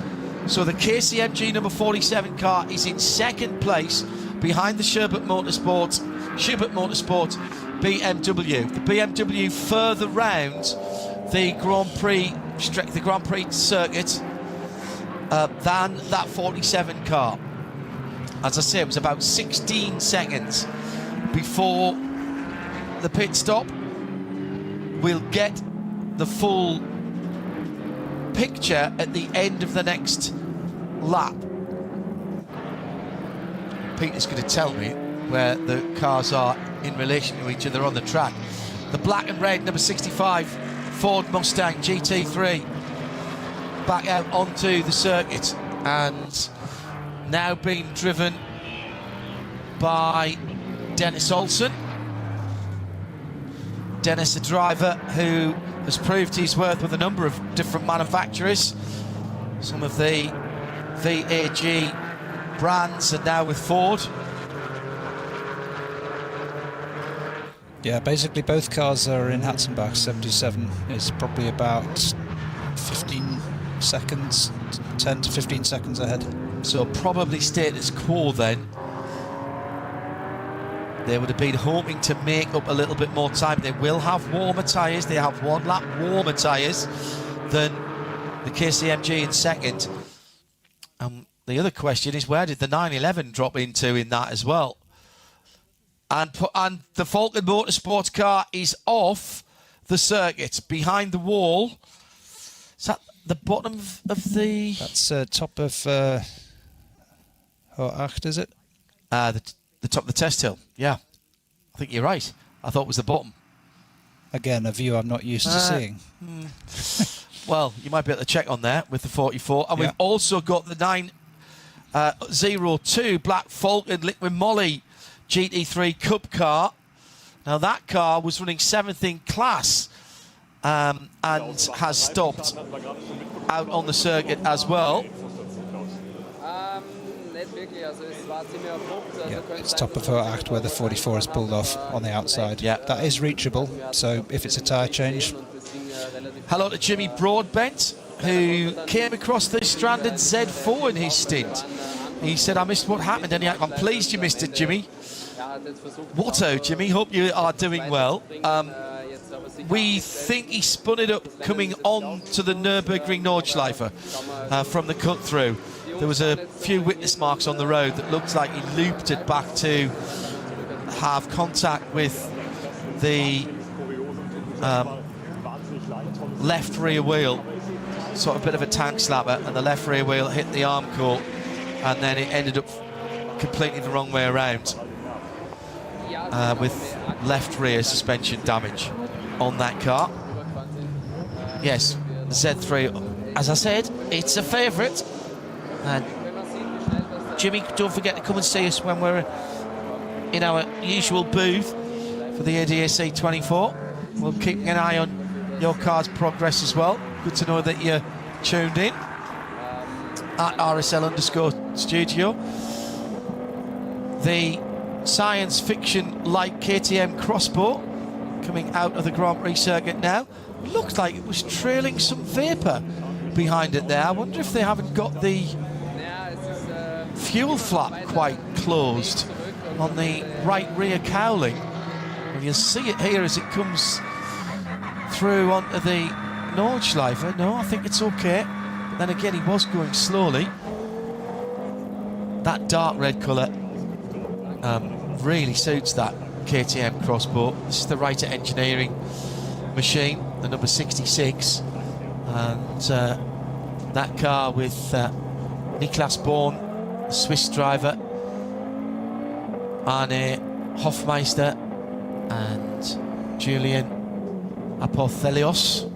So the KCMG number 47 car is in second place behind the Schubert Motorsport BMW. The BMW further round the Grand Prix circuit than that 47 car. As I say, it was about 16 seconds before the pit stop. We'll get the full picture at the end of the next lap. Peter's going to tell me where the cars are in relation to each other on the track. The black and red number 65 Ford Mustang GT3 back out onto the circuit and now being driven by Dennis Olsen. Dennis, a driver who has proved his worth with a number of different manufacturers. Some of the VAG brands and now with Ford. Yeah, basically both cars are in Hatzenbach. 77 is probably about 15 seconds, 10 to 15 seconds ahead. So probably status quo then. They would have been hoping to make up a little bit more time. They will have warmer tyres. They have 1 lap warmer tyres than the KCMG in second. The other question is, where did the 911 drop into in that as well? And the Falcon Motorsports car is off the circuit, behind the wall. Is that the bottom of the... That's top of Hochacht, is it? The top of the test hill, yeah. I think you're right. I thought it was the bottom. Again, a view I'm not used to seeing. Well, you might be able to check on there with the 44. And we've also got the 902 Black Falcon Liquid Moly GT3 Cup car. Now that car was running 7th in class and has stopped out on the circuit as well. Yeah, it's top of Hochacht where the 44 is pulled off on the outside. Yeah, that is reachable. So if it's a tyre change. Hello to Jimmy Broadbent, who came across the stranded Z4 in his stint. He said, "I missed what happened," and I'm pleased you missed it, Jimmy. Watto, Jimmy, hope you are doing well. We think he spun it up coming on to the Nürburgring Nordschleife from the cut through. There was a few witness marks on the road that looked like he looped it back to have contact with the left rear wheel, sort of a bit of a tank slapper, and the left rear wheel hit the arm core, and then it ended up completely the wrong way around with left rear suspension damage on that car. Yes, the Z3, as I said, it's a favourite. Jimmy, don't forget to come and see us when we're in our usual booth for the ADAC 24. We'll keep an eye on your car's progress as well. Good to know that you're tuned in at RSL_studio. The science fiction like KTM Crossbow coming out of the Grand Prix circuit now. Looked like it was trailing some vapour behind it there. I wonder if they haven't got the fuel flap quite closed on the right rear cowling. And you'll see it here as it comes through onto the Nordschleife. No, I think it's okay. But then again, he was going slowly. that dark red colour really suits that KTM crossbow. This is the Writer Engineering machine, the number 66, and that car with Niklas Born, the Swiss driver, Arne Hofmeister and Julian Apothelios.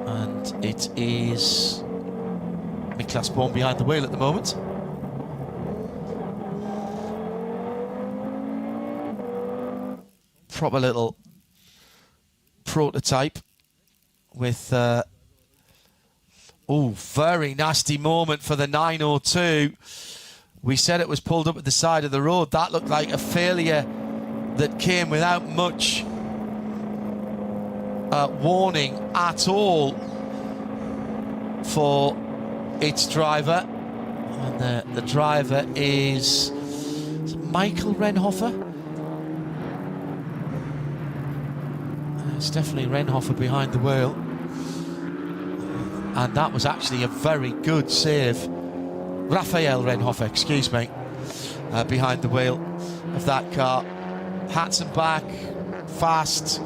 And it is Niklas Born behind the wheel at the moment. Proper little prototype with very nasty moment for the 902. We said it was pulled up at the side of the road. That looked like a failure that came without much warning at all for its driver. And the driver is Michael Renhofer. It's definitely Renhofer behind the wheel. And that was actually a very good save. Raphael Renhofer, excuse me, behind the wheel of that car. Hats and back, fast,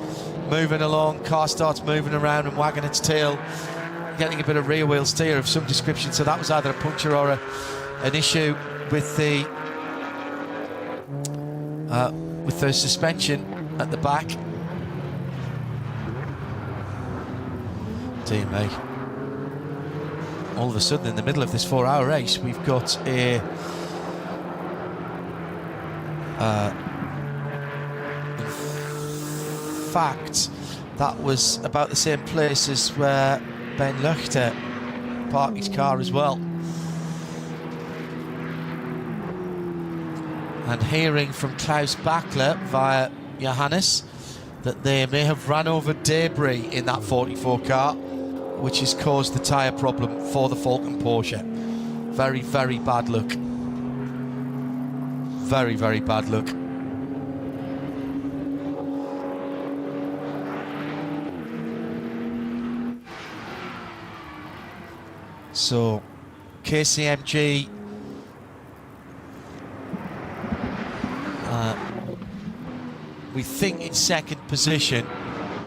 moving along. Car starts moving around and wagging its tail, getting a bit of rear wheel steer of some description. So that was either a puncture or an issue with the suspension at the back. Dear me. All of a sudden, in the middle of this 4-hour race, we've got a in fact, that was about the same place as where Ben Luchter parked his car as well. And hearing from Klaus Bachler via Johannes that they may have ran over debris in that 44 car, which has caused the tyre problem for the Falcon Porsche. Very, very bad luck. Very, very bad luck. So, KCMG we think in second position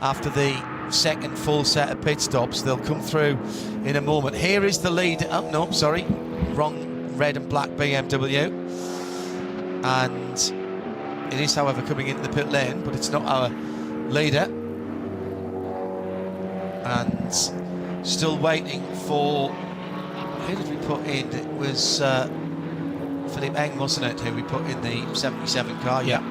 after the second full set of pit stops. They'll come through in a moment. Here is the lead. Oh no, sorry, wrong red and black BMW, and it is, however, coming into the pit lane, but it's not our leader. And still waiting for, who did we put in? It was Philippe Eng, wasn't it, who we put in the 77 car? Yeah.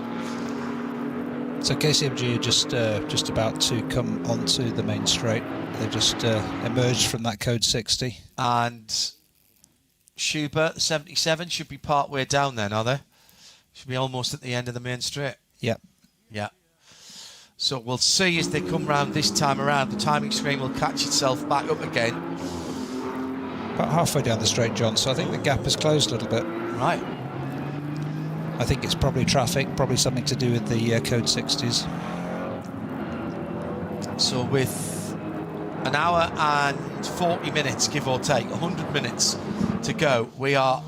So KCMG are just about to come onto the main straight. They've just emerged from that code 60. And Schubert, the 77, should be part way down then, are they? Should be almost at the end of the main straight. Yep. Yeah. So we'll see as they come round this time around. The timing screen will catch itself back up again. About halfway down the straight, John, so I think the gap has closed a little bit. Right. I think it's probably traffic, probably something to do with the code 60s. So with an hour and 40 minutes, give or take, 100 minutes to go, we are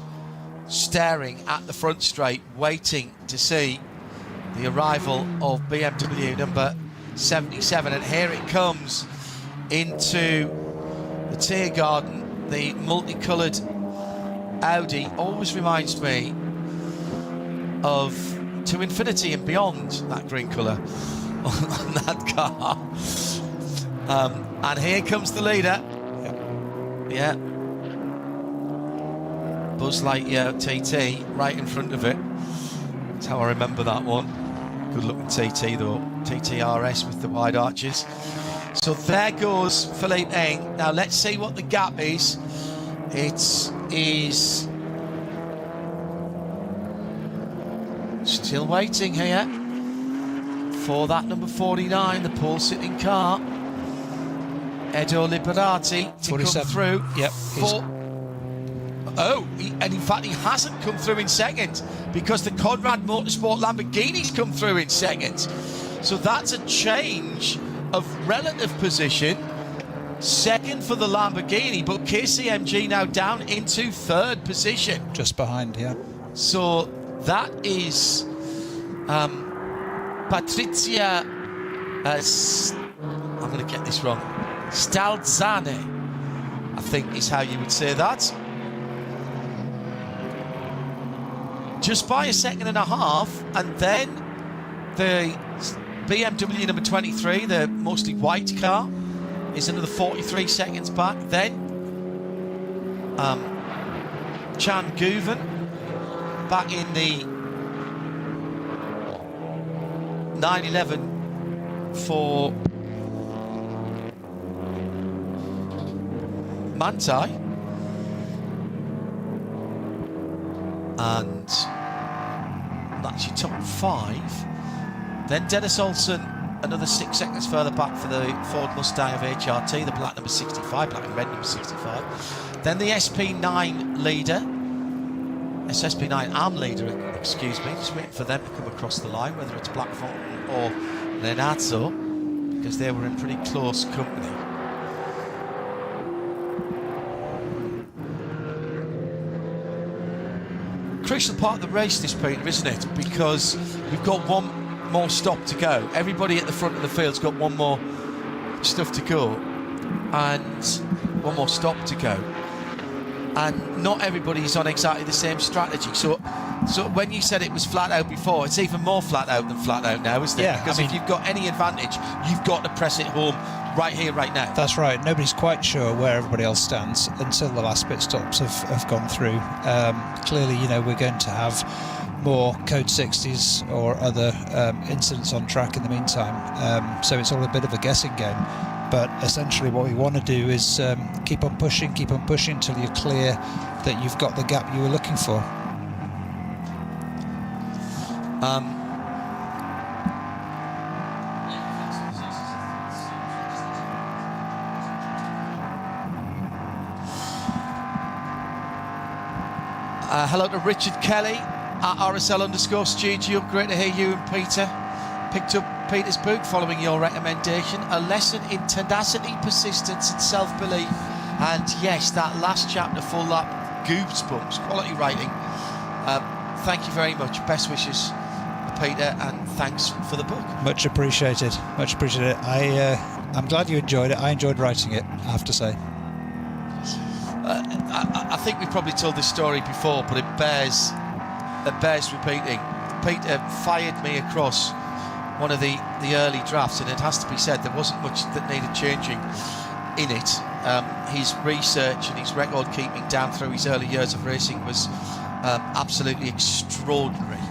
staring at the front straight, waiting to see the arrival of BMW number 77. And here it comes into the Tiergarten. The multicoloured Audi always reminds me of To Infinity and Beyond, that green colour on that car. And here comes the leader. Yeah. Buzz Lightyear TT right in front of it. That's how I remember that one. Good looking TT though. TTRS with the wide arches. So there goes Philippe Eng. Now let's see what the gap is. It is still waiting here for that number 49, the pole sitting car. Edo Liberati to 47. Come through. Yep. And in fact he hasn't come through in second because the Conrad Motorsport Lamborghini's come through in second. So that's a change of relative position. second for the Lamborghini, but KCMG now down into third position. Just behind, yeah. So that is Patrizia, I'm going to get this wrong, Stalzane, I think is how you would say that. Just by a second and a half, and then the BMW number 23, the mostly white car, is another 43 seconds back. Then Chan Guven back in the 911 for Manthey, and that's your top 5. Then Dennis Olsen, another 6 seconds further back for the Ford Mustang of HRT, the black number 65, black and red number 65. Then the SP9 leader, SP9 arm leader, excuse me, just waiting for them to come across the line, whether it's Black Fountain or Lenazzo, because they were in pretty close company. Crucial part of the race this, Peter, isn't it? Because we've got one more stop to go. Everybody at the front of the field's got one more stuff to go and one more stop to go. And not everybody's on exactly the same strategy. So when you said it was flat out before, it's even more flat out than flat out now, isn't it? Yeah, because if you've got any advantage, you've got to press it home right here, right now. That's right. Nobody's quite sure where everybody else stands until the last pit stops have gone through. Clearly, you know, we're going to have more Code 60s or other incidents on track in the meantime. So it's all a bit of a guessing game. But essentially what we want to do is keep on pushing until you're clear that you've got the gap you were looking for. Hello to Richard Kelly at RSL_studio. Great to hear you and Peter. Picked up Peter's book following your recommendation. A lesson in tenacity, persistence and self-belief. And yes, that last chapter, full lap, goosebumps, quality writing. Thank you very much. Best wishes, Peter, and thanks for the book. Much appreciated. Much appreciated. I'm glad you enjoyed it. I enjoyed writing it, I have to say. I think we've probably told this story before, but it bears repeating. Peter fired me across one of the early drafts, and it has to be said there wasn't much that needed changing in it. His research and his record keeping down through his early years of racing was absolutely extraordinary.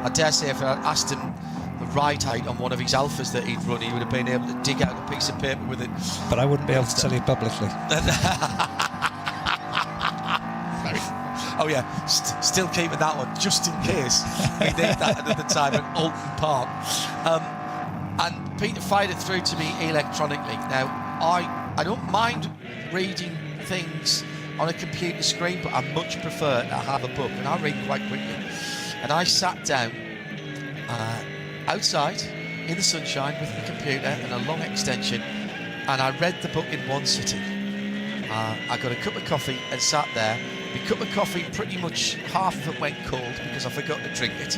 I dare say if I asked him the ride height on one of his Alphas that he'd run, he would have been able to dig out a piece of paper with it. But I wouldn't be able to tell you publicly. Oh yeah, still keeping that one just in case we need that another time at Alton Park. And Peter fired it through to me electronically. Now I don't mind reading things on a computer screen, but I much prefer to have a book, and I read quite quickly. And I sat down outside in the sunshine with the computer and a long extension, and I read the book in one sitting. I got a cup of coffee and sat there. The cup of coffee, pretty much half of it went cold because I forgot to drink it,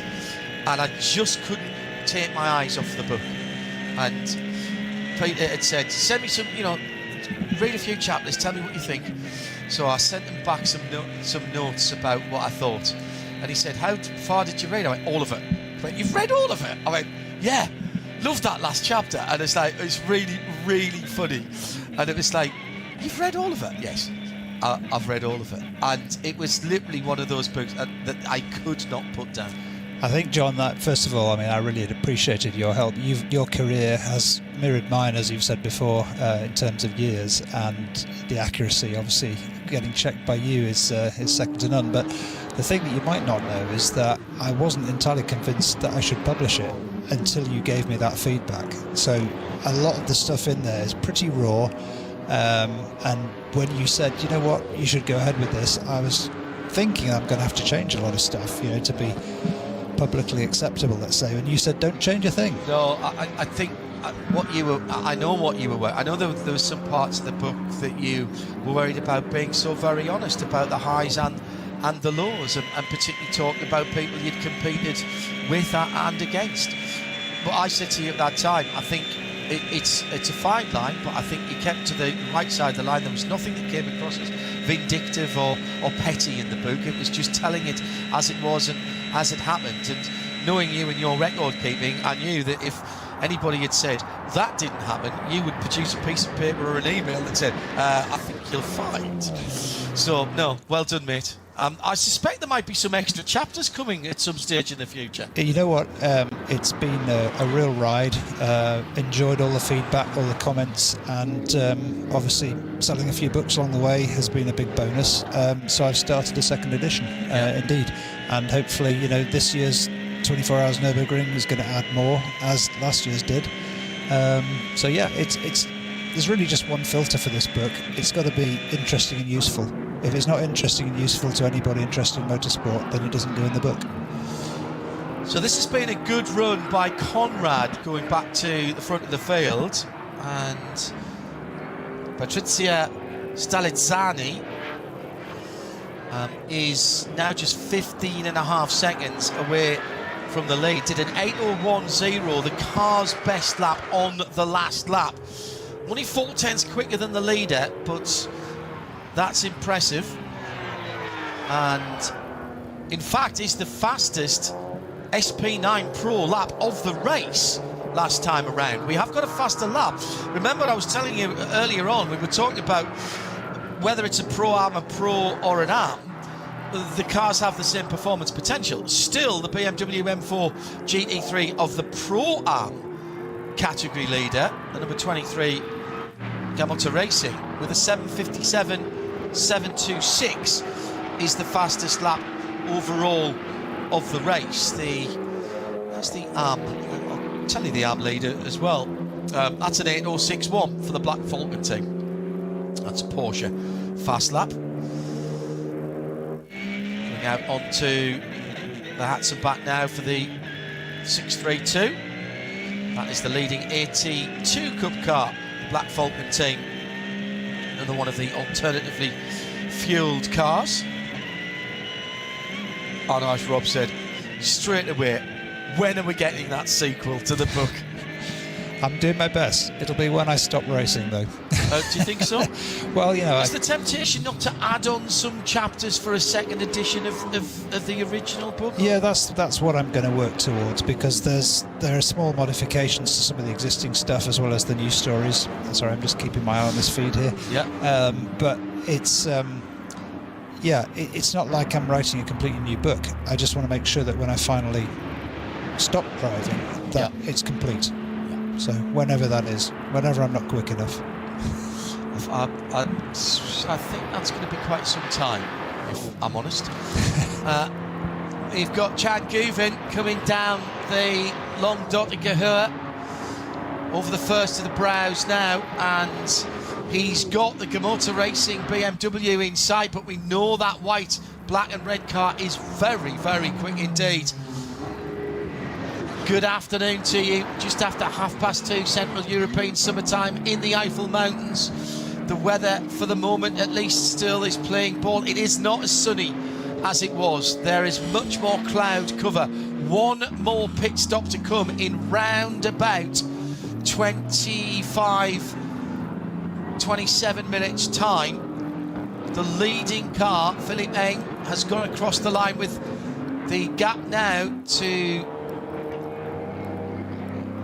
and I just couldn't take my eyes off the book. And Peter had said, send me some, read a few chapters, tell me what you think. So I sent him back some notes about what I thought, and he said, how far did you read? I went, all of it. He went, you've read all of it? I went, yeah, love that last chapter. And it's like, it's really, really funny. And it was like, you've read all of it? Yes. I've read all of it, and it was literally one of those books that I could not put down. I think, John, that first of all, I mean, I really appreciated your help. Your career has mirrored mine, as you've said before, in terms of years, and the accuracy, obviously, getting checked by you is second to none. But the thing that you might not know is that I wasn't entirely convinced that I should publish it until you gave me that feedback. So a lot of the stuff in there is pretty raw. And when you said, you know what, you should go ahead with this, I was thinking I'm going to have to change a lot of stuff, to be publicly acceptable, let's say. And you said, don't change a thing. No, I think I know what you were. I know there were some parts of the book that you were worried about being so very honest about the highs and the lows, and particularly talking about people you'd competed with and against. But I said to you at that time, I think it's a fine line, but I think you kept to the right side of the line. There was nothing that came across as vindictive or petty in the book. It was just telling it as it was and as it happened. And knowing you and your record keeping, I knew that if anybody had said that didn't happen, you would produce a piece of paper or an email that said, I think you'll find. So, no, well done, mate. I suspect there might be some extra chapters coming at some stage in the future. You know what? It's been a real ride. Enjoyed all the feedback, all the comments, and obviously selling a few books along the way has been a big bonus. So I've started a second edition, indeed. And hopefully, this year's 24 Hours Nürburgring is going to add more, as last year's did. So yeah, there's really just one filter for this book. It's got to be interesting and useful. If it's not interesting and useful to anybody interested in motorsport, then it doesn't go in the book. So this has been a good run by Conrad going back to the front of the field, and Patrizia Stalizzani is now just 15.5 seconds away from the lead. Did an 8:01.0, the car's best lap on the last lap. Only 0.4 quicker than the leader, but that's impressive. And in fact, is the fastest SP9 Pro lap of the race last time around. We have got a faster lap. Remember, I was telling you earlier on, we were talking about whether it's a Pro Am, a Pro or an Am. The cars have the same performance potential. Still, the BMW M4 GT3 of the Pro Am category leader, the number 23 Gamota Racing, with a 7:57.726, is the fastest lap overall of the race. That's the Am. I'll tell you the Am leader as well. That's an 8:06.1 for the Black Falcon team. That's a Porsche fast lap. Going out onto the hats and back now for the 632. That is the leading AT2 Cup car, the Black Falcon team. Another one of the alternatively fueled cars. And as Rob said, straight away, when are we getting that sequel to the book? I'm doing my best. It'll be when I stop racing, though. Do you think so? Well, Is the temptation not to add on some chapters for a second edition of the original book? Yeah, that's what I'm going to work towards, because there are small modifications to some of the existing stuff as well as the new stories. Sorry, I'm just keeping my eye on this feed here. Yeah. But it's it's not like I'm writing a completely new book. I just want to make sure that when I finally stop driving, that it's complete. So whenever that is, whenever I'm not quick enough. I think that's going to be quite some time, if I'm honest. We've got Chad Guven coming down the long dot of Gehör over the first of the brows now, and he's got the Gamota Racing BMW in sight, but we know that white, black and red car is very, very quick indeed. Good afternoon to you, just after 2:30 Central European summertime in the Eifel Mountains. The weather, for the moment at least, still is playing ball. It is not as sunny as it was. There is much more cloud cover. One more pit stop to come in round about 27 minutes time. The leading car, Philippe Eng, has gone across the line with the gap now to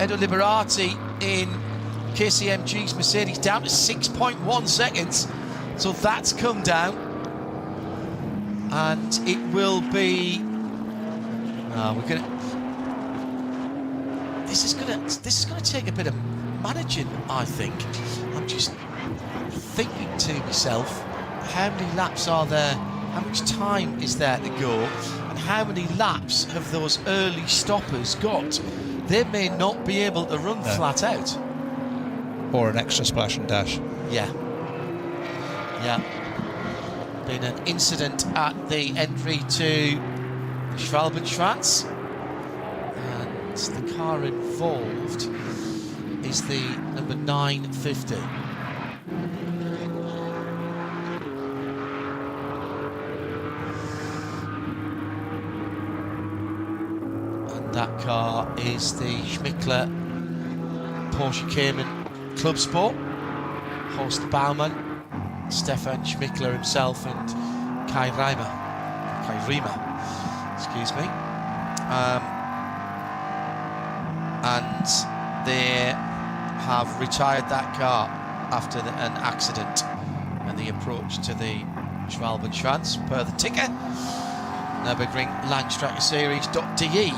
Edo Liberati in KCMG's Mercedes down to 6.1 seconds. So that's come down, and it will be. This is gonna take a bit of managing, I think. I'm just thinking to myself, how many laps are there? How much time is there to go? And how many laps have those early stoppers got? They may not be able to run flat out. Or an extra splash and dash. Yeah. Been an incident at the entry to Schwalbenschwanz, and the car involved is the number 950. And that car is the Schmickler Porsche Cayman Club Sport. Horst Baumann, Stefan Schmickler himself, and Kai Riemer, excuse me. And they have retired that car after an accident and the approach to the Schwalbenschwanz per the ticker. Nürburgring Langstrecken-Series.de.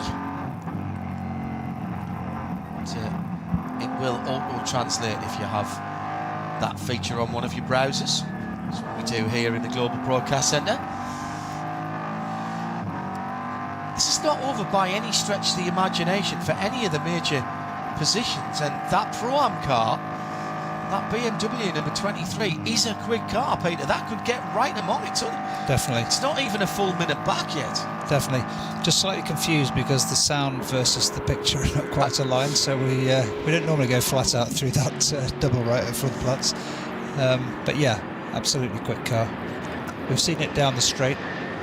It will auto-translate if you have that feature on one of your browsers. That's what we do here in the Global Broadcast Centre. This is not over by any stretch of the imagination for any of the major positions, and that Pro-Am car, that BMW number 23, is a quick car, Peter. That could get right among it. So definitely. It's not even a full minute back yet. Definitely. Just slightly confused because the sound versus the picture are not quite aligned, so we don't normally go flat out through that double right at front Platz. But yeah, absolutely quick car. We've seen it down the straight,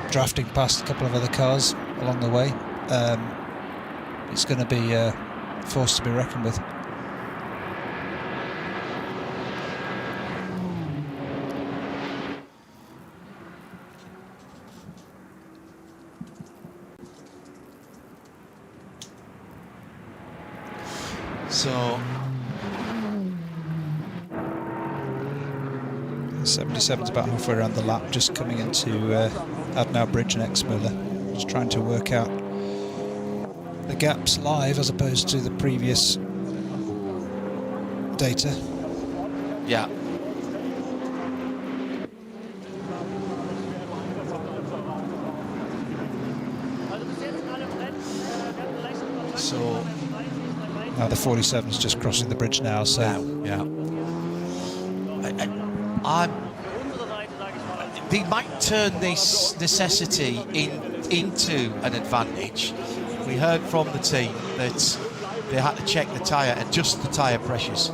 drafting past a couple of other cars along the way. It's going to be a force to be reckoned with. So 77's about halfway around the lap, just coming into Adenauer Bridge and Exmüller. Just trying to work out the gaps live as opposed to the previous data. Yeah. So now the 47's just crossing the bridge now, so yeah. They might turn this necessity into an advantage. We heard from the team that they had to check the tyre, adjust the tyre pressures.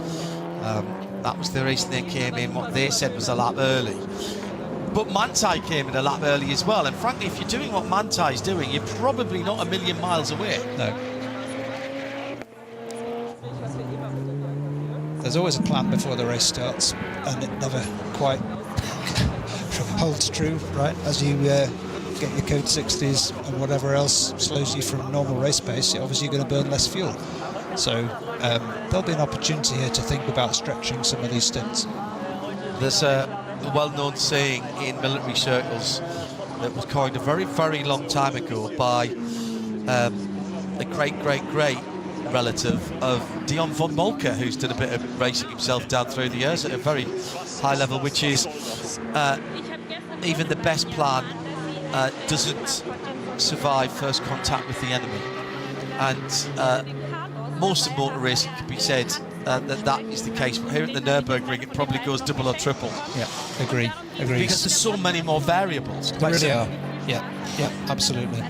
That was the reason they came in, what they said was a lap early. But Manthey came in a lap early as well, and frankly, if you're doing what Manthey's doing, you're probably not a million miles away. No. There's always a plan before the race starts, and it never quite holds true, right? As you get your code 60s and whatever else slows you from normal race pace, obviously you're going to burn less fuel. So there'll be an opportunity here to think about stretching some of these stints. There's a well-known saying in military circles that was coined a very, very long time ago by a great relative of Dion von Moltke, who's done a bit of racing himself down through the years at a very high level, which is even the best plan doesn't survive first contact with the enemy. And most of motor racing can be said that is the case, but here at the Nürburgring it probably goes double or triple. Yeah, agree. Because there's so many more variables. There really are. Yeah, absolutely.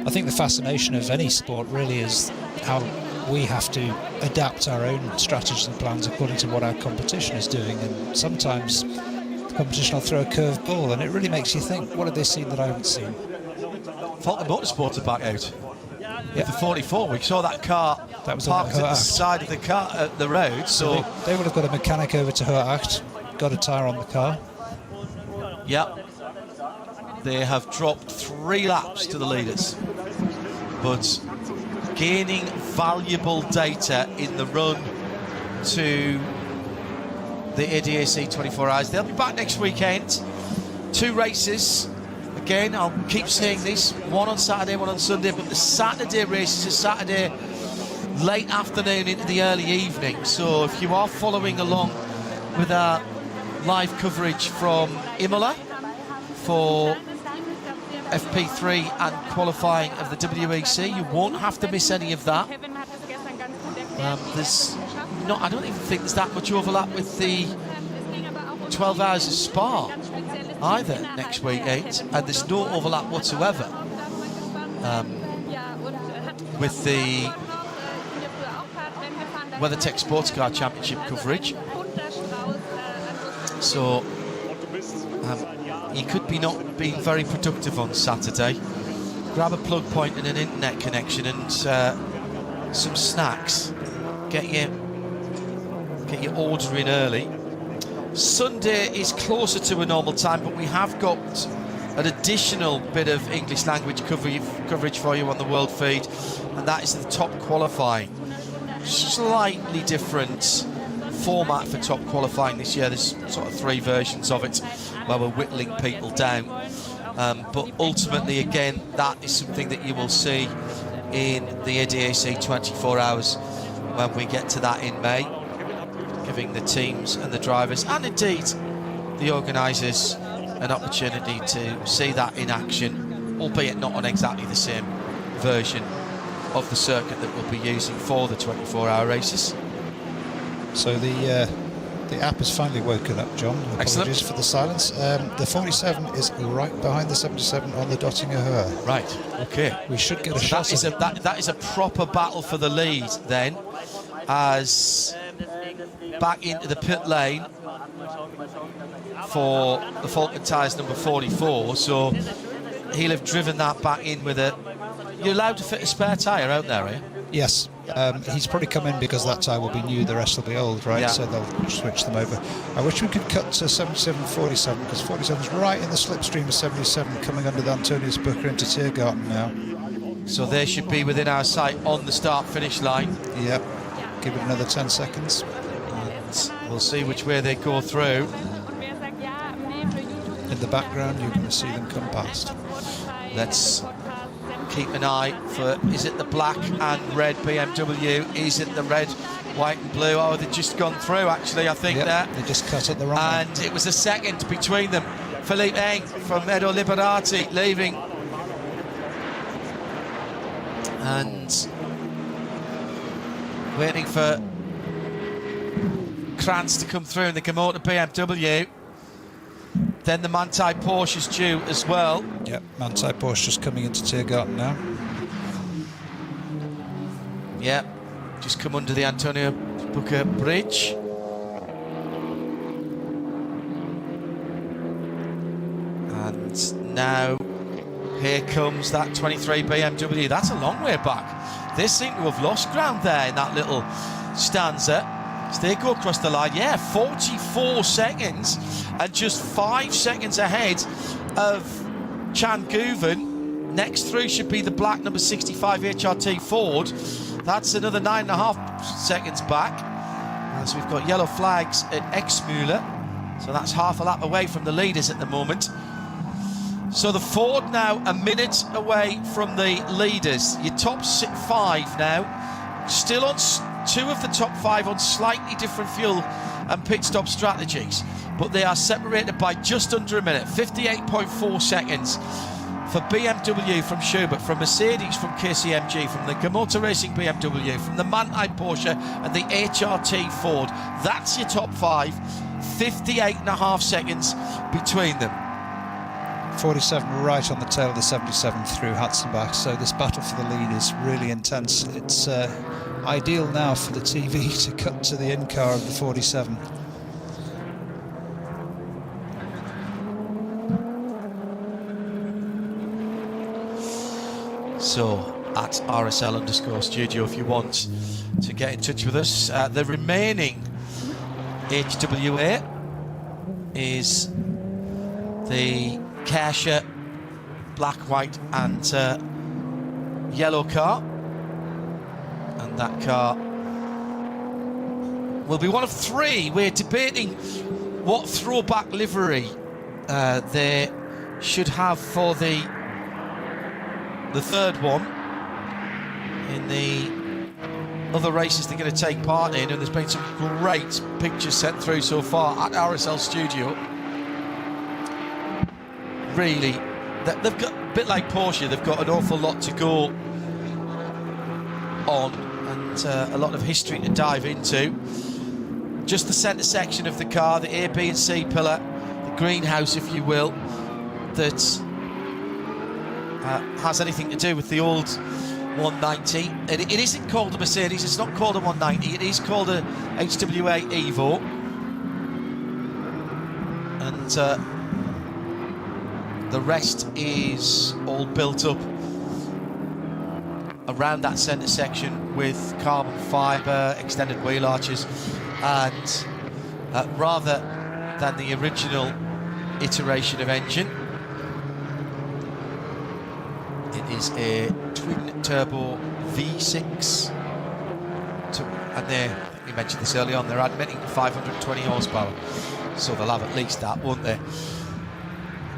I think the fascination of any sport really is how we have to adapt our own strategies and plans according to what our competition is doing, and sometimes the competition will throw a curved ball and it really makes you think, what have they seen that I haven't seen? Faulkner Motorsports are back out. Yeah. The 44, we saw that car that was parked at the side of the road, so they would have got a mechanic over to Hoeracht, got a tyre on the car. Yeah. They have dropped 3 laps to the leaders, but gaining valuable data in the run to the ADAC 24 Hours. They'll be back next weekend. 2 races. Again, I'll keep saying this, one on Saturday, one on Sunday, but the Saturday races are Saturday late afternoon into the early evening. So if you are following along with our live coverage from Imola for FP3 and qualifying of the WEC, you won't have to miss any of that. I don't even think there's that much overlap with the 12 Hours of Spa either next week, and there's no overlap whatsoever. with the WeatherTech Sports Car Championship coverage. So you could be not being very productive on Saturday. Grab a plug point and an internet connection and some snacks. Get your order in early. Sunday is closer to a normal time, but we have got an additional bit of English language coverage for you on the world feed, and that is the top qualifying. Slightly different format for top qualifying this year. There's sort of 3 versions of it where we're whittling people down, but ultimately again that is something that you will see in the ADAC 24 hours when we get to that in May, giving the teams and the drivers and indeed the organisers an opportunity to see that in action, albeit not on exactly the same version of the circuit that we'll be using for the 24-hour races. So the app has finally woken up, John. Apologies Excellent. for the silence. The 47 is right behind the 77 on the Dottinger Höhe. Right, okay. We should get a So shot. that is a proper battle for the lead then, as back into the pit lane for the Falcon Tyres number 44, so he'll have driven that back in with a... You're allowed to fit a spare tyre out there, are you? Yes. He's probably come in because that tyre will be new, the rest will be old, right? Yeah. So they'll switch them over. I wish we could cut to 77-47 because 47's right in the slipstream of 77, coming under the Antonius Booker into Tiergarten now. So they should be within our sight on the start-finish line. Yep. Give it another 10 seconds. And we'll see which way they go through. In the background, you're going to see them come past. Let's keep an eye for, is it the black and red BMW? Is it the red, white and blue? Oh, they've just gone through, actually, I think, there. They just cut it the wrong way. And it was a second between them. Philippe Eng from Edo Liberati leaving. And waiting for Krantz to come through, and they come out to BMW. Then the Manthey Porsche is due as well. Yep, Manthey Porsche just coming into Tiergarten now. Yep, just come under the Antonio Booker Bridge. And now here comes that 23 BMW. That's a long way back. They seem to have lost ground there in that little stanza. So they go across the line, 44 seconds and just 5 seconds ahead of Chan Guven. Next through should be the black number 65 HRT Ford. That's another 9.5 seconds back. As we've got yellow flags at Exmüller. So that's half a lap away from the leaders at the moment. So the Ford now a minute away from the leaders. Your top 5 now, still on 2 of the top 5 on slightly different fuel and pit stop strategies, but they are separated by just under a minute. 58.4 seconds for BMW from Schubert, from Mercedes from KCMG, from the Gamoto Racing BMW, from the Manthey Porsche and the HRT Ford. That's your top 5. 58.5 seconds between them. 47 right on the tail of the 77 through Hatzenbach, so this battle for the lead is really intense. It's ideal now for the TV to cut to the in-car of the 47. So at RSL_studio if you want to get in touch with us. The remaining HWA is the Kersche black, white and yellow car, and that car will be one of 3. We're debating what throwback livery they should have for the third one in the other races they're going to take part in, and there's been some great pictures sent through so far at RSL Studio. Really, they've got a bit like Porsche, they've got an awful lot to go on and a lot of history to dive into. Just the centre section of the car, the A, B and C pillar, the greenhouse if you will, that has anything to do with the old 190. It isn't called a Mercedes, it's not called a 190, it is called a HWA Evo. And the rest is all built up around that centre section with carbon fibre, extended wheel arches, and rather than the original iteration of engine, it is a twin-turbo V6, and you mentioned this early on, they're admitting 520 horsepower, so they'll have at least that, won't they?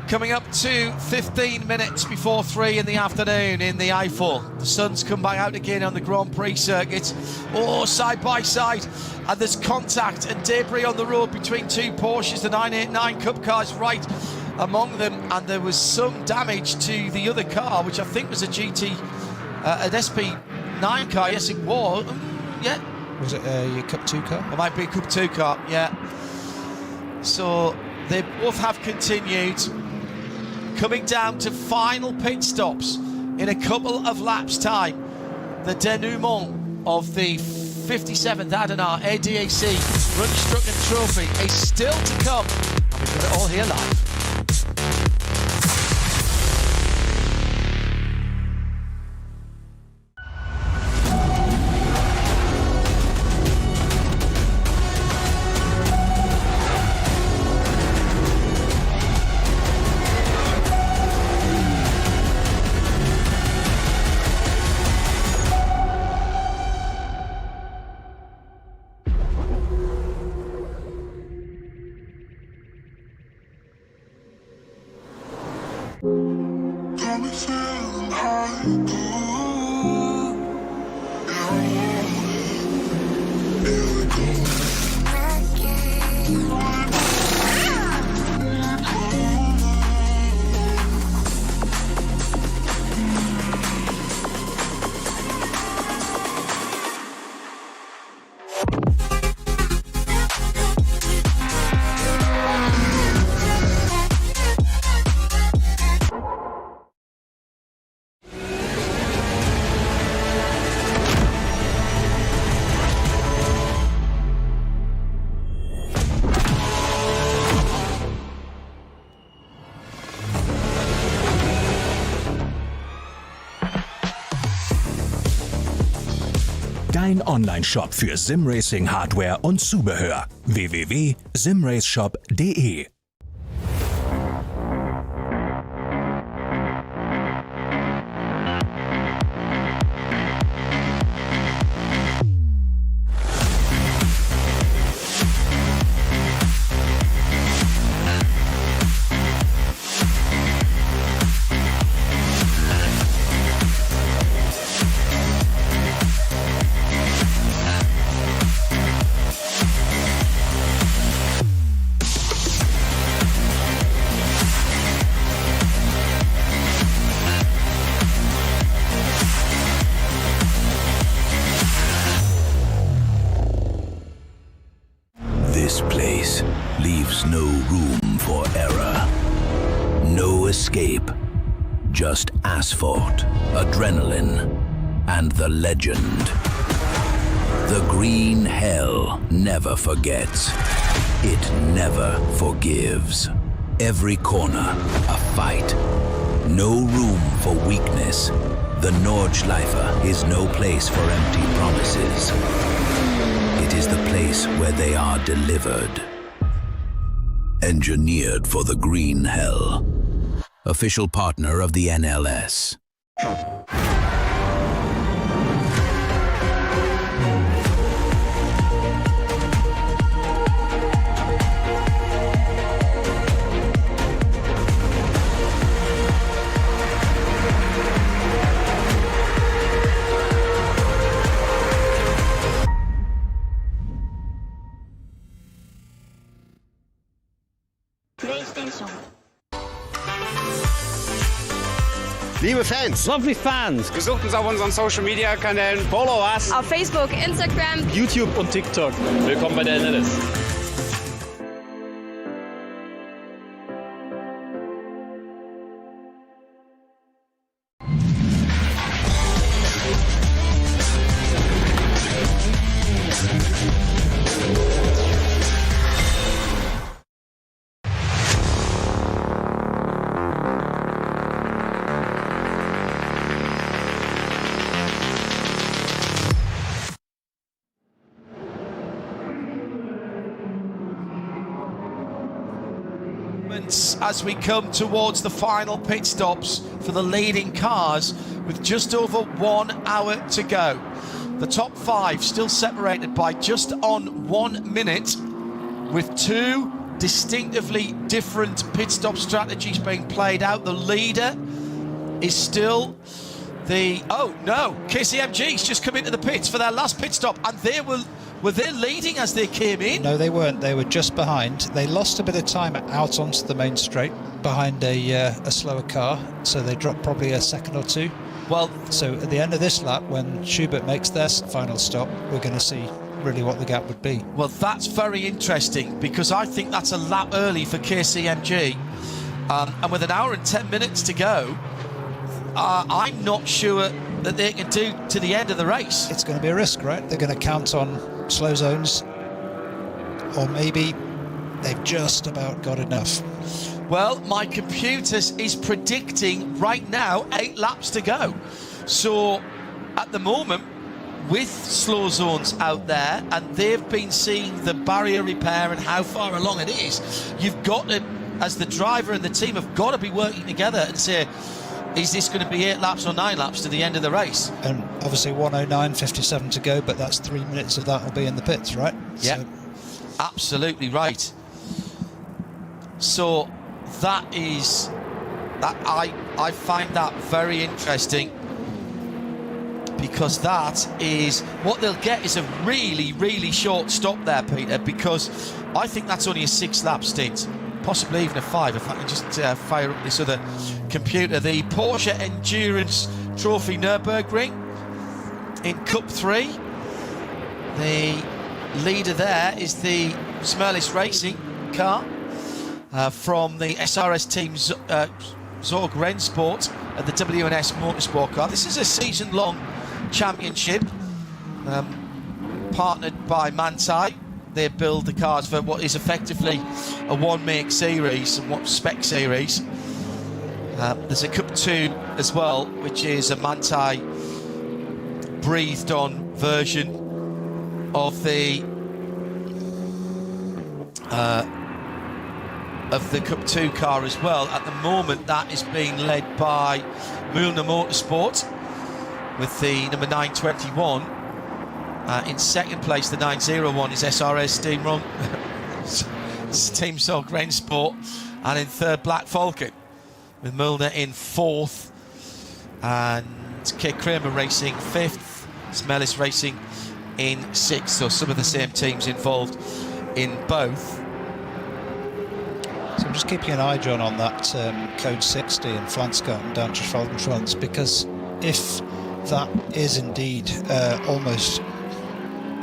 Coming up to 15 minutes before 3 in the afternoon in the Eifel. The sun's come back out again on the Grand Prix circuit. Oh, side by side. And there's contact and debris on the road between two Porsches, the 989 Cup cars right among them. And there was some damage to the other car, which I think was a an SP9 car. Yes, it was. Yeah. Was it a Cup 2 car? It might be a Cup 2 car, yeah. So they both have continued. Coming down to final pit stops in a couple of laps' time. The denouement of the 57th Adenauer ADAC Rundstrecken-Trophy is still to come, and we've got it all here live. Dein Online-Shop für Simracing-Hardware und Zubehör. www.simraceshop.de. This place leaves no room for error. No escape. Just asphalt, adrenaline, and the legend. The green hell never forgets. It never forgives. Every corner, a fight. No room for weakness. The Nordschleife is no place for empty promises. It is the place where they are delivered. Engineered for the green hell. Official partner of the NLS. Liebe Fans, Lovely fans, besucht uns auf unseren Social Media Kanälen, follow us auf Facebook, Instagram, YouTube und TikTok. Willkommen bei der NLS. developments as we come towards the final pit stops for the leading cars with just over 1 hour to go. The top 5 still separated by just on 1 minute, with 2 distinctively different pit stop strategies being played out. The leader is still KCMG's just come into the pits for their last pit stop, and were they leading as they came in? No, they weren't. They were just behind. They lost a bit of time out onto the main straight behind a slower car, so they dropped probably a second or 2. Well, so at the end of this lap, when Schubert makes their final stop, we're going to see really what the gap would be. Well, that's very interesting, because I think that's a lap early for KCMG, and with 1 hour and 10 minutes to go, I'm not sure that they can do to the end of the race. It's going to be a risk, right? They're going to count on slow zones, or maybe they've just about got enough. Well, my computer is predicting right now 8 laps to go. So at the moment, with slow zones out there, and they've been seeing the barrier repair and how far along it is, you've got to, as the driver and the team, have got to be working together and say, is this going to be 8 laps or 9 laps to the end of the race? And obviously 1:09:57 to go, but that's 3 minutes of that will be in the pits, right? Yeah, so. Absolutely right. So that is, that I find that very interesting, because that is what they'll get is a really, really short stop there, Peter, because I think that's only a 6 lap stint, possibly even a 5, if I can just fire up this other computer. The Porsche Endurance Trophy Nürburgring in Cup 3. The leader there is the Smerlis Racing car from the SRS team Zorg Rennsport and the WNS Motorsport car. This is a season-long championship partnered by Manthey. They build the cars for what is effectively a one-make series, a spec series. There's a Cup 2 as well, which is a Manthey breathed-on version of the Cup 2 car as well. At the moment, that is being led by Mühlner Motorsport with the number 921. In second place, the 901 is SRS Team Zorg Rennsport, and in third, Black Falcon, with Mühlner in fourth, and K. Kramer Racing fifth, Smerlis Racing in sixth. So some of the same teams involved in both. So I'm just keeping an eye, John, on that code 60 and Flanskart and down to Schwalbenschwanz, because if that is indeed almost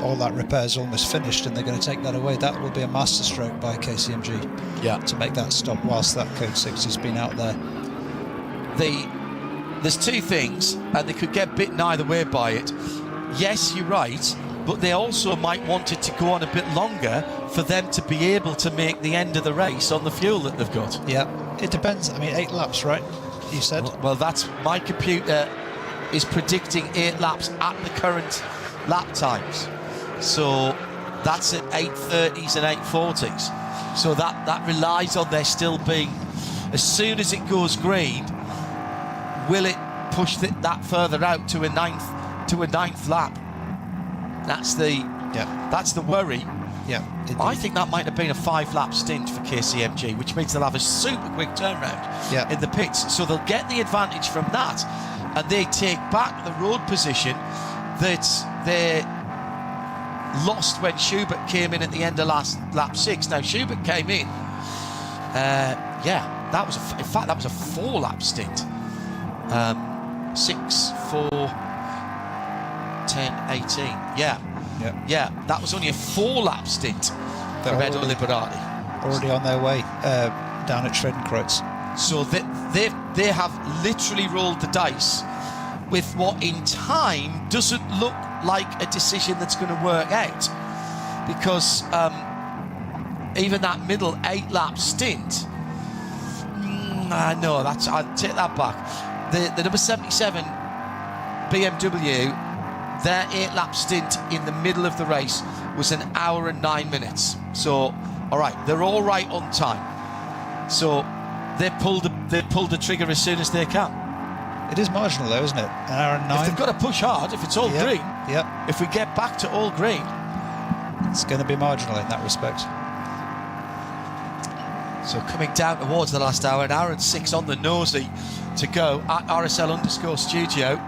all that repair is almost finished and they're going to take that away, that will be a masterstroke by KCMG to make that stop whilst that code 60 has been out there. There's 2 things, and they could get bitten either way by it. Yes, you're right, but they also might want it to go on a bit longer for them to be able to make the end of the race on the fuel that they've got. Yeah, it depends. I mean, 8 laps, right? You said? Well, that's my computer is predicting 8 laps at the current lap times. So that's at 8:30s and 8:40s. So that relies on there still being, as soon as it goes green, will it push that further out to a ninth lap? That's the worry. Yeah, I think that might have been a 5-lap stint for KCMG, which means they'll have a super quick turnaround in the pits. So they'll get the advantage from that, and they take back the road position that they lost when Schubert came in at the end of lap 6. Now Schubert came in, that was in fact that was a 4-lap stint. 6, 4, 10, 18. Yeah, that was only a 4-lap stint for Edo Liberati. Already on their way down at Schwedenkreuz. So they have literally rolled the dice with what in time doesn't look like a decision that's going to work out, because even that middle 8-lap stint, no, I'd take that back. The number 77 BMW, their 8-lap stint in the middle of the race was 1 hour and 9 minutes. So, all right, they're all right on time. So they pulled the trigger as soon as they can. It is marginal though, isn't it? An hour and 9. If they've got to push hard, if it's all green, if we get back to all green, it's going to be marginal in that respect. So coming down towards the last hour, an hour and 6 on the nosy to go at RSL_studio.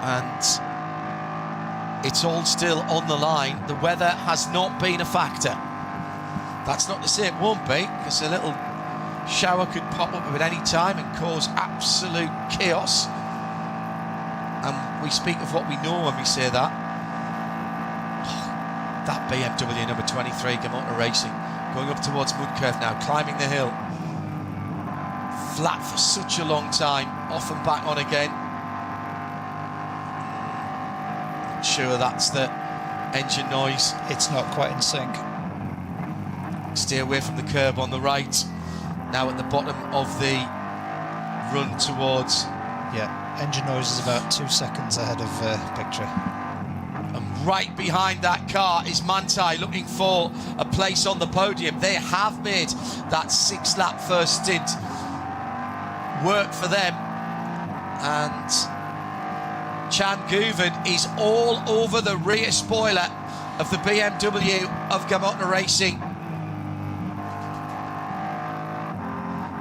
And it's all still on the line. The weather has not been a factor. That's not to say it won't be, because a little shower could pop up at any time and cause absolute chaos. And we speak of what we know when we say that. That BMW number 23, Gamotta Racing, going up towards Mudcurve now, climbing the hill. Flat for such a long time, off and back on again. Not sure that's the engine noise. It's not quite in sync. Stay away from the curb on the right. Now at the bottom of the run towards... Yeah, engine noise is about 2 seconds ahead of picture. And right behind that car is Manthey, looking for a place on the podium. They have made that 6-lap first stint work for them. And Chan Guven is all over the rear spoiler of the BMW of Gamotta Racing.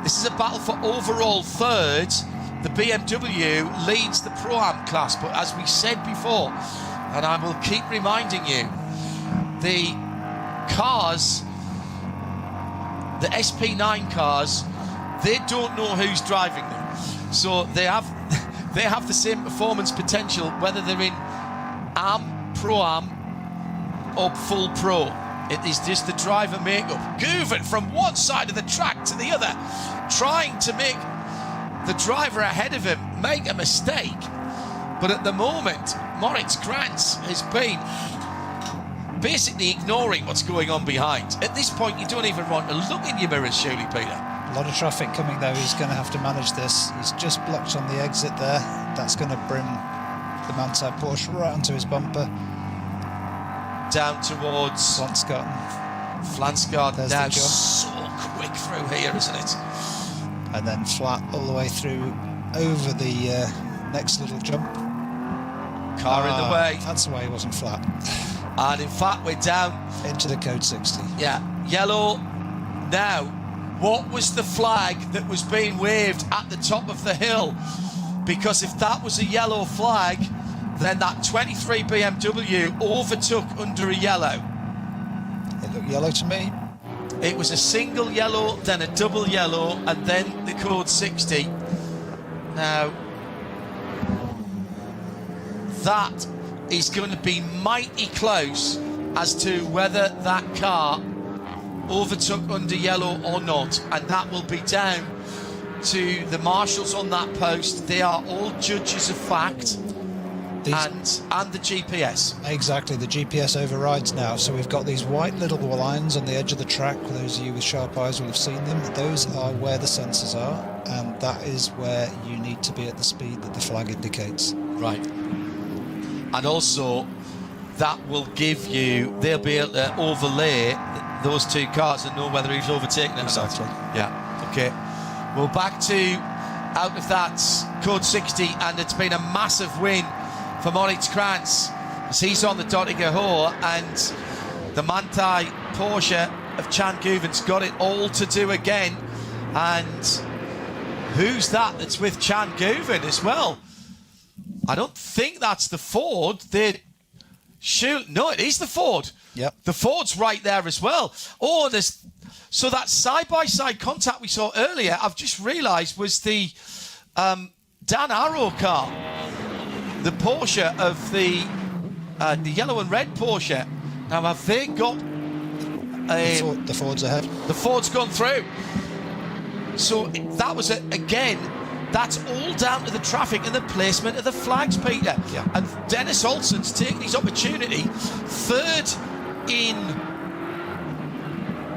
This is a battle for overall third. The BMW leads the Pro-Am class, but as we said before, and I will keep reminding you, the cars, the SP9 cars, they don't know who's driving them. So they have the same performance potential whether they're in AM, Pro-Am or full Pro. It is just the driver makeup. Guven from one side of the track to the other, trying to make the driver ahead of him make a mistake. But at the moment, Moritz Krantz has been basically ignoring what's going on behind. At this point, you don't even want to look in your mirrors, surely, Peter. A lot of traffic coming though. He's going to have to manage this. He's just blocked on the exit there. That's going to bring the Manthey Porsche right onto his bumper. Down towards Flansgaard. Now so quick through here, isn't it? And then flat all the way through over the next little jump. Car in the way. That's why he wasn't flat. And in fact, we're down into the code 60. Yeah, yellow. Now, what was the flag that was being waved at the top of the hill? Because if that was a yellow flag, then that 23 BMW overtook under a yellow. It looked yellow to me. It was a single yellow, then a double yellow, and then the code 60. Now, that is going to be mighty close as to whether that car overtook under yellow or not, and that will be down to the marshals on that post. They are all judges of fact. And the GPS. Exactly, the GPS overrides now. So we've got these white little lines on the edge of the track. For those of you with sharp eyes will have seen them. Those are where the sensors are, and that is where you need to be at the speed that the flag indicates. Right. And also, that will give you, they'll be able to overlay those two cars and know whether he's overtaken them. Exactly. Yeah, okay. Well, back to out of that code 60, and it's been a massive win for Moritz Krantz as he's on the Dottinger Hohe, and the Manthey Porsche of Chan Guven's got it all to do again. And who's that's with Chan Guven as well? I don't think that's the Ford. No, it is the Ford. Yep. The Ford's right there as well. Oh, so that side-by-side contact we saw earlier, I've just realised, was the Dan Arrow car. The Porsche of the yellow and red Porsche. Now, have they got the Ford's ahead? The Ford's gone through. So that was again. That's all down to the traffic and the placement of the flags, Peter. Yeah. And Dennis Olsen's taking his opportunity. Third in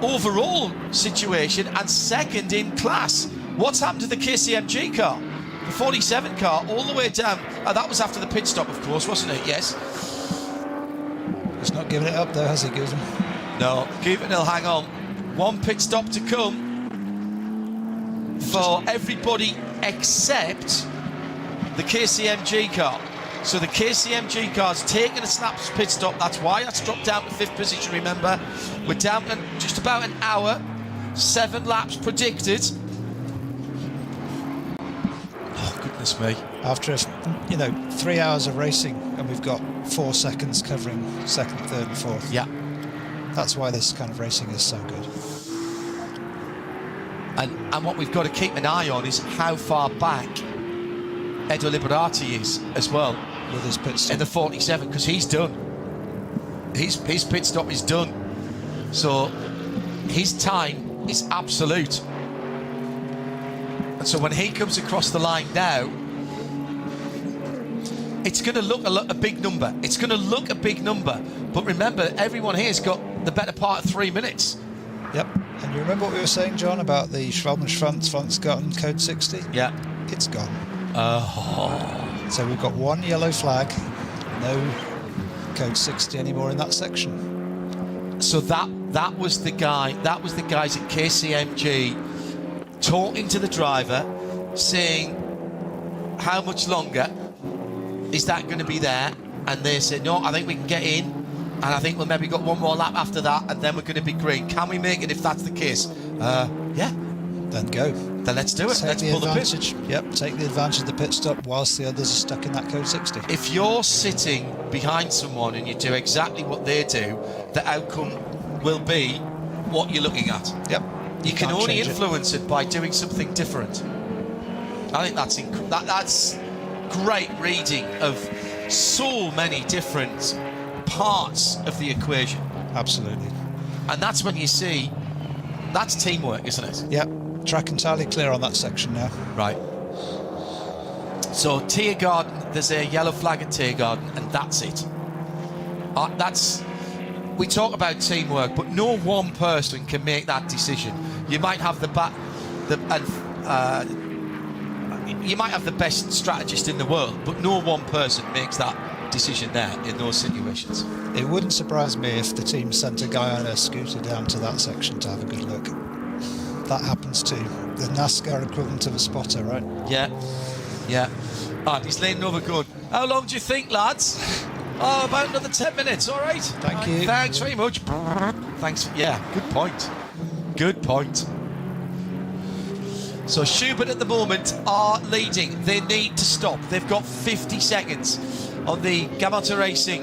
overall situation and second in class. What's happened to the KCMG car? The 47 car all the way down. That was after the pit stop, of course, wasn't it? Yes. He's not giving it up though, has he, Guven? No, Gubin will hang on. One pit stop to come for everybody except the KCMG car. So the KCMG car's taken a snap pit stop. That's why that's dropped down to 5th position, remember. We're down to just about an hour. 7 laps predicted. Oh, goodness me. After, 3 hours of racing, and we've got 4 seconds covering 2nd, 3rd and 4th. Yeah. That's why this kind of racing is so good. And what we've got to keep an eye on is how far back Edo Liberati is as well. With his pit stop. In the 47, because he's done. His pit stop is done. So his time is absolute. And so when he comes across the line now, it's going to look a big number. It's going to look a big number. But remember, everyone here's got the better part of 3 minutes. Yep. And you remember what we were saying, John, about the Schwalbenschwanz gotten code 60? Yeah. It's gone. Oh. So we've got 1 yellow flag, no code 60 anymore in that section. So that was the guys at KCMG talking to the driver, saying how much longer is that going to be there? And they said, no, I think we can get in, and I think we'll maybe got 1 more lap after that, and then we're going to be green. Can we make it if that's the case? Yeah. Then go. Then let's do it. Let's pull the pit. Yep, take the advantage of the pit stop whilst the others are stuck in that code 60. If you're sitting behind someone and you do exactly what they do, the outcome will be what you're looking at. Yep. You can only influence it by doing something different. I think that's great reading of so many different parts of the equation. Absolutely. And that's when you see that's teamwork, isn't it? Yep. Track entirely clear on that section now. Right. So Tiergarten, there's a yellow flag at Tiergarten, and that's it. We talk about teamwork, but no one person can make that decision. You might have you might have the best strategist in the world, but no one person makes that decision there in those situations. It wouldn't surprise me if the team sent a guy on a scooter down to that section to have a good look. That happens too. The NASCAR equivalent of a spotter, right? Yeah. He's leaning over going, how long do you think, lads? Oh, about another 10 minutes, all right? Thank you. Thanks very much. Thanks. Yeah, good point. Good point. So Schubert at the moment are leading. They need to stop. They've got 50 seconds on the Gamata Racing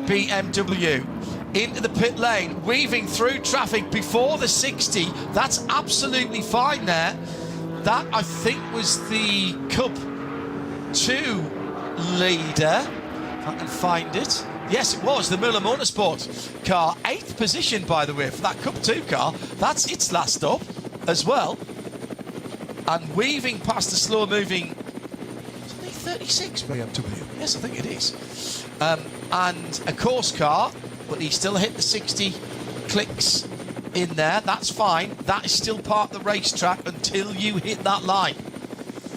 BMW. Into the pit lane, weaving through traffic before the 60. That's absolutely fine there. That, I think, was the Cup 2 leader. If I can find it. Yes, it was the Müller Motorsport car. 8th position, by the way, for that Cup 2 car. That's its last stop as well. And weaving past the slow-moving... Is it 36 BMW? Yes, I think it is. And a course car, but he still hit the 60 clicks in there. That's fine. That is still part of the racetrack until you hit that line.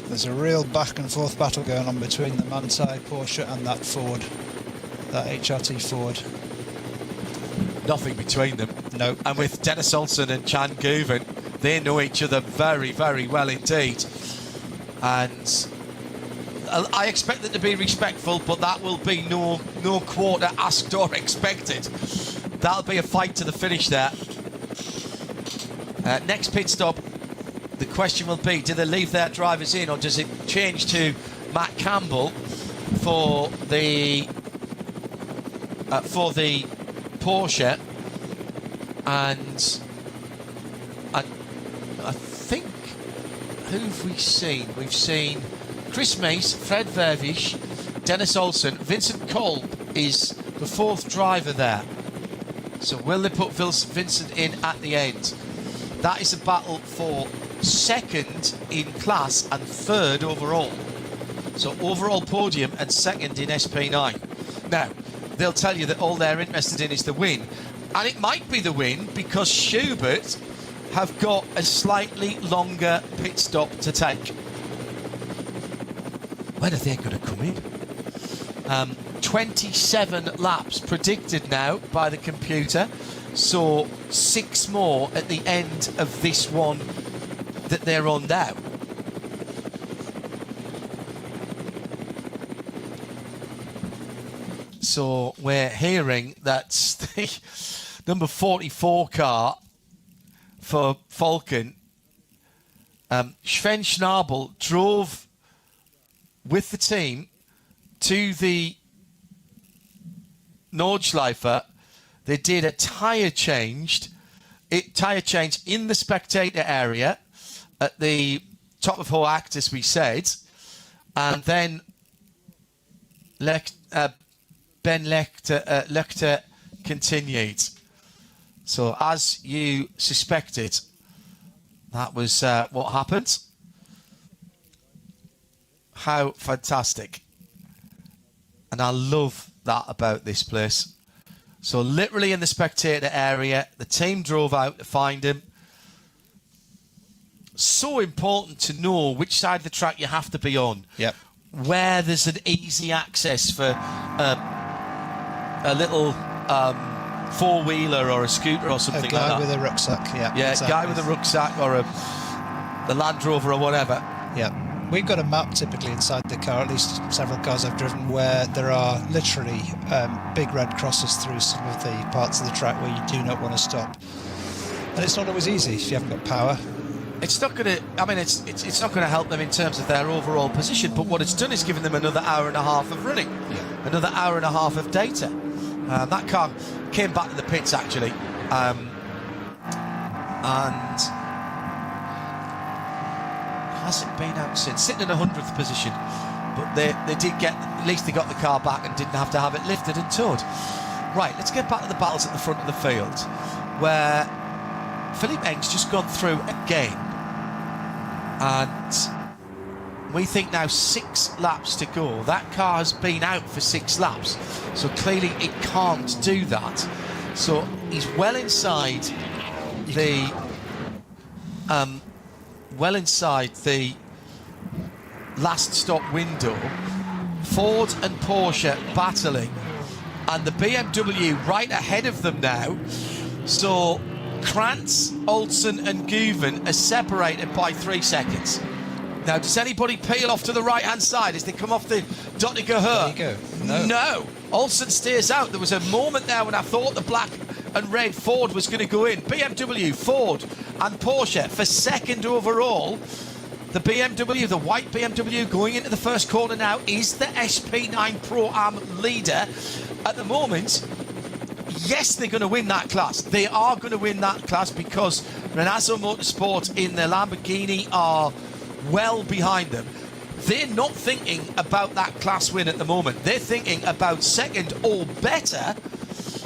There's a real back and forth battle going on between the Manthey Porsche and that Ford, that HRT Ford. Nothing between them. No. And with Dennis Olsen and Chan Guven, they know each other very, very well indeed. And I expect them to be respectful, but that will be no quarter asked or expected. That'll be a fight to the finish there. Next pit stop, the question will be, do they leave their drivers in, or does it change to Matt Campbell for the Porsche? And I think, who have we seen? We've seen Chris Mace, Fred Vervish, Dennis Olsen. Vincent Kolb is the 4th driver there. So will they put Vincent in at the end? That is a battle for 2nd in class and 3rd overall. So overall podium and 2nd in SP9. Now, they'll tell you that all they're interested in is the win. And it might be the win because Schubert have got a slightly longer pit stop to take. When are they going to come in? 27 laps predicted now by the computer. So 6 more at the end of this one that they're on now. So we're hearing that the number 44 car for Falcon, Sven Schnabel, drove with the team to the Nordschleife. They did a tyre change in the spectator area at the top of Hoact, as we said, and then Ben Lechter continued. So, as you suspected, that was what happened. How fantastic. And I love that about this place. So, literally in the spectator area, the team drove out to find him. So important to know which side of the track you have to be on. Yep. Where there's an easy access for a little four-wheeler or a scooter or something like that. A guy with a rucksack, yeah. Yeah, exactly. a guy with a rucksack or the Land Rover or whatever. Yeah. We've got a map typically inside the car, at least several cars I've driven, where there are literally big red crosses through some of the parts of the track where you do not want to stop. And it's not always easy if you haven't got power. It's not going to, I mean, it's not going to help them in terms of their overall position, but what it's done is given them another hour and a half of running, another hour and a half of data. That car came back to the pits, actually, and hasn't been out since, sitting in 100th position, but they did get, at least they got the car back and didn't have to have it lifted and towed. Right, let's get back to the battles at the front of the field, where Philippe Eng's just gone through again, and we think now 6 laps to go. That car has been out for 6 laps, so clearly it can't do that. So he's well inside the last stop window. Ford and Porsche battling, and the BMW right ahead of them now. So Krantz, Olsen and Guven are separated by 3 seconds. Now, does anybody peel off to the right-hand side as they come off the Dottinger? There you go. No. Olsen stays out. There was a moment there when I thought the black and red Ford was going to go in. BMW, Ford and Porsche for second overall. The BMW, the white BMW, going into the first corner now is the SP9 Pro-Am leader. At the moment, yes, they're going to win that class. They are going to win that class because Renault Motorsport in the Lamborghini are well behind them. They're not thinking about that class win at the moment. They're thinking about second or better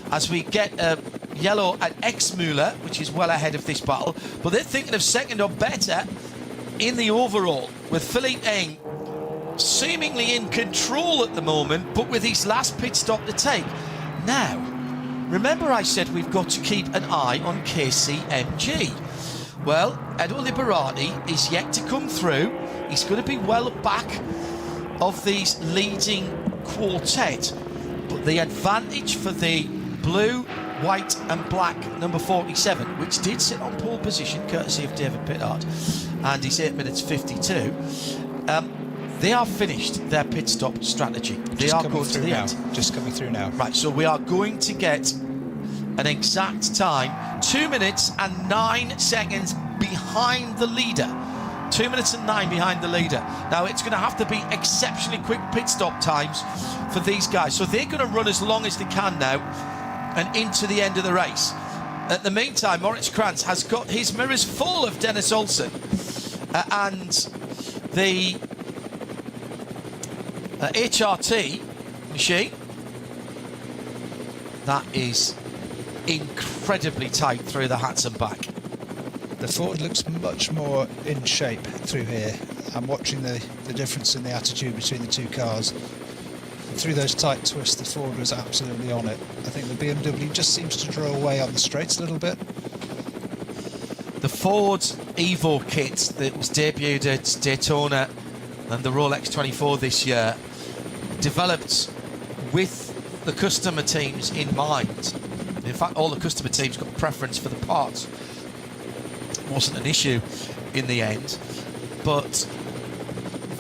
as we get a yellow at Exmüller, which is well ahead of this battle. But they're thinking of second or better in the overall, with Philippe Eng seemingly in control at the moment, but with his last pit stop to take. Now, remember I said we've got to keep an eye on KCMG. Well, Edo Liberati is yet to come through. He's going to be well back of these leading quartet. But the advantage for the blue, white and black number 47, which did sit on pole position, courtesy of David Pittard, and he's 8 minutes 52, they are finished their pit stop strategy. They are going to the end. Just coming through now. Right, so we are going to get an exact time, 2 minutes and 9 seconds behind the leader. 2 minutes and 9 behind the leader. Now, it's going to have to be exceptionally quick pit stop times for these guys. So they're going to run as long as they can now and into the end of the race. At the meantime, Moritz Krantz has got his mirrors full of Dennis Olsen and the HRT machine. That is incredibly tight through the hats and back. The Ford looks much more in shape through here. I'm watching the difference in the attitude between the two cars. Through those tight twists, the Ford was absolutely on it. I think the BMW just seems to draw away on the straights a little bit. The Ford Evo kit that was debuted at Daytona and the Rolex 24 this year, developed with the customer teams in mind. In fact, all the customer teams got preference for the parts. It wasn't an issue in the end, but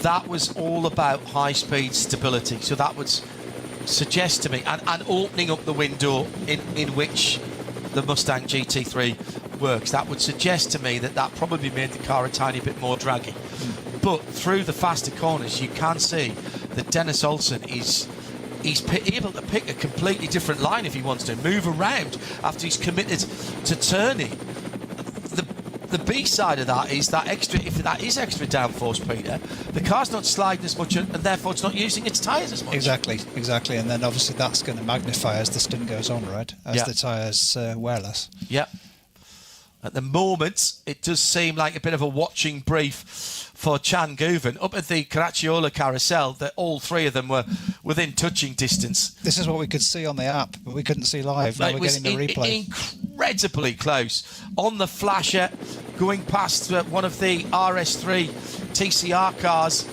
that was all about high-speed stability. So that would suggest to me, and opening up the window in which the Mustang GT3 works, that would suggest to me that probably made the car a tiny bit more draggy. But through the faster corners, you can see that Dennis Olsen he's able to pick a completely different line if he wants to, move around after he's committed to turning. The B side of that is that if that is extra downforce, Peter, the car's not sliding as much, and therefore it's not using its tyres as much. Exactly. And then obviously that's going to magnify as the stint goes on, right? As the tyres wear less. Yeah. At the moment, it does seem like a bit of a watching brief for Chan Guven. Up at the Caracciola carousel, that all three of them were within touching distance. This is what we could see on the app, but we couldn't see live. Now we're getting the replay. Incredibly close. On the flasher, going past one of the RS3 TCR cars.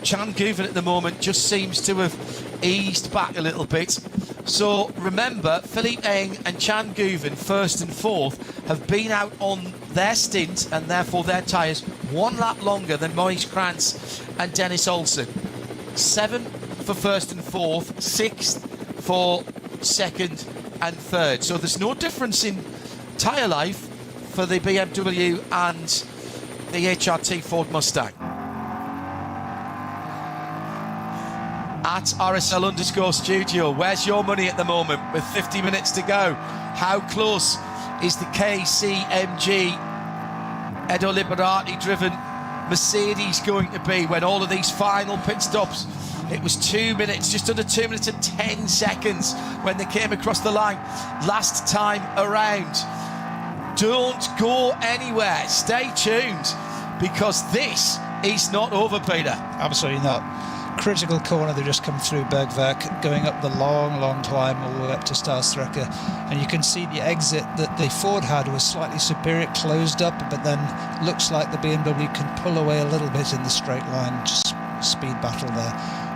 Chan Guven at the moment just seems to have eased back a little bit. So remember, Philippe Eng and Chan Guven, first and fourth, have been out on their stint and therefore their tyres 1 lap longer than Maurice Krantz and Dennis Olsen. 7 for first and fourth, 6th for second and third. So there's no difference in tyre life for the BMW and the HRT Ford Mustang. At RSL_studio, where's your money at the moment with 50 minutes to go? How close is the KCMG Edo Liberati driven Mercedes going to be when all of these final pit stops? It was 2 minutes, just under 2 minutes and 10 seconds when they came across the line last time around. Don't go anywhere, stay tuned, because this is not over, Peter. Absolutely not. Critical corner, they just come through Bergwerk, going up the long climb all the way up to Starstrecke, and you can see the exit that the Ford had was slightly superior, closed up, but then looks like the BMW can pull away a little bit in the straight line. Just speed battle there.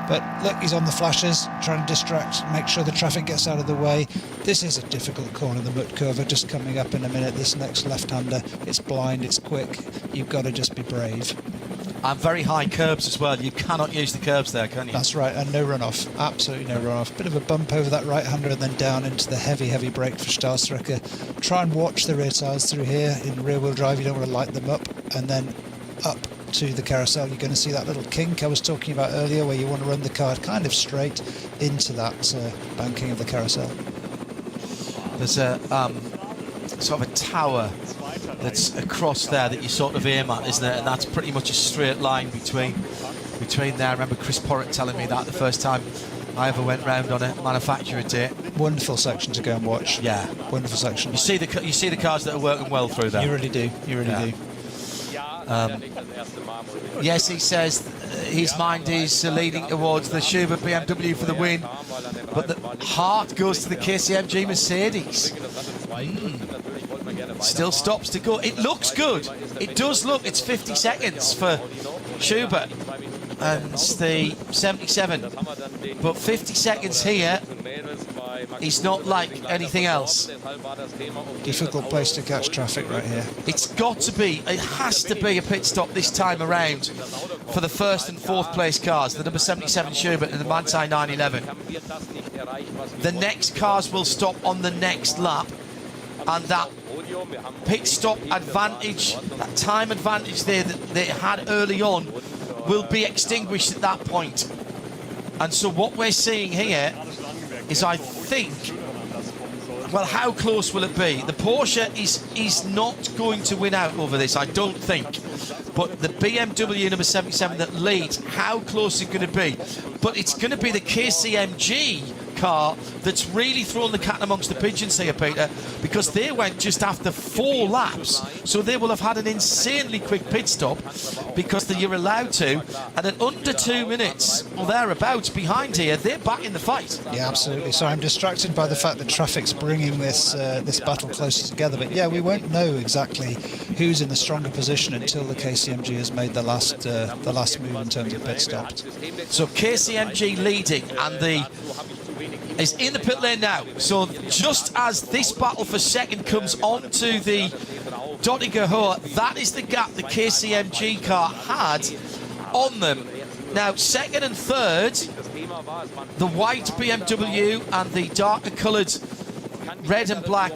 But look, he's on the flashes, trying to distract, make sure the traffic gets out of the way. This is a difficult corner, the Mutkova, just coming up in a minute. This next left-hander, it's blind, it's quick. You've got to just be brave. And very high curbs as well. You cannot use the curbs there, can you? That's right, and no runoff. Absolutely no runoff. Bit of a bump over that right-hander and then down into the heavy brake for Starstrecke. Try and watch the rear tyres through here in rear-wheel drive. You don't want to light them up. And then up to the carousel, you're going to see that little kink I was talking about earlier, where you want to run the car kind of straight into that banking of the carousel. There's a sort of a tower that's across there that you sort of aim at, isn't it? And that's pretty much a straight line between there. I remember Chris Porritt telling me that the first time I ever went round on a manufacturer day. Wonderful section to go and watch. Yeah, wonderful section. You see the cars that are working well through there. You really do. You really do. Yes, he says his mind is leading towards the Schubert BMW for the win, but the heart goes to the KCMG Mercedes. Still stops to go. It looks good. It does look. It's 50 seconds for Schubert and the 77, but 50 seconds here is not like anything else. Difficult place to catch traffic right here. It's got to be, it has to be a pit stop this time around for the first and fourth place cars, the number 77 Schubert and the Manthey 911. The next cars will stop on the next lap, and that pit stop advantage, that time advantage there that they had early on, will be extinguished at that point. And so what we're seeing here is, I think, well, how close will it be? The Porsche is not going to win out over this, I don't think. But the BMW number 77 that leads, how close is it going to be? But it's going to be the KCMG car that's really thrown the cat amongst the pigeons here, Peter, because they went just after 4 laps, so they will have had an insanely quick pit stop because you're allowed to, and at under 2 minutes or thereabouts behind here, they're back in the fight. Yeah, absolutely. So I'm distracted by the fact that traffic's bringing this battle closer together, but yeah, we won't know exactly who's in the stronger position until the KCMG has made the last move in terms of pit stops. So KCMG leading, and the is in the pit lane now. So just as this battle for second comes onto the Dottinger, that is the gap the KCMG car had on them. Now, second and third, the white BMW and the darker coloured red and black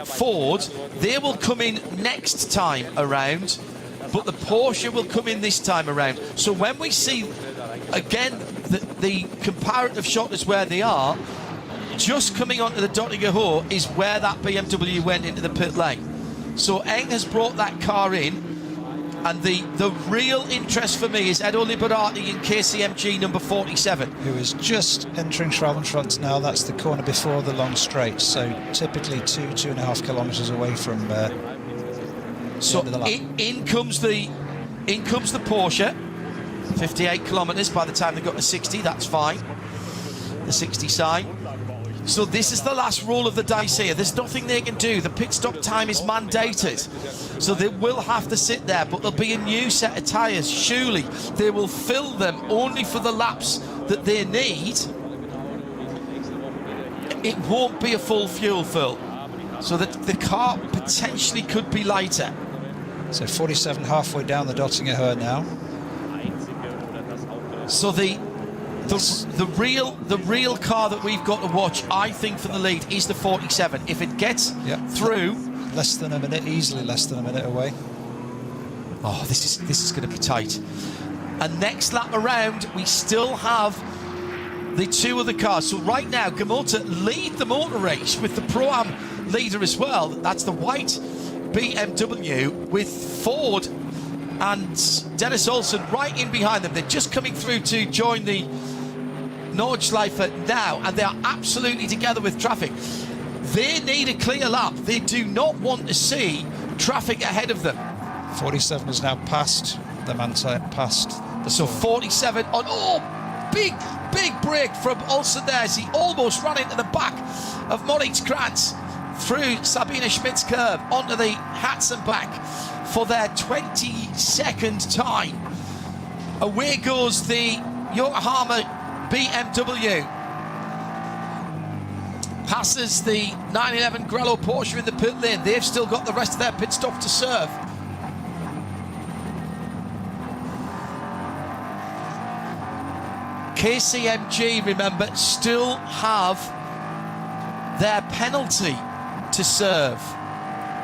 Ford, they will come in next time around, but the Porsche will come in this time around. So when we see, again, the comparative shot is where they are, just coming onto the Dottinger is where that BMW went into the pit lane. So Eng has brought that car in, and the real interest for me is Edo Liberati in KCMG number 47. Who is just entering Schravenfront now. That's the corner before the long straight, so typically 2.5 kilometres away from so the end of the lap. in comes the Porsche, 58 kilometres by the time they got to 60, that's fine. The 60 sign. So this is the last roll of the dice here. There's nothing they can do. The pit stop time is mandated. So they will have to sit there, but there'll be a new set of tyres. Surely they will fill them only for the laps that they need. It won't be a full fuel fill. So that the car potentially could be lighter. So 47 halfway down the Dottinger now. So the real car that we've got to watch, I think, for the lead is the 47. If it gets through, less than a minute, easily less than a minute away. Oh, this is going to be tight. And next lap around, we still have the two other cars. So right now, Gamota lead the motor race with the Pro-Am leader as well. That's the white BMW with Ford and Dennis Olsen right in behind them. They're just coming through to join the Nordschleife now, and they are absolutely together with traffic. They need a clear lap. They do not want to see traffic ahead of them. 47 is now past the Manti, past the So 47 on, big break from Olsen there as he almost ran into the back of Moritz Kranz through Sabine Schmidt's curve onto the Hatzenbach for their 22nd time. Away goes the Yokohama BMW. Passes the 911 Grello Porsche in the pit lane. They've still got the rest of their pit stop to serve. KCMG, remember, still have their penalty to serve.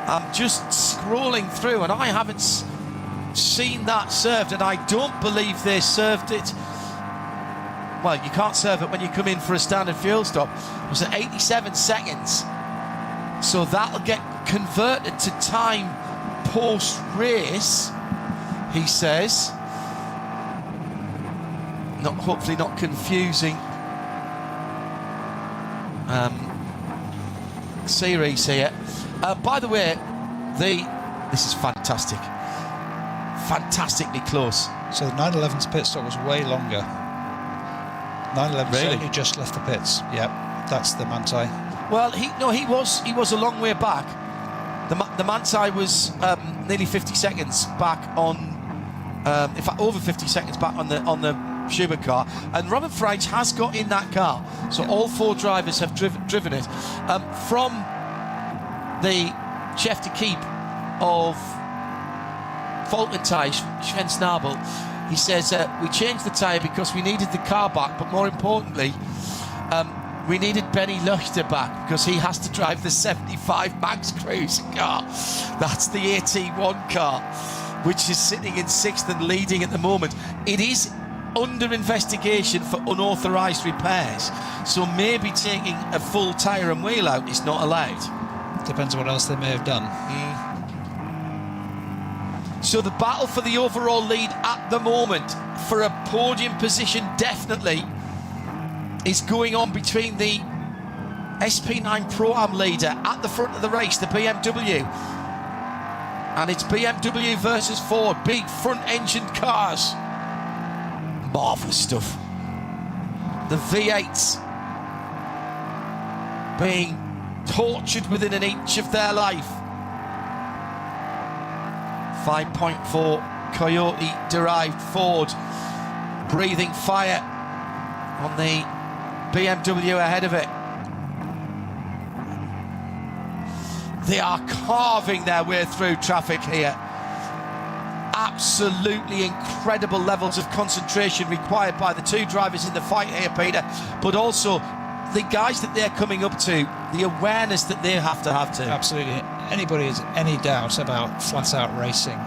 I'm just scrolling through and I haven't seen that served, and I don't believe they served it. Well, you can't serve it when you come in for a standard fuel stop. It was at 87 seconds. So that'll get converted to time post-race, he says. Hopefully not confusing series here. By the way, this is fantastic. Fantastically close. So the 911's pit stop was way longer. 911 Really? certainly just left the pits. Yep, that's the Manti. Well, he was a long way back. The Manti was nearly 50 seconds back on, in fact, over 50 seconds back on the Schubert car, and Robert Freitz has got in that car. So all four drivers have driven it from the chef de keep of Falkenthal, Sven Snabel. He says, we changed the tyre because we needed the car back, but more importantly, we needed Benny Luchter back because he has to drive the 75 Max Cruise car. That's the AT1 car, which is sitting in 6th and leading at the moment. It is under investigation for unauthorised repairs, so maybe taking a full tyre and wheel out is not allowed. Depends on what else they may have done. So the battle for the overall lead at the moment, for a podium position definitely, is going on between the SP9 Pro-Am leader at the front of the race, the BMW. And it's BMW versus Ford, big front-engined cars. Marvellous stuff. The V8s being tortured within an inch of their life. 5.4 Coyote derived Ford breathing fire on the BMW ahead of it. They are carving their way through traffic here. Absolutely incredible levels of concentration required by the two drivers in the fight here, Peter, but also the guys that they're coming up to, the awareness that they have to. Absolutely. Anybody has any doubt about flat-out racing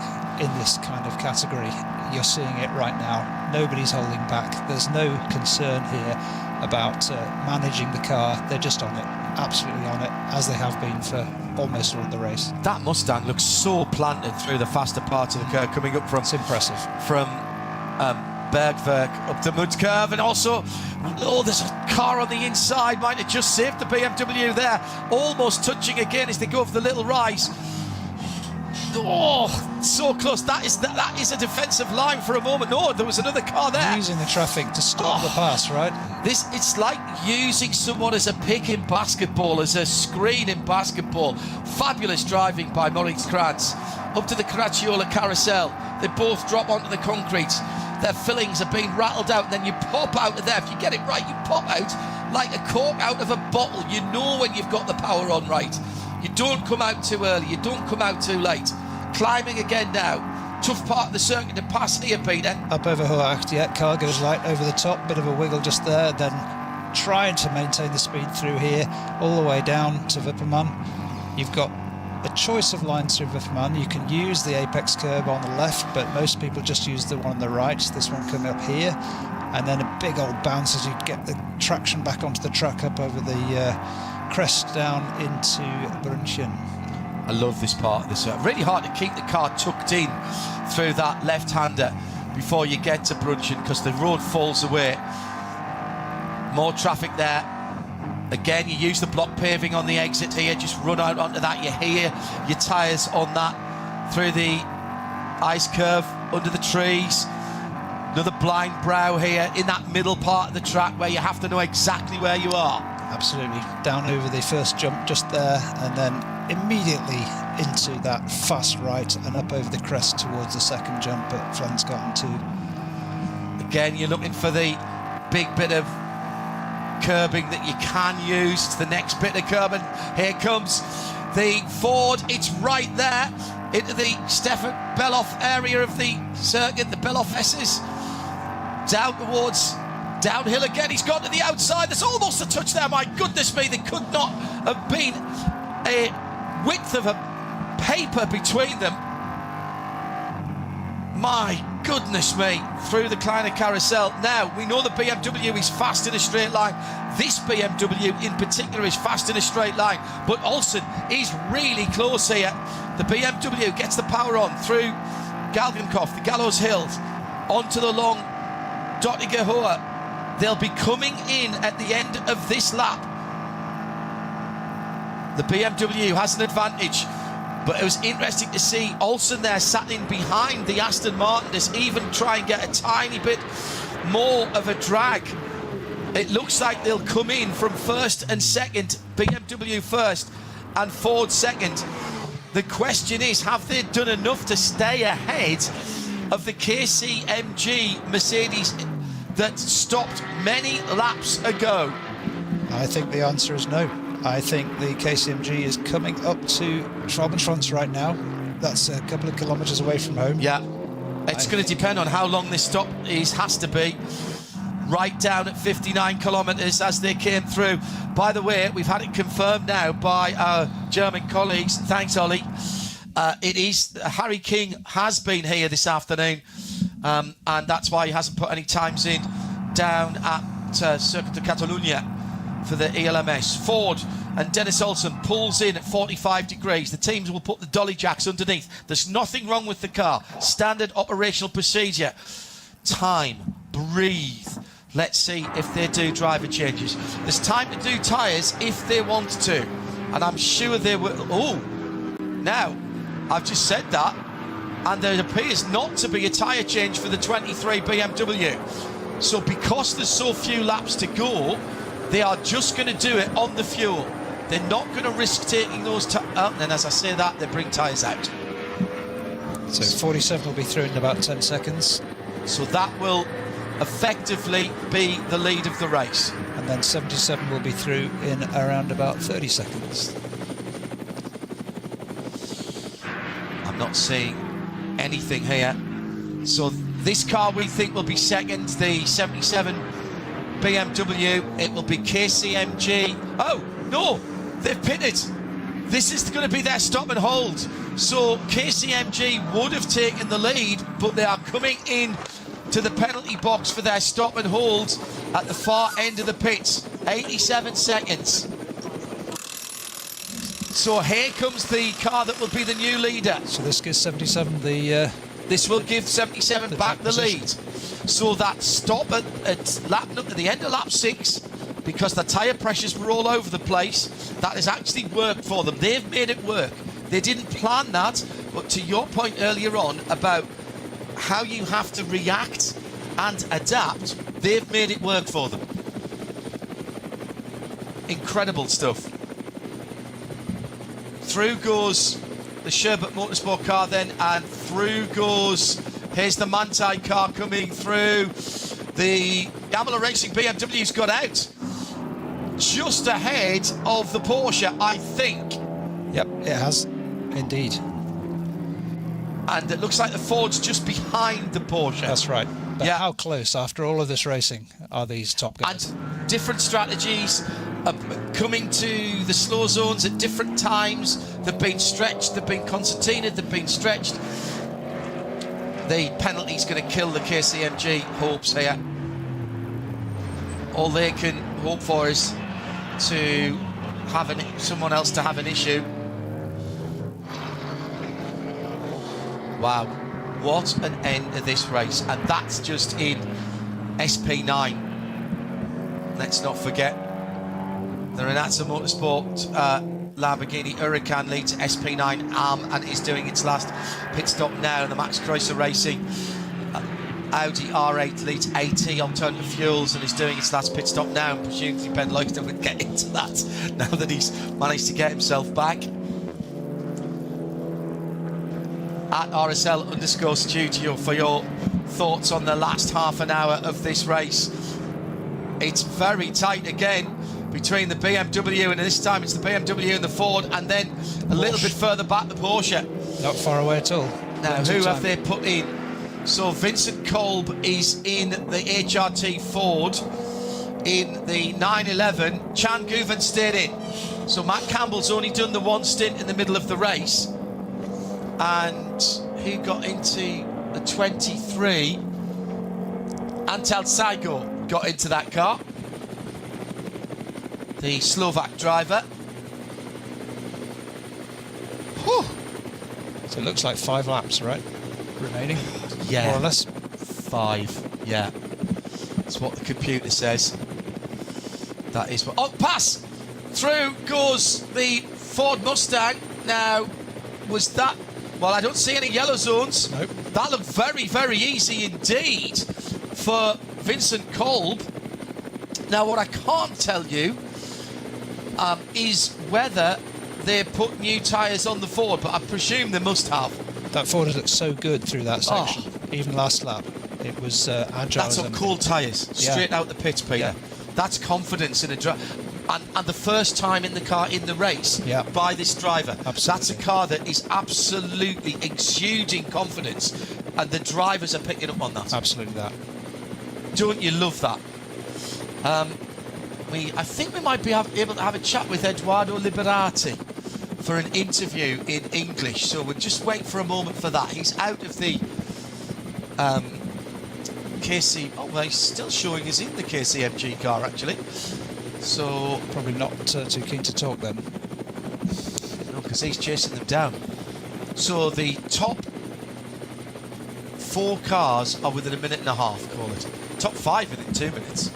in this kind of category, you're seeing it right now. Nobody's holding back. There's no concern here about managing the car. They're just on it, absolutely on it, as they have been for almost all of the race. That Mustang looks so planted through the faster part of the curve, coming up from... It's impressive. From Bergwerk up the mud curve, and also, oh, there's a car on the inside, might have just saved the BMW there, almost touching again as they go for the little rise. Oh, so close. That is a defensive line for a moment. No, there was another car there. Using the traffic to stop the pass, right? It's like using someone as a pick in basketball, as a screen in basketball. Fabulous driving by Moritz Kranz. Up to the Caracciola carousel. They both drop onto the concrete. Their fillings are being rattled out, and then you pop out of there. If you get it right, you pop out like a cork out of a bottle. You know when you've got the power on right. You don't come out too early. You don't come out too late. Climbing again now. Tough part of the circuit to pass here, Peter. Up over Hoacht, yeah, car goes light over the top, bit of a wiggle just there, then trying to maintain the speed through here, all the way down to Wippermann. You've got a choice of lines through Wippermann. You can use the apex curb on the left, but most people just use the one on the right. This one coming up here, and then a big old bounce as you get the traction back onto the track up over the crest down into Brunchen. I love this part of this. Really hard to keep the car tucked in through that left-hander before you get to Brunchen, because the road falls away. More traffic there. Again, you use the block paving on the exit here. Just run out onto that. You hear your tyres on that through the ice curve under the trees. Another blind brow here in that middle part of the track where you have to know exactly where you are. Absolutely. Down over the first jump just there, and then immediately into that fast right and up over the crest towards the second jump at Flensgarten 2. Again, you're looking for the big bit of curbing that you can use. It's the next bit of curbing. Here comes the Ford. It's right there into the Stefan Beloff area of the circuit, the Beloff S's. Down towards downhill again. He's got to the outside. There's almost a touch there. My goodness me, there could not have been a width of a paper between them. My goodness me, through the Kleiner Carousel. Now, we know the BMW is fast in a straight line. This BMW in particular is fast in a straight line, but Olsen is really close here. The BMW gets the power on through Galgenkopf, the Gallows Hills, onto the long Dottinger Hohe. They'll be coming in at the end of this lap. The BMW has an advantage, but it was interesting to see Olsen there sat in behind the Aston Martin to even try and get a tiny bit more of a drag. It looks like they'll come in from first and second, BMW first and Ford second. The question is, have they done enough to stay ahead of the KCMG Mercedes that stopped many laps ago? I think the answer is no. I think the KCMG is coming up to Schwabenschwanz right now. That's a couple of kilometres away from home. Yeah, it's going to depend on how long this stop has to be. Right down at 59 kilometres as they came through. By the way, we've had it confirmed now by our German colleagues. Thanks, Ollie. It is Harry King has been here this afternoon, and that's why he hasn't put any times in down at Circuit de Catalunya for the ELMS. Ford and Dennis Olsen pulls in at 45 degrees. The teams will put the dolly jacks underneath. There's nothing wrong with the car. Standard operational procedure. Time. Breathe. Let's see if they do driver changes. There's time to do tyres if they want to, and I'm sure they will. Oh, now I've just said that, and there appears not to be a tyre change for the 23 BMW. So because there's so few laps to go, they are just going to do it on the fuel. They're not going to risk taking those out, and then as I say that, they bring tyres out. So 47 will be through in about 10 seconds. So that will effectively be the lead of the race. And then 77 will be through in around about 30 seconds. I'm not seeing anything here. So this car we think will be second, the 77 BMW. It will be KCMG. Oh, no, they've pitted. This is going to be their stop and hold. So KCMG would have taken the lead, but they are coming in to the penalty box for their stop and hold at the far end of the pits. 87 seconds. So here comes the car that will be the new leader. So this gives 77 the... This will give 77 back the lead. So that stop at lap, up to the end of lap 6, because the tyre pressures were all over the place, that has actually worked for them. They've made it work. They didn't plan that, but to your point earlier on about how you have to react and adapt, they've made it work for them. Incredible stuff. Through goes the Sherbert Motorsport car then, and through goes, here's the Manthey car coming through. The Yamaha Racing BMW's got out just ahead of the Porsche, I think. Yep, it has, indeed. And it looks like the Ford's just behind the Porsche. That's right. But yeah. How close, after all of this racing, are these top guys? And different strategies, coming to the slow zones at different times. They've been stretched, they've been concertinaed, they've been stretched. The penalty's going to kill the KCMG hopes here. All they can hope for is to have someone else to have an issue. Wow, what an end to this race. And that's just in SP9. Let's not forget the Renata Motorsport Lamborghini Huracan leads SP9 and is doing its last pit stop now. The Max Kreuzer Racing Audi R8 leads AT Alternative Fuels and is doing its last pit stop now, and presumably Ben Leuchter would get into that now that he's managed to get himself back. At RSL_Studio for your thoughts on the last half an hour of this race. It's very tight again between the BMW, and this time it's the BMW and the Ford, and then a little bit further back the Porsche. Not far away at all. Now, who have they put in? So Vincent Kolb is in the HRT Ford in the 911. Chan Guven stayed in. So Matt Campbell's only done the one stint in the middle of the race. And who got into the 23? Antal Saigo got into that car. The Slovak driver. Whew. So it looks like 5 laps, right? Remaining? Yeah. More or less? 5, yeah. That's what the computer says. That is what... Oh, pass! Through goes the Ford Mustang. Now, was that... Well, I don't see any yellow zones. Nope. That looked very, very easy indeed for Vincent Kolb. Now, what I can't tell you is whether they put new tyres on the Ford, but I presume they must have. That Ford has looked so good through that section. Even last lap. It was agile. That's on cold tyres, straight out the pits, Peter. Yeah. That's confidence in a driver. And the first time in the car in the race by this driver. Absolutely. That's a car that is absolutely exuding confidence, and the drivers are picking up on that. Absolutely that. Don't you love that? I think we might be able to have a chat with Edoardo Liberati for an interview in English, so we'll just wait for a moment for that. He's out of the KC... Oh, well, he's still showing us in the KCMG car, actually. So... Probably not too keen to talk then. No, because he's chasing them down. So the top 4 cars are within a minute and a half, call it. Top 5 within 2 minutes.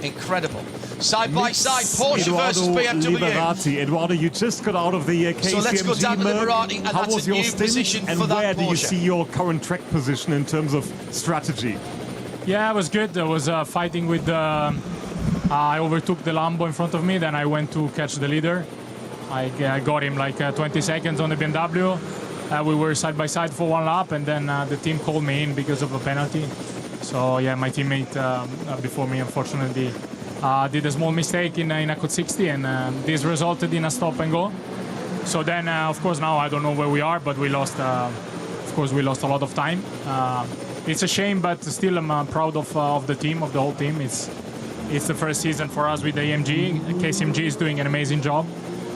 Incredible. Side by side, Porsche versus BMW. Liberati. Eduardo, you just got out of the KCMG. So let's go down to Liberati, and how that's was a your new stint, position and for that where do you Porsche. see your current track position in terms of strategy? Yeah, it was good. I was fighting with I overtook the Lambo in front of me, then I went to catch the leader. I got him like 20 seconds on the BMW. We were side by side for 1 lap, and then the team called me in because of a penalty. So yeah, my teammate before me unfortunately did a small mistake in a Code 60, and this resulted in a stop and go. So then, of course, now I don't know where we are, but we lost. Of course, we lost a lot of time. It's a shame, but still, I'm proud of the team, of the whole team. It's the first season for us with the AMG. KCMG is doing an amazing job.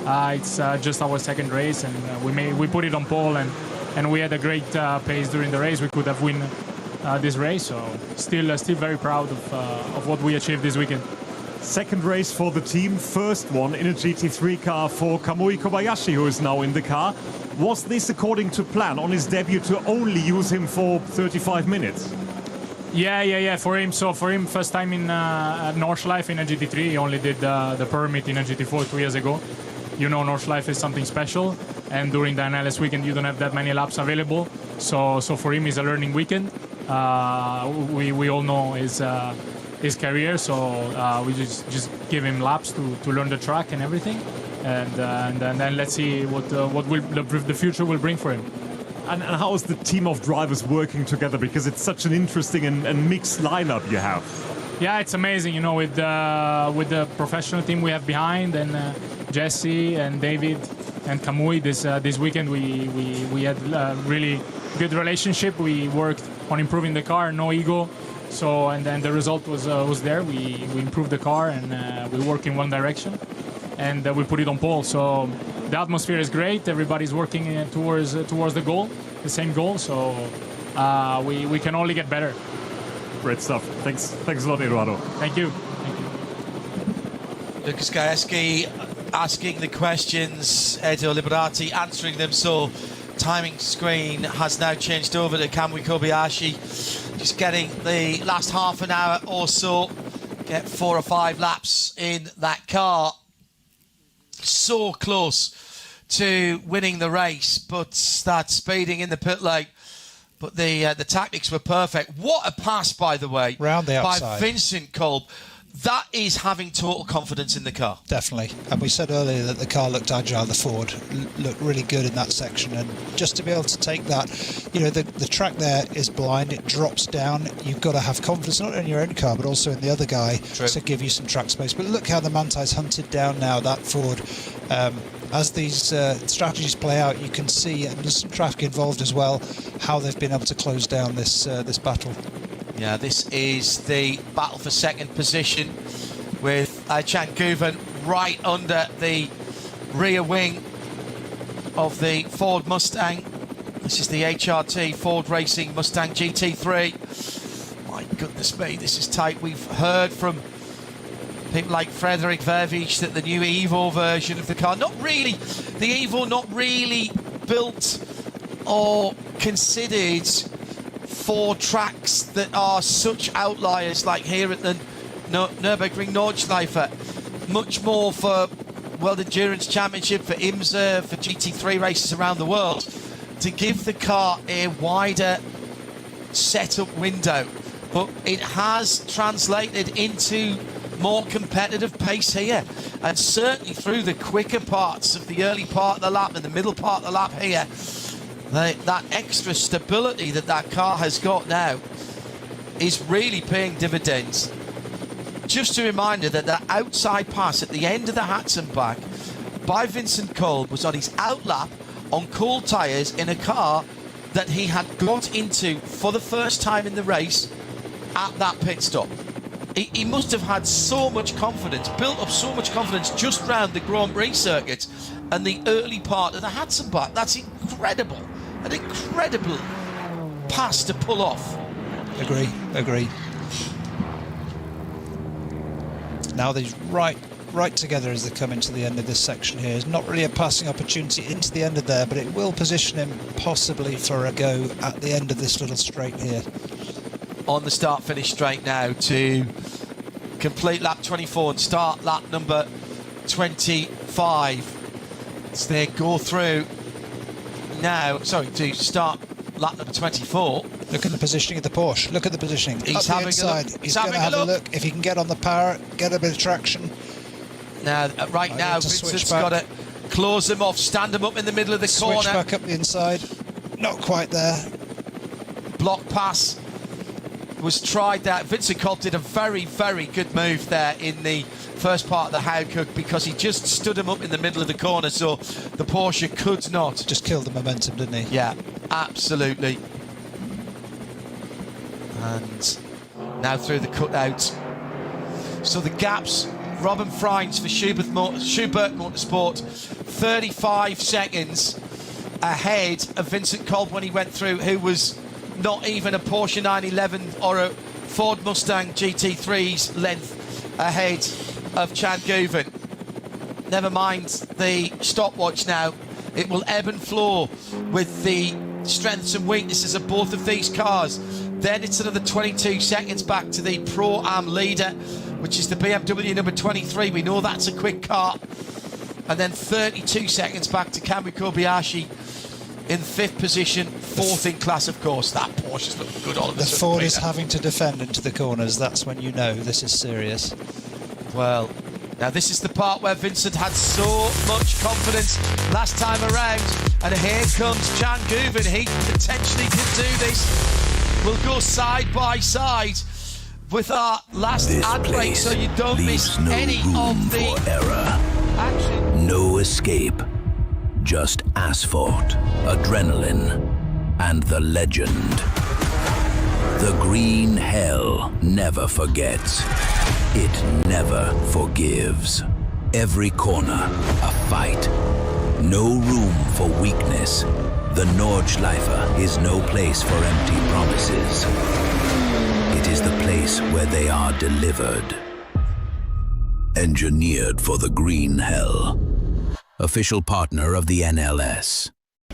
It's just our second race, and we put it on pole, and we had a great pace during the race. We could have won this race, so still very proud of what we achieved this weekend. Second race for the team, first one in a GT3 car for Kamui Kobayashi, who is now in the car. Was this according to plan on his debut to only use him for 35 minutes? Yeah. For him, first time in Nordschleife in a GT3. He only did the permit in a GT4 2 years ago. You know, Nordschleife is something special, and during the NLS weekend, you don't have that many laps available. So for him, it's a learning weekend. We all know his career, so we just give him laps to learn the track and everything, and then let's see what the future will bring for him. And how is the team of drivers working together? Because it's such an interesting and mixed lineup you have. Yeah, it's amazing, you know, with the professional team we have behind, and Jesse and David and Kamui. This weekend we had a really good relationship. We worked on improving the car, no ego. So, and then the result was there. We improved the car, and we work in one direction, and we put it on pole. So the atmosphere is great. Everybody's working towards the goal, the same goal. So we can only get better. Great stuff. Thanks a lot, Eduardo. Thank you. Lucas Gajewski asking the questions, Edo Liberati answering them. So timing screen has now changed over to Kamui Kobayashi. Just getting the last half an hour or so, get 4 or 5 laps in that car. So close to winning the race, but that speeding in the pit lane. But the tactics were perfect. What a pass, by the way, round the outside by Vincent Kolb. That is having total confidence in the car. Definitely. And we said earlier that the car looked agile, the Ford looked really good in that section, and just to be able to take that, you know, the track there is blind, it drops down. You've got to have confidence not in your own car but also in the other guy. True. To give you some track space. But look how the Mantai's hunted down now, that Ford. As these strategies play out, you can see, and there's some traffic involved as well, how they've been able to close down this battle. Yeah, this is the battle for second position with Chan Guven right under the rear wing of the Ford Mustang. This is the HRT Ford Racing Mustang GT3. My goodness me, this is tight. We've heard from people like Frederick Vervich that the new Evo version of the car, not really built or considered for tracks that are such outliers like here at the Nürburgring Nordschleife, much more for World Endurance Championship, for IMSA, for GT3 races around the world, to give the car a wider setup window. But it has translated into more competitive pace here, and certainly through the quicker parts of the early part of the lap and the middle part of the lap here, that extra stability that car has got now is really paying dividends. Just a reminder that the outside pass at the end of the Hatzenbach by Vincent Kolb was on his outlap on cool tyres in a car that he had got into for the first time in the race at that pit stop. He must have had so much confidence, built up so much confidence just round the Grand Prix circuit and the early part of the Hatzenbach. That's incredible. An incredible pass to pull off. Agree. Now these right together as they come into the end of this section here. It's not really a passing opportunity into the end of there, but it will position him possibly for a go at the end of this little straight here. On the start-finish straight now to complete lap 24 and start lap number 25. As they go through now, to start lap number 24. Look at the positioning of the Porsche. Look at the positioning. He's having inside. a look. He's going to have a look. If he can get on the power, get a bit of traction. Now, right now, Vincent's got to close them off, stand them up in the middle of the corner. Switch back up the inside. Not quite there. Block pass was tried that. Vincent Kolb did a very, very good move there in the first part of the Howcock because he just stood him up in the middle of the corner so the Porsche could not. Just killed the momentum, didn't he? Yeah, absolutely. And now through the cutout. So the gaps, Robin Freins for Schubert Motorsport, 35 seconds ahead of Vincent Kolb when he went through, who was not even a Porsche 911 or a Ford Mustang GT3's length ahead of Chad Guven. Never mind the stopwatch now. It will ebb and flow with the strengths and weaknesses of both of these cars. Then it's another 22 seconds back to the Pro-Am leader, which is the BMW number 23. We know that's a quick car. And then 32 seconds back to Kamui Kobayashi in 5th position, 4th in class, of course. That Porsche's looking good all of a sudden. The Ford is having to defend into the corners. That's when you know this is serious. Well, now this is the part where Vincent had so much confidence last time around. And here comes Jan Guven. He potentially could do this. We'll go side by side with our last ad break so you don't miss any of the action. No escape. Just asphalt, adrenaline, and the legend. The green hell never forgets. It never forgives. Every corner, a fight. No room for weakness. The Nordschleife is no place for empty promises. It is the place where they are delivered. Engineered for the green hell. Official partner of the NLS.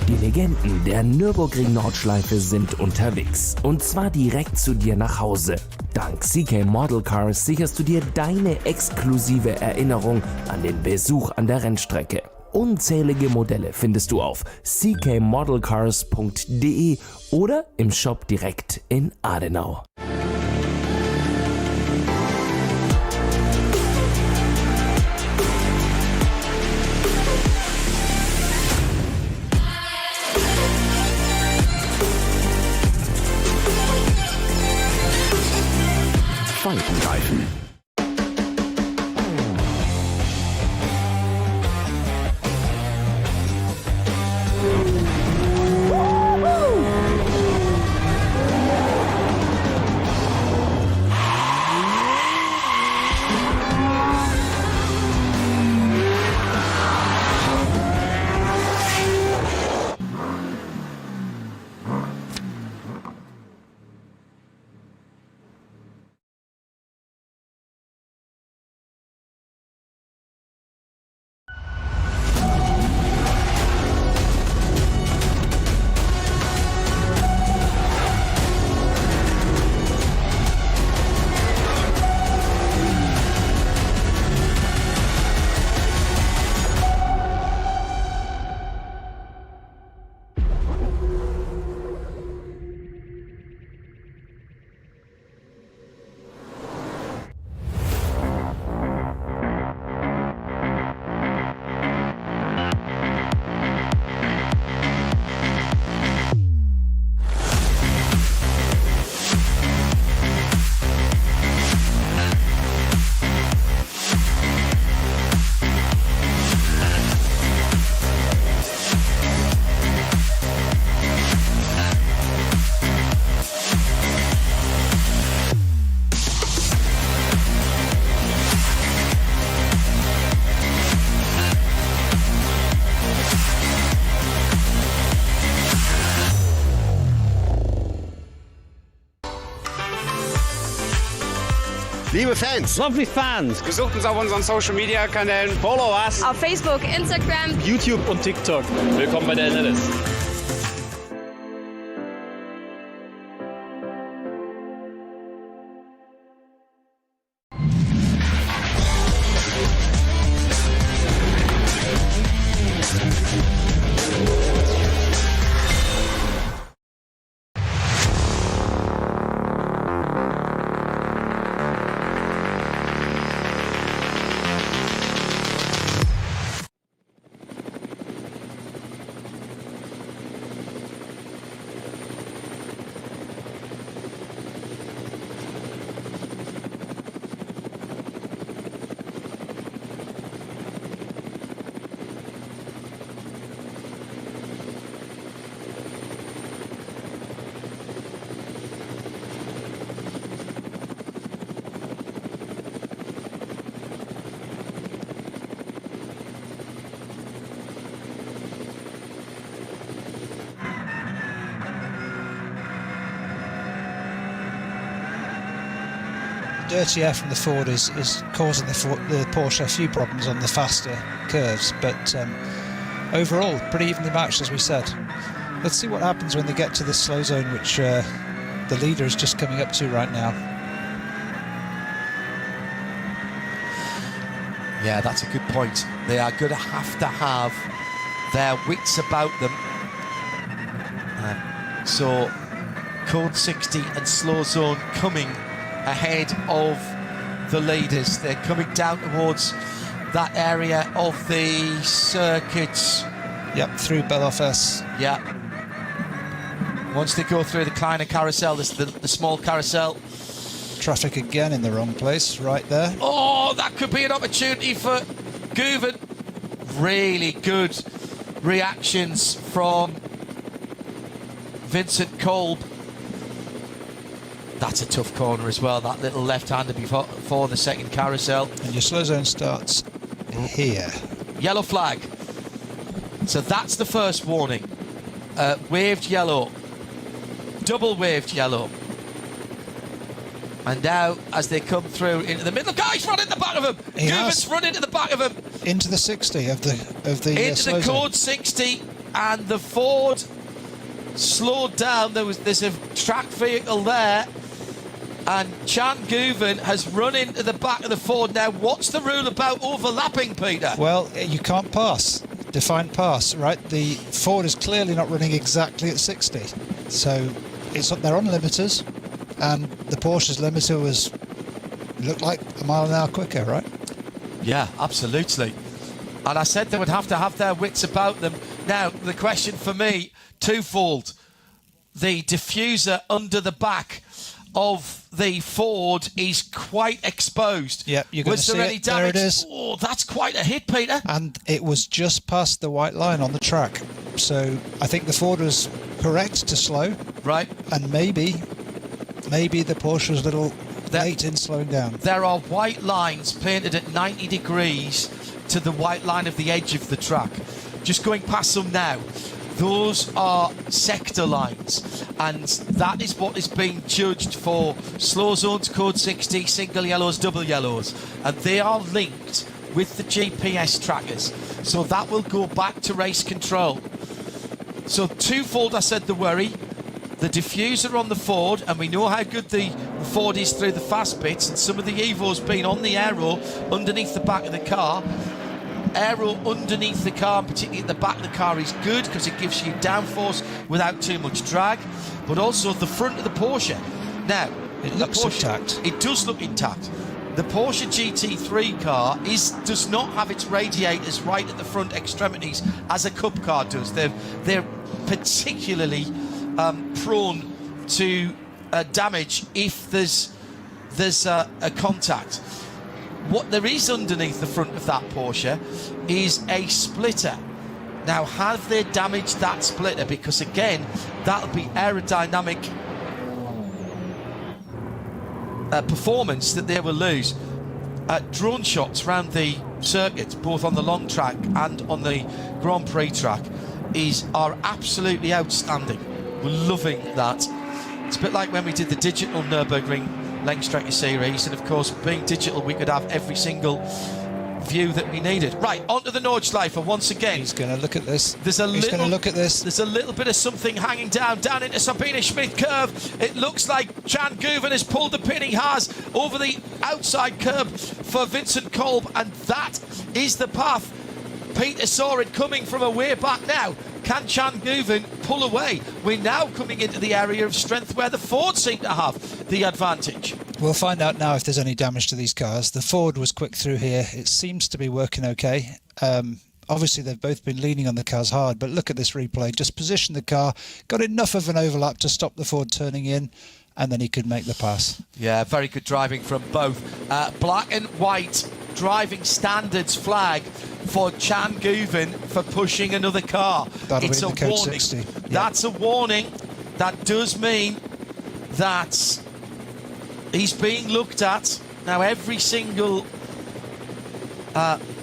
Die Legenden der Nürburgring Nordschleife sind unterwegs. Und zwar direkt zu dir nach Hause. Dank CK Model Cars sicherst du dir deine exklusive Erinnerung an den Besuch an der Rennstrecke. Unzählige Modelle findest du auf ckmodelcars.de oder im Shop direkt in Adenauer. Reifen. Liebe Fans, Lovely Fans, besucht uns auf unseren Social Media Kanälen. Follow us auf Facebook, Instagram, YouTube und TikTok. Willkommen bei der NLS. dirty air from the Ford is causing the Porsche a few problems on the faster curves, but overall pretty evenly matched, as we said. Let's see what happens when they get to this slow zone, which the leader is just coming up to right now. Yeah, that's a good point. They are going to have their wits about them. So code 60 and slow zone coming ahead of the leaders. They're coming down towards that area of the circuits. Yep, through Belofes. Yeah. Once they go through the Kleiner carousel, the small carousel. Traffic again in the wrong place, right there. Oh, that could be an opportunity for Guven. Really good reactions from Vincent Kolb. That's a tough corner as well, that little left-hander before the second carousel. And your slow zone starts here. Yellow flag. So that's the first warning. Waved yellow. Double waved yellow. And now, as they come through into the middle, guys, run in the back of him. Guven's run into the back of him. Into the 60 of the into the code 60, and the Ford slowed down. There's a track vehicle there, and Chan Guven has run into the back of the Ford. Now, what's the rule about overlapping, Peter? Well, you can't pass. Defined pass, right? The Ford is clearly not running exactly at 60, so they're on limiters. And the Porsche's limiter looked like a mile an hour quicker, right? Yeah, absolutely. And I said they would have to have their wits about them. Now, the question for me, twofold. The diffuser under the back of the Ford is quite exposed. Yeah, you're going to see any it. damage? There it is. Oh, that's quite a hit, Peter. And it was just past the white line on the track. So I think the Ford was correct to slow. Right. And maybe the Porsche was a little late in slowing down. There are white lines painted at 90 degrees to the white line of the edge of the track. Just going past them now. Those are sector lines, and that is what is being judged for slow zones, code 60, single yellows, double yellows, and they are linked with the GPS trackers. So that will go back to race control. So twofold, I said the worry. The diffuser on the Ford, and we know how good the Ford is through the fast bits, and some of the Evo's been on the aero underneath the back of the car. Aero underneath the car, and particularly at the back of the car, is good because it gives you downforce without too much drag, but also the front of the Porsche. Now, it looks intact. It does look intact. The Porsche GT3 car does not have its radiators right at the front extremities as a Cup car does. They're particularly prone to damage if there's a contact. What there is underneath the front of that Porsche is a splitter. Now, have they damaged that splitter? Because again, that'll be aerodynamic performance that they will lose. Drone shots around the circuit, both on the long track and on the Grand Prix track, are absolutely outstanding. We're loving that. It's a bit like when we did the digital Nürburgring Langstrecken Series, and of course, being digital, we could have every single view that we needed. Right, onto the Nordschleife once again. He's going to look at this. There's a little bit of something hanging down into Sabine Schmidt curve. It looks like Chan Guven has pulled the pin. He has over the outside curb for Vincent Kolb, and that is the path. Peter saw it coming from a way back now. Can Chan Guven pull away? We're now coming into the area of strength where the Ford seem to have the advantage. We'll find out now if there's any damage to these cars. The Ford was quick through here. It seems to be working okay. Obviously, they've both been leaning on the cars hard, but look at this replay. Just positioned the car, got enough of an overlap to stop the Ford turning in, and then he could make the pass. Yeah, very good driving from both. Black and white driving standards flag for Chan Guven for pushing another car. It's a warning. 60. That's a warning. That does mean that he's being looked at. Now, every single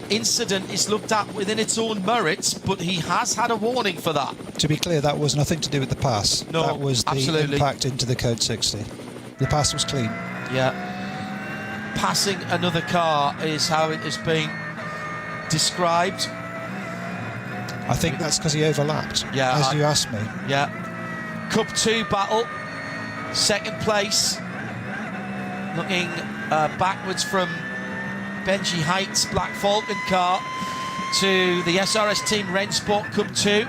incident is looked at within its own merits, but he has had a warning for that. To be clear, that was nothing to do with the pass. No, that was the absolutely. impact into the code 60. The pass was clean. Yeah. passing another car is how it has been described. I think that's because he overlapped, yeah, you asked me. Yeah. Cup 2 battle, second place, looking backwards from Benji Height's Black Falcon car to the SRS Team Rennsport Cup 2.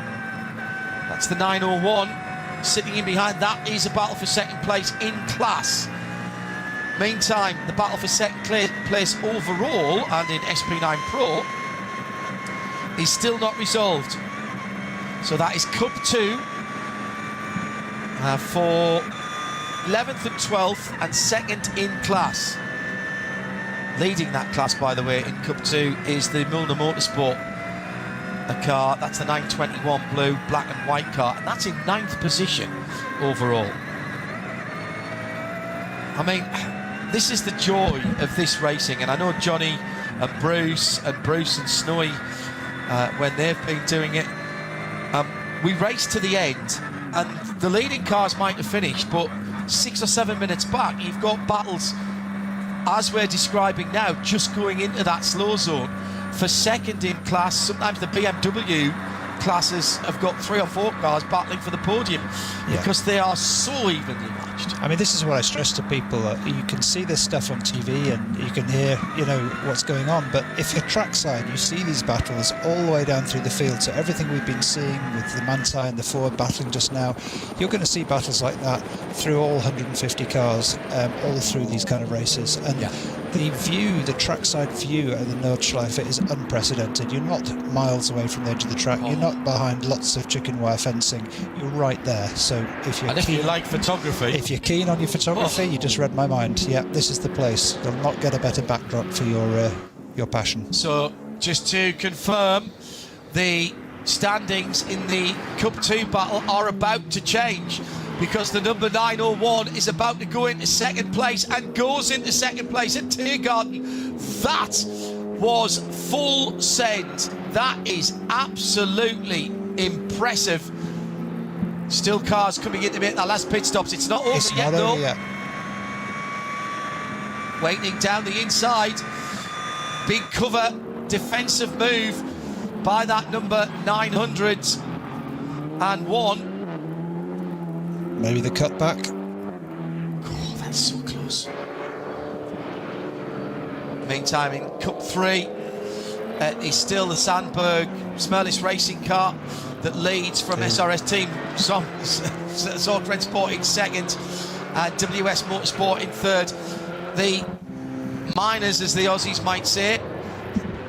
That's the 901. Sitting in behind that is a battle for second place in class. Meantime, the battle for second place overall and in SP9 Pro is still not resolved. So that is Cup 2 for 11th and 12th and second in class. Leading that class, by the way, in Cup 2 is the Milner Motorsport car. That's the 921 blue, black and white car, and that's in 9th position overall. I mean, this is the joy of this racing, and I know Johnny and Bruce and Snowy, when they've been doing it, we race to the end, and the leading cars might have finished, but 6 or 7 minutes back, you've got battles, as we're describing now, just going into that slow zone for second in class. Sometimes the BMW classes have got 3 or 4 cars battling for the podium because they are so evenly matched. I mean, this is what I stress to people. You can see this stuff on TV and you can hear, you know, what's going on, but if you're trackside, you see these battles all the way down through the field. So everything we've been seeing with the Manti and the Ford battling just now, you're going to see battles like that through all 150 cars, all through these kind of races. And the view, the trackside view of the Nordschleife is unprecedented. You're not miles away from the edge of the track. You're not behind lots of chicken wire fencing. You're right there. So if you're if you like photography, if you're keen on your photography, you just read my mind. Yeah, this is the place. You'll not get a better backdrop for your passion. So just to confirm, the standings in the Cup 2 battle are about to change, because the number 901 is about to go into second place and goes into second place at Tiergarten. That was full send. That is absolutely impressive. Still cars coming in to make their last pit stops. It's not over yet, though. Waiting down the inside. Big cover, defensive move by that number 901. Maybe the cutback. Oh, that's so close. Meantime, in Cup 3, is still the Sandberg Smerlis racing car that leads from SRS Team Zork Rennsport in second, and WS Motorsport in third. The miners, as the Aussies might say,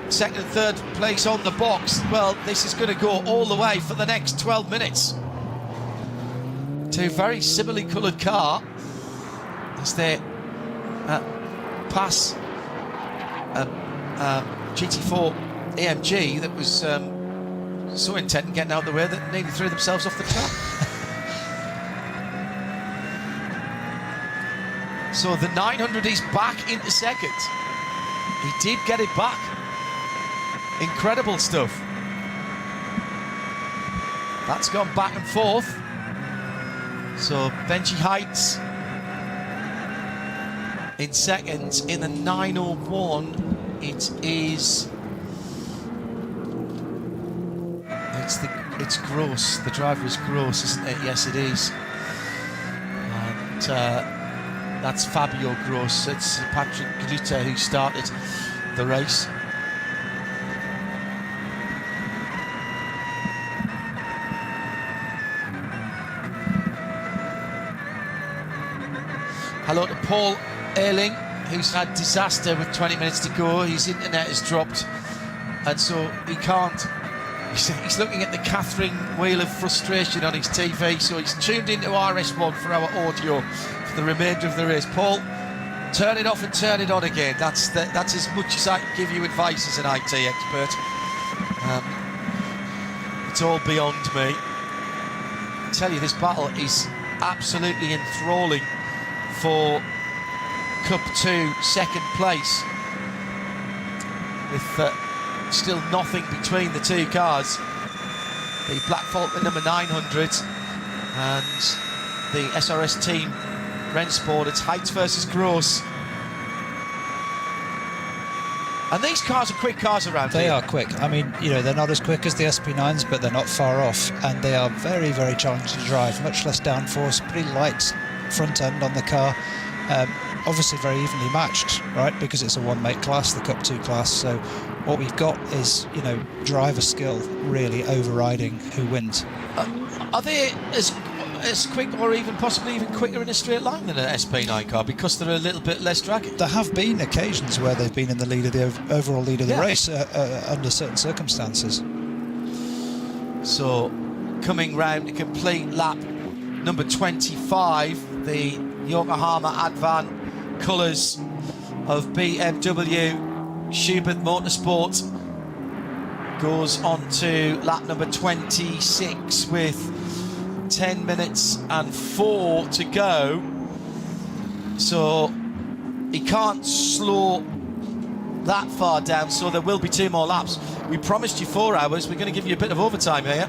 second and third place on the box. Well, this is going to go all the way for the next 12 minutes. Two very similarly coloured car as they pass GT4 AMG that was so intent on getting out of the way that nearly threw themselves off the track. So the 900 is back into second. He did get it back. Incredible stuff. That's gone back and forth. So Benji Heights in second. In the 901, it's Gross. The driver is Gross, isn't it? Yes, it is. And that's Fabio Gross. It's Patrick Grutter who started the race. Hello to Paul Erling, who's had disaster with 20 minutes to go. His internet has dropped, and so he can't. He's looking at the Catherine wheel of frustration on his TV, so he's tuned into RS1 for our audio for the remainder of the race. Paul, turn it off and turn it on again. That's as much as I can give you advice as an IT expert. It's all beyond me. I tell you, this battle is absolutely enthralling for Cup 2 second place, with still nothing between the two cars. The Black Falcon number 900 and the SRS Team Rennsport. It's Heights versus Gross. And these cars are quick cars around They here. are quick. I mean, you know, they're not as quick as the SP9s, but they're not far off, and they are very, very challenging to drive. Much less downforce, pretty light front end on the car. Obviously very evenly matched, right? Because it's a one-make class, the Cup 2 class. So what we've got is, you know, driver skill really overriding who wins. Are they as quick, or even possibly even quicker in a straight line than an SP9 car, because they're a little bit less draggy? There have been occasions where they've been in the lead of the overall lead of the race under certain circumstances. So, coming round to complete lap number 25, the Yokohama Advan colours of BMW Schubert Motorsport goes on to lap number 26 with 10 minutes and 4 to go. So he can't slow that far down, so there will be 2 more laps. We promised you 4 hours. We're going to give you a bit of overtime here.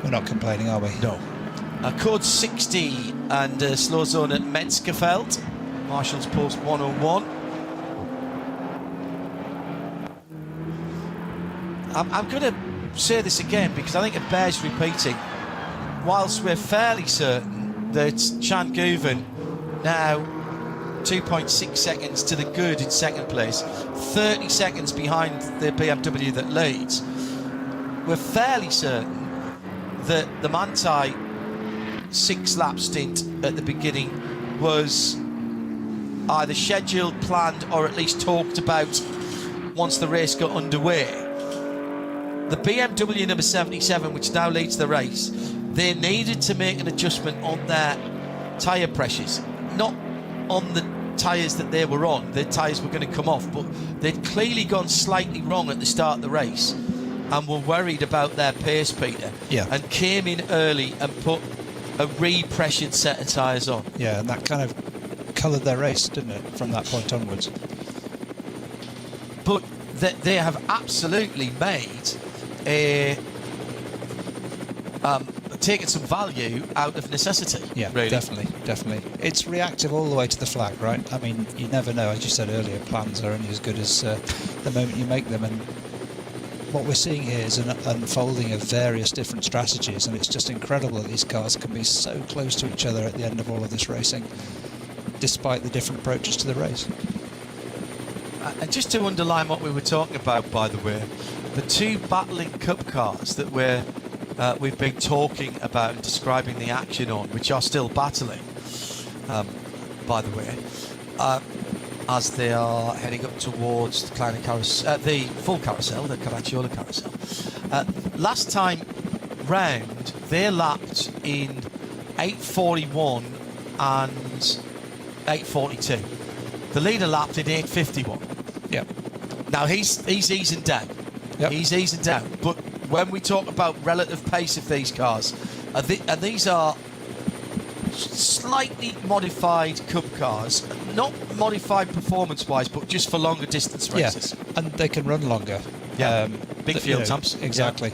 We're not complaining, are we? No. Code 60 and slow zone at Metzgerfeld. Marshall's Post 101. I'm going to say this again because I think it bears repeating. Whilst we're fairly certain that Chan Guven, now 2.6 seconds to the good in second place, 30 seconds behind the BMW that leads, we're fairly certain that the Manthey 6-lap stint at the beginning was either scheduled, planned, or at least talked about once the race got underway. The BMW number 77, which now leads the race, they needed to make an adjustment on their tyre pressures, not on the tyres that they were on. The tyres were going to come off, but they'd clearly gone slightly wrong at the start of the race and were worried about their pace, Peter, and came in early and put a re-pressured set of tyres on. Yeah, and that kind of coloured their race, didn't it, from that point onwards? But they have absolutely made taken some value out of necessity. Yeah, really. Definitely. It's reactive all the way to the flag, right? I mean, you never know. As you said earlier, plans are only as good as the moment you make them, and what we're seeing here is an unfolding of various different strategies, and it's just incredible that these cars can be so close to each other at the end of all of this racing, despite the different approaches to the race. And just to underline what we were talking about, by the way, the 2 battling Cup cars that we've been talking about and describing the action on, which are still battling, by the way, as they are heading up towards the Kleine Carousel, the full carousel, the Caracciola carousel. Last time round, they lapped in 8:41 and 8:42. The leader lapped in 8:51. Yeah. Now he's easing down. Yep. He's easing down. But when we talk about relative pace of these cars, and these are slightly modified Cup cars, not modified performance-wise, but just for longer distance races. Yeah, and they can run longer. Yeah, big fuel temps. Exactly.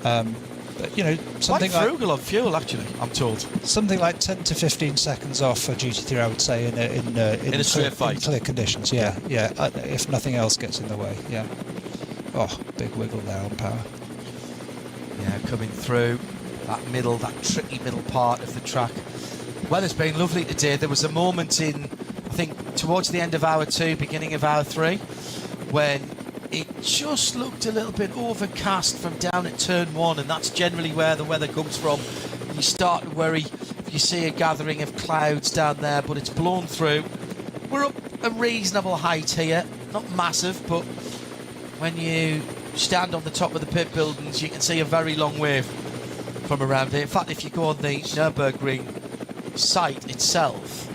But, you know, something quite frugal on fuel, actually, I'm told. Something like 10 to 15 seconds off for GT3, I would say, in a straight fight. In clear conditions, yeah. If nothing else gets in the way, yeah. Oh, big wiggle there on power. Yeah, coming through that tricky middle part of the track. Weather's been lovely today. There was a moment in, I think, towards the end of hour 2, beginning of hour 3, when it just looked a little bit overcast from down at turn 1, and that's generally where the weather comes from. You start to worry if you see a gathering of clouds down there, but it's blown through. We're up a reasonable height here, not massive, but when you stand on the top of the pit buildings, you can see a very long way from around here. In fact, if you go on the Nürburgring site itself,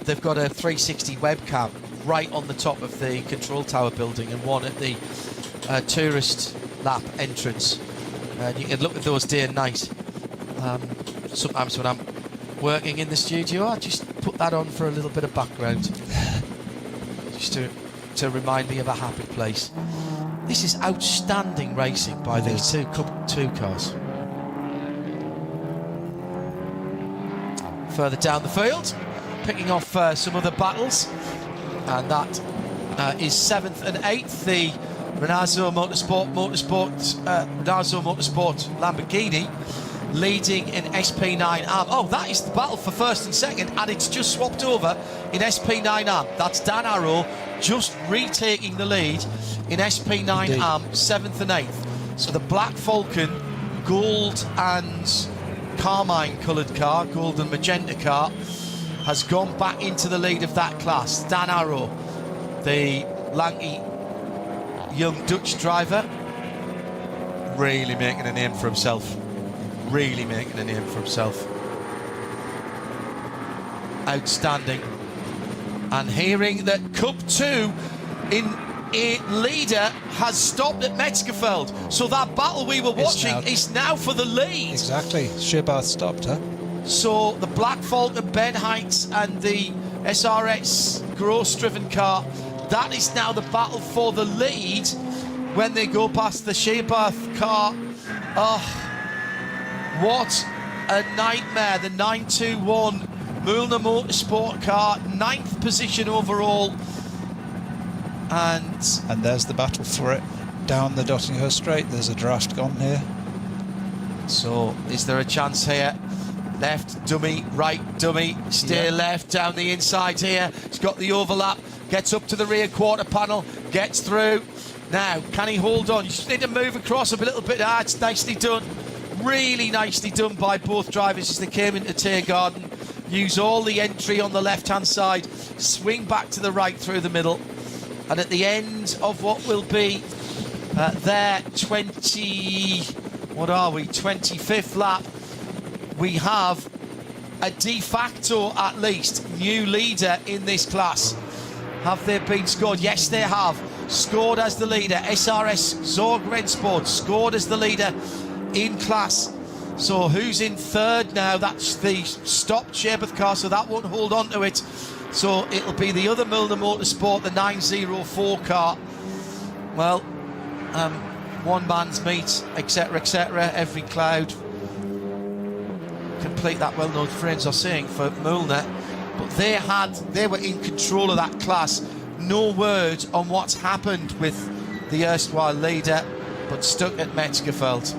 they've got a 360 webcam right on the top of the control tower building and one at the tourist lap entrance. And you can look at those day and night. Sometimes when I'm working in the studio, I just put that on for a little bit of background. Just to remind me of a happy place. This is outstanding racing by these two cars. Further down the field, picking off some other battles, and that is 7th and 8th. The Ronaldo Motorsport Lamborghini leading in SP9AM. Oh, that is the battle for 1st and 2nd, and it's just swapped over in SP9AM. That's Dan Arrow just retaking the lead in SP9AM, 7th and 8th. So the Black Falcon, gold and carmine coloured car, gold and magenta car, has gone back into the lead of that class. Dan Arrow, the lanky young Dutch driver, really making a name for himself. Really making a name for himself. Outstanding. And hearing that Cup 2 in a leader has stopped at Metzgerfeld. So that battle we were watching is now for the lead. Exactly. Shearbath stopped, huh? So the Black Falcon, Ben Heights and the SRX gross-driven car, that is now the battle for the lead when they go past the Shearbath car. Oh, what a nightmare. The 921 Mühlner Motorsport car, 9th position overall. And there's the battle for it. Down the Dottingham Straight, there's a draft gone here. So, is there a chance here? Left dummy, right dummy, stay left down the inside here. He's got the overlap, gets up to the rear quarter panel, gets through. Now, can he hold on? You just need to move across a little bit. It's nicely done. Really nicely done by both drivers as they came into Tiergarten. Use all the entry on the left-hand side, swing back to the right through the middle. And at the end of what will be their 25th lap, we have a de facto, at least, new leader in this class. Have they been scored? Yes, they have. Scored as the leader. SRS Zorg Rennsport scored as the leader in class. So who's in third now? That's the stopped Shearbath car, so that won't hold on to it. So it'll be the other Mühlner Motorsport, the 904 car. Well, one man's meat, etc., etc. Every cloud. Complete that well-known phrase I'm saying for Mühlner. But they were in control of that class. No word on what's happened with the erstwhile leader, but stuck at Metzgerfeld.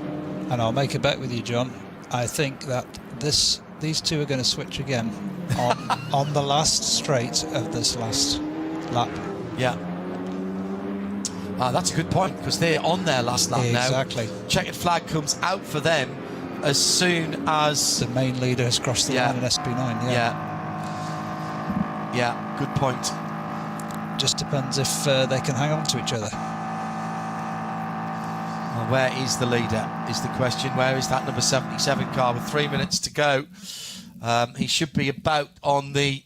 And I'll make a bet with you, John. I think that these two are going to switch again on the last straight of this last lap. Yeah. That's a good point, because they're on their last lap now. Exactly. Checkered flag comes out for them as soon as the main leader has crossed the line in SP9. Yeah, good point. Just depends if they can hang on to each other. Well, where is the leader is the question. Where is that number 77 car with 3 minutes to go? He should be about on the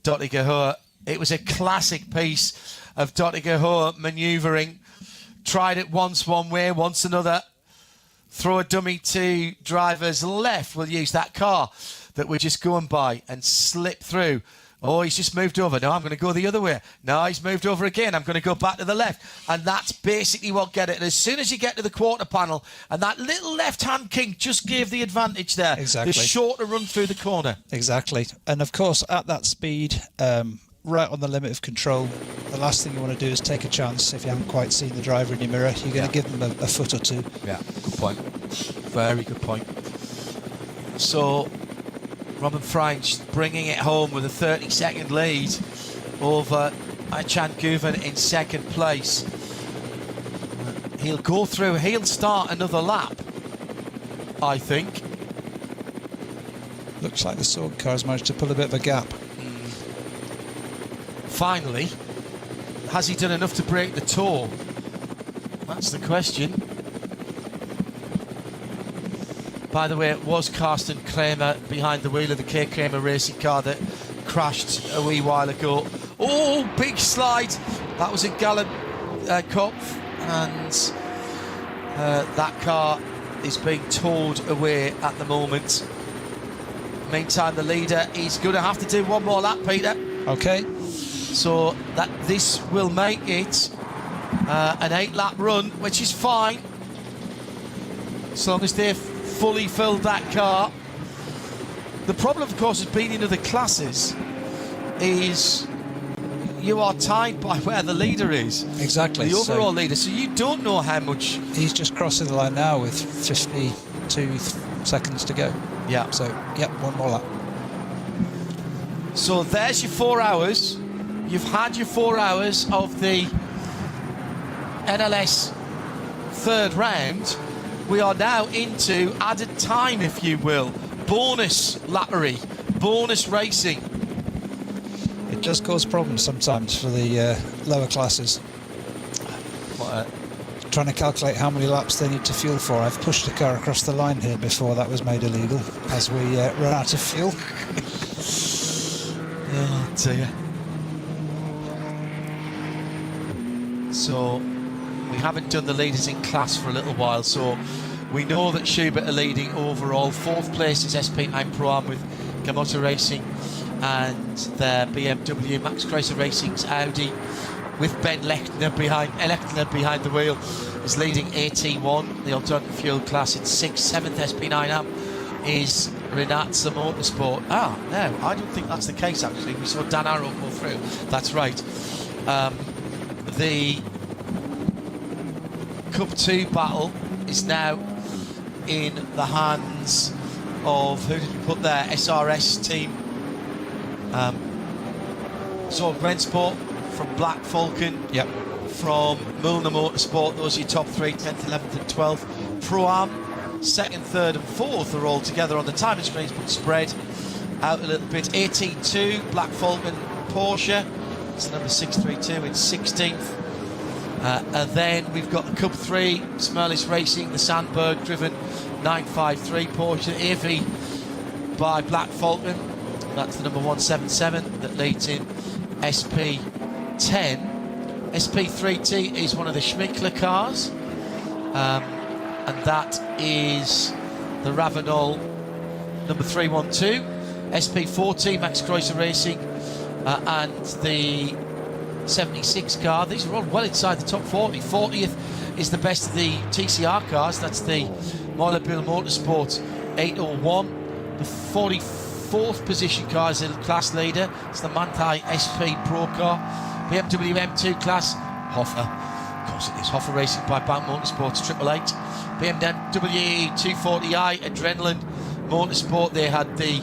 Dottinger. It was a classic piece of Dottinger manoeuvring. Tried it once one way, once another. Throw a dummy to driver's left. We'll use that car that we're just going by and slip through. Oh, he's just moved over. No, I'm going to go the other way. No, he's moved over again. I'm going to go back to the left. And that's basically what get it. And as soon as you get to the quarter panel, and that little left-hand kink just gave the advantage there. Exactly. The shorter run through the corner. Exactly. And, of course, at that speed, right on the limit of control, the last thing you want to do is take a chance. If you haven't quite seen the driver in your mirror, you're going to give them a foot or two. Yeah, good point. Very good point. So Robin Freinch bringing it home with a 30-second lead over Chan Guven in second place. He'll go through, he'll start another lap, I think. Looks like the Sorg car has managed to pull a bit of a gap. Finally, has he done enough to break the tour? That's the question. By the way, it was Karsten Kramer behind the wheel of the K. Kramer racing car that crashed a wee while ago. Oh, big slide. That was a gallant Kopf, and that car is being towed away at the moment. Meantime, the leader is going to have to do one more lap, Peter. Okay. So that this will make it an 8-lap run, which is fine, as long as they've fully filled that car. The problem, of course, has been in other classes is you are tied by where the leader is. Exactly. The overall leader. So you don't know how much. He's just crossing the line now with 52 seconds to go. Yeah. So, yep, one more lap. So there's your 4 hours. You've had your 4 hours of the NLS third round. We are now into added time, if you will. Bonus lappery, bonus racing. It does cause problems sometimes for the lower classes. Trying to calculate how many laps they need to fuel for. I've pushed a car across the line here before that was made illegal, as we run out of fuel. Oh dear. So we haven't done the leaders in class for a little while, so we know that Schubert are leading overall. 4th place is SP9 Pro-Am with Gamotta Racing and their BMW. Max Chrysler Racing's Audi with Ben Lechner behind the wheel is leading AT1, the alternative fuel class in 6th. 7th SP9 Am is Renatza Motorsport. No, I don't think that's the case actually. We saw Dan Arrow go through. That's right. The Cup 2 battle is now in the hands of, who did we put there? SRS team. So Rensport from Black Falcon. Yep. From Milner Motorsport, those are your top 3, 10th, 11th and 12th. Pro-Am, 2nd, 3rd and 4th are all together on the timing screens, but spread out a little bit. 18-2, Black Falcon Porsche, it's the number 632 in 16th. And then we've got the Cup 3, Smerlis Racing, the Sandberg driven 953 Porsche, AV by Black Falcon. That's the number 177 that leads in SP10. SP3T is one of the Schmickler cars, and that is the Ravenol number 312. SP40, Max Chrysler Racing, and the 76 car. These are all well inside the top 40. 40th is the best of the TCR cars. That's the Mollebühl Motorsport 801. The 44th position car is the class leader. It's the Manthey SP Pro car. BMW M2 class, Hoffer. Of course it is. Hoffer Racing by Bank Motorsports 888. BMW 240i Adrenaline Motorsport. They had the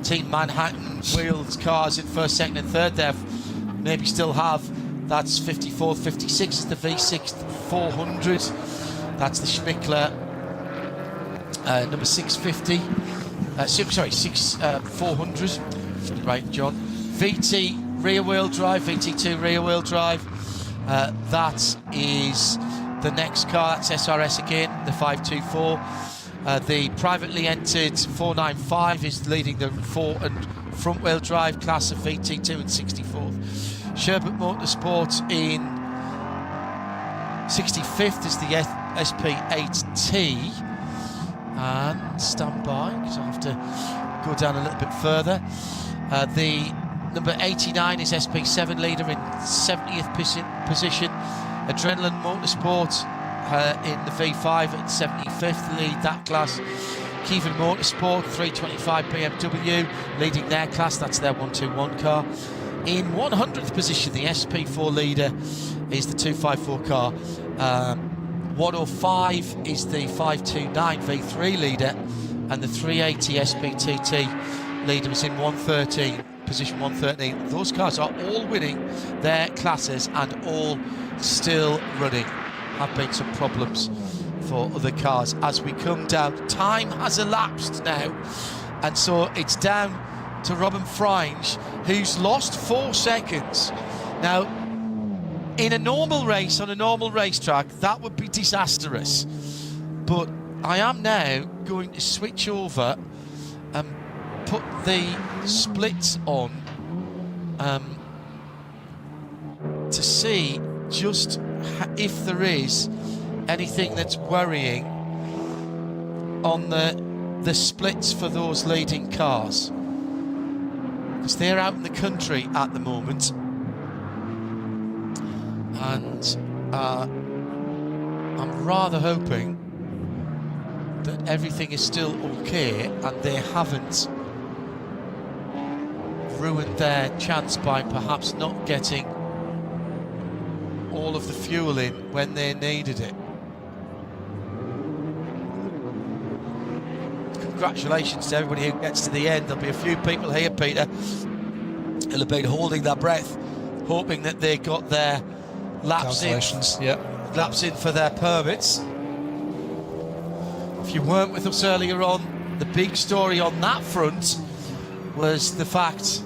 Team Manhattan wheels cars in 1st, 2nd and 3rd. They maybe still have. That's 54th, 56 is the V6 400. That's the Schmickler number 650. 400. Right, John. VT rear-wheel drive, VT2 rear-wheel drive. That is the next car. That's SRS again, the 524. The privately entered 495 is leading the front-wheel drive class of VT2 and 64th. Sherbert Motorsport in 65th is the SP8T. And stand by, because I have to go down a little bit further. The number 89 is SP7 leader in 70th position. Adrenaline Motorsport in the V5 at 75th, lead that class. Kievan Motorsport 325 BMW leading their class, that's their 121 car. In 100th position, the SP4 leader is the 254 car. 105 is the 529 V3 leader, and the 380 SPTT leader is in 113, position 113. Those cars are all winning their classes and all still running. Have been some problems for other cars as we come down. Time has elapsed now, and so it's down to Robin Freinge, who's lost 4 seconds. Now, in a normal race, on a normal racetrack, that would be disastrous. But I am now going to switch over and put the splits on to see just if there is anything that's worrying on the splits for those leading cars. Because they're out in the country at the moment. And I'm rather hoping that everything is still okay and they haven't ruined their chance by perhaps not getting all of the fuel in when they needed it. Congratulations to everybody who gets to the end. There'll be a few people here, Peter, who'll have been holding their breath, hoping that they got their laps in for their permits. If you weren't with us earlier on, the big story on that front was the fact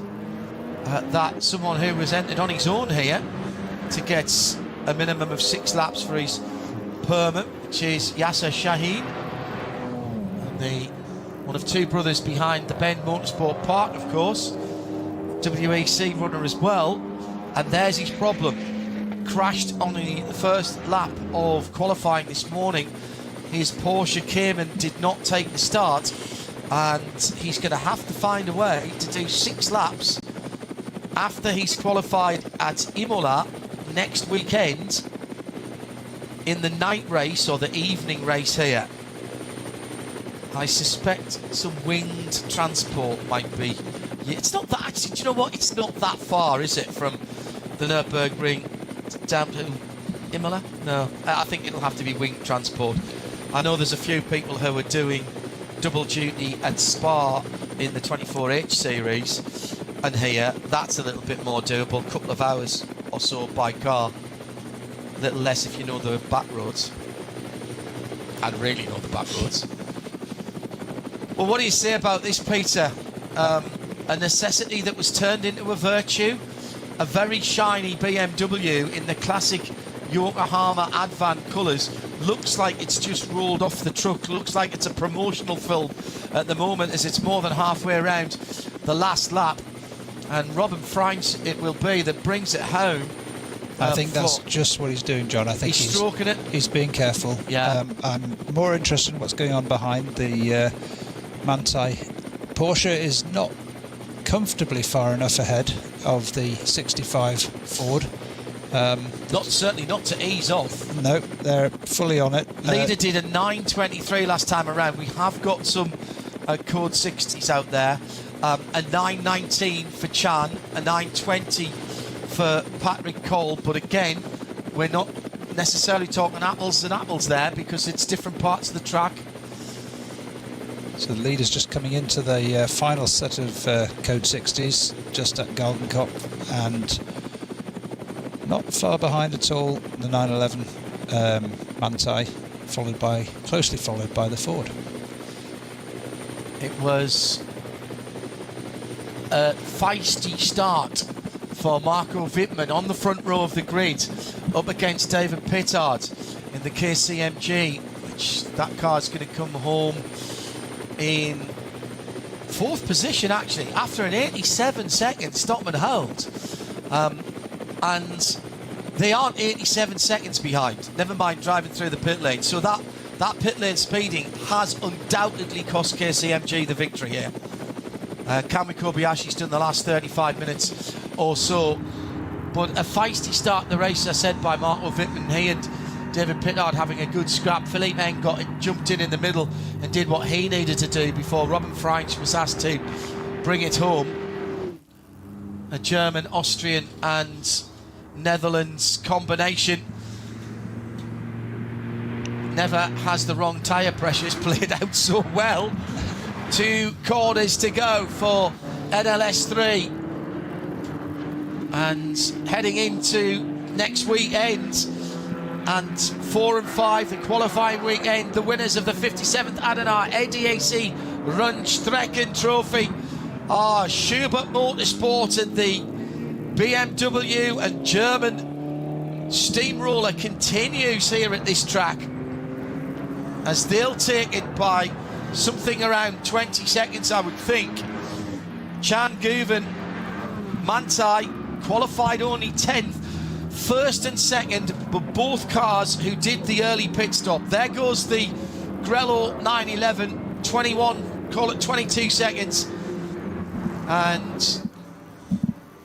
that someone who was entered on his own here to get a minimum of 6 laps for his permit, which is Yasser Shaheen, one of 2 brothers behind the Bend Motorsport Park, of course, WEC runner as well. And there's his problem. Crashed on the first lap of qualifying this morning. His Porsche came and did not take the start, and he's going to have to find a way to do 6 laps after he's qualified at Imola next weekend in the night race or the evening race here. I suspect some winged transport might be. Yeah, it's not that, actually, do you know what? It's not that far, is it, from the Nürburgring down to Imola? No, I think it'll have to be winged transport. I know there's a few people who are doing double duty at Spa in the 24H series, and here that's a little bit more doable, a couple of hours or so by car, a little less if you know the back roads, and really know the back roads. Well, what do you say about this, Peter? A necessity that was turned into a virtue, a very shiny BMW in the classic Yokohama Advan colours. Looks like it's just rolled off the truck, looks like it's a promotional film at the moment, as it's more than halfway around the last lap, and Robin Franks it will be that brings it home. I think that's just what he's doing, John. I think he's stroking it. He's being careful. Yeah. I'm more interested in what's going on behind the Manthey. Porsche is not comfortably far enough ahead of the 65 Ford. Certainly not to ease off. No, they're fully on it. Leader did a 9.23 last time around. We have got some code 60s out there. A 9.19 for Chan, a 9.20 for Patrick Cole. But again, we're not necessarily talking apples and apples there, because it's different parts of the track. So the leader's just coming into the final set of code 60s, just at Golden Cop, and not far behind at all the 911 Manthey, closely followed by the Ford. It was a feisty start for Marco Wittmann on the front row of the grid, up against David Pittard in the KCMG, which that car's going to come home in 4th position, actually, after an 87-second stop and hold. And they aren't 87 seconds behind, never mind driving through the pit lane. So that pit lane speeding has undoubtedly cost KCMG the victory here. Kamui Kobayashi's done the last 35 minutes or so, but a feisty start in the race, as I said, by Marco Wittmann. He and David Pittard having a good scrap. Philippe Eng jumped in the middle and did what he needed to do before Robin Franks was asked to bring it home. A German, Austrian and Netherlands combination never has the wrong tyre pressures played out so well. 2 corners to go for NLS3, and heading into next weekend, and 4 and 5 the qualifying weekend, the winners of the 57th Adenauer ADAC Rundstrecken-Trophy are Schubert Motorsport, and the BMW and German steamroller continues here at this track, as they'll take it by something around 20 seconds, I would think. Chan Guven, Manthey qualified only 10th, 1st and 2nd, but both cars who did the early pit stop. There goes the Grello 911, 21, call it 22 seconds, and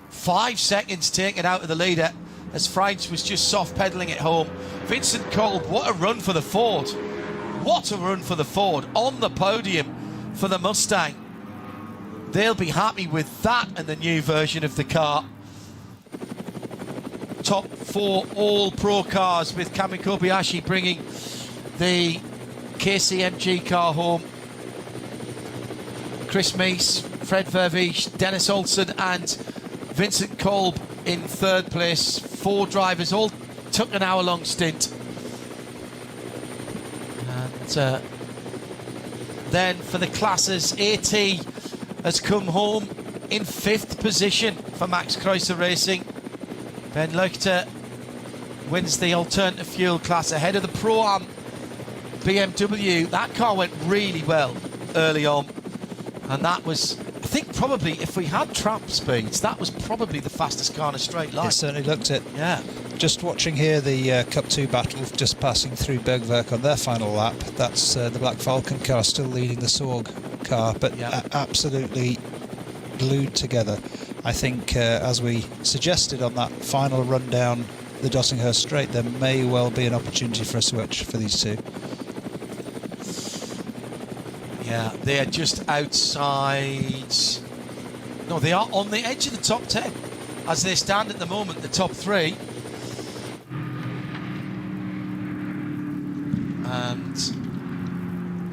5 seconds taken out of the leader as Franks was just soft pedaling it home. Vincent Kolb, what a run for the Ford. What a run for the Ford on the podium for the Mustang. they'll be happy with that and the new version of the car. Top 4 all-pro cars, with Kamui Kobayashi bringing the KCMG car home. Chris Meese, Fred Vervies, Dennis Olsen and Vincent Kolb in 3rd place. 4 drivers, all took an hour-long stint. And then for the classes, AT has come home in 5th position for Max Kreuzer Racing. Ben Leuchter wins the alternative fuel class ahead of the Pro-Am BMW. That car went really well early on, and that was, I think, probably, if we had trap speeds, that was probably the fastest car in a straight line. It certainly looked it. Yeah. Just watching here the Cup 2 battle, just passing through Bergwerk on their final lap. That's the Black Falcon car still leading the Sorg car, but absolutely glued together. I think, as we suggested on that final run down the Dossinghurst Straight, there may well be an opportunity for a switch for these two. Yeah, they are just outside. No, they are on the edge of the top 10 as they stand at the moment, the top 3. And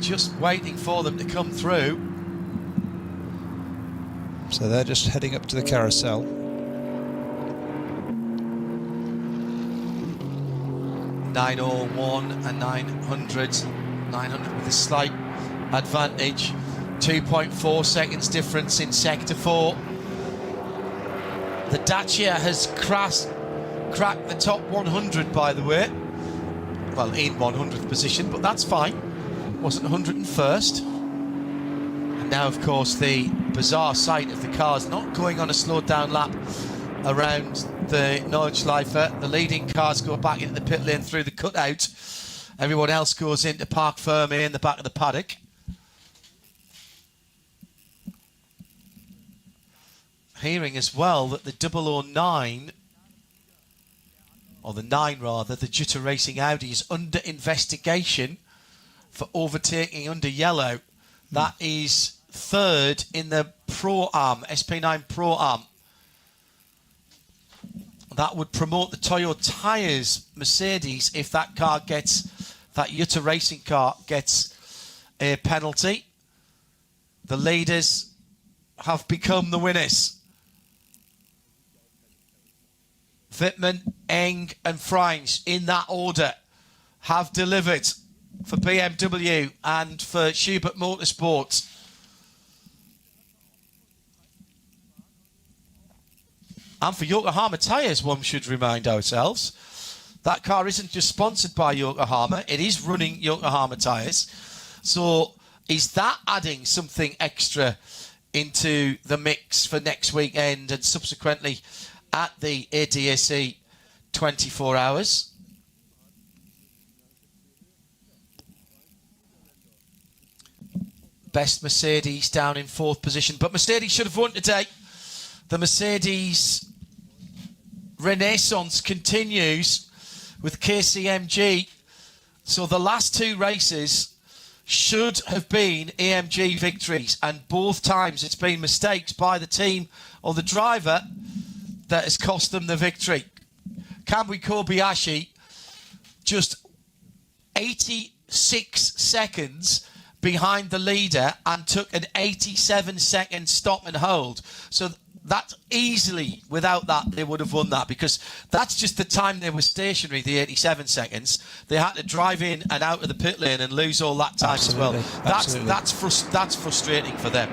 just waiting for them to come through. So they're just heading up to the carousel. 901 and 900. 900 with a slight advantage. 2.4 seconds difference in sector 4. The Dacia has cracked the top 100, by the way. Well, in 100th position, but that's fine. Wasn't 101st. And now, of course, the bizarre sight of the cars not going on a slowed down lap around the Nordschleife. The leading cars go back into the pit lane through the cutout. Everyone else goes into Parc Fermé in the back of the paddock. Hearing as well that the 009, or the 9 rather, the Jutta Racing Audi is under investigation for overtaking under yellow. That is 3rd in the Pro-Am, SP9 Pro-Am. That would promote the Toyo tyres Mercedes if that car gets, that Jutta Racing car gets a penalty. The leaders have become the winners. Wittmann, Eng and Freins, in that order, have delivered for BMW and for Schubert Motorsport. And for Yokohama tyres, one should remind ourselves. That car isn't just sponsored by Yokohama, it is running Yokohama tyres. So is that adding something extra into the mix for next weekend and subsequently at the ADAC 24 hours? Best Mercedes down in 4th position, but Mercedes should have won today. The Mercedes renaissance continues with KCMG. So the last 2 races should have been AMG victories, and both times it's been mistakes by the team or the driver that has cost them the victory. Kamui Kobayashi just 86 seconds behind the leader and took an 87-second stop and hold. So that easily, without that, they would have won that, because that's just the time they were stationary, the 87 seconds. They had to drive in and out of the pit lane and lose all that time as well. That's frustrating for them.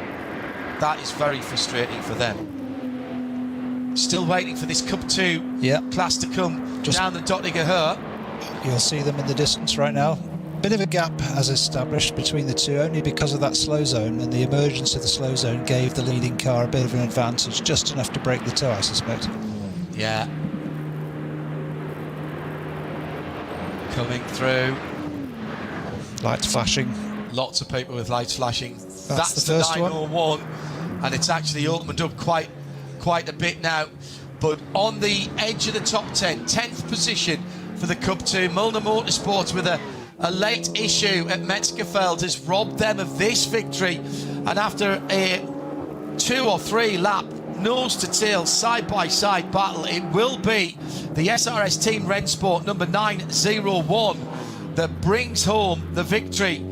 That is very frustrating for them. Still waiting for this Cup 2 class to come down the Dottinger Höhe. You'll see them in the distance right now. Bit of a gap has established between the two, only because of that slow zone, and the emergence of the slow zone gave the leading car a bit of an advantage, just enough to break the toe, I suspect. Yeah. Coming through. Lights flashing. Lots of people with lights flashing. That's the first 901, and it's actually opened up quite a bit now. But on the edge of the top 10, 10th position for the Cup 2. Müllner Motorsports with a late issue at Metzgerfeld has robbed them of this victory, and after a 2 or 3 lap nose to tail, side by side battle. It will be the SRS Team Rennsport number 901 that brings home the victory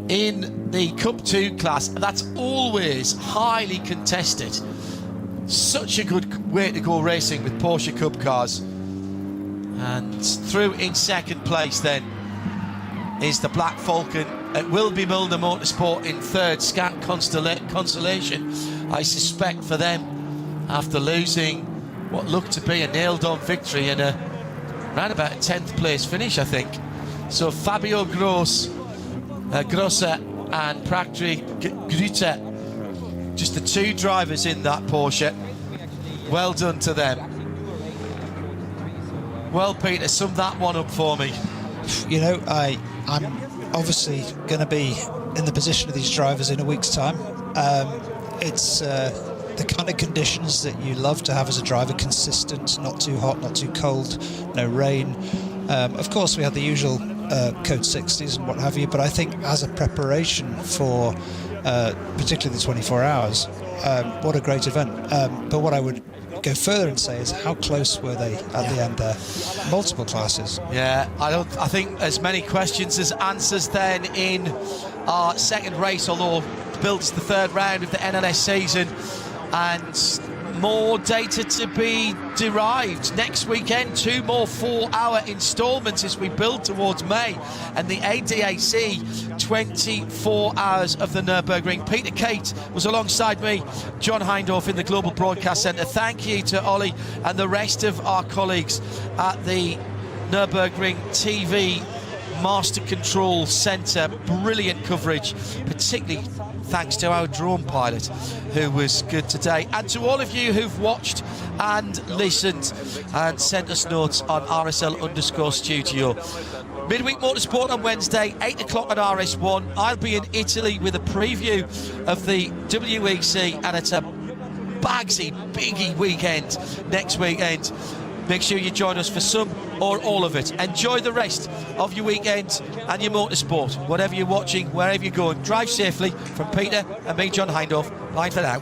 in the Cup 2 class. That's always highly contested. Such a good way to go racing with Porsche Cup cars. And through in second place then is the Black Falcon. It will be Milner Motorsport in third. Scant consolation, I suspect, for them after losing what looked to be a nailed-on victory and around about a 10th place finish, I think. So Fabio Grosser and Praktri Grüter, just the 2 drivers in that Porsche. Well done to them. Well, Peter, sum that one up for me. You know, I'm obviously going to be in the position of these drivers in a week's time. It's the kind of conditions that you love to have as a driver: consistent, not too hot, not too cold, no rain. Of course, we had the usual code 60s and what have you, but I think as a preparation for particularly the 24 hours, what a great event. But what I would go further and say is, how close were they at the end there? Multiple classes. Yeah, I think as many questions as answers then in our second race, although builds the third round of the NLS season, and more data to be derived next weekend. 2 more 4-hour instalments as we build towards May and the ADAC 24 hours of the Nürburgring. Peter Kate was alongside me, John Hindhaugh in the Global Broadcast Centre. Thank you to Ollie and the rest of our colleagues at the Nürburgring TV Master Control Centre. Brilliant coverage, particularly thanks to our drone pilot, who was good today, and to all of you who've watched and listened and sent us notes on RSL_studio. Midweek Motorsport on Wednesday, 8 o'clock on RS1. I'll be in Italy with a preview of the WEC, and it's a bagsy, biggie weekend next weekend. Make sure you join us for some or all of it. Enjoy the rest of your weekend and your motorsport. Whatever you're watching, wherever you're going, drive safely. From Peter and me, John Hindhaugh. Bye for now.